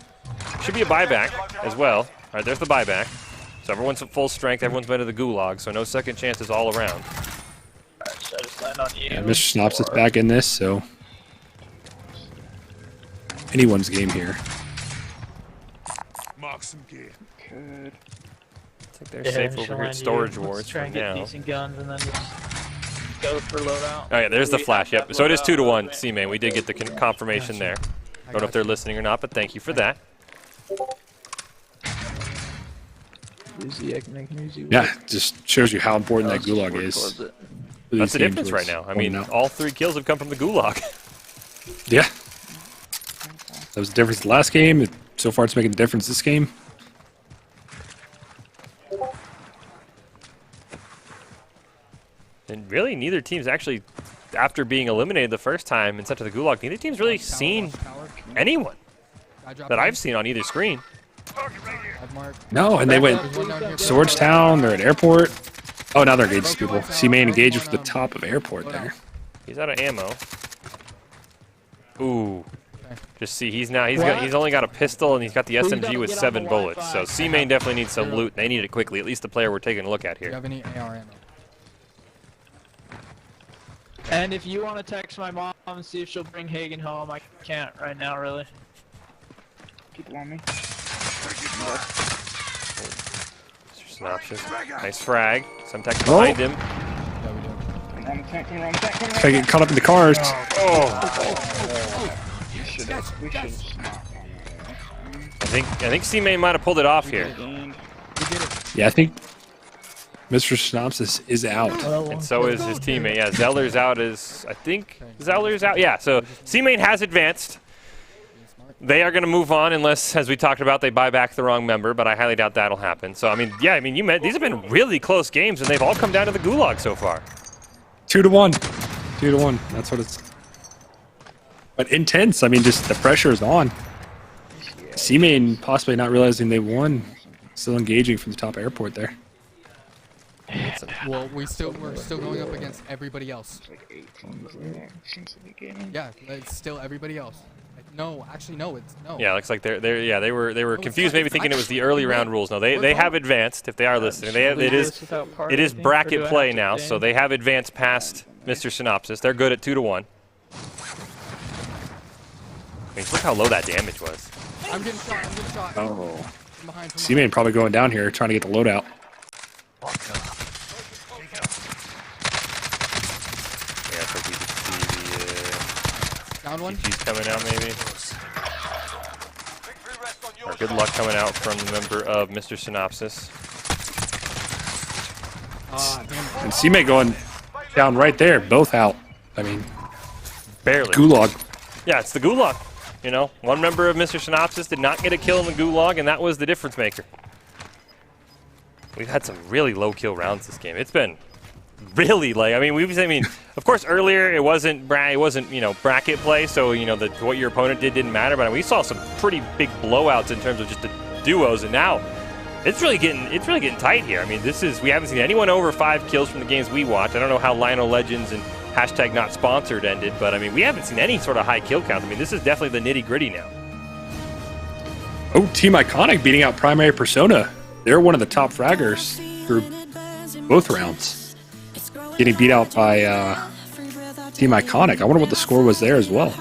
Speaker 2: Should be a buyback as well. All right, there's the buyback. So everyone's at full strength. Everyone's been to the Gulag, so no second chances all around.
Speaker 17: Alright, so I just land on you.
Speaker 3: Yeah, Mr. Synopsis back in this, so anyone's game here.
Speaker 17: Mark some gear. Good.
Speaker 2: I think they're safe over here at Storage Wars for now.
Speaker 17: Decent guns and then just go for loadout.
Speaker 2: Oh yeah, there's the flash. Yep. So it is 2-1. C-Main. We did get the confirmation there. Don't know if they're listening or not, but thank you for that.
Speaker 3: Yeah, just shows you how important that Gulag is.
Speaker 2: That's the difference right now. I mean, all 3 kills have come from the Gulag.
Speaker 3: Yeah. That was the difference the last game. So far, it's making the difference this game.
Speaker 2: And really, neither team's actually, after being eliminated the first time and sent to the Gulag, neither team's really seen anyone that I've seen on either screen.
Speaker 3: No, and they went Swordstown, they're at airport. Oh, now they're engaged people. C-Main engaged from the top of airport there.
Speaker 2: He's out of ammo. Ooh. Just see, he's only got a pistol and he's got the SMG with 7 bullets. So C-Main definitely needs some loot. They need it quickly. At least the player we're taking a look at here.
Speaker 15: Do you have any AR ammo?
Speaker 17: And if you want to text my mom and see if she'll bring Hagen home, I can't right now, really.
Speaker 7: People on me.
Speaker 2: Mr. Synopsis. Nice frag. Some tech behind him.
Speaker 3: Try to get caught up in the cars.
Speaker 2: I think C-Main might have pulled it off here.
Speaker 3: Yeah, I think Mr. Synopsis is out.
Speaker 2: And so is his teammate. Yeah, Zeller's out I think Zeller's out. Yeah, so C-Main has advanced. They are going to move on unless, as we talked about, they buy back the wrong member, but I highly doubt that'll happen. So, I mean, yeah, these have been really close games, and they've all come down to the Gulag so far.
Speaker 3: 2-1. 2-1. That's what it's... But intense. I mean, just the pressure is on. C-Main possibly not realizing they won. Still engaging from the top airport there.
Speaker 15: Well, we're still going up against everybody else. Yeah, it's still everybody else. No, actually, no, it's no.
Speaker 2: Yeah, looks like they were confused, maybe thinking it was the early round rules. No, they have advanced. If they are listening, it is bracket play now, so they have advanced past Mr. Synopsis. They're good at 2-1. I mean, look how low that damage was.
Speaker 15: I'm getting shot.
Speaker 3: Oh. C-Main probably going down here trying to get the loadout.
Speaker 2: Yeah, it's like you can see the
Speaker 15: down one.
Speaker 2: GG's coming out maybe. Or good luck coming out from the member of Mr. Synopsis.
Speaker 3: And C-Main going down right there, both out. I mean,
Speaker 2: Barely.
Speaker 3: Gulag.
Speaker 2: Yeah, it's the Gulag. You know, one member of Mr. Synopsis did not get a kill in the Gulag, and that was the difference maker. We've had some really low kill rounds this game. It's been really like, I mean, of course earlier it wasn't you know, bracket play, so you know what your opponent didn't matter. But we saw some pretty big blowouts in terms of just the duos, and now it's really getting tight here. I mean, we haven't seen anyone over 5 kills from the games we watched. I don't know how Lionel Legends and #NotSponsored ended, but I mean, we haven't seen any sort of high kill count. I mean, this is definitely the nitty-gritty now.
Speaker 3: Oh, Team Iconic beating out Primary Persona. They're one of the top fraggers through both rounds. Getting beat out by Team Iconic. I wonder what the score was there as well.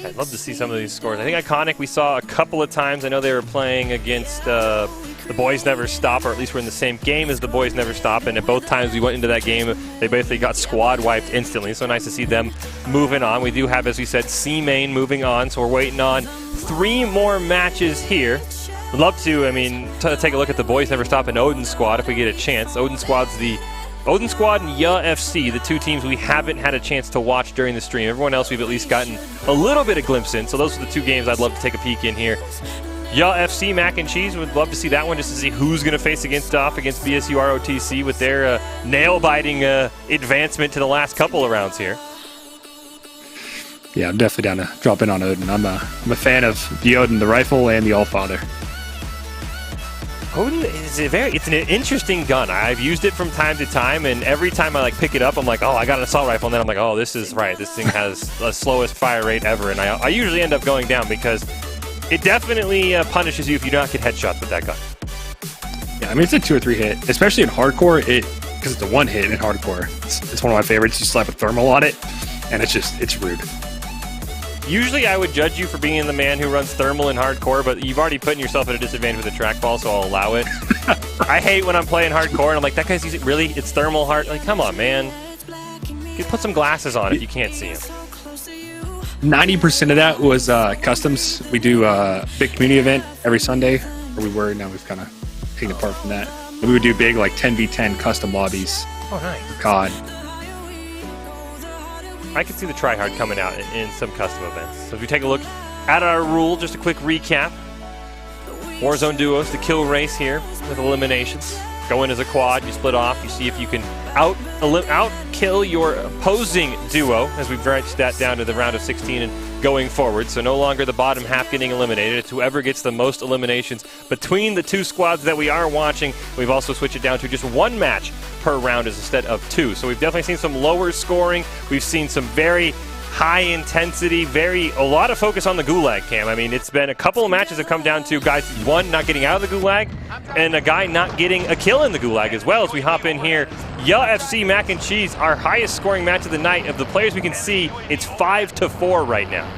Speaker 2: I'd love to see some of these scores. I think Iconic we saw a couple of times. I know they were playing against the Boys Never Stop, or at least we're in the same game as the Boys Never Stop, and at both times we went into that game, they basically got squad wiped instantly. So nice to see them moving on. We do have, as we said, C-Main moving on, so we're waiting on 3 more matches here. Would love to, take a look at the Boys Never Stop and Odin Squad if we get a chance. Odin Squad and YA FC, the 2 teams we haven't had a chance to watch during the stream. Everyone else we've at least gotten a little bit of glimpse in. So those are the 2 games I'd love to take a peek in here. YA FC, Mac and Cheese, would love to see that one just to see who's going to face against BSU ROTC with their nail-biting advancement to the last couple of rounds here.
Speaker 3: Yeah, I'm definitely down to drop in on Odin. I'm a fan of the Odin, the rifle, and the Allfather.
Speaker 2: Odin is it's an interesting gun. I've used it from time to time, and every time I pick it up, I'm like, oh, I got an assault rifle, and then I'm like, oh, this is right. This thing has the slowest fire rate ever, and I usually end up going down because it definitely punishes you if you do not get headshots with that gun.
Speaker 3: Yeah, it's a 2 or 3 hit, especially in hardcore. Because it's a 1 hit in hardcore. It's one of my favorites. You slap a thermal on it, and it's rude.
Speaker 2: Usually I would judge you for being the man who runs thermal in hardcore, but you've already put yourself at a disadvantage with a trackball, so I'll allow it. I hate when I'm playing hardcore and I'm like, that guy's using, really? It's thermal hard? Like, come on, man. You put some glasses on if you can't see him.
Speaker 3: 90% of that was customs. We do a big community event every Sunday, or we were, now we've kind of taken apart from that. And we would do big 10v10 custom lobbies.
Speaker 2: Oh, nice.
Speaker 3: For COD.
Speaker 2: I can see the tryhard coming out in some custom events. So if you take a look at our rule, just a quick recap. Warzone duos, the kill race here with eliminations. Go in as a quad, you split off, you see if you can out-kill your opposing duo, as we've branched that down to the round of 16 and going forward. So no longer the bottom half getting eliminated. It's whoever gets the most eliminations between the 2 squads that we are watching. We've also switched it down to just 1 match per round instead of 2. So we've definitely seen some lower scoring. We've seen some very high intensity, a lot of focus on the Gulag, Cam. It's been a couple of matches that come down to guys, 1 not getting out of the Gulag, and a guy not getting a kill in the Gulag as well. As we hop in here, YA FC Mac and Cheese, our highest scoring match of the night. Of the players we can see, it's 5-4 right now.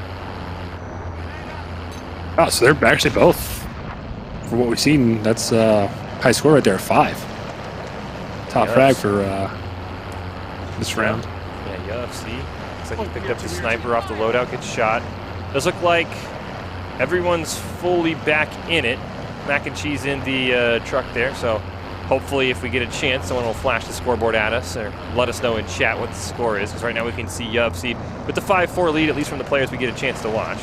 Speaker 3: Oh, so they're actually both, for what we've seen, that's high score right there, 5. Top frag for this round.
Speaker 2: Yeah, YA FC. Looks like he picked up the sniper off the loadout, gets shot. Does look like everyone's fully back in it. Mac and Cheese in the truck there, so hopefully if we get a chance, someone will flash the scoreboard at us or let us know in chat what the score is, because right now we can see YA FC with the 5-4 lead, at least from the players we get a chance to watch.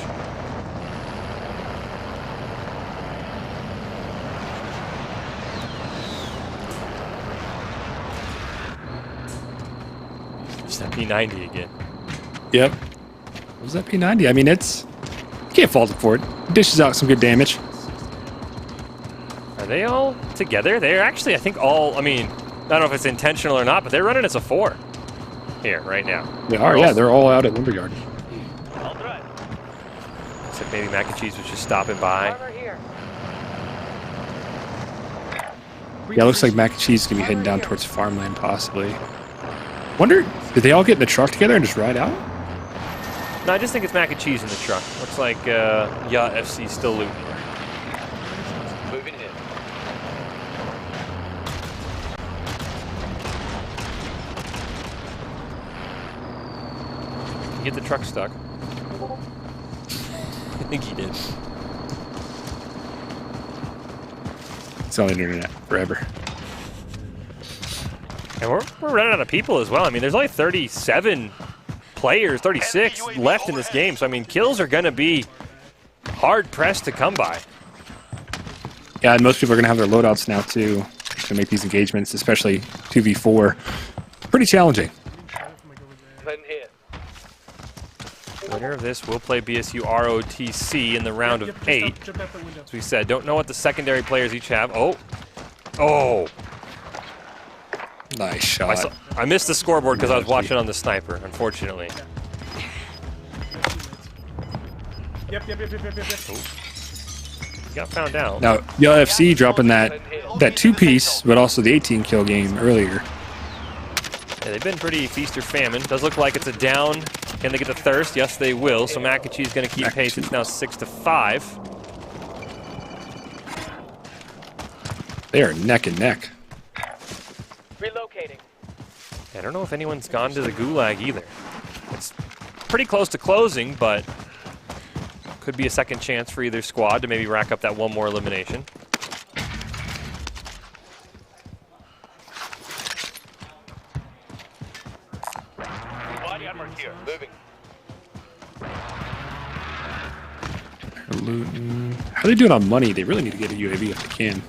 Speaker 2: Just that P90 again.
Speaker 3: Yep. What was that P90? You can't fault it for it. It dishes out some good damage.
Speaker 2: Are they all together? They're actually, I think, all, I don't know if it's intentional or not, but they're running as a 4 here right now.
Speaker 3: They are, yeah. They're all out at Lumberyard.
Speaker 2: Looks like maybe Mac and Cheese was just stopping by.
Speaker 3: Yeah, it looks like Mac and Cheese is going to be heading down towards farmland, possibly. Wonder, did they all get in the truck together and just ride out?
Speaker 2: No, I just think it's Mac and Cheese in the truck. Looks like YA FC still looting.
Speaker 16: Moving in.
Speaker 2: Get the truck stuck. I think he did.
Speaker 3: It's on the internet forever.
Speaker 2: And we're running out of people as well. There's only 37 players, 36 left in this game. So, I mean, kills are going to be hard-pressed to come by.
Speaker 3: Yeah, and most people are going to have their loadouts now, too, to make these engagements, especially 2v4. Pretty challenging.
Speaker 2: Winner of this will play BSU ROTC in the round of 8. As we said, don't know what the secondary players each have. Oh!
Speaker 3: Nice shot.
Speaker 2: I missed the scoreboard because I was watching on the sniper, unfortunately.
Speaker 8: Yep.
Speaker 2: Got found out.
Speaker 3: Now, the LFC dropping that 2-piece, but also the 18-kill game earlier.
Speaker 2: Yeah, they've been pretty feast or famine. Does look like it's a down. Can they get the thirst? Yes, they will. So Mac and Cheese going to keep pace. It's now 6-5.
Speaker 3: They are neck and neck.
Speaker 8: Relocating.
Speaker 2: I don't know if anyone's gone to the gulag either. It's pretty close to closing, but could be a second chance for either squad to maybe rack up that one more elimination.
Speaker 8: Body armor here. Moving.
Speaker 3: How are they doing on money? They really need to get a UAV if they can.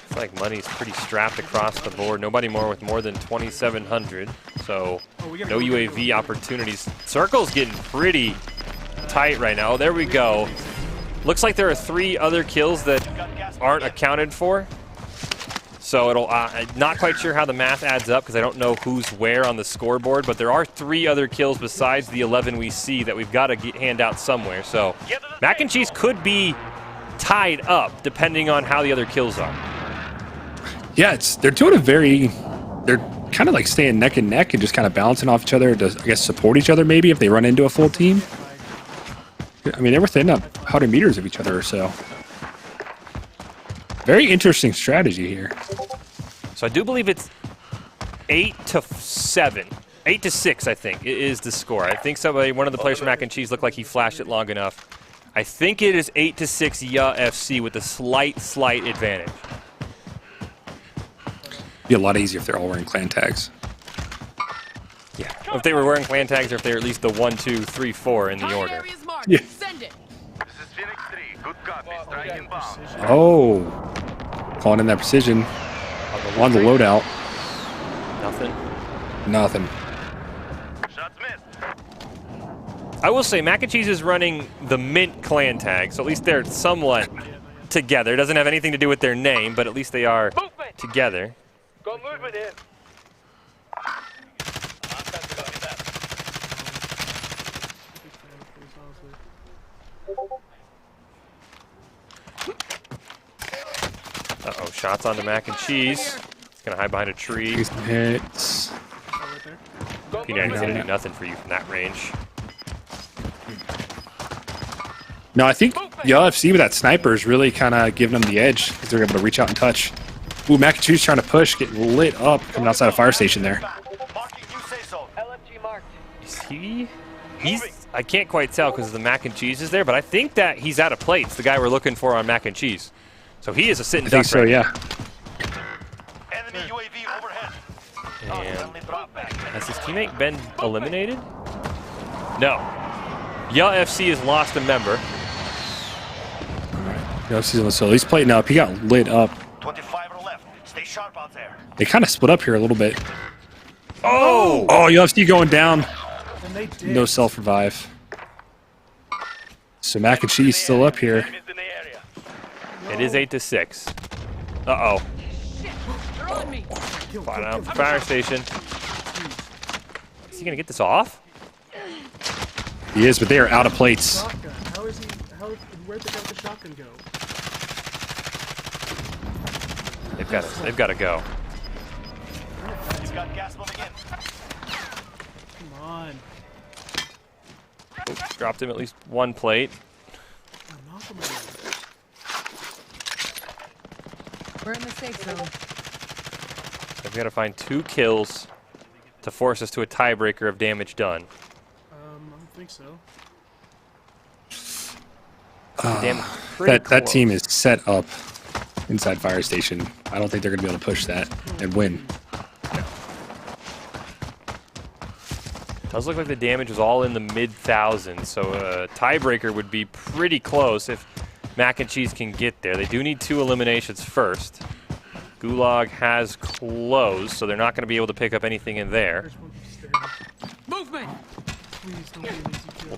Speaker 2: It's like money's pretty strapped across the board. Nobody more with more than 2,700. So no UAV opportunities. Circle's getting pretty tight right now. There we go. Looks like there are 3 other kills that aren't accounted for. So it'll not quite sure how the math adds up because I don't know who's where on the scoreboard, but there are 3 other kills besides the 11 we see that we've got to hand out somewhere. So Mac and Cheese could be tied up depending on how the other kills are.
Speaker 3: Yeah, they're doing they're kind of like staying neck and neck and just kind of balancing off each other to, I guess, support each other maybe if they run into a full team. I mean, they're within 100 meters of each other or so. Very interesting strategy here.
Speaker 2: So I do believe it's 8-7. 8-6, I think, is the score. I think one of the players from Mac and Cheese looked like he flashed it long enough. I think it is 8-6 Ya FC with a slight advantage.
Speaker 3: Be a lot easier if they're all wearing clan tags.
Speaker 2: Yeah, if they were wearing clan tags or if they're at least the 1, 2, 3, 4 in the order.
Speaker 3: Yeah.
Speaker 8: Send it. This is Phoenix 3. Good copy. Striking bomb.
Speaker 3: Oh, calling in that precision on the loadout. Nothing.
Speaker 8: Shots missed.
Speaker 2: I will say Mac and Cheese is running the Mint clan tag, so at least they're somewhat together. It doesn't have anything to do with their name, but at least they are together.
Speaker 8: Go movement in.
Speaker 2: Uh-oh, shots onto Mac and Cheese. He's going to hide behind a tree.
Speaker 3: Hits.
Speaker 2: P90's going to do nothing for you from that range.
Speaker 3: No, I think the LFC with that sniper is really kind of giving them the edge because they're able to reach out and touch. Ooh, Mac and Cheese trying to push, getting lit up, coming outside a fire station there.
Speaker 2: Is he? I can't quite tell because the Mac and Cheese is there, but I think that he's out of plates, the guy we're looking for on Mac and Cheese. So he is a sitting duck.
Speaker 3: I think so, yeah.
Speaker 8: Enemy UAV overhead.
Speaker 2: And has his teammate been eliminated? No. Ya FC has lost a member.
Speaker 3: LFC's on the solo. He's plating up. He got lit up.
Speaker 8: 25 or left. Stay sharp out there.
Speaker 3: They kind of split up here a little bit.
Speaker 2: Oh!
Speaker 3: Oh, UFC going down. No self-revive. So Mac and Cheese still up here.
Speaker 2: It is 8-6. Uh-oh. Fine out for fire station. Is he going to get this off?
Speaker 3: He is, but they are out of plates.
Speaker 9: How is he? Where'd they got the shotgun go?
Speaker 2: They've got to go.
Speaker 8: He's got gas moving in.
Speaker 9: Come on.
Speaker 2: Oops, dropped him at least one plate.
Speaker 23: We're in the safe zone.
Speaker 2: We've got to find 2 kills to force us to a tiebreaker of damage done.
Speaker 9: I don't think so.
Speaker 3: That team is set up inside fire station. I don't think they're going to be able to push that and win.
Speaker 2: Does look like the damage was all in the mid-thousands, so a tiebreaker would be pretty close if Mac and Cheese can get there. They do need 2 eliminations first. Gulag has closed, so they're not going to be able to pick up anything in there.
Speaker 23: Movement!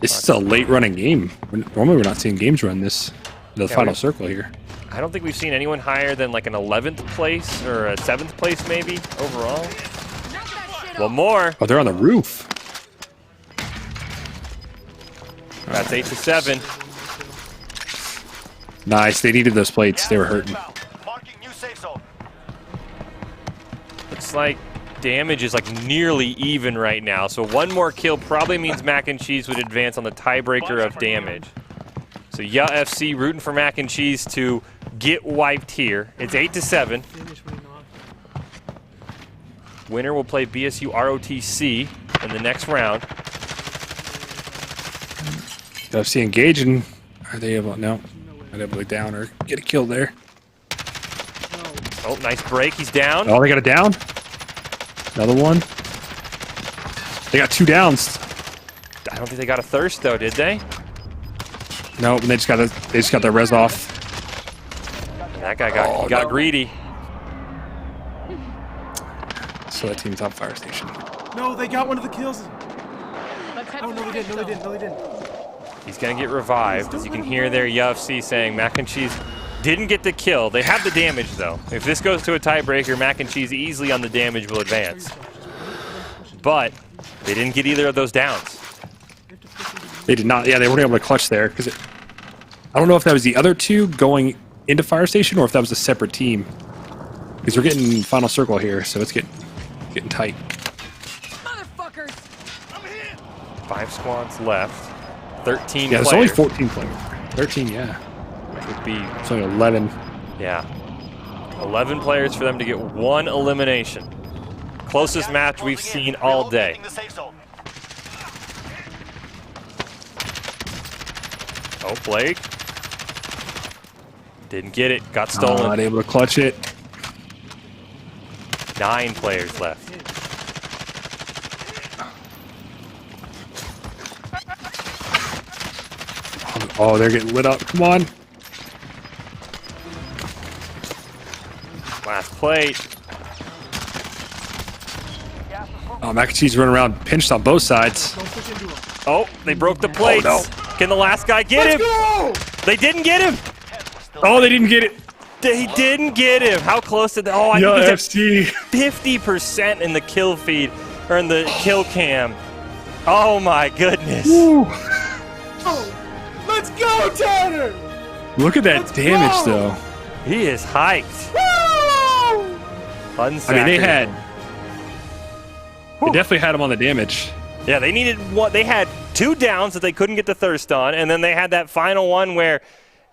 Speaker 3: This is a late-running game. Normally we're not seeing games run this the final circle here.
Speaker 2: I don't think we've seen anyone higher than like an 11th place or a 7th place maybe overall. One more.
Speaker 3: Oh, they're on the roof.
Speaker 2: That's 8 to 7.
Speaker 3: Nice. They needed those plates. They were hurting.
Speaker 2: Looks like damage is like nearly even right now. So one more kill probably means Mac and Cheese would advance on the tiebreaker of damage. So Yeah FC rooting for Mac and Cheese to get wiped here. It's 8 to 7. Winner will play BSU ROTC in the next round.
Speaker 3: FC engaging. Are they able? No. Not able to down or get a kill there.
Speaker 2: Oh, nice break. He's down.
Speaker 3: Oh, they got a down. Another one. They got 2 downs.
Speaker 2: I don't think they got a thirst though, did they?
Speaker 3: No, they just got their res off.
Speaker 2: That guy got greedy.
Speaker 3: So that team's on fire station.
Speaker 9: No, they got one of the kills. Oh, no, they didn't. No, they didn't. No, they didn't.
Speaker 2: He's going to get revived. As you can hear there, UFC saying Mac and Cheese didn't get the kill. They have the damage, though. If this goes to a tiebreaker, Mac and Cheese easily on the damage will advance. But they didn't get either of those downs.
Speaker 3: They did not. Yeah, they weren't able to clutch there. Because I don't know if that was the other 2 going into fire station or if that was a separate team. Because we're getting final circle here, so it's getting tight.
Speaker 23: Motherfuckers!
Speaker 2: 5 squads left. 13
Speaker 3: Yeah, there's
Speaker 2: players.
Speaker 3: only 14 players. 13, yeah.
Speaker 2: Would be.
Speaker 3: It's only 11.
Speaker 2: Yeah. 11 players for them to get 1 elimination. Closest match we've seen all day. Oh, Blake. Didn't get it. Got stolen.
Speaker 3: Not able to clutch it.
Speaker 2: 9 players left.
Speaker 3: Oh, they're getting lit up. Come on.
Speaker 2: Last plate.
Speaker 3: Oh, Mac and Cheese running around pinched on both sides.
Speaker 2: Oh, they broke the plates.
Speaker 3: Oh, no.
Speaker 2: Can the last guy get him?
Speaker 3: Go!
Speaker 2: They didn't get him.
Speaker 3: Oh, they didn't get it.
Speaker 2: They didn't get him. How close did they? Oh, I think he's at 50% in the kill feed, or in the kill cam. Oh my goodness.
Speaker 9: Oh, let's go, Tanner!
Speaker 3: Look at that damage, though.
Speaker 2: He is hyped.
Speaker 3: I mean, they definitely had him on the damage.
Speaker 2: Yeah, they needed one. They had 2 downs that they couldn't get the thirst on, and then they had that final one where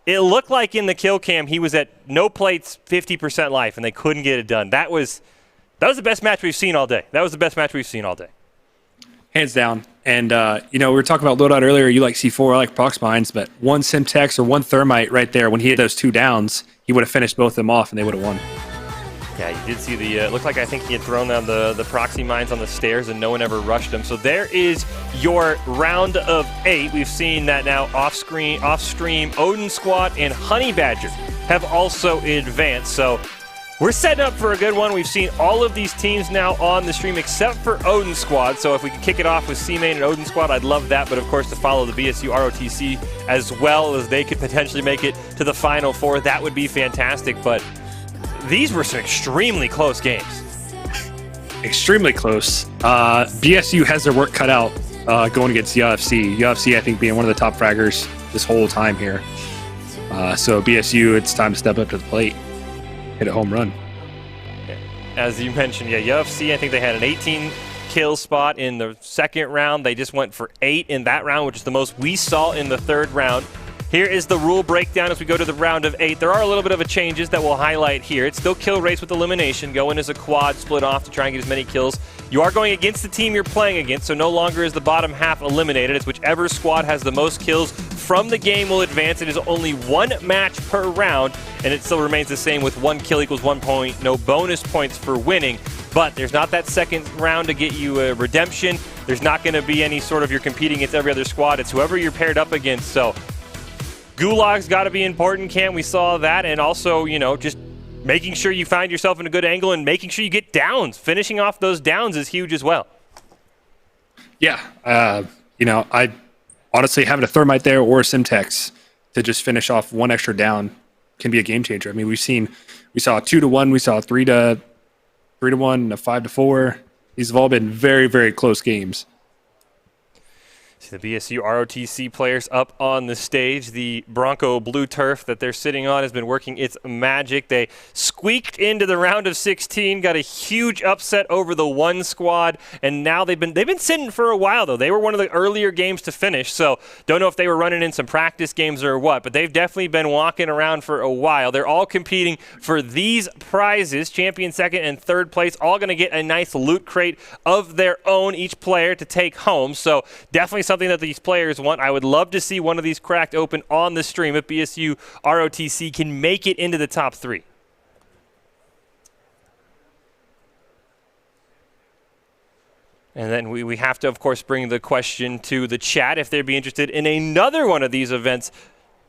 Speaker 2: it looked like in the kill cam he was at no plates, 50% life, and they couldn't get it done. That was the best match we've seen all day. That was the best match we've seen all day.
Speaker 3: Hands down. And, we were talking about loadout earlier. You like C4, I like Prox Mines, but 1 Simtex or 1 Thermite right there, when he had those 2 downs, he would have finished both of them off and they would have won.
Speaker 2: Yeah, you did see the, it looked like I think he had thrown down the proxy mines on the stairs and no one ever rushed him. So there is your round of 8. We've seen that now off-stream, Odin Squad and Honey Badger have also advanced. So we're setting up for a good one. We've seen all of these teams now on the stream except for Odin Squad. So if we could kick it off with C-Main and Odin Squad, I'd love that. But of course, to follow the BSU ROTC as well, as they could potentially make it to the Final Four, that would be fantastic. But these were some extremely close games.
Speaker 3: Extremely close. BSU has their work cut out going against UFC. UFC, I think, being one of the top fraggers this whole time here. So BSU, it's time to step up to the plate. Hit a home run.
Speaker 2: As you mentioned, yeah, UFC, I think they had an 18 kill spot in the second round. They just went for 8 in that round, which is the most we saw in the third round. Here is the rule breakdown as we go to the round of 8. There are a little bit of changes that we'll highlight here. It's still kill race with elimination. Go in as a quad, split off to try and get as many kills. You are going against the team you're playing against, so no longer is the bottom half eliminated. It's whichever squad has the most kills from the game will advance. It is only 1 match per round, and it still remains the same with 1 kill equals 1 point. No bonus points for winning. but there's not that second round to get you a redemption. There's not going to be any sort of you're competing against every other squad. It's whoever you're paired up against. So Gulag's got to be important, Cam. We saw that. And also, you know, just making sure you find yourself in a good angle and making sure you get downs. Finishing off those downs is huge as well.
Speaker 3: Yeah. You know, I honestly having a Thermite there or a Simtex to just finish off one extra down can be a game changer. I mean, we saw a 2-1, we saw a 3-1, a 5-4. These have all been very, very close games.
Speaker 2: See the BSU ROTC players up on the stage. The Bronco blue turf that they're sitting on has been working its magic. They squeaked into the round of 16, got a huge upset over the 1 squad, and now they've been sitting for a while though. They were one of the earlier games to finish, so don't know if they were running in some practice games or what, but they've definitely been walking around for a while. They're all competing for these prizes, champion, second, and third place, all going to get a nice loot crate of their own, each player to take home. So definitely something that these players want. I would love to see one of these cracked open on the stream if BSU ROTC can make it into the top 3. And then we have to, of course, bring the question to the chat if they'd be interested in another one of these events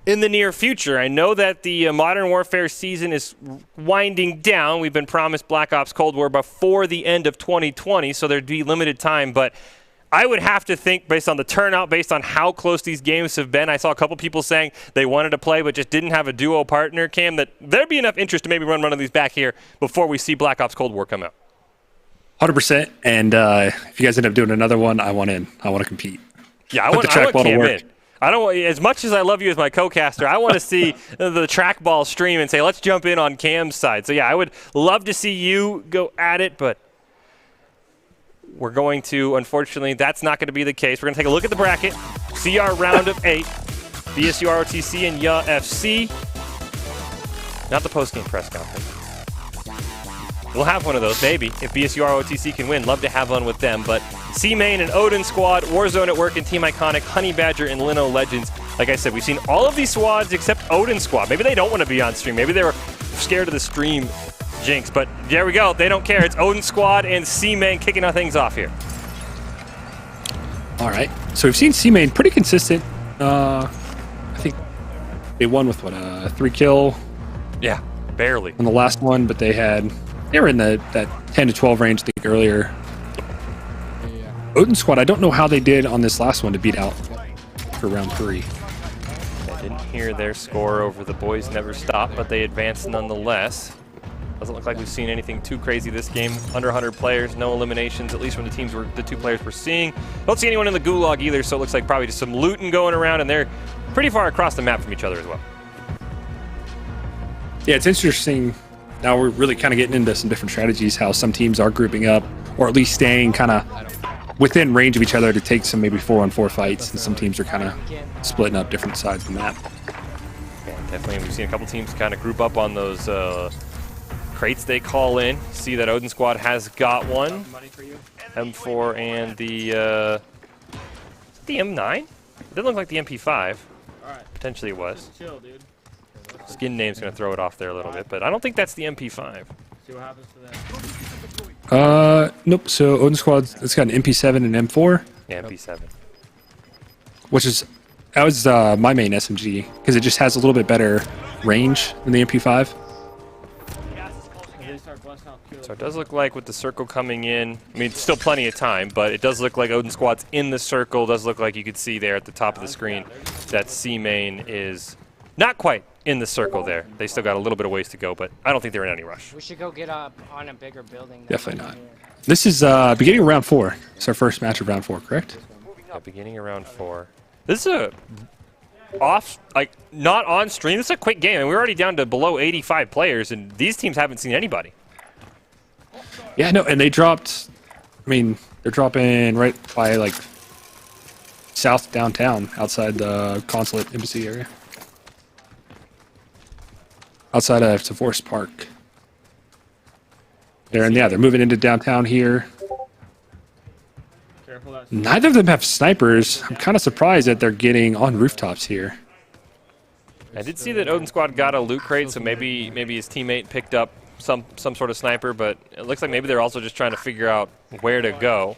Speaker 2: in the near future. I know that the Modern Warfare season is winding down. We've been promised Black Ops Cold War before the end of 2020, so there'd be limited time, but I would have to think, based on the turnout, based on how close these games have been, I saw a couple people saying they wanted to play but just didn't have a duo partner, Cam, that there'd be enough interest to maybe run one of these back here before we see Black Ops Cold War come out.
Speaker 3: 100%. And if you guys end up doing another one, I want in. I want to compete.
Speaker 2: Yeah, I want Cam in. I don't. As much as I love you as my co-caster, I want to see the trackball stream and say, let's jump in on Cam's side. So, yeah, I would love to see you go at it, but we're going to, unfortunately, that's not going to be the case. We're going to take a look at the bracket, see our round of 8, BSU ROTC and YA FC. Not the post-game press conference. We'll have one of those, maybe, if BSU ROTC can win. Love to have one with them. But C-Main and Odin Squad, Warzone at Work, and Team Iconic, Honey Badger, and Lino Legends. Like I said, we've seen all of these squads except Odin Squad. Maybe they don't want to be on stream. Maybe they were scared of the stream jinx. But there we go. They don't care. It's Odin Squad and C-Main kicking our things off here.
Speaker 3: All right. So we've seen C-Main pretty consistent. I think they won with, what, a 3-kill?
Speaker 2: Yeah, barely.
Speaker 3: On the last one, but they were in that 10 to 12 range, I think, earlier.
Speaker 4: Yeah.
Speaker 3: Odin Squad, I don't know how they did on this last one to beat out for round 3.
Speaker 2: I didn't hear their score over the Boys Never Stop, but they advanced nonetheless. Doesn't look like we've seen anything too crazy this game. Under 100 players, no eliminations, at least from the 2 players we're seeing. Don't see anyone in the gulag either, so it looks like probably just some looting going around, and they're pretty far across the map from each other as well.
Speaker 3: Yeah, it's interesting. Now we're really kind of getting into some different strategies, how some teams are grouping up, or at least staying kind of within range of each other to take some maybe 4-on-4 fights, and some teams are kind of splitting up different sides of the map.
Speaker 2: Yeah, definitely. We've seen a couple teams kind of group up on those crates they call in. See that Odin Squad has got one. M4 and the M9? It didn't look like the MP5. Potentially it was.
Speaker 9: Chill, dude.
Speaker 2: Skin name's going to throw it off there a little bit, but I don't think that's the MP5.
Speaker 9: See what happens to that.
Speaker 3: Nope. So Odin Squad, it's got an MP7 and M4.
Speaker 2: Yeah, MP7.
Speaker 3: Which is, that was my main SMG, because it just has a little bit better range than the MP5.
Speaker 2: So it does look like with the circle coming in, I mean, still plenty of time, but it does look like Odin Squad's in the circle. Does look like you could see there at the top of the screen that C-Main is not quite in the circle there. They still got a little bit of ways to go, but I don't think they're in any rush.
Speaker 1: We should go get up on a bigger building.
Speaker 3: Definitely not. This is beginning of round 4. It's our first match of round 4, correct?
Speaker 2: Yeah, beginning of round 4. This is not on stream. This is a quick game, and we're already down to below 85 players, and these teams haven't seen anybody.
Speaker 3: Yeah, no, and they dropped, I mean, they're dropping right by, like, south downtown, outside the consulate embassy area. Outside of Forest Park. They're moving into downtown here. Neither of them have snipers. I'm kind of surprised that they're getting on rooftops here.
Speaker 2: I did see that Odin Squad got a loot crate, so maybe his teammate picked up some sort of sniper, but it looks like maybe they're also just trying to figure out where to go.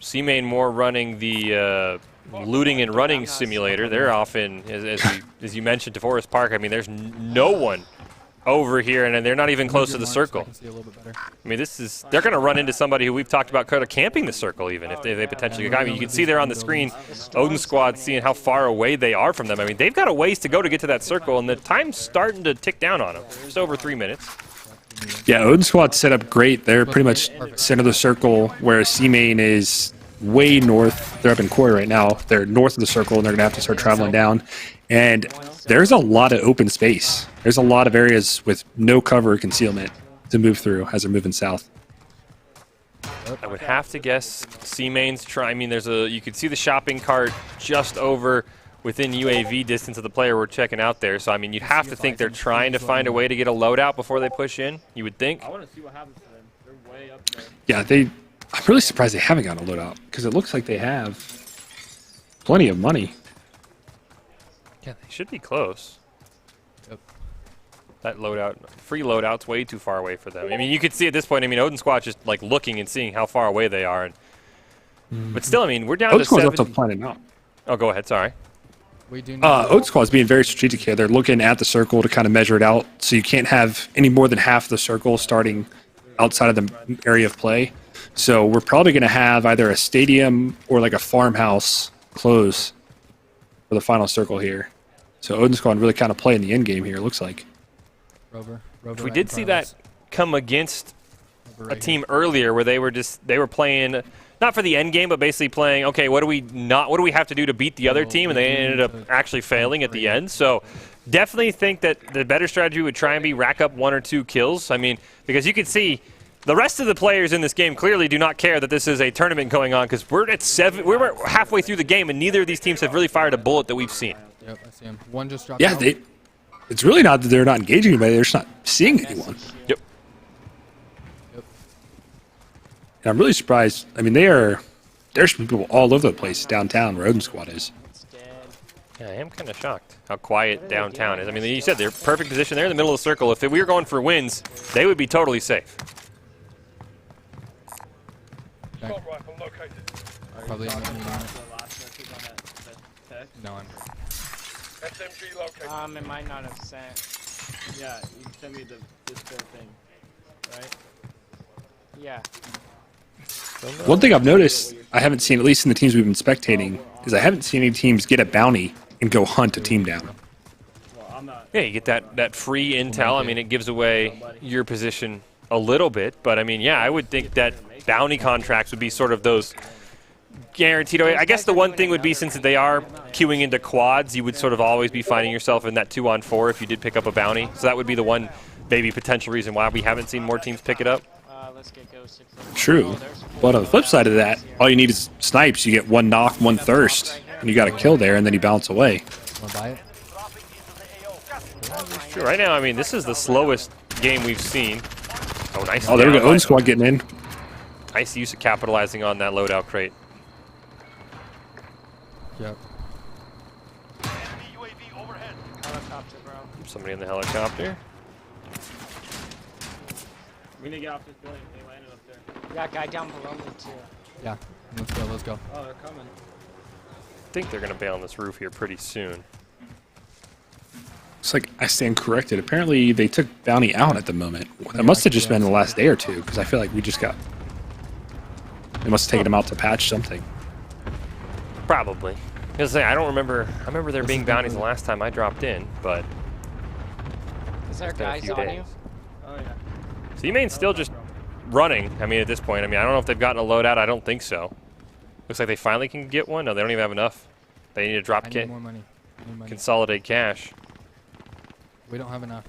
Speaker 2: C-Main more running the looting and running simulator. They're often, as you mentioned, to Forest Park. I mean, there's no one over here, and they're not even close to the circle. I mean, they're going to run into somebody who we've talked about kind of camping the circle, even if they potentially. I mean, you can see there on the screen, Odin Squad seeing how far away they are from them. I mean, they've got a ways to go to get to that circle, and the time's starting to tick down on them. Just over 3 minutes.
Speaker 3: Yeah, Odin Squad set up great. They're pretty much center of the circle, whereas C-Main is way north. They're up in Quarry right now. They're north of the circle, and they're going to have to start traveling down. And there's a lot of open space. There's a lot of areas with no cover or concealment to move through as they're moving south.
Speaker 2: I would have to guess C-Main's try. I mean, you could see the shopping cart just over within UAV distance of the player we're checking out there. So, I mean, you'd have to think they're trying to find a way to get a loadout before they push in, you would think.
Speaker 10: I want to see what happens to them. They're way up there.
Speaker 3: Yeah, I'm really surprised they haven't gotten a loadout because it looks like they have plenty of money.
Speaker 2: Yeah, they should be close. Yep. That loadout, free loadout's way too far away for them. I mean, you could see at this point, I mean, Odin Squad's just like looking and seeing how far away they are. But still, I mean, we're down
Speaker 3: Odin
Speaker 2: to
Speaker 3: Squad's
Speaker 2: 70.
Speaker 3: up to planning out.
Speaker 2: Oh, go ahead, sorry.
Speaker 3: Odin Squad's being very strategic here. They're looking at the circle to kind of measure it out, so you can't have any more than half the circle starting outside of the area of play. So we're probably going to have either a stadium or like a farmhouse close for the final circle here. So Odin Squad really kind of playing the end game here, it looks like.
Speaker 15: Rover
Speaker 2: we did see that come against a team earlier where they were playing not for the end game, but basically playing, okay, what do we have to do to beat the other team, and they ended up actually failing at the end. So definitely think that the better strategy would try and be rack up 1 or 2 kills. I mean, because you can see the rest of the players in this game clearly do not care that this is a tournament going on, because we're halfway through the game, and neither of these teams have really fired a bullet that we've seen.
Speaker 15: Yep, I see him. One just dropped.
Speaker 3: Yeah,
Speaker 15: out.
Speaker 3: It's really not that they're not engaging anybody; they're just not seeing anyone.
Speaker 2: Yep.
Speaker 3: And I'm really surprised. I mean, there's people all over the place downtown where Odin Squad is.
Speaker 2: Yeah, I am kind of shocked how quiet downtown is. I mean, you said they're perfect position. They're in the middle of the circle. If we were going for wins, they would be totally safe.
Speaker 15: Probably no one.
Speaker 5: SMG located.
Speaker 1: It might not have sent.
Speaker 10: Yeah, you can send me this thing, right?
Speaker 1: Yeah.
Speaker 3: One thing I've noticed, I haven't seen, at least in the teams we've been spectating, is I haven't seen any teams get a bounty and go hunt a team down.
Speaker 2: Yeah, you get that free intel. I mean, it gives away your position a little bit, but I mean, yeah, I would think that bounty contracts would be sort of those guaranteed. I guess the one thing would be, since they are queuing into quads, you would sort of always be finding yourself in that 2-on-4 if you did pick up a bounty. So that would be the one maybe potential reason why we haven't seen more teams pick it up.
Speaker 3: True, but on the flip side of that, all you need is snipes. You get 1 knock, 1 thirst, and you got a kill there, and then you bounce away.
Speaker 15: Wanna buy it?
Speaker 2: True. Right now, I mean, this is the slowest game we've seen. Oh, nice.
Speaker 3: Oh, there we go. Odin Squad getting in.
Speaker 2: Nice use of capitalizing on that loadout crate.
Speaker 15: Yep.
Speaker 1: Helicopter, bro.
Speaker 2: Somebody in the helicopter.
Speaker 10: We need to get off this building. They landed up there.
Speaker 1: Yeah, guy down below me too.
Speaker 15: Yeah. Let's go.
Speaker 10: Oh, they're coming.
Speaker 2: I think they're going to bail on this roof here pretty soon.
Speaker 3: It's like I stand corrected. Apparently, they took bounty out at the moment. That must have just been the last day or two, because I feel like we just got. They must have taken them out to patch something.
Speaker 2: Probably. Because I don't remember. I remember there being bounties the last time I dropped in, but.
Speaker 1: Is there guys on you?
Speaker 10: Oh yeah.
Speaker 2: C-Main's still just running. I mean, at this point, I mean, I don't know if they've gotten a loadout. I don't think so. Looks like they finally can get one. No, they don't even have enough. They need to drop kit.
Speaker 15: More money.
Speaker 2: Consolidate cash.
Speaker 15: We don't have enough.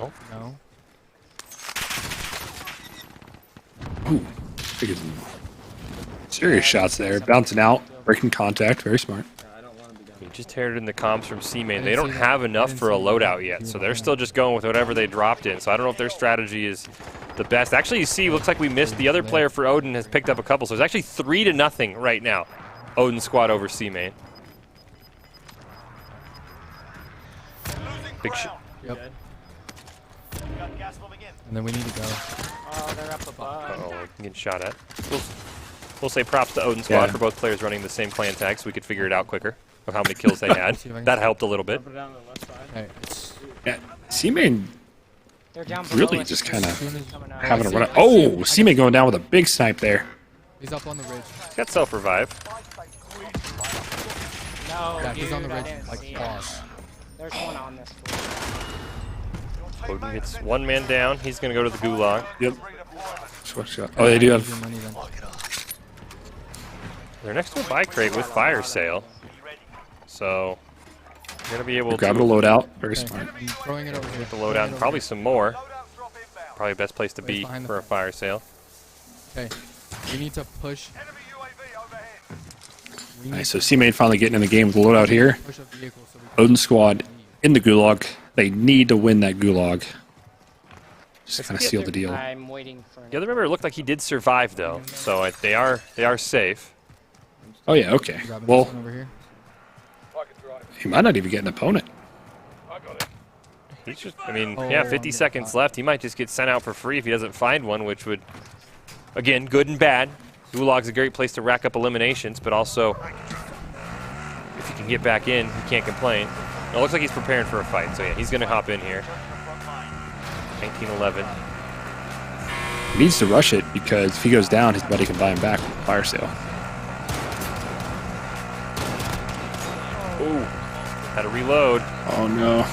Speaker 2: Oh.
Speaker 15: No.
Speaker 3: Ooh. Serious shots there. Bouncing out. Breaking contact. Very smart.
Speaker 2: You just heard in the comms from C-Main. They don't have enough for a loadout yet, so they're still just going with whatever they dropped in. So I don't know if their strategy is the best. Actually, you see, looks like we missed. The other player for Odin has picked up a couple, so it's actually 3-0 right now. Odin Squad over C-Main. Big shot.
Speaker 15: Yep. And then we need to go.
Speaker 1: Oh, they're up above.
Speaker 2: Uh-oh, we're getting shot at. We'll say props to Odin Squad
Speaker 3: Yeah.
Speaker 2: for both players running the same clan tag so we could figure it out quicker of how many kills they had. That helped a little bit.
Speaker 15: Hey,
Speaker 3: Yeah, C-Main
Speaker 1: They're down below
Speaker 3: really
Speaker 1: us.
Speaker 3: just kind of
Speaker 1: Coming out.
Speaker 3: having a run. Oh, C-Main going down with a big snipe there.
Speaker 15: He's up on the ridge.
Speaker 2: He's got self-revive.
Speaker 1: No,
Speaker 15: Yeah, he's on the
Speaker 1: dude, I
Speaker 15: ridge,
Speaker 1: didn't
Speaker 15: like
Speaker 1: see
Speaker 15: boss.
Speaker 1: it. There's one on this floor.
Speaker 2: Odin gets one man down. He's going to go to the gulag.
Speaker 3: Yep. Oh, they do have.
Speaker 2: They're next to a buy crate with fire sale. So, you're going to be able to
Speaker 3: Grab a loadout. Very
Speaker 15: Okay.
Speaker 3: smart.
Speaker 15: I'm throwing it over here.
Speaker 2: get the loadout and probably some more. Probably best place to be
Speaker 15: behind the
Speaker 2: for a fire sale.
Speaker 15: Okay. We need to push. We need
Speaker 3: Nice. So
Speaker 15: to
Speaker 3: C-Main finally getting in the game with the loadout here.
Speaker 15: push a vehicle so we can
Speaker 3: Odin Squad in the gulag. They need to win that gulag. Just kind of seal the deal.
Speaker 1: I'm waiting for.
Speaker 2: The other member, it looked like he did survive though, so they are safe.
Speaker 3: Oh yeah, okay.
Speaker 15: grab
Speaker 3: Well,
Speaker 15: one over here.
Speaker 3: he might not even get an opponent.
Speaker 2: He's just, I mean,
Speaker 15: Oh,
Speaker 2: yeah,
Speaker 15: I'm
Speaker 2: 50
Speaker 15: getting
Speaker 2: seconds
Speaker 15: caught.
Speaker 2: left. He might just get sent out for free if he doesn't find one, which would, again, good and bad. Gulag's a great place to rack up eliminations, but also, if you can get back in, you can't complain. It looks like he's preparing for a fight, so yeah, he's going to hop in here. 1911.
Speaker 3: He needs to rush it because if he goes down, his buddy can buy him back with a fire sale.
Speaker 2: Ooh, had to reload.
Speaker 3: Oh no.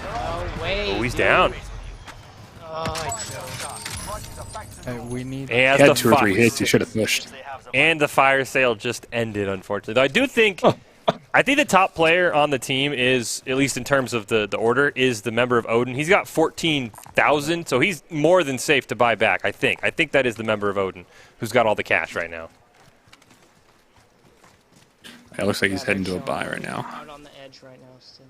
Speaker 1: Oh, wait.
Speaker 2: Oh, he's down.
Speaker 1: Oh, I choked.
Speaker 15: Hey, we need.
Speaker 2: He has
Speaker 3: He had
Speaker 2: the
Speaker 3: 2 or 3
Speaker 2: fi-
Speaker 3: hits. He should have pushed.
Speaker 2: And the fire sale just ended, unfortunately. Though I do think, I think the top player on the team is, at least in terms of the order, is the member of Odin. He's got 14,000, so he's more than safe to buy back, I think. I think that is the member of Odin who's got all the cash right now.
Speaker 3: It looks like he's heading to a buy right now.
Speaker 1: Out on the edge right now, still.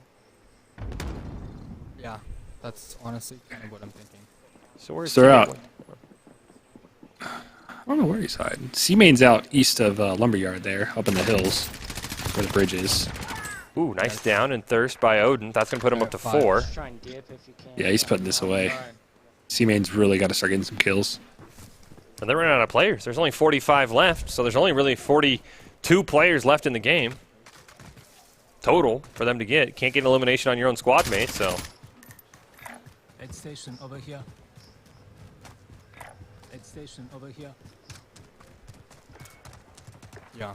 Speaker 15: Yeah, that's honestly kind of what I'm thinking.
Speaker 2: So where's
Speaker 3: So they're out. I don't know where he's hiding. C-Main's out east of Lumberyard there, up in the hills, where the bridge is.
Speaker 2: Ooh, nice down and thirst by Odin. That's going to put him up to 4.
Speaker 1: Just try and dip if you can.
Speaker 3: Yeah, he's putting this away. C-Main's really got to start getting some kills.
Speaker 2: And they're running out of players. There's only 45 left, so there's only really 42 players left in the game. Total for them to get. Can't get an elimination on your own squad mate, so.
Speaker 11: Aid station over here. Aid station over here.
Speaker 15: Yeah.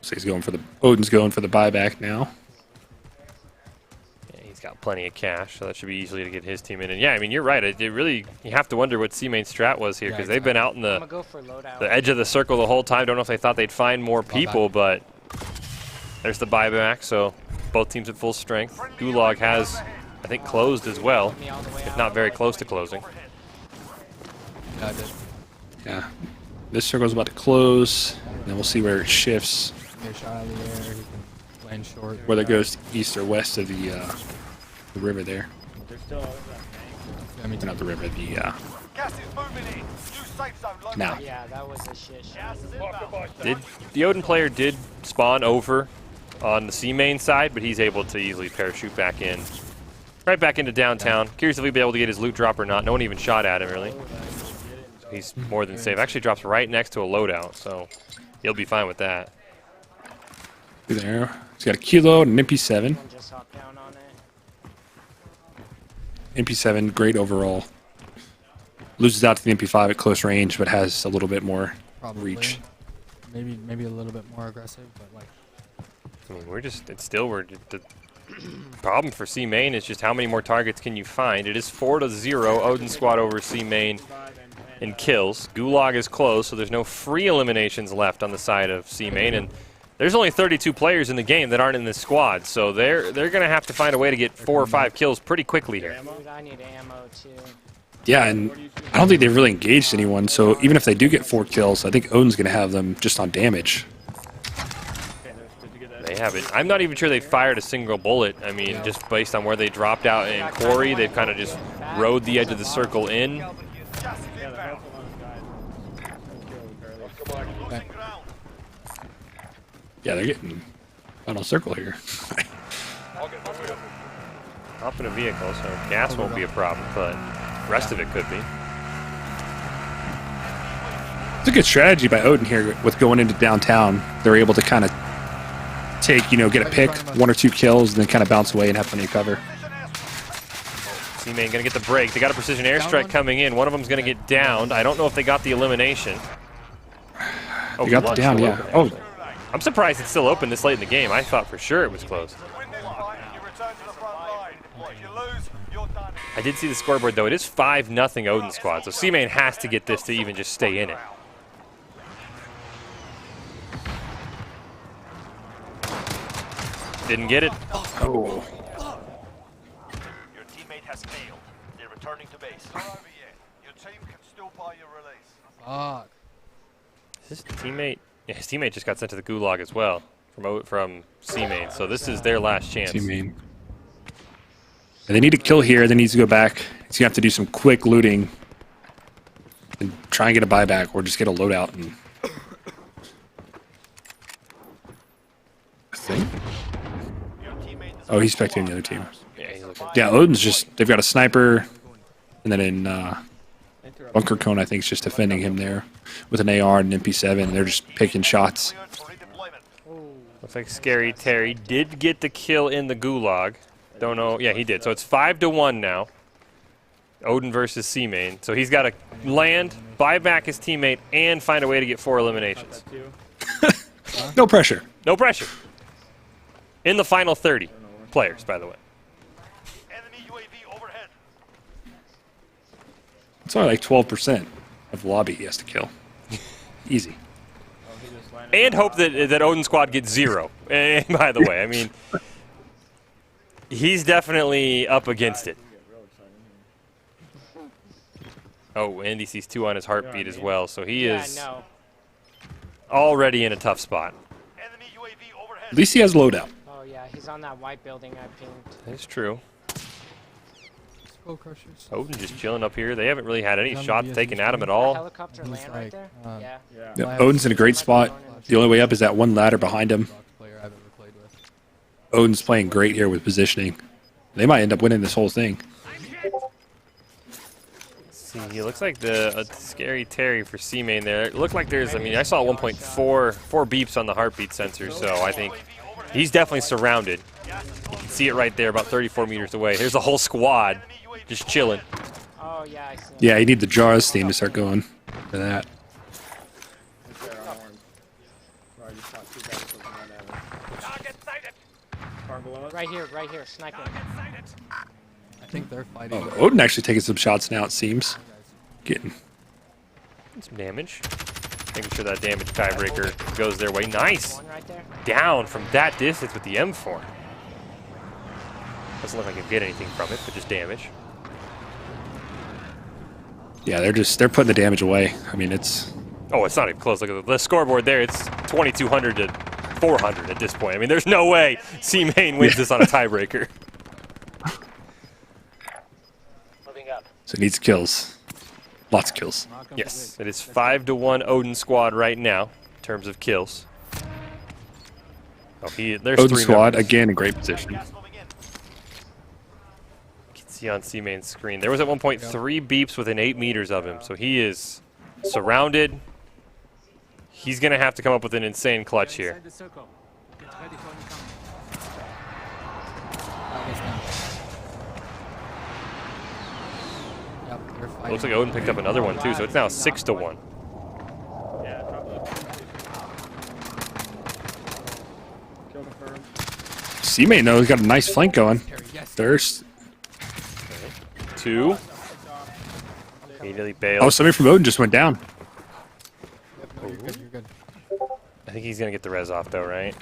Speaker 3: So he's going for the Odin's going for the buyback now.
Speaker 2: Yeah, he's got plenty of cash, so that should be easily to get his team in. And yeah, I mean, you're right. It really, you have to wonder what C-Main strat was here, because they've been out in
Speaker 1: I'm gonna go for loadout.
Speaker 2: the edge of the circle the whole time. Don't know if they thought they'd find more people, but there's the buyback, so both teams at full strength. Gulag has, I think, closed as well, if not very close to closing.
Speaker 15: Yeah, I did.
Speaker 3: Yeah. This circle's about to close. And then we'll see where it shifts.
Speaker 15: Get a shot out of the air. He can land short.
Speaker 3: Whether it goes east or west of the river there.
Speaker 10: They're still over that tank.
Speaker 3: Not the river, the
Speaker 5: Gas is moving in. New safe zone located.
Speaker 3: now.
Speaker 1: Yeah, that was a shit shot.
Speaker 2: The Odin player did spawn over on the C-Main side, but he's able to easily parachute back in. Right back into downtown. Curious if he'll be able to get his loot drop or not. No one even shot at him, really. So he's more than safe. Actually drops right next to a loadout, so he'll be fine with that.
Speaker 3: There. He's got a kilo and an MP7.
Speaker 1: Just hop down on it.
Speaker 3: MP7, great overall. Loses out to the MP5 at close range, but has a little bit more
Speaker 15: Probably.
Speaker 3: reach.
Speaker 15: Maybe a little bit more aggressive, but like.
Speaker 2: I mean, the problem for C-Main is just how many more targets can you find. It is 4-0, Odin Squad over C-Main in kills. Gulag is closed, so there's no free eliminations left on the side of C-Main, and there's only 32 players in the game that aren't in this squad, so they're going to have to find a way to get 4 or 5 kills pretty quickly here.
Speaker 1: Dude, I need ammo too.
Speaker 3: Yeah, and I don't think they've really engaged anyone, so even if they do get 4 kills, I think Odin's going to have them just on damage.
Speaker 2: They haven't. I'm not even sure they fired a single bullet. I mean, just based on where they dropped out in Quarry, they've kind of just rode the edge of the circle in.
Speaker 3: Yeah, they're getting final circle here.
Speaker 2: Hop in a vehicle, so gas won't be a problem, but the rest of it could be.
Speaker 3: It's a good strategy by Odin here with going into downtown. They're able to kind of take, get a pick, 1 or 2 kills, and then kind of bounce away and have plenty of cover.
Speaker 2: C-Main gonna get the break. They got a precision airstrike coming in. One of them's gonna get downed. I don't know if they got the elimination. Oh,
Speaker 3: they got the down, yeah. Oh,
Speaker 2: I'm surprised it's still open this late in the game. I thought for sure it was closed. I did see the scoreboard though. It is 5-0 Odin squad, so C-Main has to get this to even just stay in it. Didn't get it.
Speaker 3: Oh.
Speaker 5: Your teammate has failed. They're returning to base. Not over yet. Your team can still buy your release.
Speaker 15: Fuck.
Speaker 2: His teammate, yeah, his teammate just got sent to the gulag as well from C-Main. So this is their last chance.
Speaker 3: C-Main. And they need to kill here. They need to go back. He's gonna have to do some quick looting and try and get a buyback, or just get a loadout. And I think. Oh, he's spectating the other team. Yeah, Odin's they've got a sniper, and then in Bunker Cone, I think, is just defending him there with an AR and an MP7, and they're just picking shots.
Speaker 2: Looks like Scary Terry did get the kill in the gulag. Don't know. Yeah, he did. So it's 5-1 now. Odin versus C-Main. So he's got to land, buy back his teammate, and find a way to get 4 eliminations.
Speaker 3: No pressure.
Speaker 2: No pressure. In the final 30 players, by the way.
Speaker 3: It's only like 12% of the lobby he has to kill. Easy.
Speaker 2: And hope that Odin squad gets 0. And by the way, I mean, he's definitely up against it. Oh, and he sees 2 on his heartbeat as well, so he is already in a tough spot.
Speaker 3: At least he has loadout.
Speaker 1: Oh yeah, he's on that white building I pinged.
Speaker 2: That's true.
Speaker 15: Skull Crushers.
Speaker 2: Odin just chilling up here. They haven't really had any shots taken at him at all.
Speaker 1: Helicopter land right there?
Speaker 3: Yeah, Odin's in a great spot. The only way up is that one ladder behind him. Odin's playing great here with positioning. They might end up winning this whole thing.
Speaker 2: See, he looks like the Scary Terry for C-Main there. It looked like there's, I mean, I saw 1.4 beeps on the heartbeat sensor, so I think he's definitely surrounded. You can see it right there about 34 meters away. There's a whole squad just chilling.
Speaker 1: Oh, yeah, I see.
Speaker 3: Yeah, you need the Jaws theme to start going for that.
Speaker 1: Right here, sniper.
Speaker 15: I think they're fighting.
Speaker 3: Oh, Odin actually taking some shots now, it seems. Getting
Speaker 2: some damage. Making sure that damage tiebreaker goes their way. Nice. Down from that distance with the M4. Doesn't look like I can get anything from it, but just damage.
Speaker 3: Yeah, they're putting the damage away. I mean, it's...
Speaker 2: Oh, it's not even close. Look at the scoreboard there. It's 2,200 to 400 at this point. I mean, there's no way C-Main wins this on a tiebreaker.
Speaker 3: So it needs kills. Lots of kills.
Speaker 2: Yes, it is 5-1 Odin squad right now in terms of kills. Oh, there's
Speaker 3: Odin
Speaker 2: 3
Speaker 3: squad,
Speaker 2: numbers.
Speaker 3: again, in great position.
Speaker 2: You can see on C-Main's screen. There was at one point 3 beeps within 8 meters of him, so he is surrounded. He's going to have to come up with an insane clutch here. Looks like Odin picked up another one too, so it's now 6-1.
Speaker 3: C-Main, though, has got a nice flank going. There's
Speaker 2: 2. Immediately bailed.
Speaker 3: Oh, somebody from Odin just went down.
Speaker 15: You're good.
Speaker 2: I think he's going to get the res off, though, right?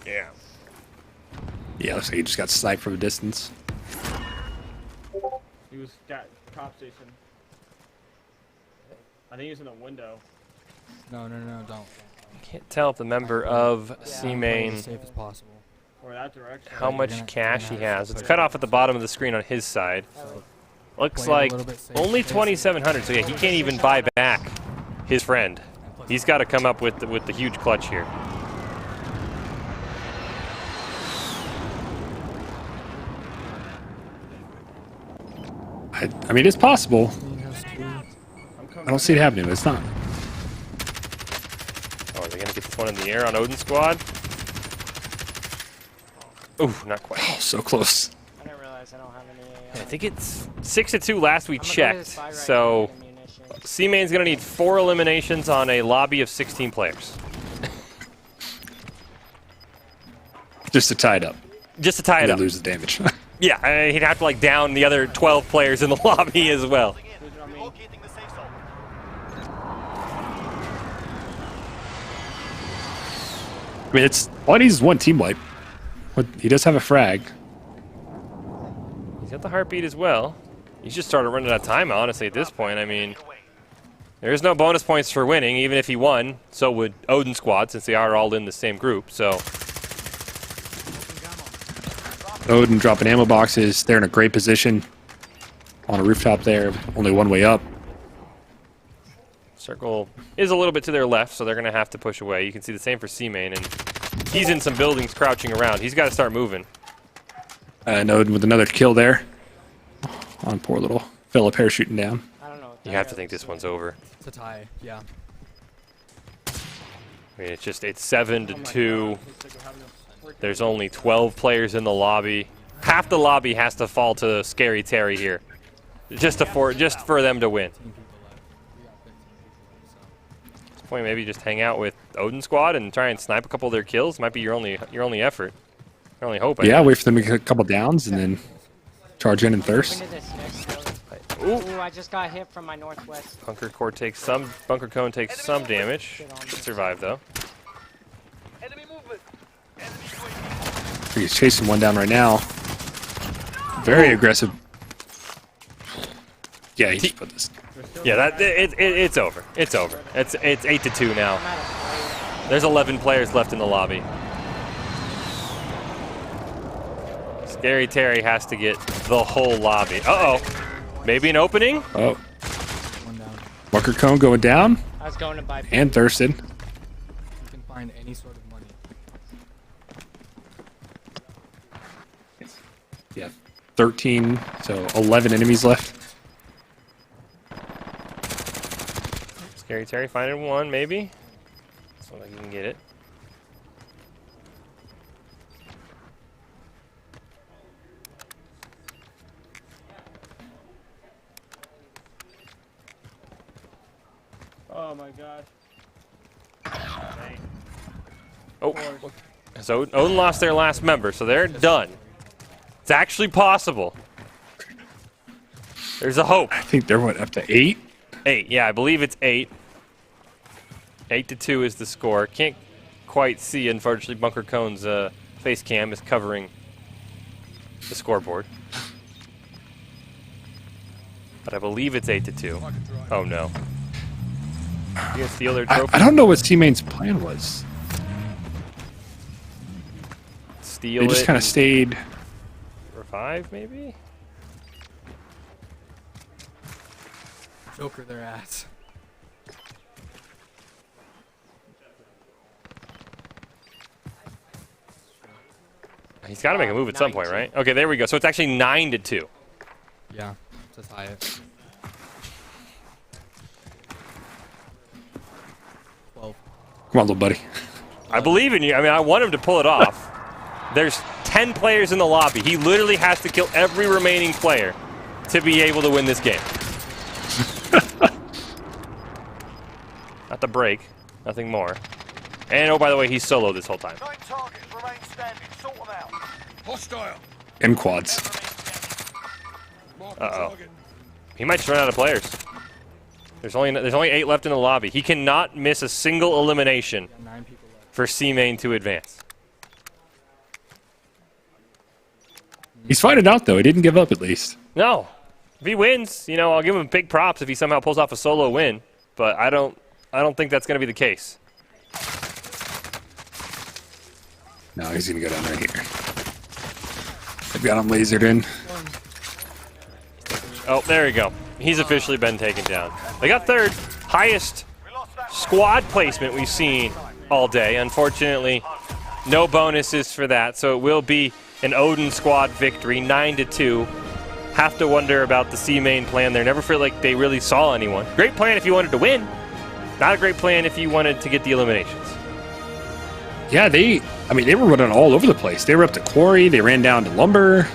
Speaker 2: Yeah.
Speaker 3: Yeah, looks like he just got sniped from a distance.
Speaker 10: He was at cop station. I think he was in a window.
Speaker 15: No, don't.
Speaker 2: Can't tell if the member of C-Main
Speaker 15: As safe as possible.
Speaker 10: Or that direction.
Speaker 2: how much cash he has. It's cut off at the bottom of the screen on his side. Looks like only 2,700, so yeah, he can't even buy back his friend. He's got to come up with the huge clutch here.
Speaker 3: I mean, it's possible. I don't see it happening, but it's not.
Speaker 2: Oh, are they going to get this one in the air on Odin squad? Ooh, not quite.
Speaker 3: Oh, so close.
Speaker 1: I didn't realize I don't have any.
Speaker 2: I think it's 6-2 last we checked. So C-Main's going to need 4 eliminations on a lobby of 16 players.
Speaker 3: Just to tie it up.
Speaker 2: Just to tie it up.
Speaker 3: Lose the damage.
Speaker 2: Yeah, he'd have to like down the other 12 players in the lobby as well.
Speaker 3: I mean, it's all he needs is one team wipe. But he does have a frag.
Speaker 2: He's got the heartbeat as well. He should start running out of time, honestly, at this point. I mean, there is no bonus points for winning, even if he won. So would Odin squad, since they are all in the same group. So
Speaker 3: Odin dropping ammo boxes. They're in a great position on a rooftop there. Only one way up.
Speaker 2: Circle is a little bit to their left, so they're going to have to push away. You can see the same for C-Main, and he's in some buildings crouching around. He's got to start moving.
Speaker 3: And Odin with another kill there. On poor little fella parachuting down.
Speaker 1: I don't know.
Speaker 2: You have to think this one's over.
Speaker 15: It's a tie, yeah.
Speaker 2: I mean, it's 7-2. There's only 12 players in the lobby. Half the lobby has to fall to Scary Terry here, just for them to win. At this point, maybe just hang out with Odin squad and try and snipe a couple of their kills. Might be your only effort, your only hope.
Speaker 3: Yeah, wait for them to get a couple downs and then charge in and thirst.
Speaker 1: Ooh, I just got hit from my northwest.
Speaker 2: Bunker cone takes some damage. Survive though.
Speaker 3: He's chasing one down right now. Very aggressive. Yeah, he just put this.
Speaker 2: Yeah, it's over. It's over. It's 8-2 now. There's 11 players left in the lobby. Scary Terry has to get the whole lobby. Uh-oh. Maybe an opening?
Speaker 3: Oh. Bunker cone going down.
Speaker 1: I was going to buy.
Speaker 3: And thirsted.
Speaker 15: You can find any sort of money.
Speaker 3: Yeah, 13, so 11 enemies left.
Speaker 2: Scary Terry finding one, maybe? So that you can get it.
Speaker 10: Oh my gosh.
Speaker 2: Oh, so Odin lost their last member, so they're done. It's actually possible. There's a hope.
Speaker 3: I think they're, up to 8?
Speaker 2: 8, yeah, I believe it's 8. 8-2 is the score. Can't quite see, unfortunately, Bunker Cone's face cam is covering the scoreboard. But I believe it's 8-2. Oh no. You gonna steal their trophy?
Speaker 3: I don't know what C-Main's plan was.
Speaker 2: Steal
Speaker 3: They just kind of stayed.
Speaker 2: Revive, maybe?
Speaker 15: Joker their ass.
Speaker 2: He's got to make a move at some point, right? Okay, there we go. So it's actually 9-2.
Speaker 15: Yeah, just tie it. 12.
Speaker 3: Come on, little buddy.
Speaker 2: I believe in you. I mean, I want him to pull it off. There's 10 players in the lobby. He literally has to kill every remaining player to be able to win this game. Not the break. Nothing more. And, oh, by the way, he's solo this whole time.
Speaker 5: 9 targets remain standing. Sort them out. Hostile.
Speaker 3: M quads.
Speaker 2: Uh-oh. He might just run out of players. There's only 8 left in the lobby. He cannot miss a single elimination for C-Main to advance.
Speaker 3: He's fighting out, though. He didn't give up, at least.
Speaker 2: No. If he wins, you know, I'll give him big props if he somehow pulls off a solo win. But I don't think that's going to be the case.
Speaker 3: No, he's going to go down right here. They've got him lasered in.
Speaker 2: Oh, there we go. He's officially been taken down. They got third. Highest squad placement we've seen all day. Unfortunately, no bonuses for that. So it will be an Odin squad victory, 9-2. have to wonder about the C main plan there. Never feel like they really saw anyone. Great plan if you wanted to win. Not a great plan if you wanted to get the eliminations.
Speaker 3: Yeah, they were running all over the place. They were up to Quarry. They ran down to Lumber.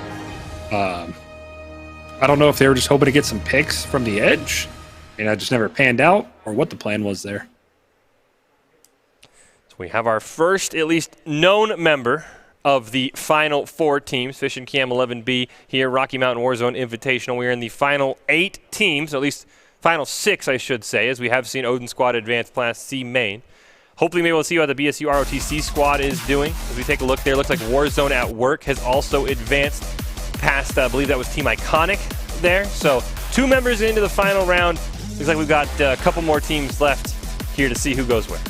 Speaker 3: I don't know if they were just hoping to get some picks from the edge. And that just never panned out, or what the plan was there.
Speaker 2: So we have our first, at least, known member of the final 4 teams. Fish and Cam 11B here, Rocky Mountain Warzone Invitational. We're in the final 8 teams, or at least final 6, I should say, as we have seen Odin Squad advance Class C main. Hopefully, maybe we'll see how the BSU ROTC squad is doing. As we take a look there, looks like Warzone at Work has also advanced past, I believe that was Team Iconic there. So 2 members into the final round. Looks like we've got a couple more teams left here to see who goes where.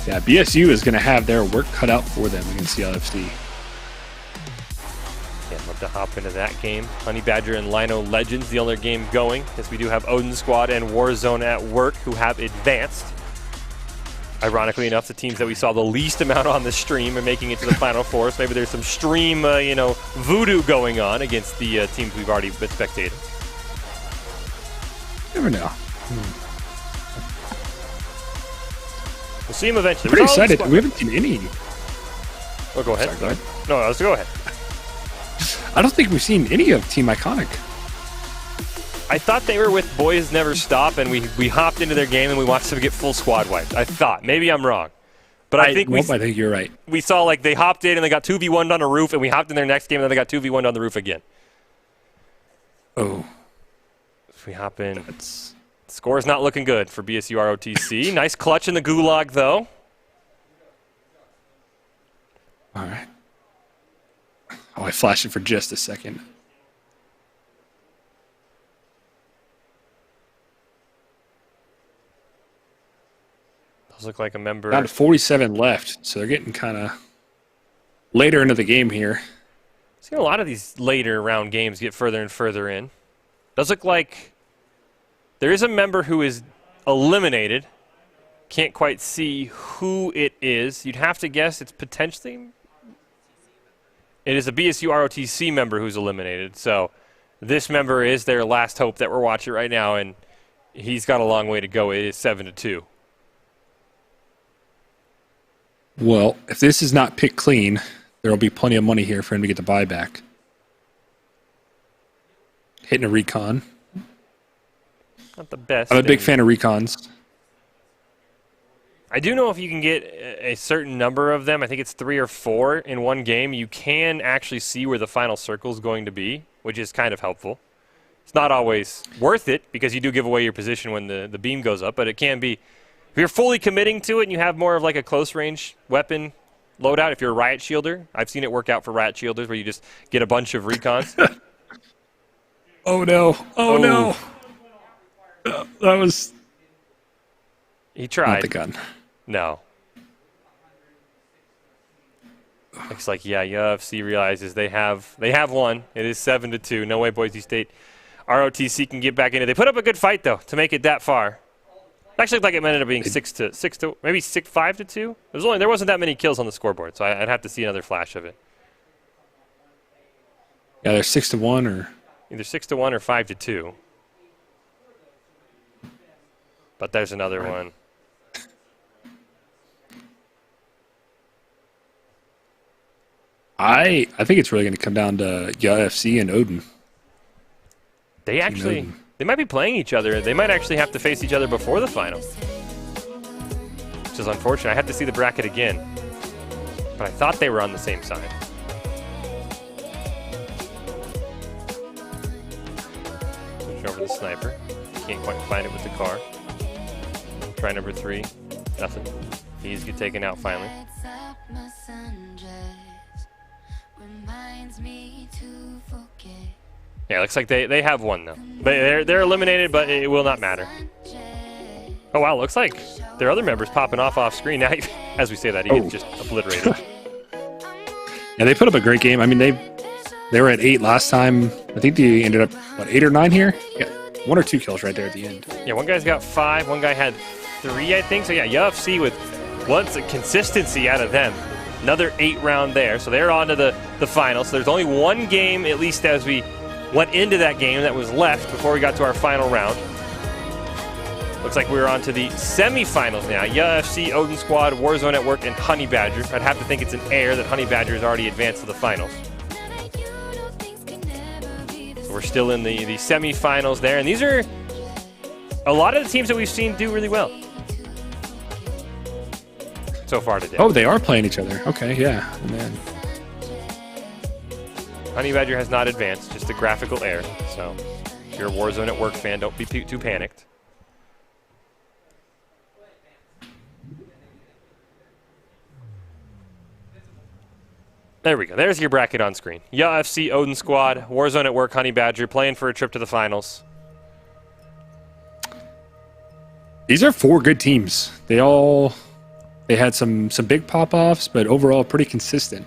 Speaker 3: Yeah, BSU is going to have their work cut out for them against the LFC.
Speaker 2: Can't love to hop into that game. Honey Badger and Lino Legends, the only game going, as we do have Odin Squad and Warzone at Work who have advanced. Ironically enough, the teams that we saw the least amount on the stream are making it to the Final Four, so maybe there's some stream, voodoo going on against the teams we've already been spectating.
Speaker 3: Never know.
Speaker 2: We'll see him eventually.
Speaker 3: I'm pretty excited. We haven't seen any.
Speaker 2: Oh, go ahead.
Speaker 3: Sorry, go ahead.
Speaker 2: No, let's go ahead.
Speaker 3: I don't think we've seen any of Team Iconic.
Speaker 2: I thought they were with Boys Never Stop, and we hopped into their game and we watched them get full squad wiped. I thought. Maybe I'm wrong. But I think
Speaker 3: you're right.
Speaker 2: We saw like they hopped in and they got 2v1'd on a roof, and we hopped in their next game and then they got 2v1'd on the roof again.
Speaker 3: Oh.
Speaker 2: If we hop in. Score's not looking good for BSU ROTC. Nice clutch in the gulag, though.
Speaker 3: All right. Oh, I flashed it for just a second.
Speaker 2: Does look like a member.
Speaker 3: Down to 47 left, so they're getting kind of later into the game here.
Speaker 2: Seen a lot of these later round games get further and further in. Does look like there is a member who is eliminated. Can't quite see who it is. You'd have to guess it's potentially... It is a BSU ROTC member who's eliminated. So this member is their last hope that we're watching right now, and he's got a long way to go. It is 7-2.
Speaker 3: Well, if this is not picked clean, there will be plenty of money here for him to get the buyback. Hitting a recon.
Speaker 2: Not the best.
Speaker 3: I'm a big fan of recons.
Speaker 2: I do know if you can get a certain number of them, I think it's 3 or 4 in one game, you can actually see where the final circle is going to be, which is kind of helpful. It's not always worth it because you do give away your position when the beam goes up, but it can be. If you're fully committing to it and you have more of like a close range weapon loadout, if you're a riot shielder, I've seen it work out for riot shielders where you just get a bunch of recons.
Speaker 3: Oh no. Oh no. That was...
Speaker 2: He tried.
Speaker 3: Not the gun.
Speaker 2: No. Looks like, yeah, UFC realizes they have won. It is 7-2. No way Boise State ROTC can get back in it. They put up a good fight, though, to make it that far. It actually looked like it ended up being 6-2, maybe 5-2. There wasn't that many kills on the scoreboard, so I'd have to see another flash of it.
Speaker 3: Yeah, they're 6-1 or...
Speaker 2: Either 6-1 or 5-2. But there's another one.
Speaker 3: I think it's really going to come down to UFC and Odin.
Speaker 2: They might be playing each other. They might actually have to face each other before the final. Which is unfortunate. I have to see the bracket again. But I thought they were on the same side. Switch over the sniper. Can't quite find it with the car. Try number 3. Nothing. He's get taken out finally. Yeah, looks like they have one though. But they're eliminated, but it will not matter. Oh wow, looks like their other members popping off screen now. As we say that, he gets just obliterated.
Speaker 3: Yeah, they put up a great game. I mean, they were at 8 last time. I think they ended up 8 or 9 here. Yeah, 1 or 2 kills right there at the end.
Speaker 2: Yeah, one guy's got 5. One guy had 3, I think. So yeah, UFC with once a consistency out of them. Another 8-round there. So they're on to the final. So there's only one game, at least as we went into that game, that was left before we got to our final round. Looks like we're on to the semifinals now. UFC, Odin Squad, Warzone Network, and Honey Badger. I'd have to think it's an error that Honey Badger has already advanced to the finals. So we're still in the semifinals there. And these are a lot of the teams that we've seen do really well so far today.
Speaker 3: Oh, they are playing each other. Okay, yeah. And then
Speaker 2: Honey Badger has not advanced, just a graphical error. So if you're a Warzone Network fan, don't be too panicked. There we go. There's your bracket on screen. UFC, Odin Squad, Warzone at Work, Honey Badger, playing for a trip to the finals.
Speaker 3: these are 4 good teams. They had some big pop-offs, but overall pretty consistent.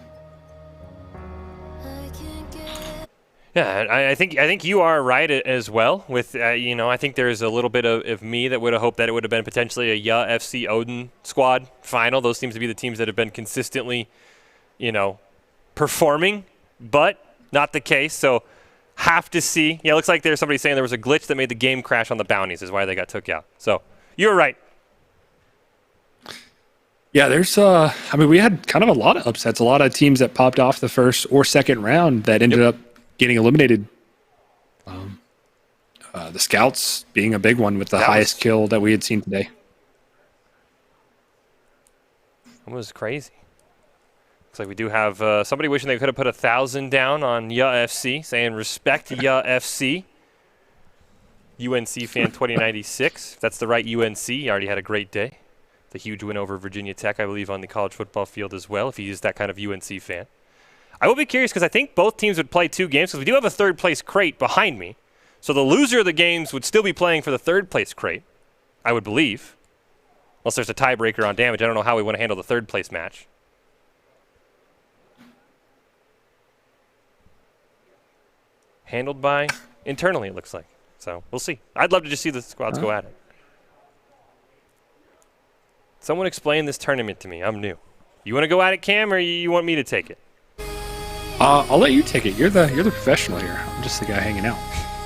Speaker 2: Yeah, I think you are right as well. With I think there's a little bit of me that would have hoped that it would have been potentially a UFC Odin Squad final. Those seems to be the teams that have been consistently, performing, but not the case. So have to see. Yeah, it looks like there's somebody saying there was a glitch that made the game crash on the bounties is why they got took out. So you're right.
Speaker 3: Yeah, there's we had kind of a lot of upsets, a lot of teams that popped off the first or second round that ended up getting eliminated. The Scouts being a big one with the highest kill that we had seen today.
Speaker 2: It was crazy. Looks like we do have somebody wishing they could have put 1,000 down on UFC, saying respect UFC. UNC fan 2096. If that's the right UNC, he already had a great day. The huge win over Virginia Tech, I believe, on the college football field as well, if he is that kind of UNC fan. I will be curious because I think both teams would play 2 games because we do have a third-place crate behind me. So the loser of the games would still be playing for the third-place crate, I would believe. Unless there's a tiebreaker on damage. I don't know how we want to handle the third-place match. Handled by internally, it looks like. So we'll see. I'd love to just see the squads go at it. Someone explain this tournament to me. I'm new. You want to go at it, Cam, or you want me to take it?
Speaker 3: I'll let you take it. You're the professional here. I'm just the guy hanging out.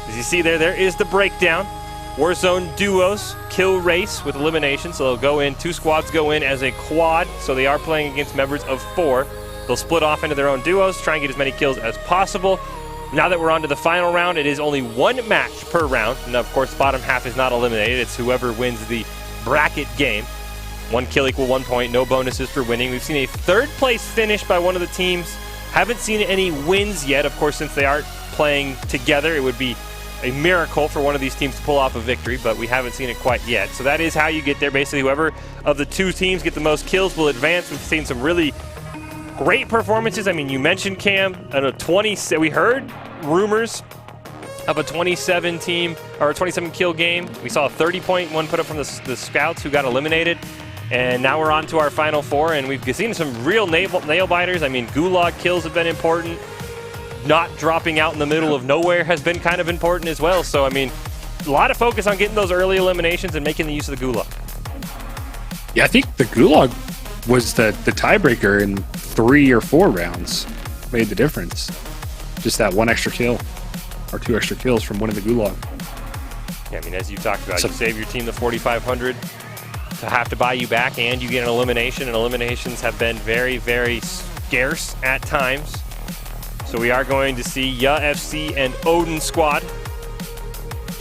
Speaker 2: As you see there is the breakdown. Warzone duos, kill race with elimination. So they'll go in, 2 squads go in as a quad. So they are playing against members of 4. They'll split off into their own duos, try and get as many kills as possible. Now that we're on to the final round, it is only 1 match per round. And of course, the bottom half is not eliminated. It's whoever wins the bracket game. 1 kill equal 1 point, no bonuses for winning. We've seen a 3rd place finish by one of the teams. Haven't seen any wins yet. Of course, since they aren't playing together, it would be a miracle for one of these teams to pull off a victory, but we haven't seen it quite yet. So that is how you get there. Basically, whoever of the 2 teams get the most kills will advance. We've seen some really great performances. I mean, you mentioned Cam, we heard rumors of a 27 team or a 27 kill game. We saw a 30-point one put up from the Scouts who got eliminated. And now we're on to our final 4, and we've seen some real nail biters. I mean, gulag kills have been important. Not dropping out in the middle of nowhere has been kind of important as well. So, I mean, a lot of focus on getting those early eliminations and making the use of the gulag.
Speaker 3: Yeah, I think the gulag was the tiebreaker in 3 or 4 rounds. Made the difference. Just that 1 extra kill or 2 extra kills from winning the gulag.
Speaker 2: Yeah, I mean, as you talked about, you save your team the 4,500 to have to buy you back, and you get an elimination, and eliminations have been very, very scarce at times. So we are going to see UFC and Odin Squad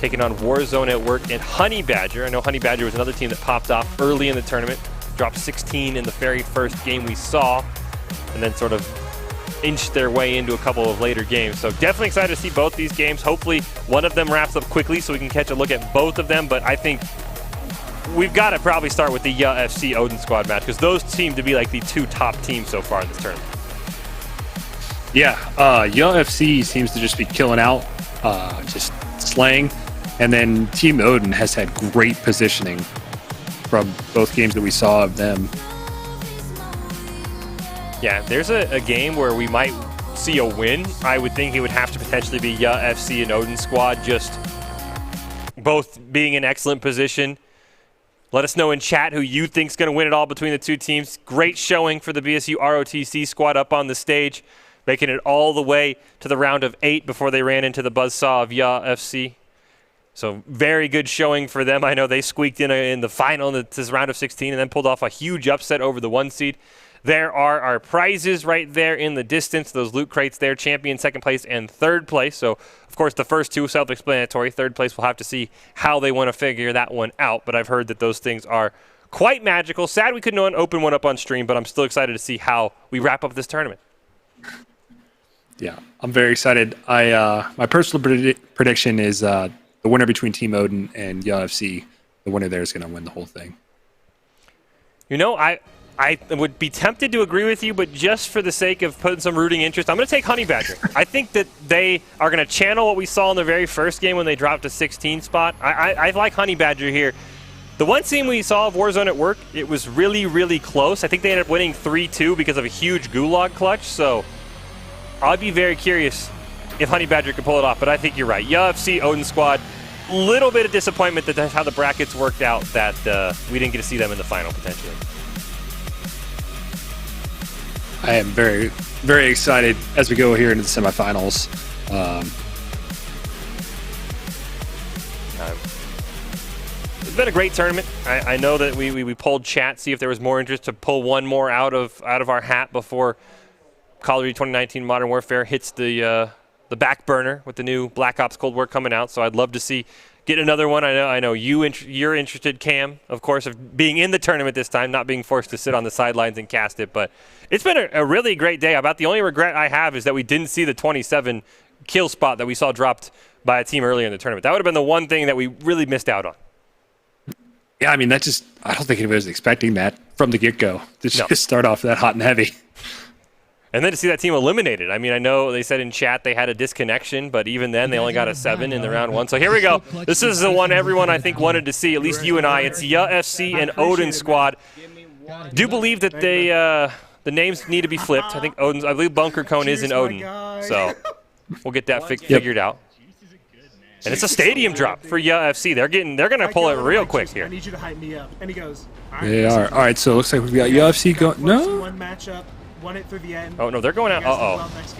Speaker 2: taking on Warzone at Work and Honey Badger. I know Honey Badger was another team that popped off early in the tournament, dropped 16 in the very first game we saw, and then sort of inched their way into a couple of later games. So definitely excited to see both these games. Hopefully one of them wraps up quickly so we can catch a look at both of them, but I think we've got to probably start with the UFC Odin Squad match because those seem to be like the 2 top teams so far in this tournament.
Speaker 3: Yeah, UFC seems to just be killing out, just slaying. And then Team Odin has had great positioning from both games that we saw of them.
Speaker 2: Yeah, there's a game where we might see a win. I would think it would have to potentially be UFC and Odin Squad just both being in excellent position. Let us know in chat who you think's going to win it all between the two teams. Great showing for the BSU ROTC squad up on the stage, making it all the way to the round of 8 before they ran into the buzzsaw of YA FC. So very good showing for them. I know they squeaked in the final in this round of 16 and then pulled off a huge upset over the 1 seed. There are our prizes right there in the distance. Those loot crates there, champion, second place, and third place. So, of course, the first two self-explanatory. Third place, we'll have to see how they want to figure that one out. But I've heard that those things are quite magical. Sad we couldn't open one up on stream, but I'm still excited to see how we wrap up this tournament.
Speaker 3: Yeah, I'm very excited. My personal prediction is the winner between Team Odin and YA FC. The winner there is going to win the whole thing.
Speaker 2: You know, I would be tempted to agree with you, but just for the sake of putting some rooting interest, I'm going to take Honey Badger. I think that they are going to channel what we saw in the very first game when they dropped a 16 spot. I like Honey Badger here. The one scene we saw of Warzone at work, it was really, really close. I think they ended up winning 3-2 because of a huge gulag clutch, so I'd be very curious if Honey Badger could pull it off, but I think you're right. YA FC, Odin Squad, little bit of disappointment that that's how the brackets worked out, that we didn't get to see them in the final potentially.
Speaker 3: I am very, very excited as we go here into the semifinals.
Speaker 2: It's been a great tournament. I know that we polled chat, see if there was more interest to pull one more out of our hat before Call of Duty 2019 Modern Warfare hits the back burner with the new Black Ops Cold War coming out. So I'd love to get another one. I know you're interested, Cam, of course, of being in the tournament this time, not being forced to sit on the sidelines and cast it. But it's been a really great day. About the only regret I have is that we didn't see the 27 kill spot that we saw dropped by a team earlier in the tournament. That would have been the one thing that we really missed out on.
Speaker 3: Yeah, I mean, I don't think anybody was expecting that from the get-go. To just start off that hot and heavy.
Speaker 2: And then to see that team eliminated. I mean, I know they said in chat they had a disconnection, but even then they only got a 7 in the round 1. So here we go. This is the one everyone I think wanted to see, at least you and I. It's YA FC and Odin Squad. Do believe that the names need to be flipped. I believe Bunker Cone is in Odin. So we'll get that figured out. And it's a stadium drop for YA FC. They're gonna pull it real quick here.
Speaker 9: I need you to hype me up. And he goes,
Speaker 3: They are. All right, so it looks like we've got YA FC going. No.
Speaker 9: One matchup. Won it through the end.
Speaker 2: Oh, no, they're going out.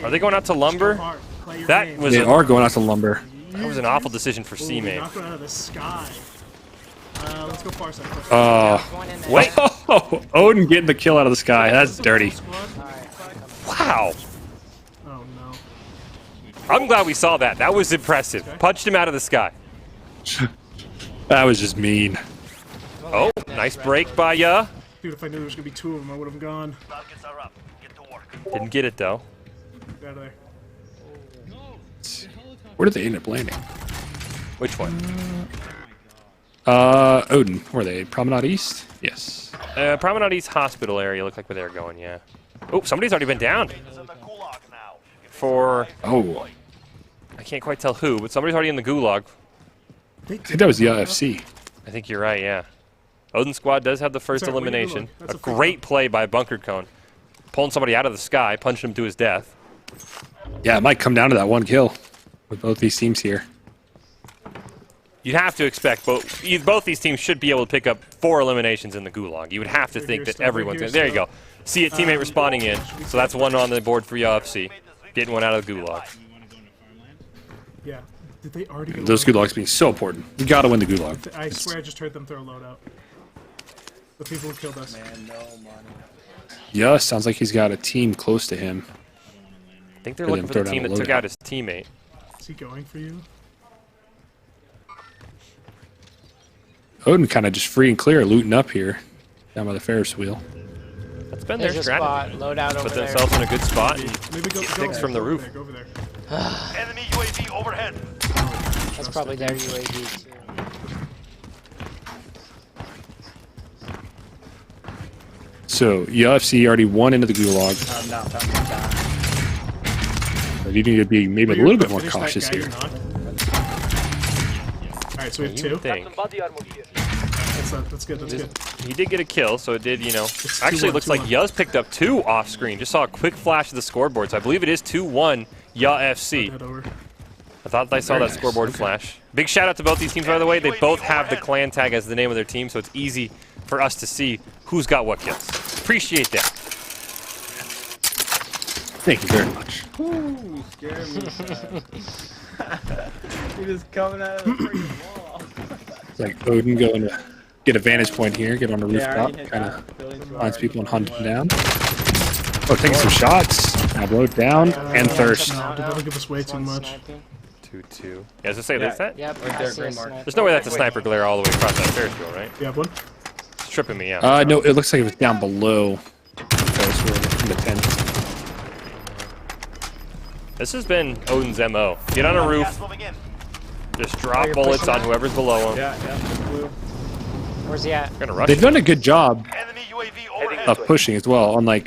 Speaker 2: Are they going out to Lumber?
Speaker 3: They are going out to Lumber.
Speaker 2: That was an awful decision for C-Mate.
Speaker 9: Knocked one out of the sky. Let's go far side.
Speaker 2: Wait.
Speaker 3: Oh, Odin getting the kill out of the sky. That's dirty.
Speaker 2: Wow.
Speaker 9: Oh, no.
Speaker 2: I'm glad we saw that. That was impressive. Punched him out of the sky.
Speaker 3: That was just mean.
Speaker 2: Oh, nice break by Ya.
Speaker 9: Dude, if I knew there was going to be 2 of them, I would have gone.
Speaker 2: Didn't get it, though.
Speaker 9: Get out of there.
Speaker 3: Where did they end up landing?
Speaker 2: Which one?
Speaker 3: Odin. Were they? Promenade East? Yes.
Speaker 2: Promenade East Hospital area looked like where they were going, yeah. Oh, somebody's already been down.
Speaker 3: Oh.
Speaker 2: I can't quite tell who, but somebody's already in the gulag.
Speaker 3: I think that was the IFC.
Speaker 2: I think you're right, yeah. Odin Squad does have the first elimination. A great play by Bunker Cone. Pulling somebody out of the sky, punching him to his death.
Speaker 3: Yeah, it might come down to that one kill with both these teams here.
Speaker 2: You'd have to expect both these teams should be able to pick up 4 eliminations in the gulag. You would have to think that everyone's going to... There you go. See a teammate responding in. So that's one on the board for YA FC. Getting one out of the gulag.
Speaker 9: Yeah. Did they already get
Speaker 3: Those gulags being so important. You got to win the gulag.
Speaker 9: I swear I just heard them throw a loadout. The people who killed us.
Speaker 10: Man, no money.
Speaker 3: Yeah, sounds like he's got a team close to him.
Speaker 2: I think they're looking for the team that took out his teammate.
Speaker 9: Is he going for you?
Speaker 3: Odin kind of just free and clear, looting up here, down by the Ferris wheel.
Speaker 2: That's been their strategy.
Speaker 1: Loadout over
Speaker 2: Put themselves in a good spot and
Speaker 9: maybe
Speaker 2: get sticks from the roof.
Speaker 9: Go over there.
Speaker 8: Enemy UAV overhead.
Speaker 1: That's probably their UAV too.
Speaker 3: So, UFC already won into the gulag. But you need to be maybe a little bit more cautious here.
Speaker 9: Alright, so we have 2. That's good, that's good.
Speaker 2: He did get a kill, so it did, you know. Actually, it looks like Yuz picked up 2 off screen. Just saw a quick flash of the scoreboard, so I believe it is 2-1 YA FC. I thought I saw that scoreboard flash. Big shout out to both these teams, by the way. They both have the clan tag as the name of their team, so it's easy for us to see who's got what kills. Appreciate that.
Speaker 3: Thank you very much.
Speaker 10: Ooh, scared me. He was coming out of the freaking wall.
Speaker 3: It's like Odin going to get a vantage point here, get on the rooftop, kind of finds people and hunt them down. Oh, taking some shots. Now blow it down and thirst.
Speaker 9: No, that'll give us way too much.
Speaker 2: 2-2. Yeah, as I say, there's that.
Speaker 1: Yep,
Speaker 10: Right
Speaker 1: I
Speaker 10: there,
Speaker 1: see a
Speaker 10: green mark.
Speaker 1: sniper.
Speaker 2: There's no way that's a sniper glare all the way across that Ferris wheel, right?
Speaker 9: You have one?
Speaker 2: It's tripping me out.
Speaker 3: No, it looks like it was down below Ferris wheel in the tent.
Speaker 2: This has been Odin's MO. Get on a roof, just drop bullets on whoever's below him.
Speaker 10: Yeah, blue.
Speaker 1: Where's he at?
Speaker 2: Gonna rush
Speaker 3: They've
Speaker 2: him.
Speaker 3: done a good job of pushing as well, unlike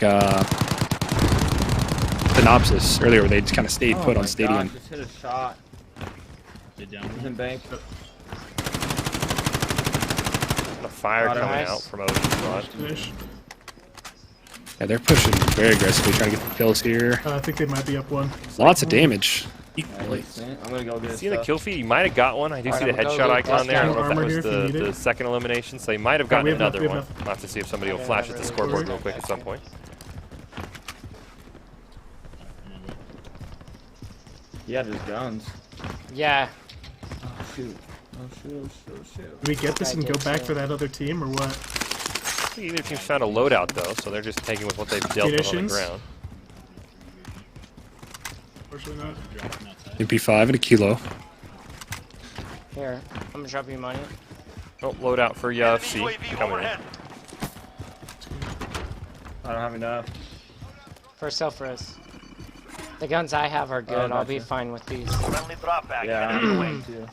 Speaker 3: Synopsis earlier, where they just kind of stayed put on Stadium.
Speaker 10: Just hit a shot. He's in bank.
Speaker 2: A fire coming out from Odin's squad.
Speaker 3: Yeah, they're pushing very aggressively, trying to get the kills here.
Speaker 9: I think they might be up one.
Speaker 3: Lots of damage.
Speaker 10: I'm gonna go get
Speaker 2: See the kill feed? He might have got one. I do see the headshot icon there. I don't know if that was the second elimination, so he might have gotten another one. I'll have to see if somebody will flash at the scoreboard real quick at some point.
Speaker 10: He had his guns.
Speaker 1: Yeah.
Speaker 10: Oh shoot. Oh shoot.
Speaker 9: Do we get this and go back for that other team, or what?
Speaker 2: I think either team's found a loadout, though, so they're just taking with what they've dealt with on the ground.
Speaker 9: Unfortunately not.
Speaker 3: MP5 and a kilo.
Speaker 1: Here, I'm gonna drop you money.
Speaker 2: Oh, loadout for UFC coming in.
Speaker 10: I don't have enough.
Speaker 1: For self-res. The guns I have are good. I'll be fine with these.
Speaker 10: Yeah, I'm going to.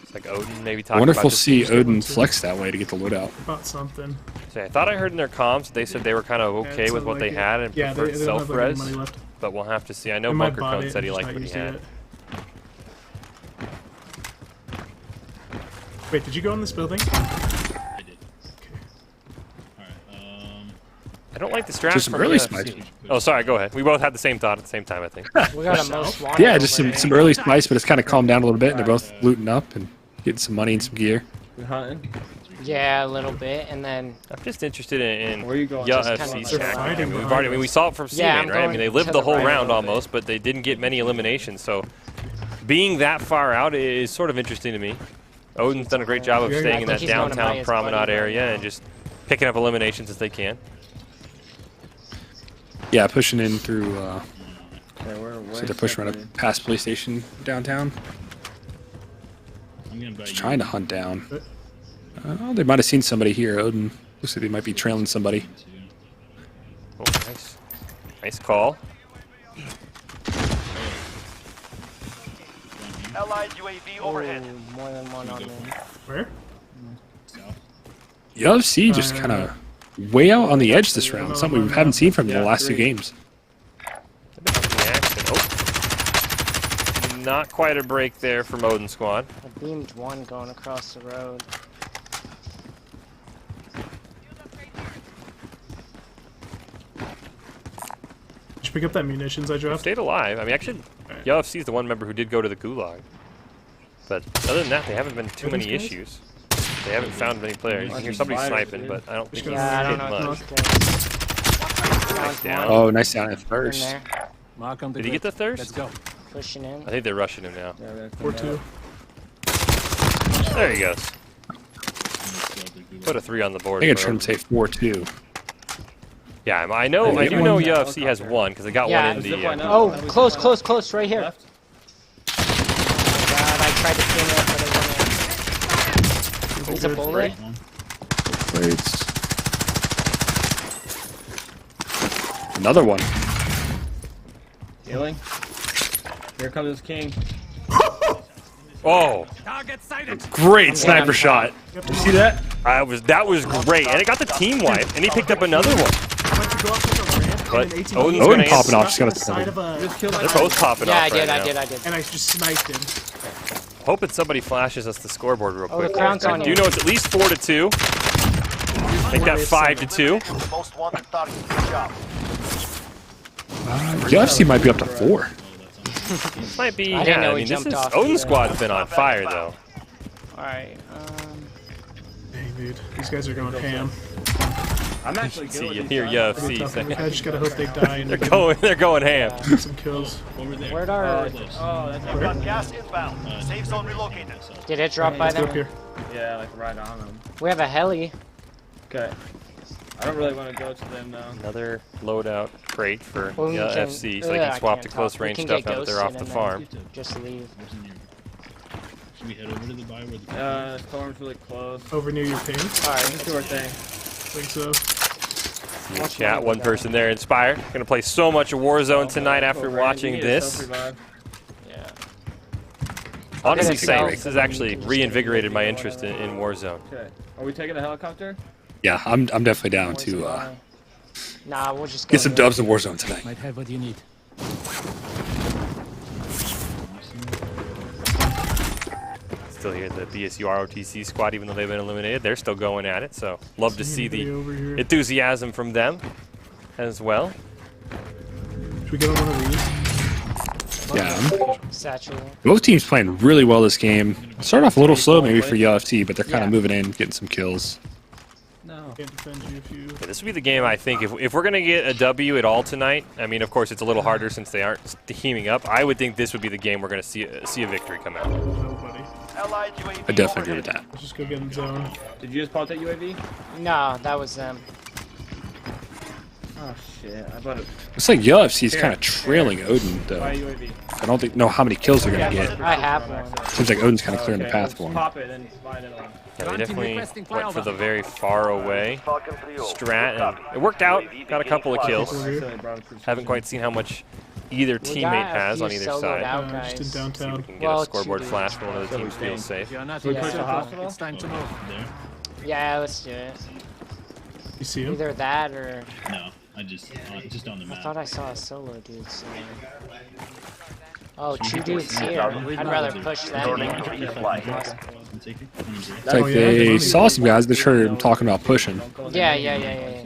Speaker 2: It's like Odin maybe
Speaker 3: I
Speaker 2: talking
Speaker 3: wonder
Speaker 2: about
Speaker 3: if we'll
Speaker 2: this
Speaker 3: see Odin flex that way to get the loadout.
Speaker 9: About something.
Speaker 2: So I thought I heard in their comms that they said they were kind of okay with what they had and preferred
Speaker 9: they don't have
Speaker 2: self-res,
Speaker 9: money left.
Speaker 2: but we'll have to see. I know
Speaker 9: They might
Speaker 2: Bunker
Speaker 9: buy
Speaker 2: Cone
Speaker 9: it,
Speaker 2: said he
Speaker 9: just
Speaker 2: liked
Speaker 9: not
Speaker 2: what he
Speaker 9: using
Speaker 2: had.
Speaker 9: it. Wait, did you go in this building?
Speaker 2: I don't like the straps
Speaker 3: Just some
Speaker 2: from
Speaker 3: early
Speaker 2: UFC.
Speaker 3: spice.
Speaker 2: Oh, sorry, go ahead. We both had the same thought at the same time, I think.
Speaker 1: We got a most wanted.
Speaker 3: Yeah, just some early spice, but it's kind of calmed down a little bit, and they're both looting up and getting some money and some gear.
Speaker 10: We hunting?
Speaker 1: Yeah, a little bit, and then
Speaker 2: I'm just interested in
Speaker 10: Where you going?
Speaker 2: UFC's
Speaker 1: They're
Speaker 2: tactic. I mean, we saw it from
Speaker 1: Yeah,
Speaker 2: Seaman, right? I mean, they lived
Speaker 1: to
Speaker 2: the
Speaker 1: the
Speaker 2: whole
Speaker 1: right
Speaker 2: round
Speaker 1: a little bit.
Speaker 2: almost, but they didn't get many eliminations. So being that far out is sort of interesting to me. Odin's done a great job of staying in that
Speaker 1: he's going to buy
Speaker 2: downtown
Speaker 1: his
Speaker 2: promenade
Speaker 1: buddy right
Speaker 2: area
Speaker 1: now.
Speaker 2: and just picking up eliminations as they can.
Speaker 3: Yeah, pushing in through.
Speaker 10: Yeah, we're way
Speaker 3: So they're pushing right up past police station downtown. Just trying to hunt down. They might have seen somebody here. Odin looks like they might be trailing somebody.
Speaker 2: Oh, nice. Nice call.
Speaker 5: Allied UAV overhead.
Speaker 1: Ooh, more than one on me.
Speaker 9: Where?
Speaker 3: UFC just kind of way out on the edge this round. Something we haven't seen from them the last two games.
Speaker 2: Oh. Not quite a break there from Odin squad.
Speaker 1: I beamed one going across the road.
Speaker 9: Did you pick up that munitions I dropped?
Speaker 2: Stayed alive. I mean, actually, UFC is the one member who did go to the gulag. But other than that, they haven't been too many issues. They haven't found many players. You can hear somebody sniping, but I don't think it's
Speaker 1: Yeah, I don't know
Speaker 2: much.
Speaker 1: if he's good.
Speaker 2: Nice down.
Speaker 3: Oh, nice down at
Speaker 1: In
Speaker 3: first.
Speaker 1: there,
Speaker 11: Mark on the
Speaker 2: Did he get the thirst?
Speaker 11: Let's go.
Speaker 1: pushing in.
Speaker 2: I think they're rushing him now.
Speaker 9: 4-2.
Speaker 2: There he goes. Put a 3 on the
Speaker 3: I
Speaker 2: board.
Speaker 3: think I
Speaker 2: for
Speaker 3: heard him say 4-2.
Speaker 2: Yeah, I know. I do know UFC has one because they got
Speaker 1: Yeah.
Speaker 2: one in the.
Speaker 1: Oh, close, close, close, right here. Oh my god, I tried to pin it, but it wasn't. He's a bullet.
Speaker 3: Plates. Another one.
Speaker 10: Healing. Here comes King.
Speaker 2: Oh,
Speaker 11: Target sighted.
Speaker 3: Great sniper shot. You see that?
Speaker 2: that was great, and it got the team wipe, and he picked up another one. But Odin's
Speaker 3: Odin
Speaker 2: gonna
Speaker 3: popping off.
Speaker 2: answer.
Speaker 3: Just got
Speaker 9: Side of a.
Speaker 2: They're both popping
Speaker 1: Yeah,
Speaker 2: off
Speaker 1: I did,
Speaker 2: right
Speaker 1: I
Speaker 2: now.
Speaker 1: did, I did.
Speaker 9: And I just sniped him.
Speaker 2: Hoping somebody flashes us the scoreboard real
Speaker 1: Oh,
Speaker 2: quick.
Speaker 1: the crown's on
Speaker 2: Do you
Speaker 1: you.
Speaker 2: know it's at least 4-2? Make that 5-2.
Speaker 5: Most wanted target. Good job.
Speaker 3: UFC might be up to 4.
Speaker 2: This might be.
Speaker 1: I didn't know
Speaker 2: I
Speaker 1: he
Speaker 2: mean, this
Speaker 1: jumped
Speaker 2: is
Speaker 1: off
Speaker 2: Odin
Speaker 1: the,
Speaker 2: Squad's been on fire though.
Speaker 1: Alright,
Speaker 9: Dang, dude. These guys are going ham.
Speaker 10: I'm actually
Speaker 2: See,
Speaker 10: good
Speaker 2: you
Speaker 10: with
Speaker 2: hear
Speaker 10: these
Speaker 2: UFC
Speaker 10: guys.
Speaker 2: saying.
Speaker 9: I just gotta hope they die and
Speaker 2: They're going ham.
Speaker 9: get some kills.
Speaker 10: Over there.
Speaker 1: Where'd our...
Speaker 10: Oh, that's
Speaker 5: We've got gas inbound. Safe zone relocated.
Speaker 1: Did it drop by
Speaker 9: Let's go
Speaker 1: them?
Speaker 9: up here.
Speaker 10: Yeah, like right on them.
Speaker 1: We have a heli.
Speaker 10: Okay. I don't really want to go to them though.
Speaker 2: Another loadout crate for
Speaker 1: Well, we can-
Speaker 2: FC, so they
Speaker 1: I
Speaker 2: can swap to
Speaker 1: can't
Speaker 2: close
Speaker 1: talk. We
Speaker 2: range
Speaker 1: can
Speaker 2: stuff
Speaker 1: get
Speaker 2: now that they're off
Speaker 1: ghosted
Speaker 2: the
Speaker 1: and then
Speaker 2: farm.
Speaker 1: Just leave.
Speaker 10: Should we head over to the bar where the storm's really close.
Speaker 9: Over near your ping.
Speaker 10: Alright, let's do our thing.
Speaker 9: Think so.
Speaker 2: See in chat, one person there, Inspire. Gonna play so much of Warzone tonight after watching this.
Speaker 1: Yeah.
Speaker 2: Honestly,
Speaker 1: Okay,
Speaker 2: saying
Speaker 1: so-
Speaker 2: this has actually reinvigorated my interest in Warzone.
Speaker 10: Okay. Are we taking a helicopter?
Speaker 3: Yeah, I'm definitely down to
Speaker 1: Nah, we'll just go
Speaker 3: get some
Speaker 1: here.
Speaker 3: dubs in Warzone tonight.
Speaker 11: Might have what you need.
Speaker 2: Still here, the BSU ROTC squad, even though they've been eliminated, they're still going at it. So love to see the enthusiasm from them as well.
Speaker 9: Should we get on one of these?
Speaker 3: Yeah.
Speaker 1: Satchel.
Speaker 3: Both teams playing really well this game. Started off a little slow maybe for UFC, but they're kind of moving in, getting some kills.
Speaker 9: No. Can't defend you if you...
Speaker 2: Yeah, this would be the game, I think, if we're going to get a W at all tonight. I mean, of course, it's a little harder since they aren't teaming up. I would think this would be the game we're going to see a victory come out.
Speaker 9: Nobody.
Speaker 3: I definitely agree with that.
Speaker 9: Let's just go get in zone.
Speaker 10: Did you just pop that UAV?
Speaker 1: No, that was them.
Speaker 10: Oh shit, I bought it.
Speaker 3: Looks like UFC is kind of trailing Odin, though.
Speaker 10: Buy UAV.
Speaker 3: I don't know how many kills they're going to get.
Speaker 1: I have one.
Speaker 3: Seems like Odin's kind of clearing the path for him.
Speaker 10: Pop it and buy another one.
Speaker 2: Yeah, they definitely went for the very far away strat, and it worked out. Got a couple of kills. Haven't quite seen how much either teammate has on either side.
Speaker 9: Just in downtown.
Speaker 2: We can get a scoreboard flash for one of the teams feels safe.
Speaker 11: You're not
Speaker 10: We
Speaker 11: in
Speaker 10: push the
Speaker 11: circle.
Speaker 10: hospital?
Speaker 11: It's time to move.
Speaker 1: Yeah, let's do it.
Speaker 9: You see him?
Speaker 1: Either that or...
Speaker 10: No, I just on the
Speaker 1: I thought I saw a solo dude somewhere. Oh, two dudes here. I'd rather push that.
Speaker 3: It's like they saw some guys, they heard them talking about pushing.
Speaker 1: Yeah.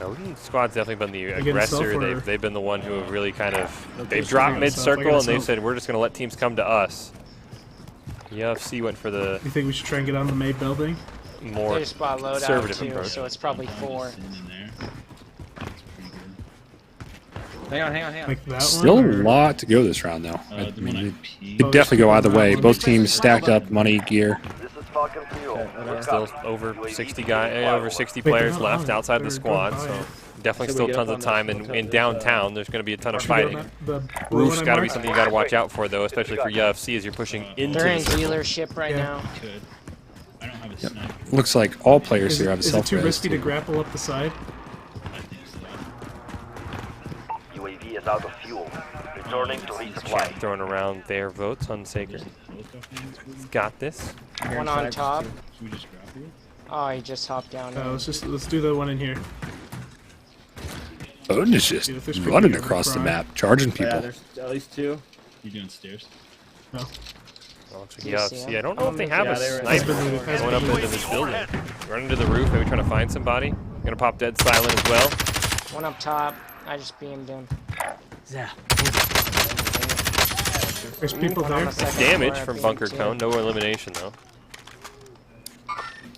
Speaker 2: Odin squad's definitely been the
Speaker 9: getting self
Speaker 2: aggressor.
Speaker 9: or-
Speaker 2: They've been the one who have really kind of they've dropped mid circle and they've said we're just going to let teams come to us. UFC went for the
Speaker 9: You think we should try and get on the May building?
Speaker 2: more
Speaker 1: They just bought loadout
Speaker 2: conservative
Speaker 1: too,
Speaker 2: approach.
Speaker 1: so it's probably 4.
Speaker 10: Hang on.
Speaker 9: Like that
Speaker 3: Still
Speaker 9: one?
Speaker 3: a lot to go this round, though. I mean, it could definitely go either way. Both teams stacked up money, gear.
Speaker 2: Still over 60 players left outside the squad, so definitely still tons of time in downtown. There's going to be a ton of fighting. Roof's got to be something you got to watch out for, though, especially for UFC as you're pushing into
Speaker 1: They're in
Speaker 2: the circle.
Speaker 1: dealership right now.
Speaker 3: Yep. Looks like all players here have a
Speaker 9: Is it
Speaker 3: self
Speaker 9: too
Speaker 3: res.
Speaker 9: risky to grapple up the side?
Speaker 5: UAV is out of fuel. Returning to resupply.
Speaker 2: Throwing around their votes on Sacred. Got this.
Speaker 1: One on top.
Speaker 10: Should we just grab you?
Speaker 1: Oh, he just hopped down.
Speaker 9: Let's do the one in here.
Speaker 3: Odin is just running across the map, charging
Speaker 10: Yeah,
Speaker 3: people.
Speaker 10: there's at least 2. You doing stairs?
Speaker 9: No.
Speaker 2: UFC. I don't know if they have a
Speaker 10: they were-
Speaker 2: sniper going up into this building. Run into the roof, maybe trying to find somebody. Gonna pop dead silent as well.
Speaker 1: One up top. I just beamed him.
Speaker 11: Yeah.
Speaker 9: There's people there.
Speaker 2: Damage from Bunker Cone, no elimination though.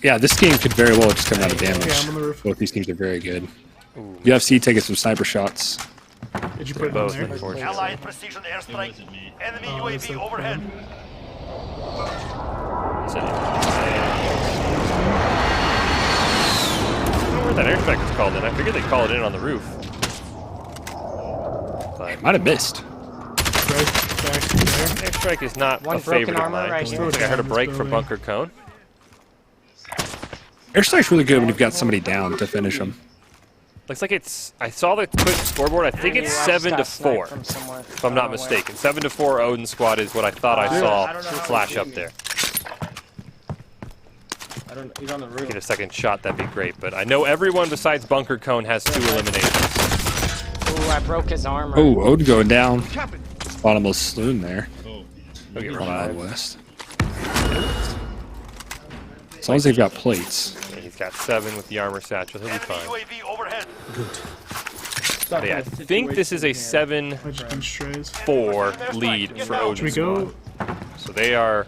Speaker 3: Yeah, this game could very well just come out of damage.
Speaker 9: Yeah, I'm on the roof.
Speaker 3: Both these teams are very good. UFC taking some sniper shots.
Speaker 9: Did you put it
Speaker 2: Both,
Speaker 9: on there?
Speaker 2: unfortunately.
Speaker 5: Allied precision airstrike. Enemy UAV overhead.
Speaker 2: So, I don't know where that airstrike was called in. I figured they'd call it in on the roof. But
Speaker 3: Might have missed.
Speaker 2: airstrike is not
Speaker 1: One
Speaker 2: a favorite
Speaker 1: broken
Speaker 2: of mine.
Speaker 1: armor right
Speaker 2: Looks like I heard a break from Bunker Cone.
Speaker 3: Airstrike's really good when you've got somebody down to finish them.
Speaker 2: Looks like it's. I saw the quick scoreboard. I think it's 7-4, if I'm not mistaken. 7-4 Odin squad is what I thought I saw flash up there.
Speaker 10: He's on the roof.
Speaker 2: Get a second shot, that'd be great. But I know everyone besides Bunker Cone has 2 eliminations.
Speaker 1: Ooh, I broke his armor.
Speaker 3: Oh, Odin going down. Bottomless saloon there.
Speaker 2: He'll get
Speaker 3: Running out
Speaker 2: revived.
Speaker 3: west. As long as they've got plates.
Speaker 2: Yeah, he's got 7 with the armor satchel. He'll be fine.
Speaker 5: UAV overhead.
Speaker 2: Yeah, I think this is a 7-4 lead for Odin.
Speaker 9: Should we go?
Speaker 2: So they are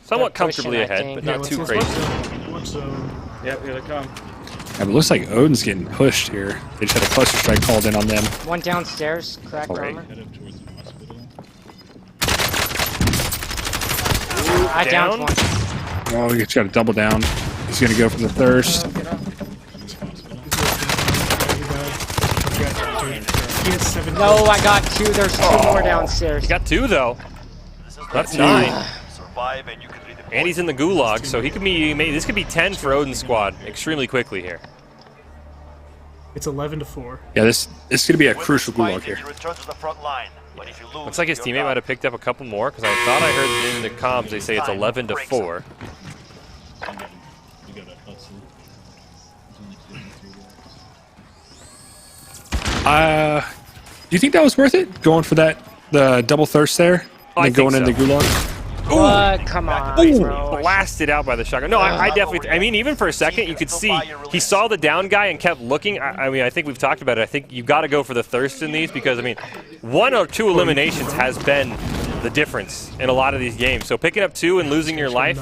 Speaker 2: somewhat
Speaker 1: They're pushing,
Speaker 2: comfortably
Speaker 1: I
Speaker 2: ahead,
Speaker 1: think.
Speaker 2: but
Speaker 9: Yeah,
Speaker 2: not
Speaker 9: let's
Speaker 2: too
Speaker 9: watch
Speaker 2: crazy.
Speaker 9: zone. Watch zone.
Speaker 10: Yep, here they come.
Speaker 3: Yeah, but it looks like Odin's getting pushed here. They just had a cluster strike called in on them.
Speaker 1: One downstairs, cracked
Speaker 3: Alright.
Speaker 1: armor.
Speaker 10: Head up towards the hospital.
Speaker 1: I downed one.
Speaker 3: Oh, he's got to double down. He's going to go for the thirst.
Speaker 9: He has 7.
Speaker 1: No, I got 2. There's 2 more downstairs.
Speaker 2: You got 2 though. That's 9. And he's in the gulag, so he could be. This could be 10 for Odin's squad extremely quickly here.
Speaker 9: It's 11-4.
Speaker 3: Yeah, this is going to be a crucial gulag here.
Speaker 2: Looks like his teammate might have picked up a couple more because I thought I heard in the comms they say it's 11-4.
Speaker 3: Do you think that was worth it? Going for the double thirst there? And then going in the gulag?
Speaker 1: What? Come on, bro.
Speaker 2: Blasted out by the shotgun. No, I definitely. I mean, even for a second, you could see he saw the down guy and kept looking. I mean, I think we've talked about it. I think you got to go for the thirst in these because I mean, 1 or 2 eliminations has been the difference in a lot of these games. So picking up 2 and losing your life,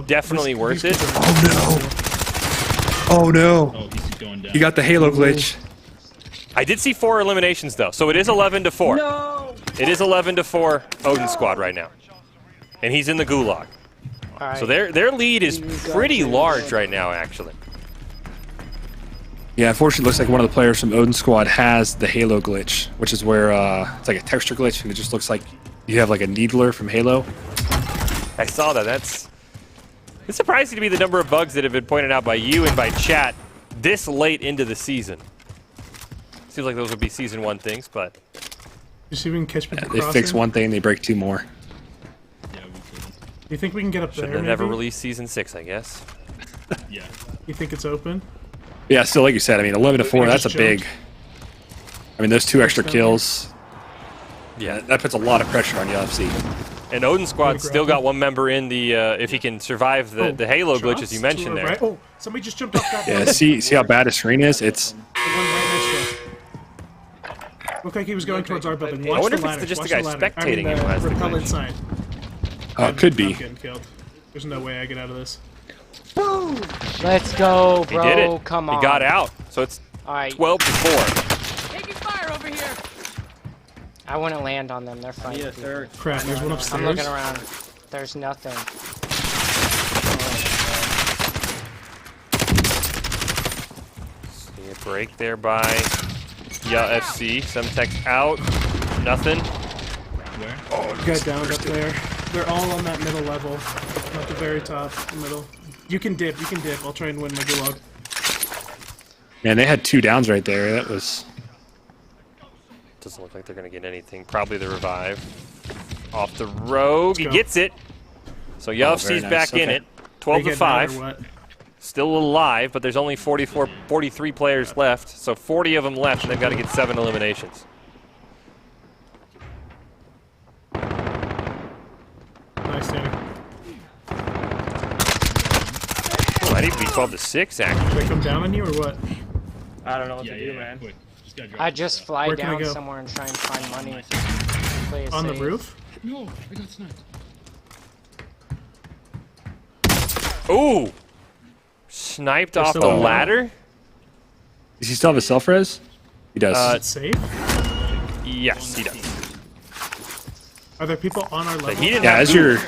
Speaker 2: definitely worth it.
Speaker 3: Oh no! You got the Halo glitch.
Speaker 2: I did see 4 eliminations though, so it is 11-4.
Speaker 1: No.
Speaker 2: It is 11-4 Odin squad right now, and he's in the gulag.
Speaker 1: Right.
Speaker 2: So their lead is pretty large right now, actually.
Speaker 3: Yeah, unfortunately, it looks like one of the players from Odin squad has the Halo glitch, which is where it's like a texture glitch, and it just looks like you have like a needler from Halo.
Speaker 2: I saw that. It's surprising to me the number of bugs that have been pointed out by you and by chat this late into the season. Seems like those would be season 1 things, but
Speaker 9: You see if we can catch people
Speaker 3: They fix one thing, they break 2 more.
Speaker 9: Do you think we can get up there?
Speaker 2: Should have never released season 6, I guess.
Speaker 10: Yeah.
Speaker 9: You think it's open?
Speaker 3: Yeah, still like you said, I mean 11-4, that's a
Speaker 9: just
Speaker 3: big. I mean those 2 extra
Speaker 9: Jumped.
Speaker 3: kills. Yeah, that puts a lot of pressure on UFC.
Speaker 2: And Odin squad still got 1 member in the if he can survive the Halo glitch as you mentioned there.
Speaker 9: Right? Oh, somebody just jumped off that.
Speaker 3: Yeah, see how bad his screen is? It's
Speaker 9: The one right next to us. Looked like he was going towards our building. Watch
Speaker 2: I wonder
Speaker 9: the
Speaker 2: if it's
Speaker 9: ladder.
Speaker 2: just
Speaker 9: Watch
Speaker 2: the guy
Speaker 9: ladder.
Speaker 2: spectating him
Speaker 9: I
Speaker 2: as the
Speaker 9: mean, repel
Speaker 2: glitch.
Speaker 9: inside.
Speaker 3: it could be.
Speaker 9: I'm getting killed. There's no way I get out of this.
Speaker 1: Boom! Let's go, bro.
Speaker 2: He did it.
Speaker 1: Come on.
Speaker 2: He got out. So it's 12-4.
Speaker 23: Taking fire over here.
Speaker 1: I wouldn't land on them. They're fine.
Speaker 10: Yes, sir.
Speaker 9: Crap, there's one upstairs.
Speaker 1: I'm looking around. There's nothing.
Speaker 2: See a break there by FC. Semtex out. Nothing.
Speaker 10: Where?
Speaker 9: Guy downed up there. They're all on that middle level. Not the very top, the middle. You can dip, I'll try and win my gulag.
Speaker 3: Man, they had 2 downs right there. That was.
Speaker 2: Doesn't look like they're going to get anything. Probably the revive. Off the rogue. He gets it. So UFC's
Speaker 3: nice.
Speaker 2: back in
Speaker 3: Okay.
Speaker 2: it. 12-5.
Speaker 9: What?
Speaker 2: Still alive, but there's only 43 players left. So 40 of them left, and they've got to get 7 eliminations.
Speaker 9: Nice, Tanner.
Speaker 2: Might even be 12-6, actually.
Speaker 9: Should I come down on you or what?
Speaker 10: I don't know what to do, man.
Speaker 1: I just fly
Speaker 9: Where can I
Speaker 1: down
Speaker 9: go?
Speaker 1: somewhere and try and find money. Play it
Speaker 9: On the
Speaker 1: safe.
Speaker 9: roof?
Speaker 10: No, I got sniped.
Speaker 2: Ooh! Sniped off the
Speaker 3: still alive.
Speaker 2: ladder?
Speaker 3: Does he still have a self-res? He does.
Speaker 9: Is it safe?
Speaker 2: Yes, he does.
Speaker 9: Are there people on our level?
Speaker 2: He didn't
Speaker 3: yeah,
Speaker 2: have
Speaker 3: as
Speaker 2: to-
Speaker 3: your.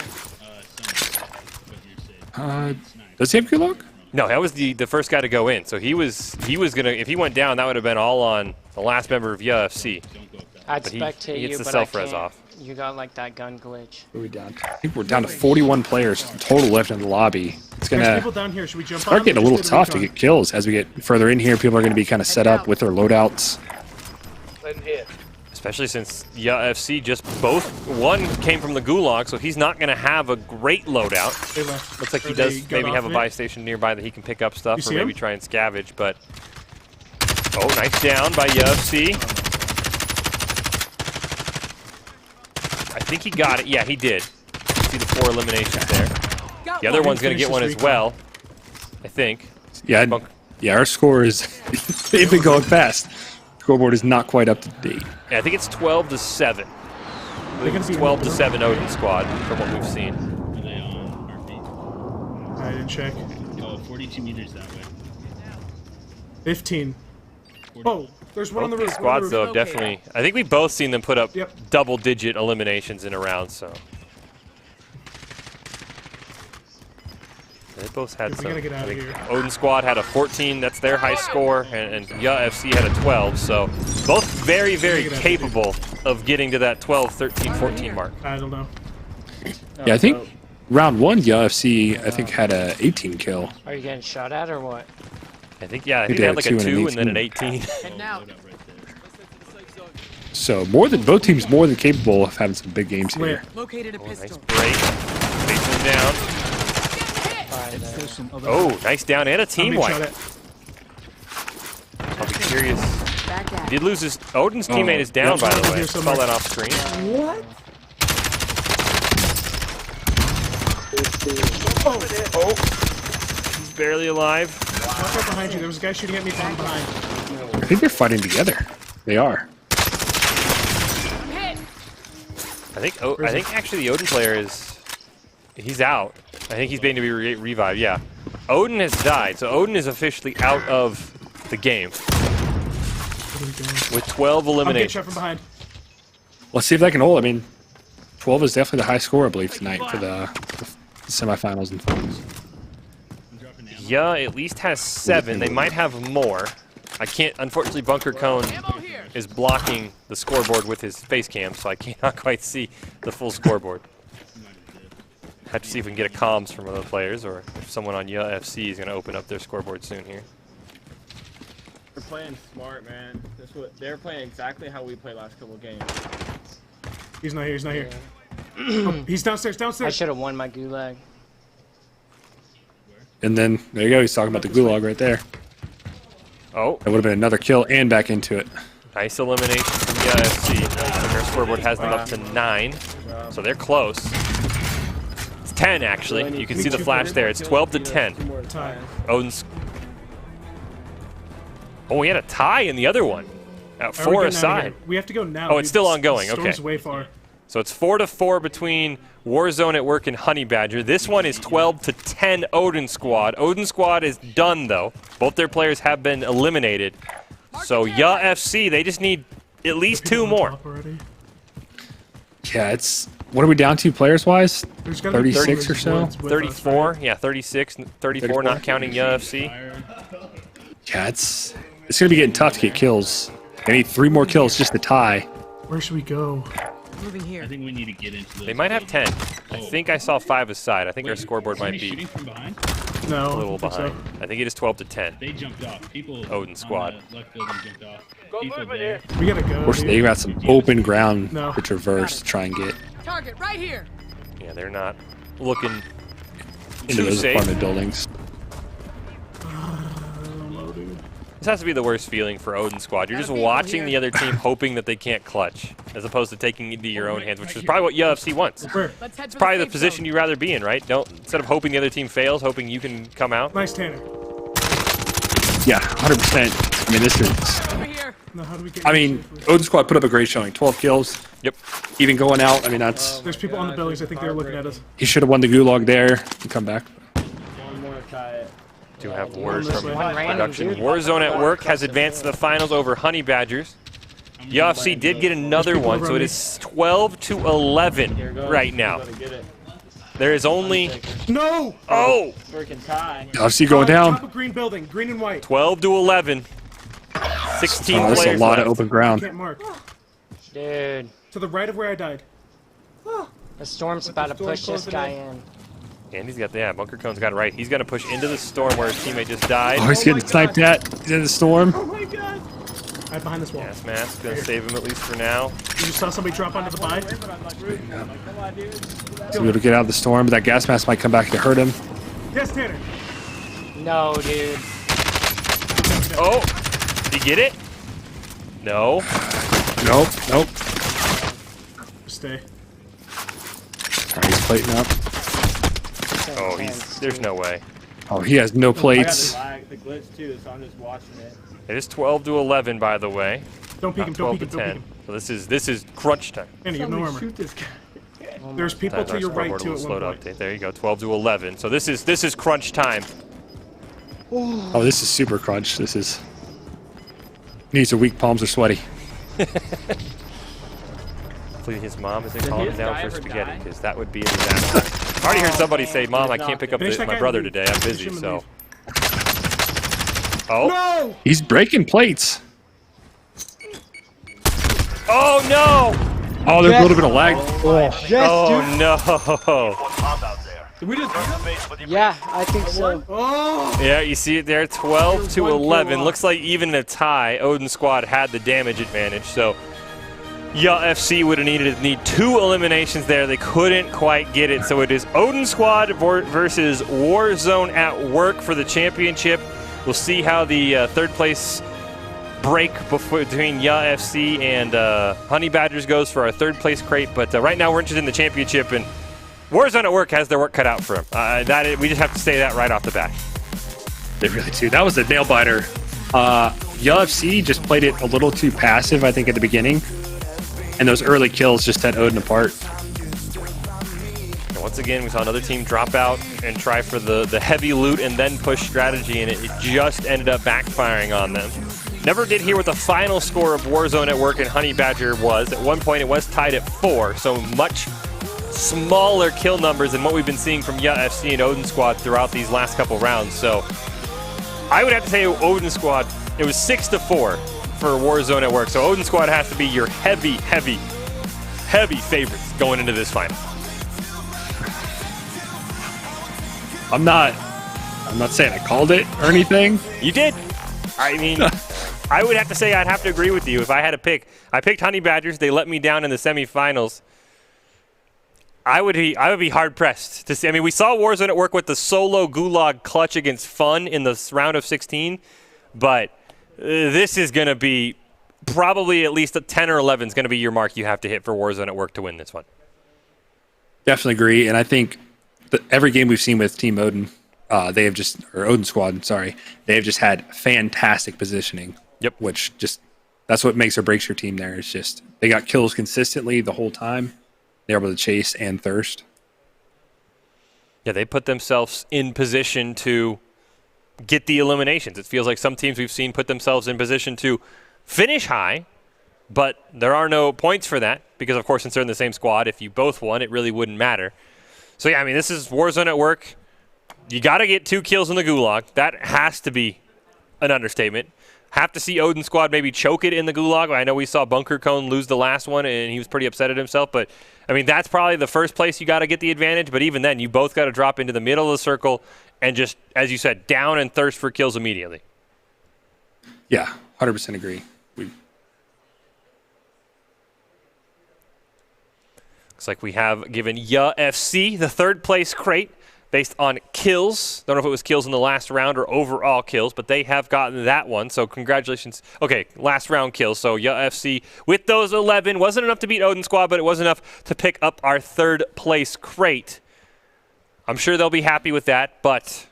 Speaker 3: Does he have gulag?
Speaker 2: No, that was the first guy to go in. So he was gonna, if he went down, that would have been all on the last member of UFC.
Speaker 1: I'd
Speaker 2: But
Speaker 1: spectate
Speaker 2: he gets
Speaker 1: you,
Speaker 2: the
Speaker 1: but
Speaker 2: self-res
Speaker 1: I can't.
Speaker 2: off.
Speaker 1: You got like that gun glitch.
Speaker 3: What are we down to? I think we're down to 41 players total left in the lobby. It's
Speaker 9: There's
Speaker 3: gonna
Speaker 9: people down here. Should we jump on
Speaker 3: start
Speaker 9: them?
Speaker 3: getting a
Speaker 9: We
Speaker 3: little
Speaker 9: just did
Speaker 3: tough to
Speaker 9: recon.
Speaker 3: get kills as we get further in here. People are going to be kind of set up with their loadouts.
Speaker 2: Especially since UFC just one came from the gulag, so he's not going to have a great loadout.
Speaker 9: They left.
Speaker 2: Looks like
Speaker 9: Or
Speaker 2: he
Speaker 9: they
Speaker 2: does
Speaker 9: got
Speaker 2: maybe
Speaker 9: off
Speaker 2: have a
Speaker 9: of it.
Speaker 2: buy station nearby that he can pick up stuff
Speaker 9: You
Speaker 2: or
Speaker 9: see
Speaker 2: maybe
Speaker 9: him?
Speaker 2: try and scavenge, but... Oh, nice down by UFC. I think he got it. Yeah, he did. See the 4 eliminations there. The other one's going to get one as well, I think.
Speaker 3: Yeah, yeah. Our score is they've been going fast. scoreboard is not quite up to date.
Speaker 2: Yeah, I think it's 12 to 7. I think it's 12 to 7 Odin squad from what we've seen.
Speaker 10: Are they on our feet?
Speaker 9: I didn't check.
Speaker 10: Oh, 42 meters that way.
Speaker 9: 15. Oh, there's one on the
Speaker 2: Both
Speaker 9: roof.
Speaker 2: these squads, though, have definitely. I think we've both seen them put up double-digit eliminations in a round, so. They both had
Speaker 9: We
Speaker 2: some.
Speaker 9: gotta get out
Speaker 2: I
Speaker 9: of
Speaker 2: think
Speaker 9: here.
Speaker 2: Odin squad had a 14, that's their high score, and FC had a 12, so both very, very capable of getting to that 12, 13, 14 mark.
Speaker 9: I don't know.
Speaker 3: Yeah, I think round 1, FC, I think, had a 18 kill.
Speaker 1: Are you getting shot at or what?
Speaker 2: I think, yeah, I
Speaker 3: They
Speaker 2: think they had like a
Speaker 3: had
Speaker 2: 2
Speaker 3: 2
Speaker 2: and then an 18.
Speaker 23: Heading out.
Speaker 3: So both teams more than capable of having some big games here.
Speaker 23: Located a pistol.
Speaker 2: Break. Facing down. Oh, nice down and a team wipe. I'll be curious. He did lose his. Odin's teammate is down, by the way. Saw that off screen.
Speaker 9: What?
Speaker 2: He's barely alive.
Speaker 9: Watch out behind you. There was a guy shooting at me from behind.
Speaker 3: I think they're fighting together. They are.
Speaker 2: I think actually the Odin player he's out. I think he's waiting to be revived. Yeah, Odin has died, so Odin is officially out of the game with 12
Speaker 9: I'm getting
Speaker 2: eliminations.
Speaker 9: shot from behind.
Speaker 3: Let's see if they can hold. I mean, 12 is definitely the high score, I believe, tonight for the semifinals and finals.
Speaker 2: Yeah, at least has 7. They might have more. I can't. Unfortunately, Bunker Cone is blocking the scoreboard with his face cam, so I cannot quite see the full scoreboard. Have to see if we can get a comms from other players, or if someone on FC is going to open up their scoreboard soon here.
Speaker 10: They're playing smart, man. That's what they're playing exactly how we played last couple games.
Speaker 9: He's not here. He's not here. Oh, he's downstairs. Downstairs.
Speaker 1: I should have won my gulag.
Speaker 3: And then, there you go. He's talking about the gulag right there.
Speaker 2: Oh.
Speaker 3: That would have been another kill and back into it.
Speaker 2: Nice elimination from FC. Their scoreboard has them up to 9, so they're close. It's 10, actually. You can see the flash there. It's 12 to 10. Odin's. Oh, we had a tie in the other one. At 4 aside.
Speaker 9: We have to go now.
Speaker 2: Oh, it's still ongoing. Okay.
Speaker 9: Storm's way far.
Speaker 2: So it's 4 to 4 between Warzone at Work and Honey Badger. This one is 12 to 10 Odin Squad. Odin Squad is done, though. Both their players have been eliminated. So FC, they just need at least 2 more.
Speaker 3: Yeah, it's. What are we down to players-wise? 36 or so?
Speaker 2: 34, yeah, 36, 34, not counting FC.
Speaker 3: Yeah, it's going to be getting tough to get kills. They need 3 more kills just to tie.
Speaker 9: Where should we go?
Speaker 23: Moving here.
Speaker 10: I think we need to get into this.
Speaker 2: They might have 10. I think I saw 5 aside. I think our scoreboard might be
Speaker 10: shooting from behind?
Speaker 9: No,
Speaker 2: a little behind. I think it is 12 to 10.
Speaker 10: They jumped off. People
Speaker 2: Odin Squad.
Speaker 10: on the left building jumped off. People there.
Speaker 9: We gotta go.
Speaker 3: Of course, they got some open ground to traverse to try and get
Speaker 23: Target right here.
Speaker 2: Yeah, they're not looking
Speaker 3: into
Speaker 2: too
Speaker 3: those
Speaker 2: safe.
Speaker 3: apartment buildings.
Speaker 2: This has to be the worst feeling for Odin Squad. You're just watching the other team hoping that they can't clutch, as opposed to taking it into your own hands, which is probably what UFC wants. It's probably the position you'd rather be in, right? Instead of hoping the other team fails, hoping you can come out.
Speaker 9: Nice, Tanner.
Speaker 3: Yeah, 100%. I mean, this is.
Speaker 23: Over here.
Speaker 9: No, how do we get
Speaker 3: I mean, Odin Squad put up a great showing. 12 kills.
Speaker 2: Yep.
Speaker 3: Even going out, I mean, that's.
Speaker 9: There's people on the buildings. I think they're looking at us.
Speaker 3: He should have won the gulag there and come back.
Speaker 10: One more try it.
Speaker 2: Do have words from
Speaker 1: One random
Speaker 2: production.
Speaker 1: dude.
Speaker 2: Warzone at Work has advanced to the finals over Honey Badgers. UFC did get another one, so it is 12 to 11 right now. There is only
Speaker 9: No.
Speaker 2: Oh!
Speaker 10: Freaking tie.
Speaker 3: UFC going down.
Speaker 9: Top of green building, green and white.
Speaker 2: 12 to 11. 16
Speaker 3: Oh, that's
Speaker 2: players
Speaker 3: a lot
Speaker 2: left.
Speaker 3: of open ground.
Speaker 9: Can't mark.
Speaker 1: Dude,
Speaker 9: To the right of where I died.
Speaker 1: the storm's about to push this guy in.
Speaker 2: And he's got Bunker Cone's got it right. He's going to push into the storm where his teammate just died.
Speaker 3: Oh, he's getting sniped at. He's in the storm.
Speaker 9: Oh my god. Right behind this wall.
Speaker 2: Gas mask going to save him at least for now.
Speaker 9: You just saw somebody drop onto the buy?
Speaker 3: So we'll get out of the storm, but that gas mask might come back to hurt him.
Speaker 9: Yes, Tanner.
Speaker 1: No, dude.
Speaker 2: Oh! Did he get it? No.
Speaker 3: Nope, nope.
Speaker 9: Stay.
Speaker 3: He's plating up.
Speaker 2: Oh, there's no way.
Speaker 3: Oh, he has no plates.
Speaker 10: I got the glitch too, so I'm just watching it.
Speaker 2: It is 12-11, by the way.
Speaker 9: Don't peek him. Don't
Speaker 2: 12
Speaker 9: peek
Speaker 2: to
Speaker 9: him.
Speaker 2: 10. So this is crunch time.
Speaker 9: Andy, you have no armor.
Speaker 10: Shoot this guy.
Speaker 9: There's people to your right too at one point.
Speaker 2: Update. There you go. 12-11. So this is crunch time.
Speaker 3: Oh, this is super crunch. This is. Knees are weak, palms are sweaty.
Speaker 2: Hopefully his mom isn't calling him down for spaghetti, because that would be a disaster. I've already heard somebody say, "Mom, I can't pick up my brother today. I'm busy." So. Oh.
Speaker 9: No!
Speaker 3: He's breaking plates.
Speaker 2: Oh no!
Speaker 3: Oh, there's a little bit of lag.
Speaker 2: Oh no!
Speaker 10: Did we just
Speaker 1: Yeah, I think so.
Speaker 9: Oh!
Speaker 2: Yeah, you see it there, 12-11. Looks like even in a tie, Odin Squad had the damage advantage. So, yeah, FC would have need 2 eliminations there. They couldn't quite get it. So it is Odin Squad versus Warzone at Work for the championship. We'll see how the third place break between FC and Honey Badgers goes for our third place crate. But right now we're interested in the championship, and Warzone at Work has their work cut out for them. We just have to say that right off the bat.
Speaker 3: They really do. That was a nail biter. UFC just played it a little too passive, I think, at the beginning. And those early kills just set Odin apart.
Speaker 2: And once again, we saw another team drop out and try for the heavy loot and then push strategy, and it just ended up backfiring on them. Never did hear what the final score of Warzone at Work and Honey Badger was. At one point, it was tied at 4, so much smaller kill numbers than what we've been seeing from FC and Odin Squad throughout these last couple rounds. So I would have to say Odin Squad, it was 6-4 for Warzone at Work. So Odin Squad has to be your heavy favorites going into this final.
Speaker 3: I'm not saying I called it or anything.
Speaker 2: You did. I mean, I would have to say I'd have to agree with you if I had to pick. I picked Honey Badgers. They let me down in the semifinals. I would be hard pressed to see. I mean, we saw Warzone at Work with the solo Gulag clutch against Fun in the round of 16, but this is going to be probably at least a 10 or 11 is going to be your mark you have to hit for Warzone at Work to win this one.
Speaker 3: Definitely agree, and I think every game we've seen with Team Odin, Odin Squad, sorry, they have just had fantastic positioning.
Speaker 2: Yep.
Speaker 3: Which that's what makes or breaks your team there. It's just they got kills consistently the whole time. They're able to chase and thirst.
Speaker 2: Yeah, they put themselves in position to get the eliminations. It feels like some teams we've seen put themselves in position to finish high, but there are no points for that because, of course, since they're in the same squad, if you both won, it really wouldn't matter. So, yeah, I mean, this is Warzone at Work. You got to get 2 kills in the Gulag. That has to be an understatement. Have to see Odin Squad maybe choke it in the Gulag. I know we saw Bunker Cone lose the last one, and he was pretty upset at himself. But, I mean, that's probably the first place you got to get the advantage. But even then, you both got to drop into the middle of the circle and just, as you said, down and thirst for kills immediately.
Speaker 3: Yeah, 100% agree.
Speaker 2: Looks like we have given FC the third place crate based on kills. Don't know if it was kills in the last round or overall kills, but they have gotten that one. So congratulations. Okay, last round kills. So FC with those 11 wasn't enough to beat Odin Squad, but it was enough to pick up our third place crate. I'm sure they'll be happy with that, but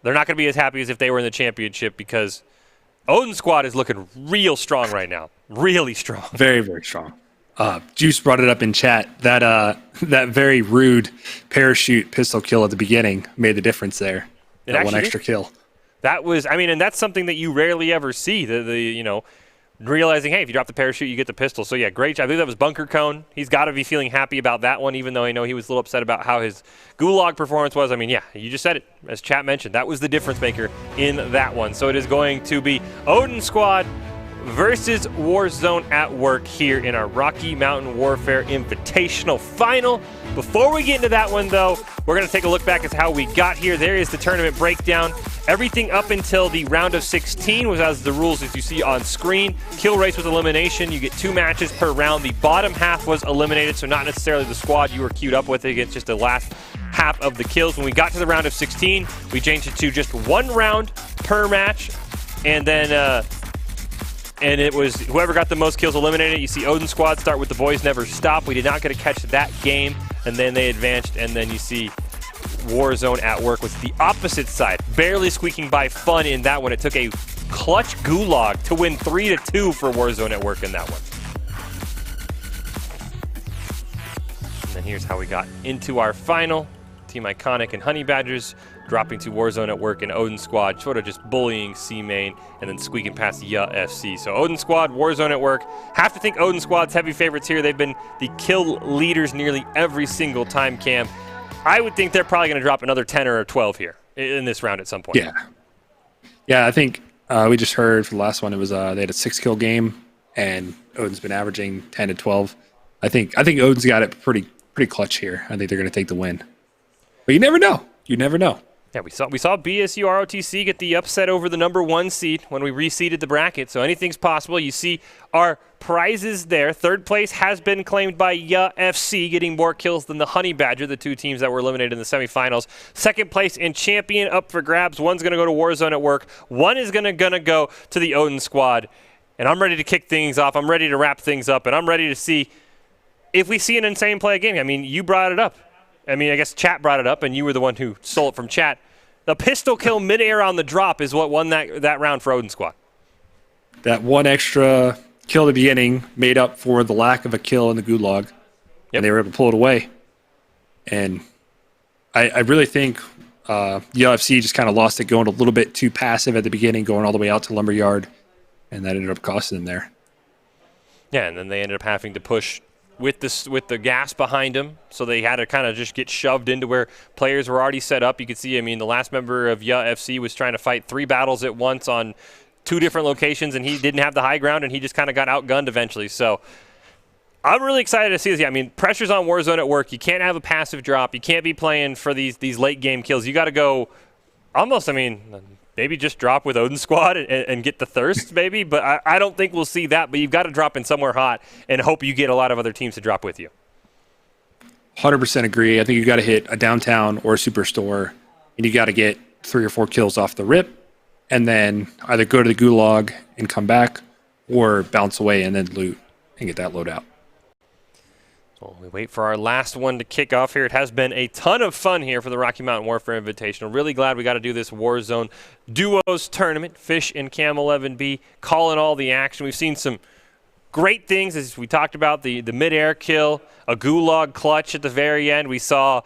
Speaker 2: they're not going to be as happy as if they were in the championship because Odin Squad is looking real strong right now. Really strong.
Speaker 3: Very, very strong. Juice brought it up in chat. That very rude parachute pistol kill at the beginning made the difference there. That one extra kill.
Speaker 2: That was, I mean, and that's something that you rarely ever see. Realizing, hey, if you drop the parachute, you get the pistol. So, yeah, great job. I believe that was Bunker Cone. He's got to be feeling happy about that one, even though I know he was a little upset about how his Gulag performance was. I mean, yeah, you just said it. As chat mentioned, that was the difference maker in that one. So it is going to be Odin Squad versus Warzone at Work here in our Rocky Mountain Warfare Invitational Final. Before we get into that one, though, we're going to take a look back at how we got here. There is the tournament breakdown. Everything up until the round of 16 was as the rules as you see on screen. Kill race was elimination. You get 2 matches per round. The bottom half was eliminated, so not necessarily the squad you were queued up with. Against just the last half of the kills. When we got to the round of 16, we changed it to just 1 round per match, and then and it was whoever got the most kills eliminated. You see Odin Squad start with the Boys Never Stop. We did not get to catch that game, and then they advanced, and then you see Warzone at Work was the opposite side, barely squeaking by Fun in that one. It took a clutch gulag to win 3-2 for Warzone at Work in that one. And then here's how we got into our final. Team Iconic and Honey Badgers dropping to Warzone at Work and Odin Squad, sort of just bullying C-Main and then squeaking past Ya FC. So Odin Squad, Warzone at Work. Have to think Odin Squad's heavy favorites here. They've been the kill leaders nearly every single time, Cam. I would think they're probably going to drop another 10 or 12 here in this round at some point.
Speaker 3: Yeah, I think we just heard for the last one, it was they had a 6-kill game, and Odin's been averaging 10 to 12. I think Odin's got it pretty clutch here. I think they're going to take the win. But you never know. You never know.
Speaker 2: Yeah, we saw BSU ROTC get the upset over the #1 seed when we reseeded the bracket, so anything's possible. You see our prizes there. Third place has been claimed by Ya FC, getting more kills than the Honey Badger, the two teams that were eliminated in the semifinals. Second place and champion up for grabs. One's going to go to Warzone at Work. One is going to go to the Odin Squad. And I'm ready to kick things off. I'm ready to wrap things up, and I'm ready to see if we see an insane play game. I mean, you brought it up. I mean, I guess chat brought it up, and you were the one who stole it from chat. The pistol kill midair on the drop is what won that round for Odin Squad.
Speaker 3: That one extra kill at the beginning made up for the lack of a kill in the gulag, and they were able to pull it away. And I really think UFC just kind of lost it going a little bit too passive at the beginning, going all the way out to Lumberyard, and that ended up costing them there.
Speaker 2: Yeah, and then they ended up having to push with the gas behind them, so they had to kind of just get shoved into where players were already set up. You could see, I mean, the last member of Ya FC was trying to fight 3 battles at once on 2 different locations, and he didn't have the high ground, and he just kind of got outgunned eventually. So I'm really excited to see this. Yeah, I mean, pressure's on Warzone at Work. You can't have a passive drop. You can't be playing for these late game kills. You got to go almost, I mean, maybe just drop with Odin Squad and get the thirst, maybe. But I don't think we'll see that. But you've got to drop in somewhere hot and hope you get a lot of other teams to drop with you.
Speaker 3: 100% agree. I think you got to hit a downtown or a superstore, and you got to get 3 or 4 kills off the rip, and then either go to the gulag and come back, or bounce away and then loot and get that loadout.
Speaker 2: Well, we wait for our last one to kick off here. It has been a ton of fun here for the Rocky Mountain Warfare Invitational. Really glad we got to do this Warzone Duos tournament. Fish and Cam 11B calling all the action. We've seen some great things, as we talked about, the mid-air kill, a gulag clutch at the very end. We saw,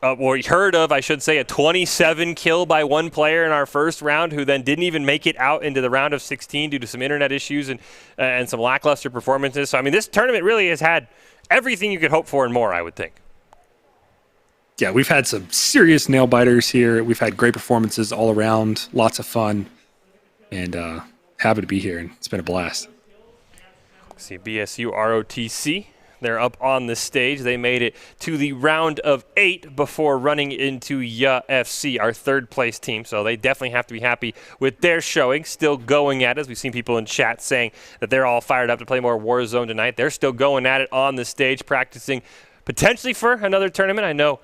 Speaker 2: or we heard of, I should say, a 27 kill by one player in our first round who then didn't even make it out into the round of 16 due to some internet issues and some lackluster performances. So, I mean, this tournament really has had everything you could hope for and more, I would think.
Speaker 3: Yeah, we've had some serious nail biters here. We've had great performances all around, lots of fun, and happy to be here, and it's been a blast.
Speaker 2: See BSU ROTC. They're up on the stage. They made it to the round of 8 before running into Ya FC, our third place team. So they definitely have to be happy with their showing. Still going at it. We've seen people in chat saying that they're all fired up to play more Warzone tonight. They're still going at it on the stage, practicing potentially for another tournament. I know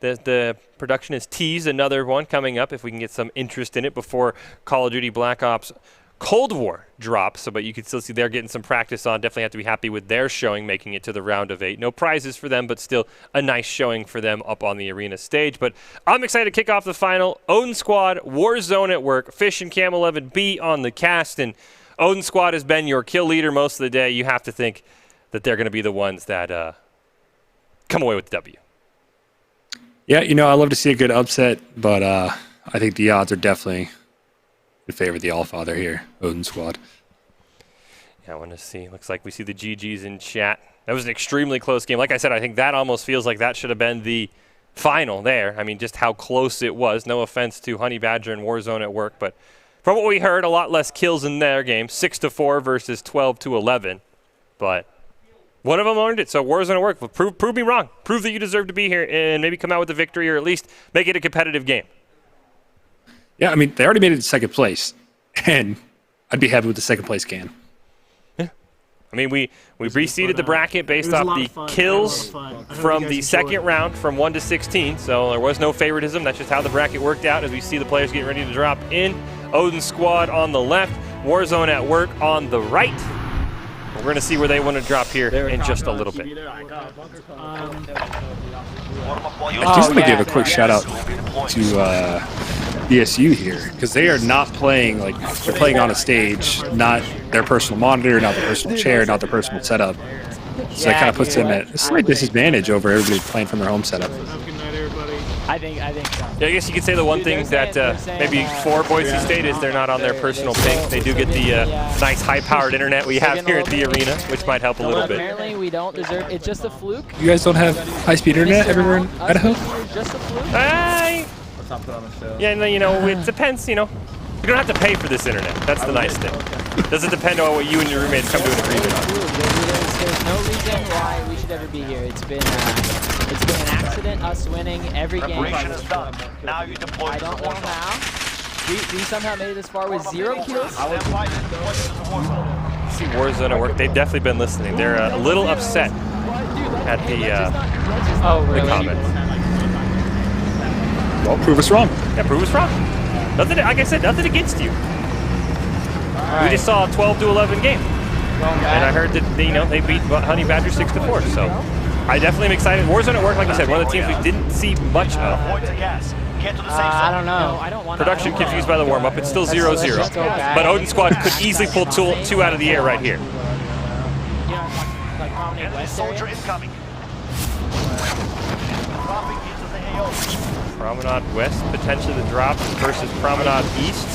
Speaker 2: that the production has teased another one coming up if we can get some interest in it before Call of Duty Black Ops Cold War drops, but you can still see they're getting some practice on. Definitely have to be happy with their showing, making it to the round of 8. No prizes for them, but still a nice showing for them up on the arena stage. But I'm excited to kick off the final. Odin Squad, Warzone at Work, Fish and Cam 11B on the cast, and Odin Squad has been your kill leader most of the day. You have to think that they're going to be the ones that come away with the W.
Speaker 3: Yeah, you know, I love to see a good upset, but I think the odds are definitely in favor of the Allfather here, Odin Squad.
Speaker 2: Yeah, I want to see. Looks like we see the GGs in chat. That was an extremely close game. Like I said, I think that almost feels like that should have been the final there. I mean, just how close it was. No offense to Honey Badger and Warzone at Work, but from what we heard, a lot less kills in their game. 6-4 versus 12-11. But one of them earned it, so Warzone at Work. Prove me wrong. Prove that you deserve to be here and maybe come out with a victory, or at least make it a competitive game.
Speaker 3: Yeah, I mean, they already made it to second place, and I'd be happy with the second place can.
Speaker 2: Yeah. I mean, we reseeded the bracket based off the kills from the second round from 1 to 16, so there was no favoritism. That's just how the bracket worked out as we see the players getting ready to drop in. Odin Squad on the left, Warzone at Work on the right. We're going to see where they want to drop here in just a little bit.
Speaker 3: I just want to give a quick shout out to BSU here, because they are not playing like they're playing on a stage, not their personal monitor, not their personal chair, not their personal setup. So that kind of puts them at a slight disadvantage over everybody playing from their home setup.
Speaker 17: I think so.
Speaker 2: Yeah, I guess you could say the one thing that maybe for Boise State is they're not on their personal ping. They do get the nice high-powered internet we have here at the arena, which might help a little bit.
Speaker 17: Apparently, we don't deserve. It's just a fluke.
Speaker 3: You guys don't have high-speed internet everywhere in Idaho?
Speaker 17: Just a fluke.
Speaker 10: Let's not put on the show.
Speaker 2: Yeah, no, you know, it depends. You know, you don't have to pay for this internet. That's the nice thing. Doesn't depend on what you and your roommates come to an agreement on.
Speaker 17: There's no reason why we should ever be here. It's been an accident, us winning every game.
Speaker 8: Preparation is done. Now you deploy
Speaker 17: I don't know how. We somehow made it this far with 0 kills.
Speaker 2: See Warzone at work. They've definitely been listening. They're a little upset at the comments.
Speaker 3: Well, prove us wrong.
Speaker 2: Yeah, prove us wrong. Nothing, like I said, nothing against you. We just saw a 12-11 game, and I heard that they beat Honey Badger 6-4. So I definitely am excited. Warzone at work, like I said, one of the teams we didn't see much of.
Speaker 17: I don't know. I don't want
Speaker 2: Production confused by the warm-up. It's still 0-0. But Odin Squad could easily pull two out of the air right here.
Speaker 8: Soldier incoming.
Speaker 2: Promenade West, potentially the drop versus Promenade East.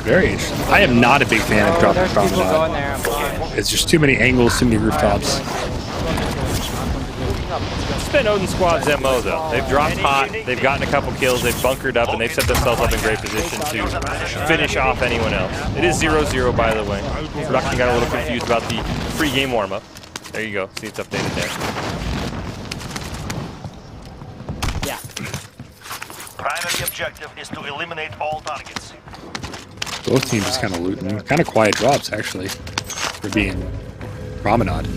Speaker 3: Very interesting. I am not a big fan of dropping Promenade. It's just too many angles, too many rooftops.
Speaker 2: It's been Odin Squad's MO though. They've dropped hot, they've gotten a couple kills, they've bunkered up, and they've set themselves up in great position to finish off anyone else. It is 0-0 by the way. Production got a little confused about the free game warm-up. There you go, see it's updated there.
Speaker 8: Primary objective is to eliminate all targets.
Speaker 3: Both teams just kind of looting. Kind of quiet drops, actually, for being Promenade.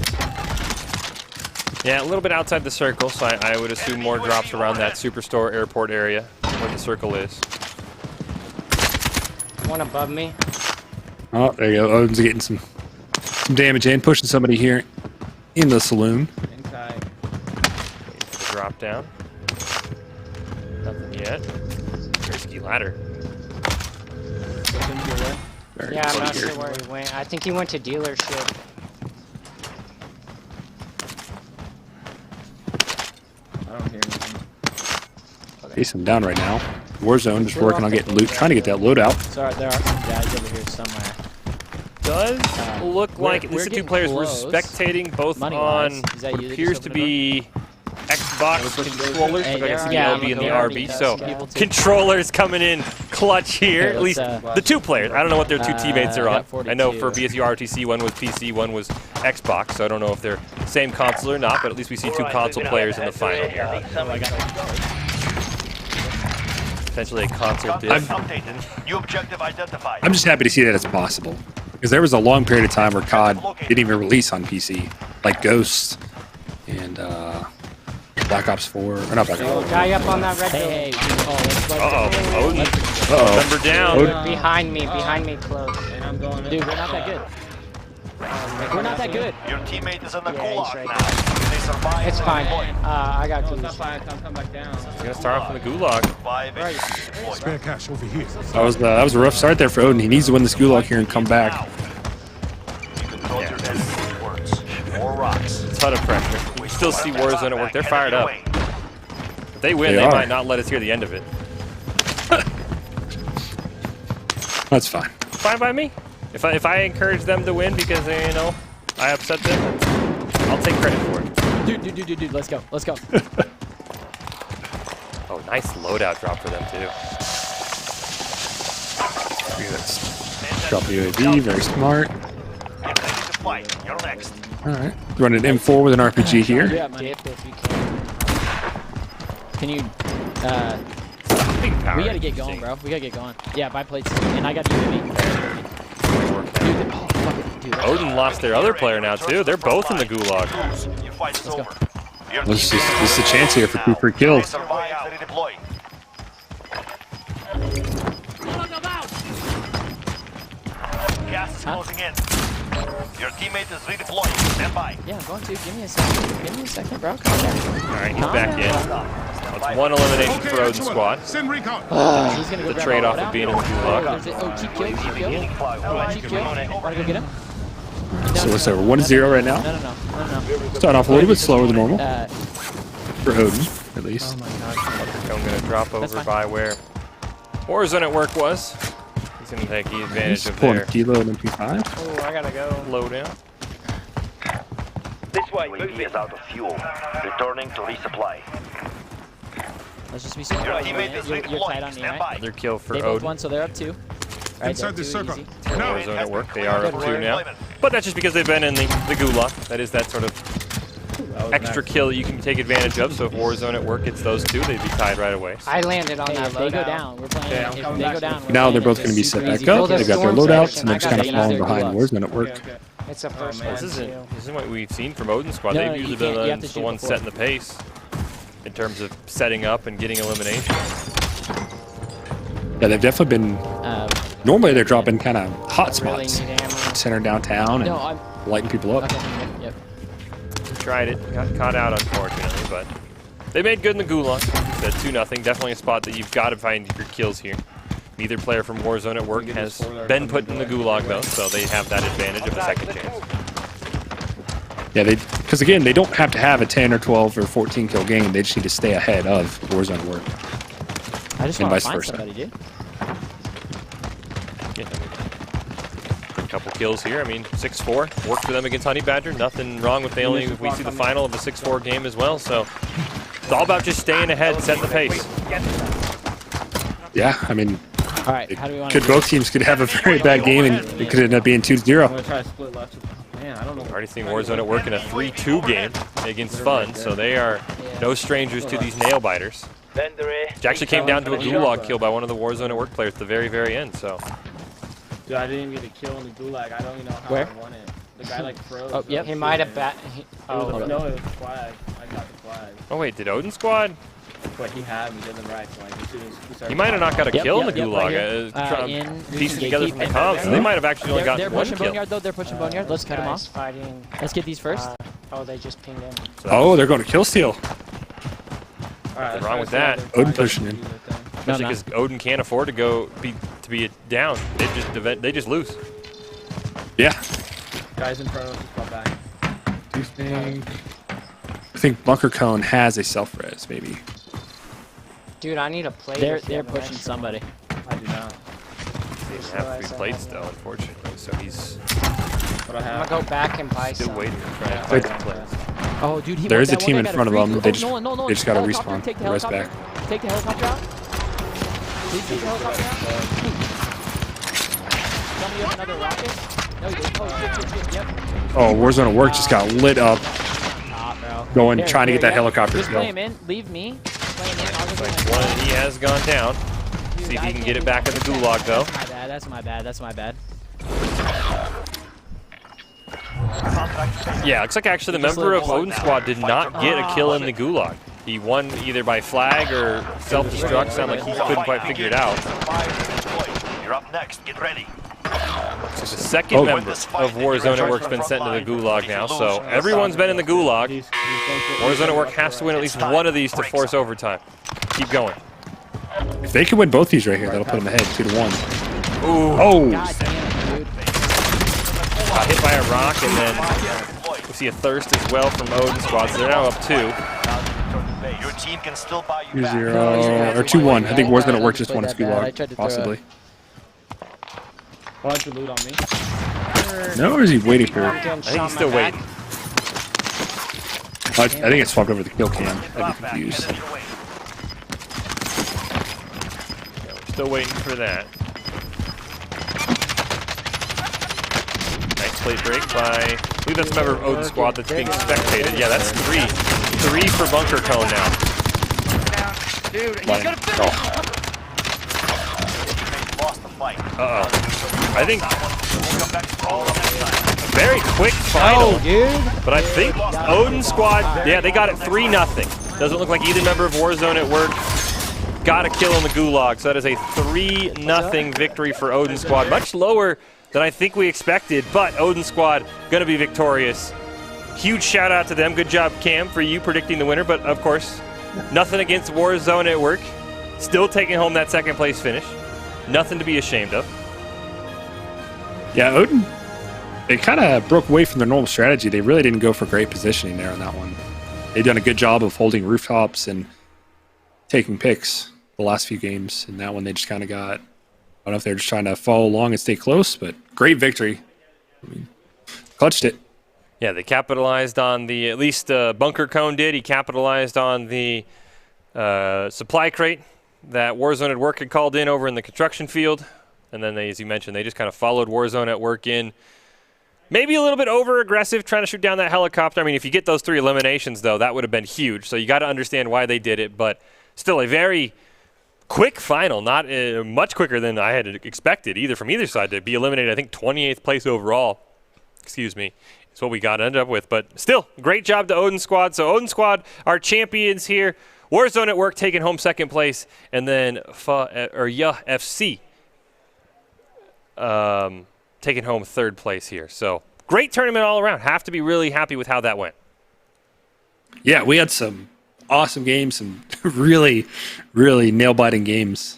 Speaker 2: Yeah, a little bit outside the circle, so I would assume more drops around that Superstore airport area where the circle is.
Speaker 1: One above me.
Speaker 3: Oh, there you go. Odin's getting some damage in, pushing somebody here in the saloon.
Speaker 10: Inside.
Speaker 2: Wait for the drop down. Nothing yet. Risky ladder.
Speaker 1: Yeah, I'm not sure where he went. I think he went to dealership.
Speaker 10: I don't hear anything.
Speaker 3: Chasing down right now. Warzone just working on getting loot, trying to get that loadout.
Speaker 17: Sorry, there are some guys over here somewhere.
Speaker 2: Does look like these are two players we're spectating both on what appears to be Xbox controllers, but I guess the LB and the RB. So controllers coming in clutch here. At least the two players. I don't know what their two teammates are on. I know for BSU RTC one was PC, one was Xbox. So I don't know if they're same console or not. But at least we see two console players in the final here. Potentially a console diff.
Speaker 3: I'm just happy to see that it's possible. Because there was a long period of time where COD didn't even release on PC. Like Ghost and Black Ops 4. Or not Black Ops 4.
Speaker 1: Guy up on that red building.
Speaker 2: Uh-oh. Odin. Number down.
Speaker 1: Behind me, close.
Speaker 10: And I'm going
Speaker 17: Dude, we're not that good. We're not that good.
Speaker 8: Your teammate is in the gulag now. If they survive,
Speaker 1: It's fine. I got two.
Speaker 10: Come back down.
Speaker 2: He's gonna start off in the gulag.
Speaker 5: Spare cash over here.
Speaker 3: That was a rough start there for Odin. He needs to win this gulag here and come back.
Speaker 8: More rocks.
Speaker 2: A ton of pressure. You still see Warzone at work. They're fired up. If they win, they might not let us hear the end of it.
Speaker 3: That's fine.
Speaker 2: Fine by me. If I encourage them to win because they, I upset them, I'll take credit for it.
Speaker 17: Dude, let's go.
Speaker 2: Oh, nice loadout drop for them too.
Speaker 3: Drop the UAV, very smart.
Speaker 8: You're next.
Speaker 3: Alright. Running an M4 with an RPG here.
Speaker 17: Yeah, can you, we gotta get going, bro. We gotta get going. Yeah, buy plates. And I got UAV. Dude,
Speaker 2: Odin lost their other player now too. They're both in the gulag.
Speaker 3: This is a chance here for 2 free kills.
Speaker 8: Gas is closing in. Your teammate is redeploying. Stand by.
Speaker 17: Yeah, I'm going to. Give me a second. Give me a second, bro. Calm down.
Speaker 2: Alright, he's back in. That's one elimination for Odin Squad.
Speaker 8: Send recon.
Speaker 17: He's gonna go
Speaker 2: The trade-off of being in the gulag.
Speaker 17: Oh, cheap kill, cheap kill. Cheap kill. Wanna go get him?
Speaker 3: So what's over? 1-0 right now.
Speaker 17: No.
Speaker 3: Starting off a little bit slower than normal.
Speaker 17: Uh,
Speaker 3: For Odin, at least.
Speaker 17: Oh my gosh.
Speaker 2: I'm going to drop over by where Warzone at work was. He's going to take advantage
Speaker 3: He's
Speaker 2: of
Speaker 3: pulling
Speaker 2: there.
Speaker 3: a kilo and MP5.
Speaker 2: Oh, I gotta go. Low down.
Speaker 8: This way. UAV is out of fuel. Returning to resupply.
Speaker 17: Let's just be simple. You're tight on me, right?
Speaker 2: Another kill for
Speaker 17: They both
Speaker 2: Odin.
Speaker 17: won, so they're up 2. Right,
Speaker 8: Inside the circle.
Speaker 2: Warzone at work. They are up 2 now. But that's just because they've been in the gulag. That is that sort of extra kill that you can take advantage of. So if Warzone at work gets those 2, they'd be tied right away.
Speaker 1: I landed on that
Speaker 17: If they go down, we're playing.
Speaker 2: Yeah,
Speaker 17: If they go down, we're
Speaker 3: Now
Speaker 17: playing
Speaker 3: they're both
Speaker 17: it
Speaker 3: going to be
Speaker 17: super
Speaker 3: set back
Speaker 17: easy.
Speaker 3: up. They've got their loadouts, and they're just kind of
Speaker 17: I
Speaker 3: falling
Speaker 17: got
Speaker 3: behind
Speaker 17: their
Speaker 3: Warzone at work.
Speaker 1: It's a first
Speaker 2: This
Speaker 1: one.
Speaker 2: isn't what we've seen from Odin Squad.
Speaker 17: No,
Speaker 2: They've
Speaker 17: you
Speaker 2: usually
Speaker 17: can't- you
Speaker 2: been
Speaker 17: have to
Speaker 2: the
Speaker 17: shoot
Speaker 2: ones
Speaker 17: before.
Speaker 2: setting the pace in terms of setting up and getting elimination.
Speaker 3: Yeah, they've definitely been. Normally, they're dropping kind of hot spots, center downtown, and
Speaker 17: No, I'm-
Speaker 3: lighting people up.
Speaker 17: Yep.
Speaker 2: Tried it, got caught out unfortunately, but they made good in the gulag. Said 2-0. Definitely a spot that you've got to find your kills here. Neither player from Warzone at work has been put in the gulag though, so they have that advantage of a second chance.
Speaker 3: Yeah, because again, they don't have to have a 10 or 12 or 14 kill game. They just need to stay ahead of Warzone at work.
Speaker 17: I just
Speaker 3: and
Speaker 17: want
Speaker 3: vice
Speaker 17: to find
Speaker 3: versa.
Speaker 17: somebody, dude.
Speaker 2: Yeah, a couple kills here. I mean, 6-4 worked for them against Honey Badger. Nothing wrong with if we see the final of a 6-4 game as well. So it's all about just staying ahead, setting the pace.
Speaker 3: Yeah, I mean,
Speaker 17: All right, how do we want to
Speaker 3: both teams could have a very bad game, and it could end up being 2-0.
Speaker 10: I'm gonna try to split left. Man, I don't know.
Speaker 2: Already seen Warzone at work in a 3-2 game against Fun, so they are no strangers to these nail biters. It actually came down to a gulag kill by one of the Warzone at work players at the very, very end. So.
Speaker 10: Dude, I didn't even get a kill in the gulag. I don't even know how
Speaker 17: Where?
Speaker 10: I won it. The guy like froze.
Speaker 17: Oh, yep.
Speaker 1: He might have
Speaker 10: No, it was a flag. I got the flag.
Speaker 2: Oh wait, did Odin Squad?
Speaker 10: But he had me in the right flank. As soon as he started
Speaker 2: He might have not got a
Speaker 17: Yep,
Speaker 2: kill in
Speaker 17: yep,
Speaker 2: the
Speaker 17: yep,
Speaker 2: gulag.
Speaker 17: right here.
Speaker 2: Piecing
Speaker 17: in
Speaker 2: together from the comms, so they might have actually only
Speaker 17: They're
Speaker 2: gotten one
Speaker 17: pushing
Speaker 2: kill.
Speaker 17: Boneyard though. They're pushing Boneyard. Let's cut him
Speaker 1: Guys
Speaker 17: off.
Speaker 1: fighting.
Speaker 17: Let's get these first.
Speaker 1: Oh, they just pinged in.
Speaker 3: Oh, they're going to kill steal.
Speaker 2: Nothing wrong with that.
Speaker 3: Odin pushing in.
Speaker 2: Especially because Odin can't afford to be down. They just lose.
Speaker 3: Yeah.
Speaker 10: Guys in front of us just fell back.
Speaker 3: I think Bunker Cone has a self-res, maybe.
Speaker 1: Dude, I need a plate.
Speaker 17: They're pushing somebody.
Speaker 10: I do not.
Speaker 2: They have 3 plates though, unfortunately. So he's
Speaker 10: But I
Speaker 1: I'm
Speaker 10: have.
Speaker 1: gonna go back and buy
Speaker 2: still
Speaker 1: some.
Speaker 2: waiting to try and fight some plates.
Speaker 17: Oh, dude,
Speaker 3: There is a
Speaker 17: that one
Speaker 3: team
Speaker 17: guy
Speaker 3: in
Speaker 17: got
Speaker 3: front of
Speaker 17: free
Speaker 3: them.
Speaker 17: kill.
Speaker 3: They
Speaker 17: Oh,
Speaker 3: just,
Speaker 17: Nolan,
Speaker 3: they just got to
Speaker 17: helicopter,
Speaker 3: respawn.
Speaker 17: Take the
Speaker 3: The rest
Speaker 17: helicopter.
Speaker 3: back.
Speaker 17: Take the helicopter out. Please take the helicopter out. Tell me you have another rocket. No, you didn't. Oh, shit. Yep.
Speaker 3: Oh, Warzone at work just got lit up. Going,
Speaker 17: Here,
Speaker 3: trying to
Speaker 17: here,
Speaker 3: get that
Speaker 17: yeah.
Speaker 3: helicopter
Speaker 17: Just
Speaker 3: kill.
Speaker 17: play him in. Leave me. Play him in. I'll go
Speaker 2: Like
Speaker 17: get
Speaker 2: one, he has gone down. See if he can get it back in the gulag though.
Speaker 17: That's my bad. That's my bad.
Speaker 2: Yeah, looks like actually the member of Odin Squad did not get a kill in the gulag. He won either by flag or self-destruct. Sounded like he couldn't quite figure it out.
Speaker 8: You're up next. Get ready.
Speaker 2: So the second member of Warzone at Work's been sent to the gulag now, so everyone's been in the gulag. Warzone at Work has to win at least one of these to force overtime. Keep going.
Speaker 3: If they can win both these right here, that'll put them ahead 2-1.
Speaker 2: Ooh.
Speaker 3: Oh!
Speaker 17: God damn it, dude.
Speaker 2: Got hit by a rock, and then we see a thirst as well from Odin Squad, so they're now up 2.
Speaker 8: Your team can still buy you
Speaker 3: 2-0 or 2-1. I think Warzone at Work just won his gulag, possibly.
Speaker 10: Bunch of loot on me.
Speaker 3: No, or is he waiting for?
Speaker 2: I think he's still waiting.
Speaker 3: I think it's swapped over the kill cam. I'd be confused.
Speaker 2: Yeah, we're still waiting for that. Nice plate break by, I believe that's a member of Odin Squad that's being spectated. Yeah, that's 3. 3 for Bunker Cone now.
Speaker 8: Dude, he's
Speaker 3: Line.
Speaker 8: gonna finish.
Speaker 3: Oh.
Speaker 8: Lost the fight.
Speaker 2: Uh-oh. I think a very quick final. But I think Odin Squad, yeah, they got it 3-0. Doesn't look like either member of Warzone at Work got a kill in the gulag. So that is a 3-0 victory for Odin Squad. Much lower than I think we expected, but Odin Squad going to be victorious. Huge shout out to them. Good job, Cam, for you predicting the winner, but of course, nothing against Warzone at Work. Still taking home that second place finish. Nothing to be ashamed of.
Speaker 3: Yeah, Odin, they kind of broke away from their normal strategy. They really didn't go for great positioning there on that one. They've done a good job of holding rooftops and taking picks the last few games. And that one, they just kind of got, I don't know if they're just trying to follow along and stay close, but great victory. I mean, clutched it.
Speaker 2: Yeah, they capitalized on the, at least Bunker Cone did. He capitalized on the supply crate that Warzone at Work had called in over in the construction field. And then, they, as you mentioned, they just kind of followed Warzone at Work in. Maybe a little bit over-aggressive trying to shoot down that helicopter. I mean, if you get those 3 eliminations, though, that would have been huge. So you got to understand why they did it. But still a very quick final, not much quicker than I had expected, either from either side, to be eliminated. I think 28th place overall. Excuse me. Is what we got to end up with. But still, great job to Odin Squad. So Odin Squad, our champions here. Warzone at Work taking home second place. And then FC taking home third place here. So great tournament all around. Have to be really happy with how that went.
Speaker 3: Yeah, we had some awesome games, some really, really nail-biting games.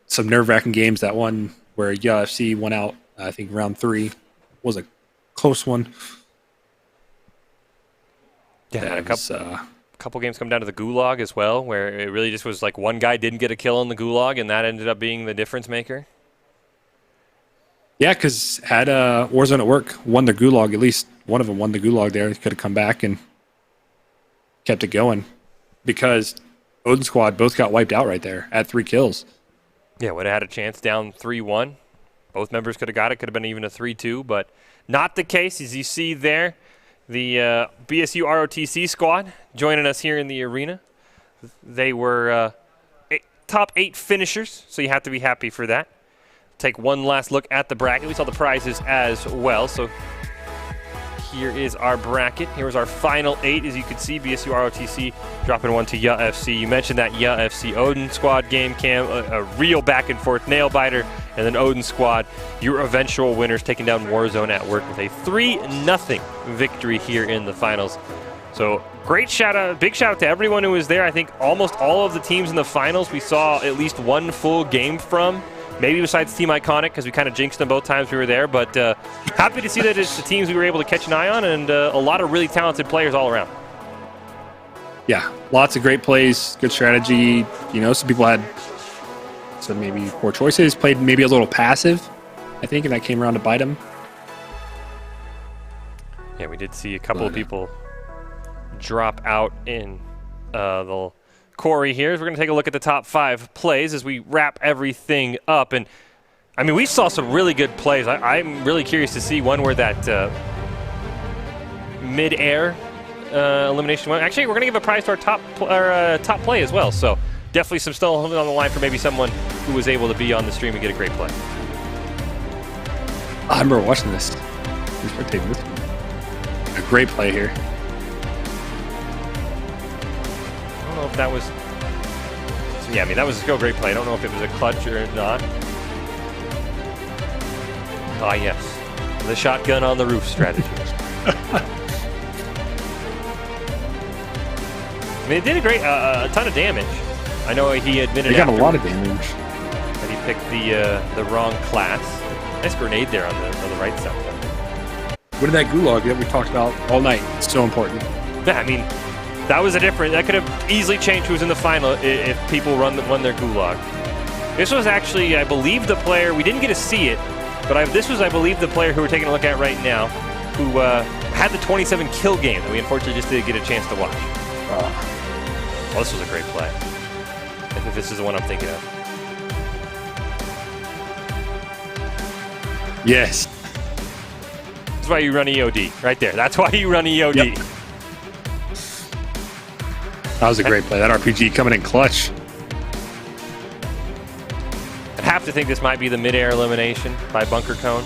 Speaker 3: Some nerve-wracking games. That one where UFC won out, I think round 3 was a close one.
Speaker 2: Yeah, a couple games come down to the Gulag as well, where it really just was like one guy didn't get a kill in the Gulag, and that ended up being the difference maker.
Speaker 3: Yeah, because had Warzone at Work won the Gulag, at least one of them won the Gulag there, they could have come back and kept it going. Because Odin Squad both got wiped out right there at 3 kills.
Speaker 2: Yeah, would have had a chance down 3-1. Both members could have got it. Could have been even a 3-2, but not the case. As you see there, the BSU ROTC squad joining us here in the arena. They were top 8 finishers, so you have to be happy for that. Take one last look at the bracket. We saw the prizes as well. So here is our bracket. Here is our final 8. As you can see, BSU ROTC dropping one to UFC. You mentioned that UFC Odin Squad game, Cam, a real back and forth nail biter. And then Odin Squad, your eventual winners, taking down Warzone at Work with a 3-0 victory here in the finals. So great shout out, big shout out to everyone who was there. I think almost all of the teams in the finals we saw at least one full game from. Maybe besides Team Iconic, because we kind of jinxed them both times we were there. But happy to see that it's the teams we were able to catch an eye on, and a lot of really talented players all around.
Speaker 3: Yeah, lots of great plays, good strategy. You know, some people had some maybe poor choices, played maybe a little passive, I think, and that came around to bite them.
Speaker 2: Yeah, we did see a couple of people drop out in the Corey here. We're going to take a look at the top 5 plays as we wrap everything up. And, I mean, we saw some really good plays. I'm really curious to see one where that mid-air elimination went. Actually, we're going to give a prize to our top play as well. So definitely some still on the line for maybe someone who was able to be on the stream and get a great play.
Speaker 3: I remember watching this. A great play here.
Speaker 2: I don't know if that was... So yeah, I mean, that was a great play. I don't know if it was a clutch or not. Ah, yes. The shotgun on the roof strategy. I mean, it did a ton of damage. I know he admitted
Speaker 3: he got a lot of damage.
Speaker 2: That he picked the wrong class. Nice grenade there on the right side.
Speaker 3: What did that gulag that we talked about all night? It's so important.
Speaker 2: Yeah, I mean, that was a different. That could have easily changed who was in the final if people won their gulag. This was actually, I believe, the player. We didn't get to see it, but this was, I believe, the player who we're taking a look at right now, who had the 27 kill game that we unfortunately just didn't get a chance to watch. Well, this was a great play. I think this is the one I'm thinking of.
Speaker 3: Yes.
Speaker 2: That's why you run EOD, right there. That's why you run EOD.
Speaker 3: Yep. That was a great play. That RPG coming in clutch.
Speaker 2: I have to think this might be the mid-air elimination by Bunker Cone.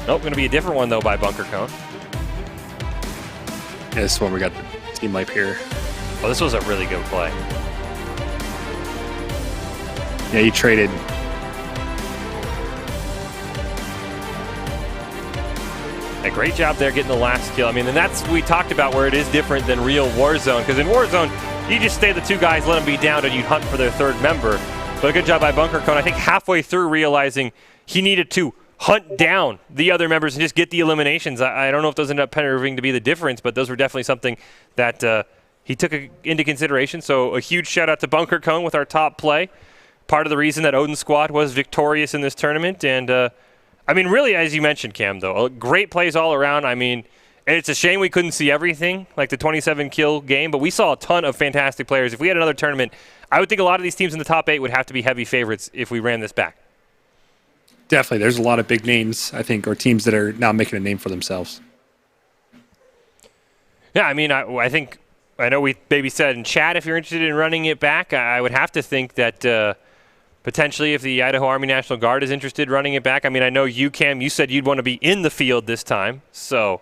Speaker 2: Nope, going to be a different one, though, by Bunker Cone.
Speaker 3: Yeah, this one we got the team life here.
Speaker 2: Oh, this was a really good play.
Speaker 3: Yeah, he traded.
Speaker 2: A great job there getting the last kill. I mean, and that's we talked about where it is different than real Warzone, because in Warzone, you just stay the two guys, let them be down, and you'd hunt for their third member. But a good job by Bunker Cone, I think halfway through realizing he needed to hunt down the other members and just get the eliminations. I don't know if those ended up proving to be the difference, but those were definitely something that he took into consideration. So a huge shout out to Bunker Cone with our top play. Part of the reason that Odin Squad was victorious in this tournament. And I mean, really, as you mentioned, Cam, though, great plays all around. I mean, it's a shame we couldn't see everything, like the 27-kill game, but we saw a ton of fantastic players. If we had another tournament, I would think a lot of these teams in the top 8 would have to be heavy favorites if we ran this back.
Speaker 3: Definitely. There's a lot of big names, I think, or teams that are now making a name for themselves.
Speaker 2: Yeah, I mean, I think, I know we maybe said in chat if you're interested in running it back, I would have to think that potentially if the Idaho Army National Guard is interested in running it back, I mean, I know you, Cam, you said you'd want to be in the field this time, so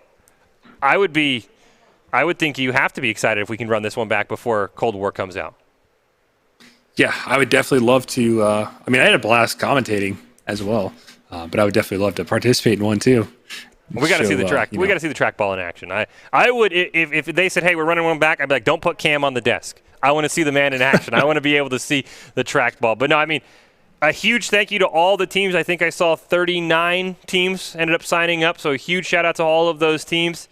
Speaker 2: I would think you have to be excited if we can run this one back before Cold War comes out.
Speaker 3: Yeah, I would definitely love to. I mean, I had a blast commentating as well, but I would definitely love to participate in one too.
Speaker 2: Well, we got to see the track. We got to see the trackball in action. I would if they said, "Hey, we're running one back," I'd be like, "Don't put Cam on the desk. I want to see the man in action. I want to be able to see the trackball." But no, I mean, a huge thank you to all the teams. I think I saw 39 teams ended up signing up. So a huge shout out to all of those teams.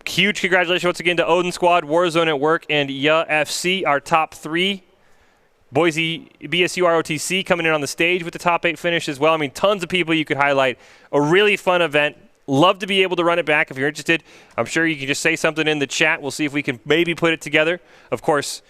Speaker 2: Huge congratulations once again to Odin Squad, Warzone at Work, and Ya FC, our top 3. Boise BSU ROTC coming in on the stage with the top 8 finish as well. I mean, tons of people you could highlight. A really fun event. Love to be able to run it back if you're interested. I'm sure you can just say something in the chat. We'll see if we can maybe put it together. Of course,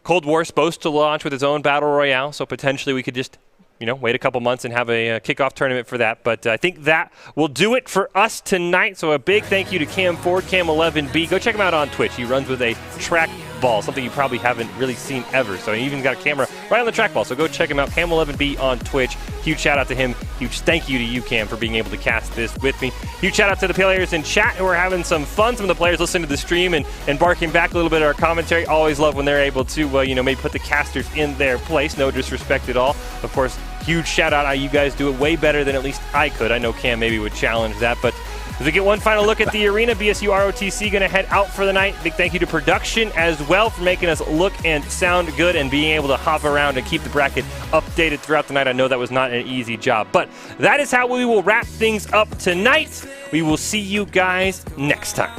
Speaker 2: Cold War is supposed to launch with its own Battle Royale, so potentially we could just, wait a couple months and have a kickoff tournament for that. But I think that will do it for us tonight. So a big thank you to Cam Ford, Cam11B. Go check him out on Twitch. He runs with a trackball, something you probably haven't really seen ever. So he even got a camera right on the trackball. So go check him out, Cam11B on Twitch. Huge shout out to him. Huge thank you to you, Cam, for being able to cast this with me. Huge shout out to the players in chat who are having some fun. Some of the players listening to the stream and barking back a little bit at our commentary. Always love when they're able to, maybe put the casters in their place. No disrespect at all. Of course, huge shout out. You guys do it way better than at least I could. I know Cam maybe would challenge that, but as we get one final look at the arena, BSU ROTC going to head out for the night. Big thank you to production as well for making us look and sound good and being able to hop around and keep the bracket updated throughout the night. I know that was not an easy job, but that is how we will wrap things up tonight. We will see you guys next time.